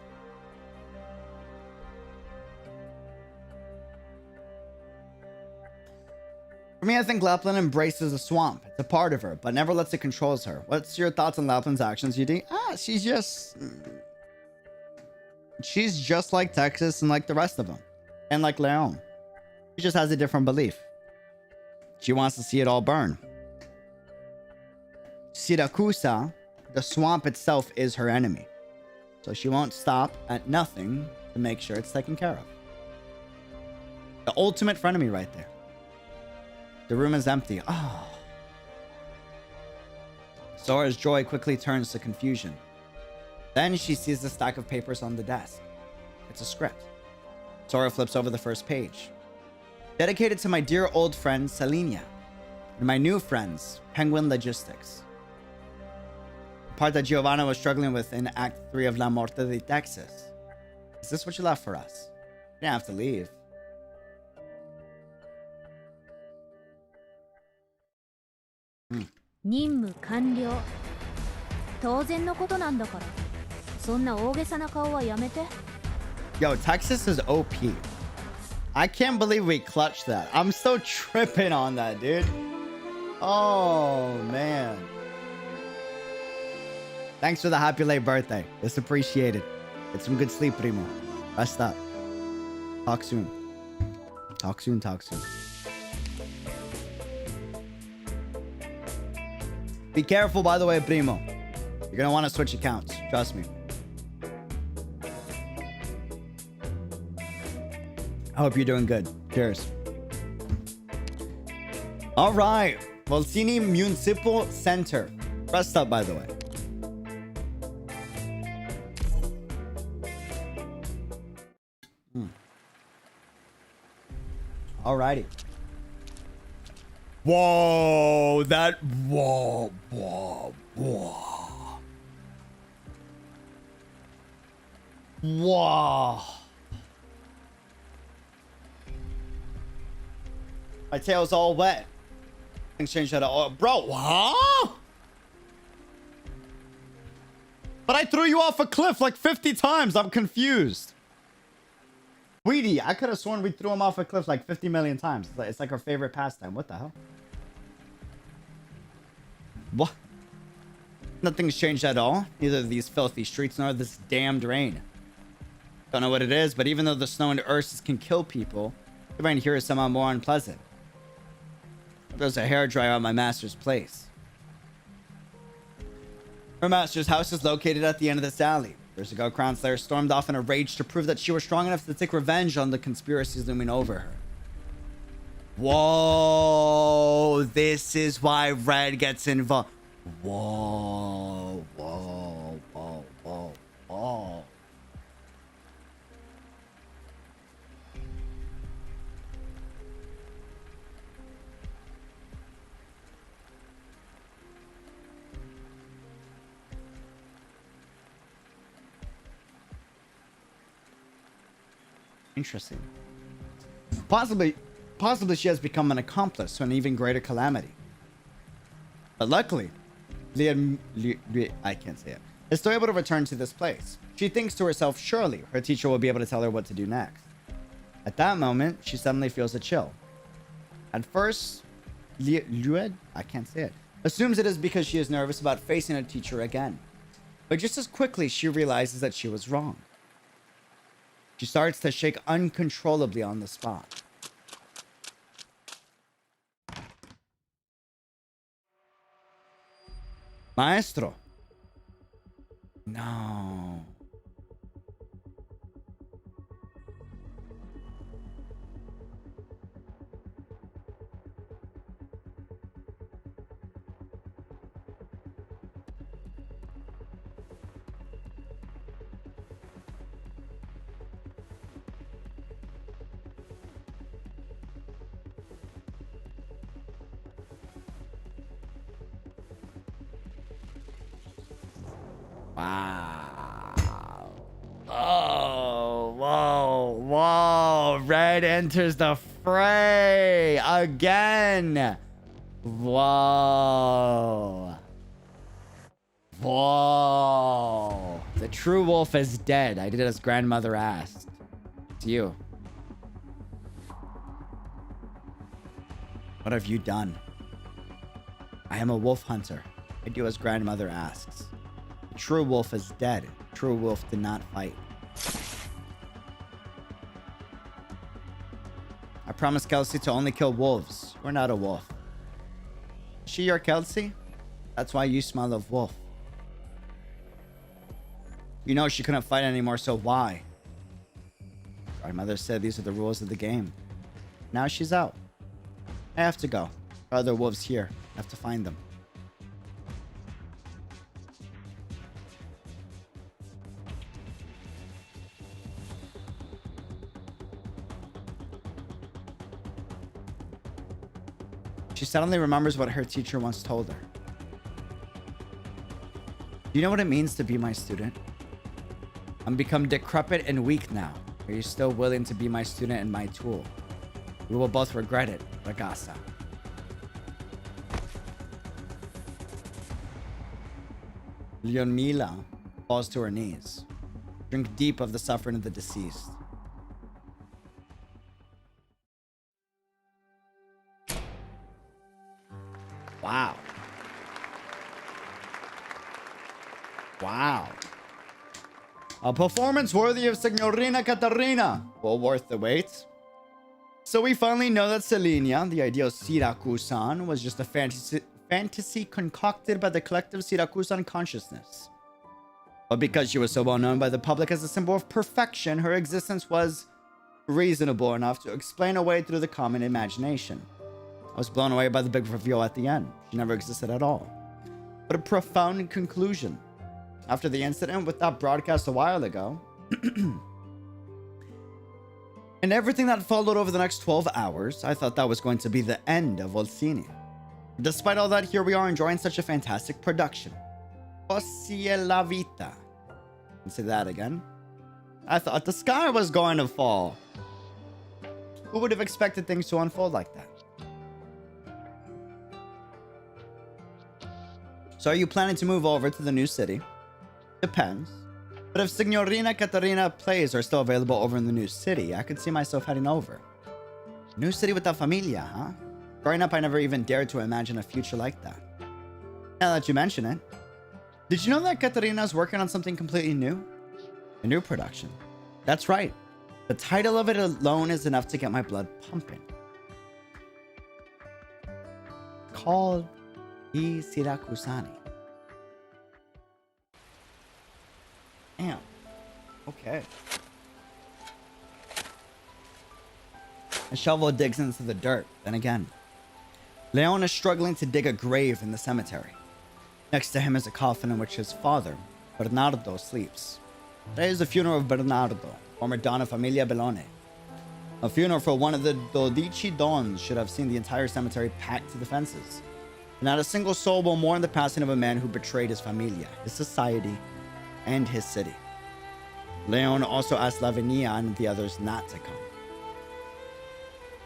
Speaker 3: For me, I think Lapland embraces the swamp. It's a part of her, but never lets it control her. What's your thoughts on Lapland's actions, UD? She's just like Texas and like the rest of them. And like Leon. She just has a different belief. She wants to see it all burn. Siracusano, the swamp itself, is her enemy. So she won't stop at nothing to make sure it's taken care of. The ultimate frenemy right there. The room is empty. Oh. Sora's joy quickly turns to confusion. Then she sees the stack of papers on the desk. It's a script. Sora flips over the first page. Dedicated to my dear old friend Selenia and my new friends, Penguin Logistics. The part that Giovanna was struggling with in Act 3 of La Morte de Texas. Is this what you left for us? You didn't have to leave. Hmm.
Speaker 6: 任務完了。当然のことなんだから。そんな大げさな顔はやめて。
Speaker 3: Yo, Texas is OP. I can't believe we clutched that. I'm so tripping on that, dude. Oh, man. Thanks for the happy late birthday. It's appreciated. Get some good sleep, Primo. Rest up. Talk soon. Talk soon, talk soon. Be careful, by the way, Primo. You're gonna want to switch accounts. Trust me. I hope you're doing good. Cheers. All right. Volsini Municipal Center. Rest up, by the way. Alrighty. Whoa, that whoa. Whoa. My tail's all wet. Things changed at all. Bro, huh? But I threw you off a cliff like 50 times. I'm confused. Weedy, I could have sworn we threw him off a cliff like 50 million times. It's like our favorite pastime. What the hell? What? Nothing's changed at all. Neither these filthy streets nor this damned rain. Don't know what it is, but even though the snow and earth can kill people, the rain here is somehow more unpleasant. There's a hairdryer at my master's place. Her master's house is located at the end of this alley. Years ago, Crown Slayer stormed off in a rage to prove that she was strong enough to take revenge on the conspiracies looming over her. Whoa, this is why Red gets involved. Whoa, whoa, whoa, whoa, whoa. Interesting. Possibly she has become an accomplice to an even greater calamity. But luckily, I can't say it, is still able to return to this place. She thinks to herself, surely her teacher will be able to tell her what to do next. At that moment, she suddenly feels a chill. At first, I can't say it, assumes it is because she is nervous about facing her teacher again. But just as quickly, she realizes that she was wrong. She starts to shake uncontrollably on the spot. Maestro. No. Wow. Oh, whoa, whoa. Red enters the fray again. Whoa. Whoa. The true wolf is dead. I did as grandmother asked. It's you. What have you done? I am a wolf hunter. I do as grandmother asks. True wolf is dead. True wolf did not fight. I promised Kelsey to only kill wolves. You're not a wolf. Is she your Kelsey? That's why you smell of wolf. You know she couldn't fight anymore, so why? Our mother said these are the rules of the game. Now she's out. I have to go. There are other wolves here. I have to find them. She suddenly remembers what her teacher once told her. Do you know what it means to be my student? I'm become decrepit and weak now. Are you still willing to be my student and my tool? We will both regret it, Ragasa. Leonmila falls to her knees. Drink deep of the suffering of the deceased. Wow. Wow. A performance worthy of Signorina Caterina. Well worth the wait. So we finally know that Selenia, the ideal Siracusan, was just a fantasy concocted by the collective Siracusan consciousness. But because she was so well known by the public as a symbol of perfection, her existence was reasonable enough to explain away through the common imagination. I was blown away by the big reveal at the end. She never existed at all. What a profound conclusion. After the incident with that broadcast a while ago, and everything that followed over the next 12 hours, I thought that was going to be the end of Volsini. Despite all that, here we are enjoying such a fantastic production. Così è la vita. Let's say that again. I thought the sky was going to fall. Who would have expected things to unfold like that? So are you planning to move over to the new city? Depends. But if Signorina Caterina plays are still available over in the new city, I could see myself heading over. New city with a familia, huh? Growing up, I never even dared to imagine a future like that. Now that you mention it, did you know that Caterina's working on something completely new? A new production. That's right. The title of it alone is enough to get my blood pumping. Called I Siracusani. Damn. Okay. A shovel digs into the dirt. Then again, Leon is struggling to dig a grave in the cemetery. Next to him is a coffin in which his father, Bernardo, sleeps. Today is the funeral of Bernardo, former Don of Familia Bellone. A funeral for one of the 12 Dons should have seen the entire cemetery packed to the fences. Not a single soul will mourn the passing of a man who betrayed his familia, his society, and his city. Leon also asked Lavinia and the others not to come.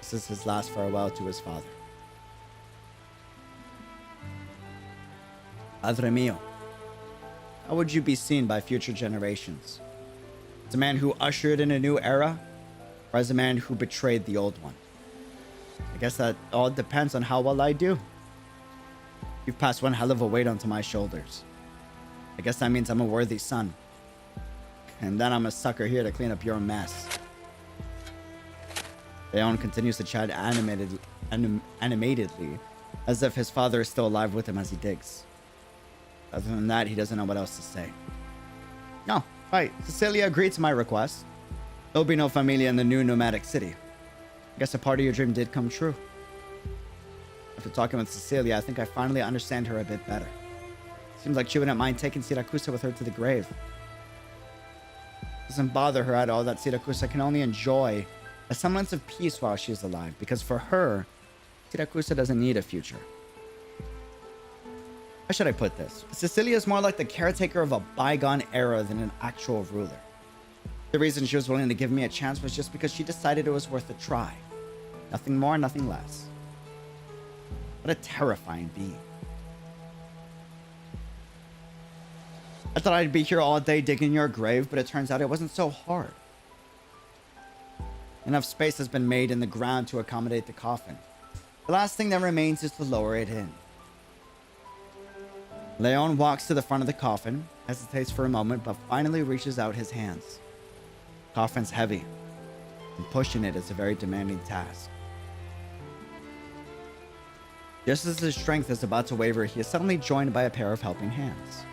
Speaker 3: This is his last farewell to his father. Padre mio, how would you be seen by future generations? As a man who ushered in a new era, or as a man who betrayed the old one? I guess that all depends on how well I do. You've passed one hell of a weight onto my shoulders. I guess that means I'm a worthy son. And then I'm a sucker here to clean up your mess. Leon continues to chat animatedly, as if his father is still alive with him as he digs. Other than that, he doesn't know what else to say. No, right. Cecilia agreed to my request. There'll be no familia in the new nomadic city. I guess a part of your dream did come true. After talking with Cecilia, I think I finally understand her a bit better. Seems like she wouldn't mind taking Siracusa with her to the grave. It doesn't bother her at all that Siracusa can only enjoy a semblance of peace while she's alive, because for her, Siracusa doesn't need a future. How should I put this? Cecilia is more like the caretaker of a bygone era than an actual ruler. The reason she was willing to give me a chance was just because she decided it was worth a try. Nothing more, nothing less. What a terrifying being. I thought I'd be here all day digging your grave, but it turns out it wasn't so hard. Enough space has been made in the ground to accommodate the coffin. The last thing that remains is to lower it in. Leon walks to the front of the coffin, hesitates for a moment, but finally reaches out his hands. The coffin's heavy, and pushing it is a very demanding task. Just as his strength is about to waver, he is suddenly joined by a pair of helping hands.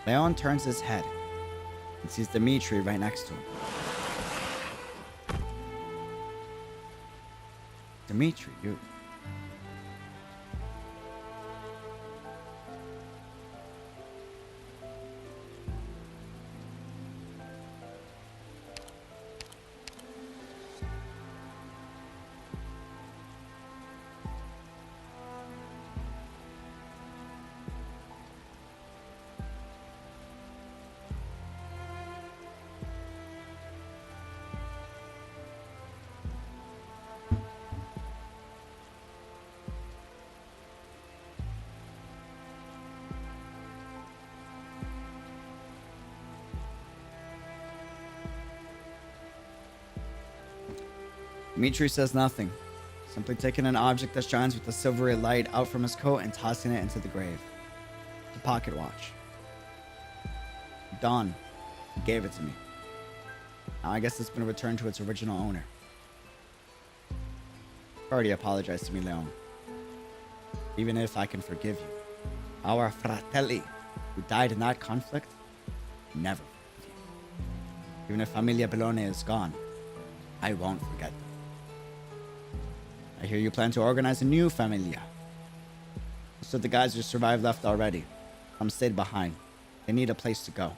Speaker 3: Leon turns his head and sees Dimitri right next to him. Dimitri, you... Dimitri says nothing, simply taking an object that shines with a silvery light out from his coat and tossing it into the grave. It's a pocket watch. Dawn gave it to me. Now I guess it's been returned to its original owner. You've already apologized to me, Leon. Even if I can forgive you, our fratelli who died in that conflict, never forgive you. Even if Familia Bellone is gone, I won't forget them. I hear you plan to organize a new familia. So the guys who survived left already. Some stayed behind. They need a place to go.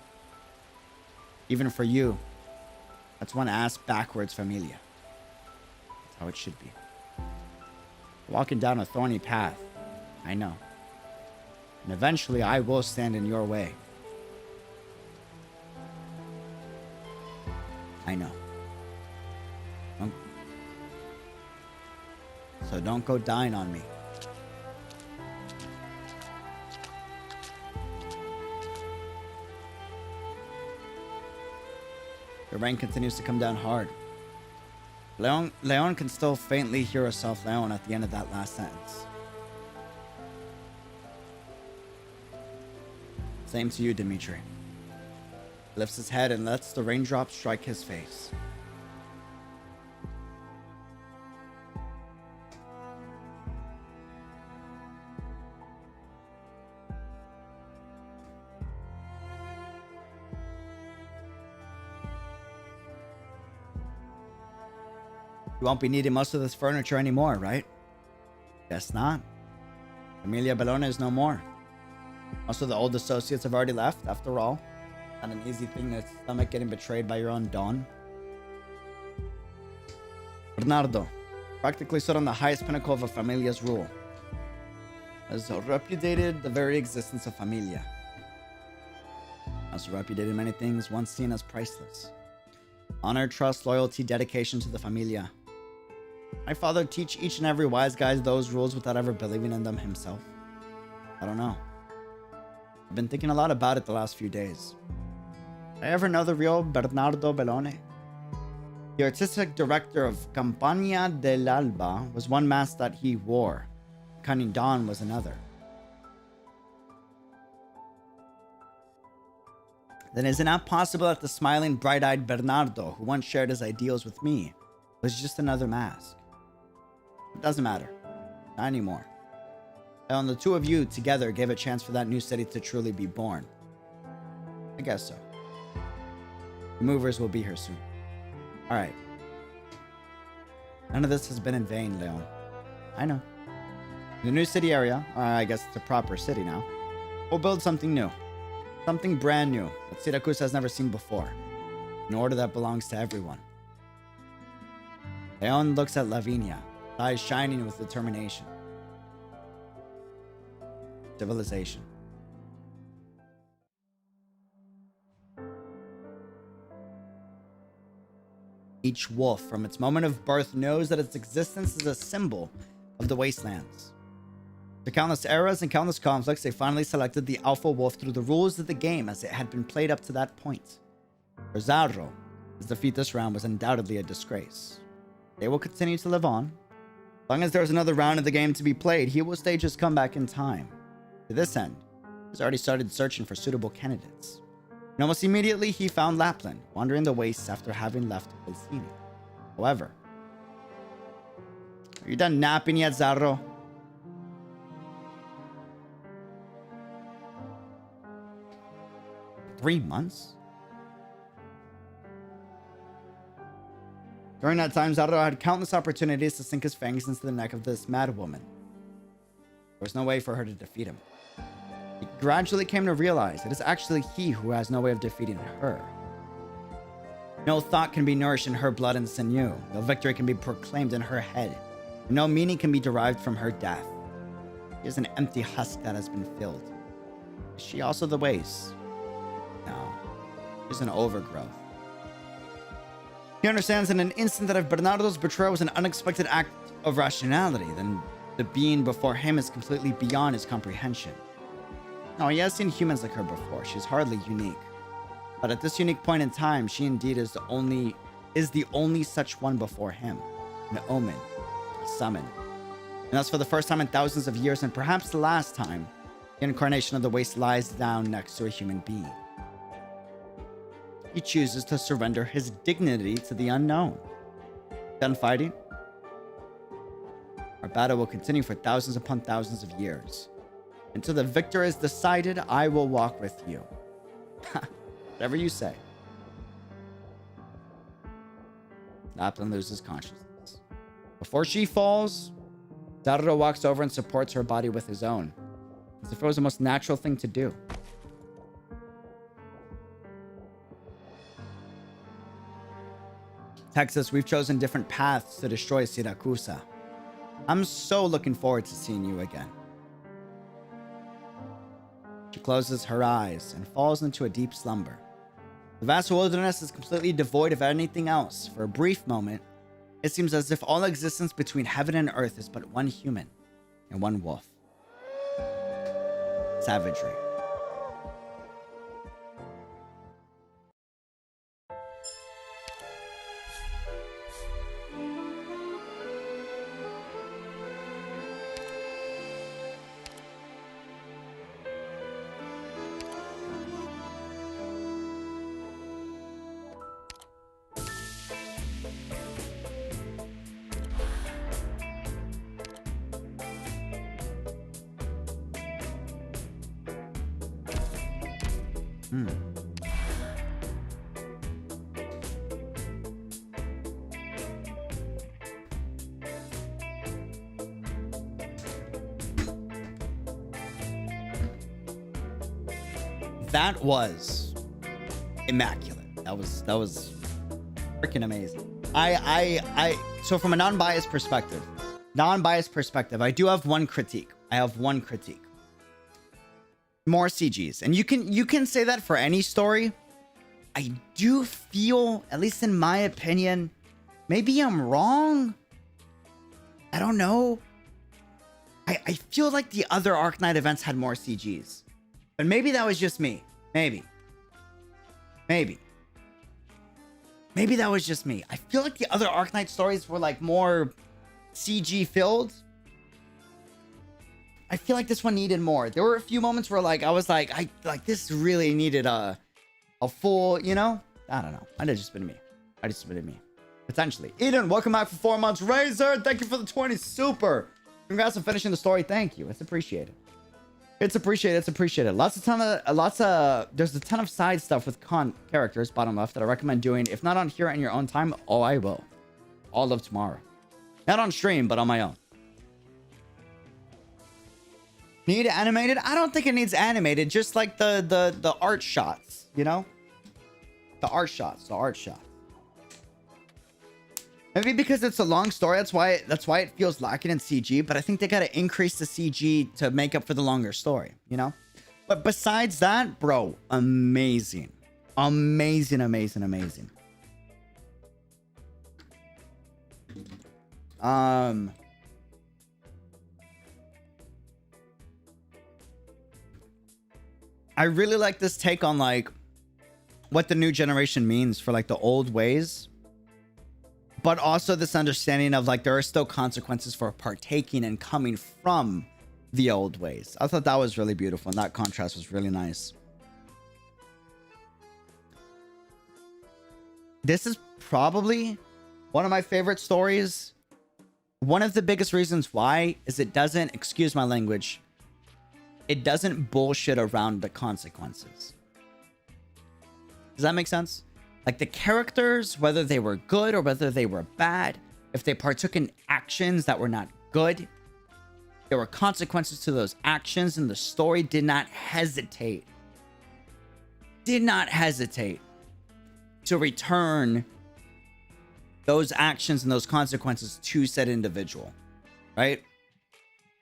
Speaker 3: Even for you, that's one ass backwards familia. That's how it should be. Walking down a thorny path, I know. And eventually I will stand in your way. I know. So don't go dying on me. The rain continues to come down hard. Leon can still faintly hear herself Leon at the end of that last sentence. Same to you, Dimitri. He lifts his head and lets the raindrops strike his face. You won't be needing most of this furniture anymore, right? Guess not. Familia Bellone is no more. Most of the old associates have already left, after all. Not an easy thing to stomach getting betrayed by your own Don. Bernardo practically stood on the highest pinnacle of a familia's rule. Has repudiated the very existence of familia. Also repudiated many things once seen as priceless. Honor, trust, loyalty, dedication to the familia. My father teach each and every wise guy those rules without ever believing in them himself. I don't know. I've been thinking a lot about it the last few days. Did I ever know the real Bernardo Bellone? The artistic director of Campagna dell'Alba was one mask that he wore. Cunning Don was another. Then is it not possible that the smiling, bright-eyed Bernardo, who once shared his ideals with me, was just another mask? It doesn't matter. Not anymore. And the two of you together gave a chance for that new city to truly be born. I guess so. The movers will be here soon. Alright. None of this has been in vain, Leon. I know. In the new city area, or I guess it's a proper city now, we'll build something new. Something brand new that Syracuse has never seen before. An order that belongs to everyone. Leon looks at Lavinia, eyes shining with determination. Civilization. Each wolf, from its moment of birth, knows that its existence is a symbol of the wastelands. After countless eras and countless conflicts, they finally selected the alpha wolf through the rules of the game as it had been played up to that point. For Zarro, his defeat this round was undoubtedly a disgrace. They will continue to live on. As long as there's another round of the game to be played, he will stage his comeback in time. To this end, he's already started searching for suitable candidates. And almost immediately, he found Lapland, wandering the wastes after having left Helsinki. However, are you done napping yet, Zarro? 3 months? During that time, 𝙃𝙖𝙀𝙀 had countless opportunities to sink his fangs into the neck of this mad woman. There was no way for her to defeat him. He gradually came to realize it is actually he who has no way of defeating her. No thought can be nourished in her blood and sinew. No victory can be proclaimed in her head. No meaning can be derived from her death. She is an empty husk that has been filled. Is she also the waste? No. She's an overgrowth. He understands in an instant that if Bernardo's betrayal was an unexpected act of rationality, then the being before him is completely beyond his comprehension. Now, he has seen humans like her before. She's hardly unique. But at this unique point in time, she indeed is the only such one before him. An omen. A summon. And that's for the first time in thousands of years, and perhaps the last time, the incarnation of the waste lies down next to a human being. He chooses to surrender his dignity to the unknown. Done fighting? Our battle will continue for thousands upon thousands of years. Until the victor is decided, I will walk with you. Whatever you say. Lapland loses consciousness. Before she falls, 𝙃𝙖𝙀𝙀 walks over and supports her body with his own, as if it was the most natural thing to do. Texas, we've chosen different paths to destroy Siracusa. I'm so looking forward to seeing you again. She closes her eyes and falls into a deep slumber. The vast wilderness is completely devoid of anything else. For a brief moment, it seems as if all existence between heaven and earth is but one human and one wolf. Savagery. That was immaculate. That was freaking amazing. So from a non-biased perspective, I do have one critique. More CGs. And you can say that for any story. I do feel, at least in my opinion, maybe I'm wrong. I don't know. I feel like the other Arknight events had more CGs. But maybe that was just me. Maybe that was just me. I feel like the other Arknight stories were like more CG filled. I feel like this one needed more. There were a few moments where like I was like, this really needed a full, you know? I don't know. Might have just been me. Potentially. Eden, welcome back for 4 months. Razor, thank you for the 20 super. Congrats on finishing the story. Thank you. It's appreciated. There's a ton of side stuff with characters, bottom left, that I recommend doing. If not on here in your own time, oh, I will. All of tomorrow. Not on stream, but on my own. Need animated? I don't think it needs animated. Just like the art shots, you know? The art shots. Maybe because it's a long story, that's why it feels lacking in CG, but I think they gotta increase the CG to make up for the longer story, you know? But besides that, bro, amazing. Amazing. I really like this take on like what the new generation means for like the old ways. But also this understanding of like there are still consequences for partaking and coming from the old ways. I thought that was really beautiful, and that contrast was really nice. This is probably one of my favorite stories. One of the biggest reasons why is it doesn't, excuse my language, it doesn't bullshit around the consequences. Does that make sense? Like the characters, whether they were good or whether they were bad, if they partook in actions that were not good, there were consequences to those actions, and the story did not hesitate to return those actions and those consequences to said individual, right?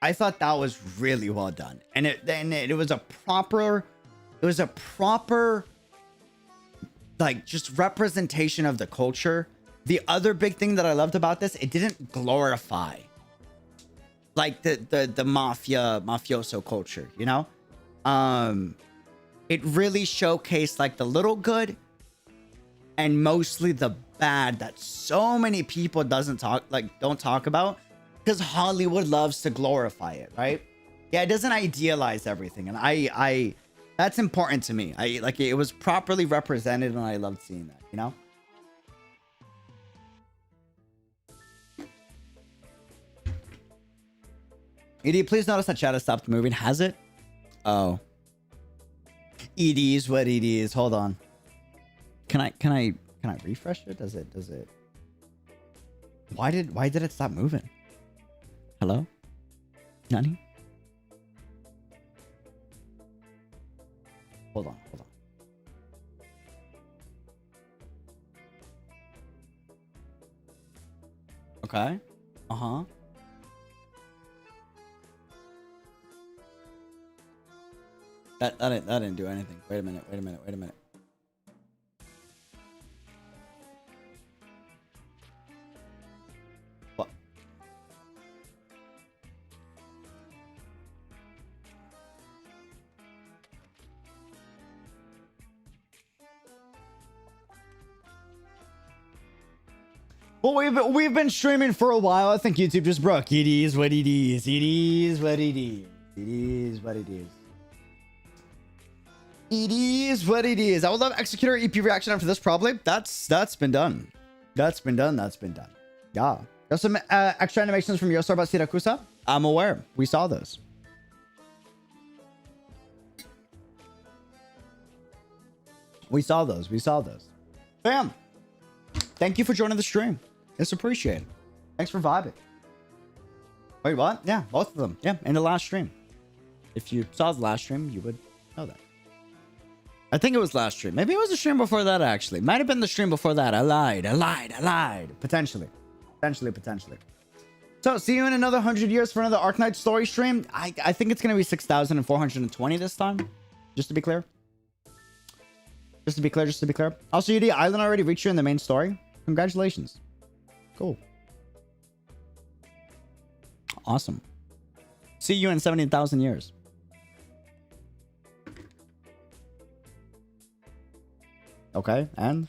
Speaker 3: I thought that was really well done, and it was a proper, like, just representation of the culture. The other big thing that I loved about this, it didn't glorify like the mafioso culture, you know? It really showcased like the little good and mostly the bad that so many people don't talk about, because Hollywood loves to glorify it, right? Yeah, it doesn't idealize everything, and I that's important to me. I like it was properly represented, and I loved seeing that, you know? ED, please notice that chat has stopped moving. Has it? Oh. ED is what ED is. Hold on. Can I refresh it? Does it? Why did it stop moving? Hello? Nani? Hold on. Okay. Uh-huh. That didn't do anything. Wait a minute. What? Well, we've been streaming for a while. I think YouTube just broke. It is what it is. It is what it is. It is what it is. It is what it is. I would love Executor EP reaction after this, probably. That's been done. That's been done. Yeah. There's some extra animations from Yosar about Siracusano. I'm aware. We saw those. Bam. Thank you for joining the stream. It's appreciated. Thanks for vibing. Wait, what? Yeah, both of them. Yeah, in the last stream. If you saw the last stream, you would know that. I think it was last stream. Maybe it was the stream before that, actually. Might have been the stream before that. I lied. Potentially. So, see you in another 100 years for another Arknights story stream. I think it's going to be 6,420 this time. Just to be clear. Just to be clear. Also, UD Island already reached you in the main story. Congratulations. Cool. Awesome. See you in 17,000 years. Okay, and?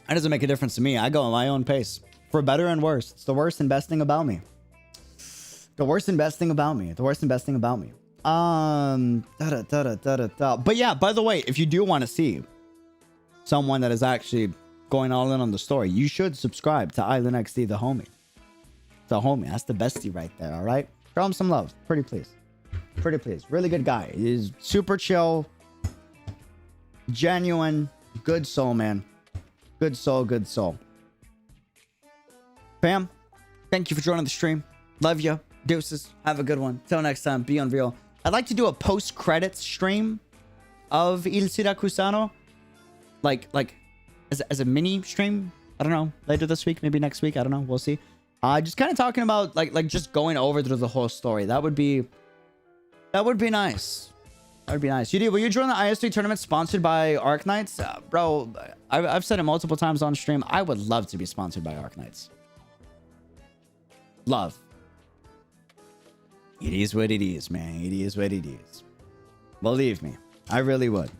Speaker 3: That doesn't make a difference to me. I go at my own pace. For better and worse. It's the worst and best thing about me. But yeah, by the way, if you do want to see someone that is actually going all in on the story, you should subscribe to Island XD, the homie. That's the bestie right there, all right? Show him some love. Pretty please. Really good guy. He's super chill, genuine, good soul, man. Good soul. Fam, thank you for joining the stream. Love you. Deuces. Have a good one. Till next time, be unreal. I'd like to do a post-credits stream of Il Siracusano. Like as a mini stream. I don't know. Later this week, maybe next week. I don't know. We'll see. Just kind of talking about like just going over through the whole story. That would be nice. UD, will you join the IS3 tournament sponsored by Arknights? Bro, I've said it multiple times on stream. I would love to be sponsored by Arknights. Love. It is what it is, man. It is what it is. Believe me, I really would.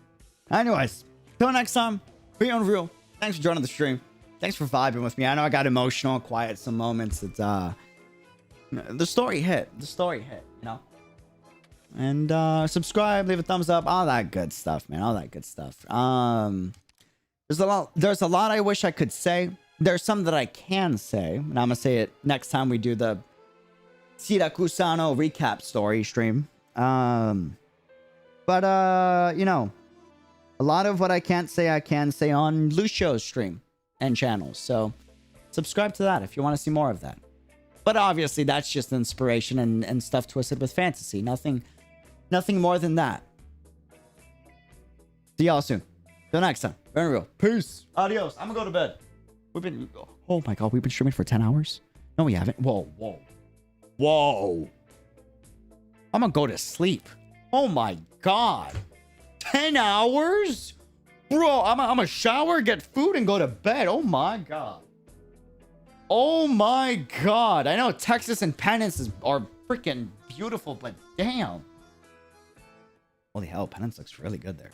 Speaker 3: Anyways, till next time, be unreal. Thanks for joining the stream. Thanks for vibing with me. I know I got emotional, quiet some moments. It's the story hit. You know. And subscribe, leave a thumbs up, all that good stuff, man. There's a lot I wish I could say. There's some that I can say, and I'm gonna say it next time we do the Siracusano recap story stream. But, you know, a lot of what I can't say, I can say on Lucio's stream and channels. So subscribe to that if you want to see more of that. But obviously, that's just inspiration and stuff twisted with fantasy. Nothing more than that. See y'all soon. Till next time. Very real. Peace. Adios. I'm gonna go to bed. Oh my god, we've been streaming for 10 hours? No, we haven't. Whoa. I'm gonna go to sleep. Oh my god. 10 hours? Bro, I'm gonna shower, get food, and go to bed. Oh my god. Oh my god. I know Texas and Penance are freaking beautiful, but damn. Holy hell, Penance looks really good there.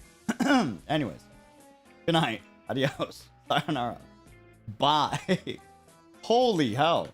Speaker 3: Anyways. Good night. Adios. Sayonara. Bye. Holy hell.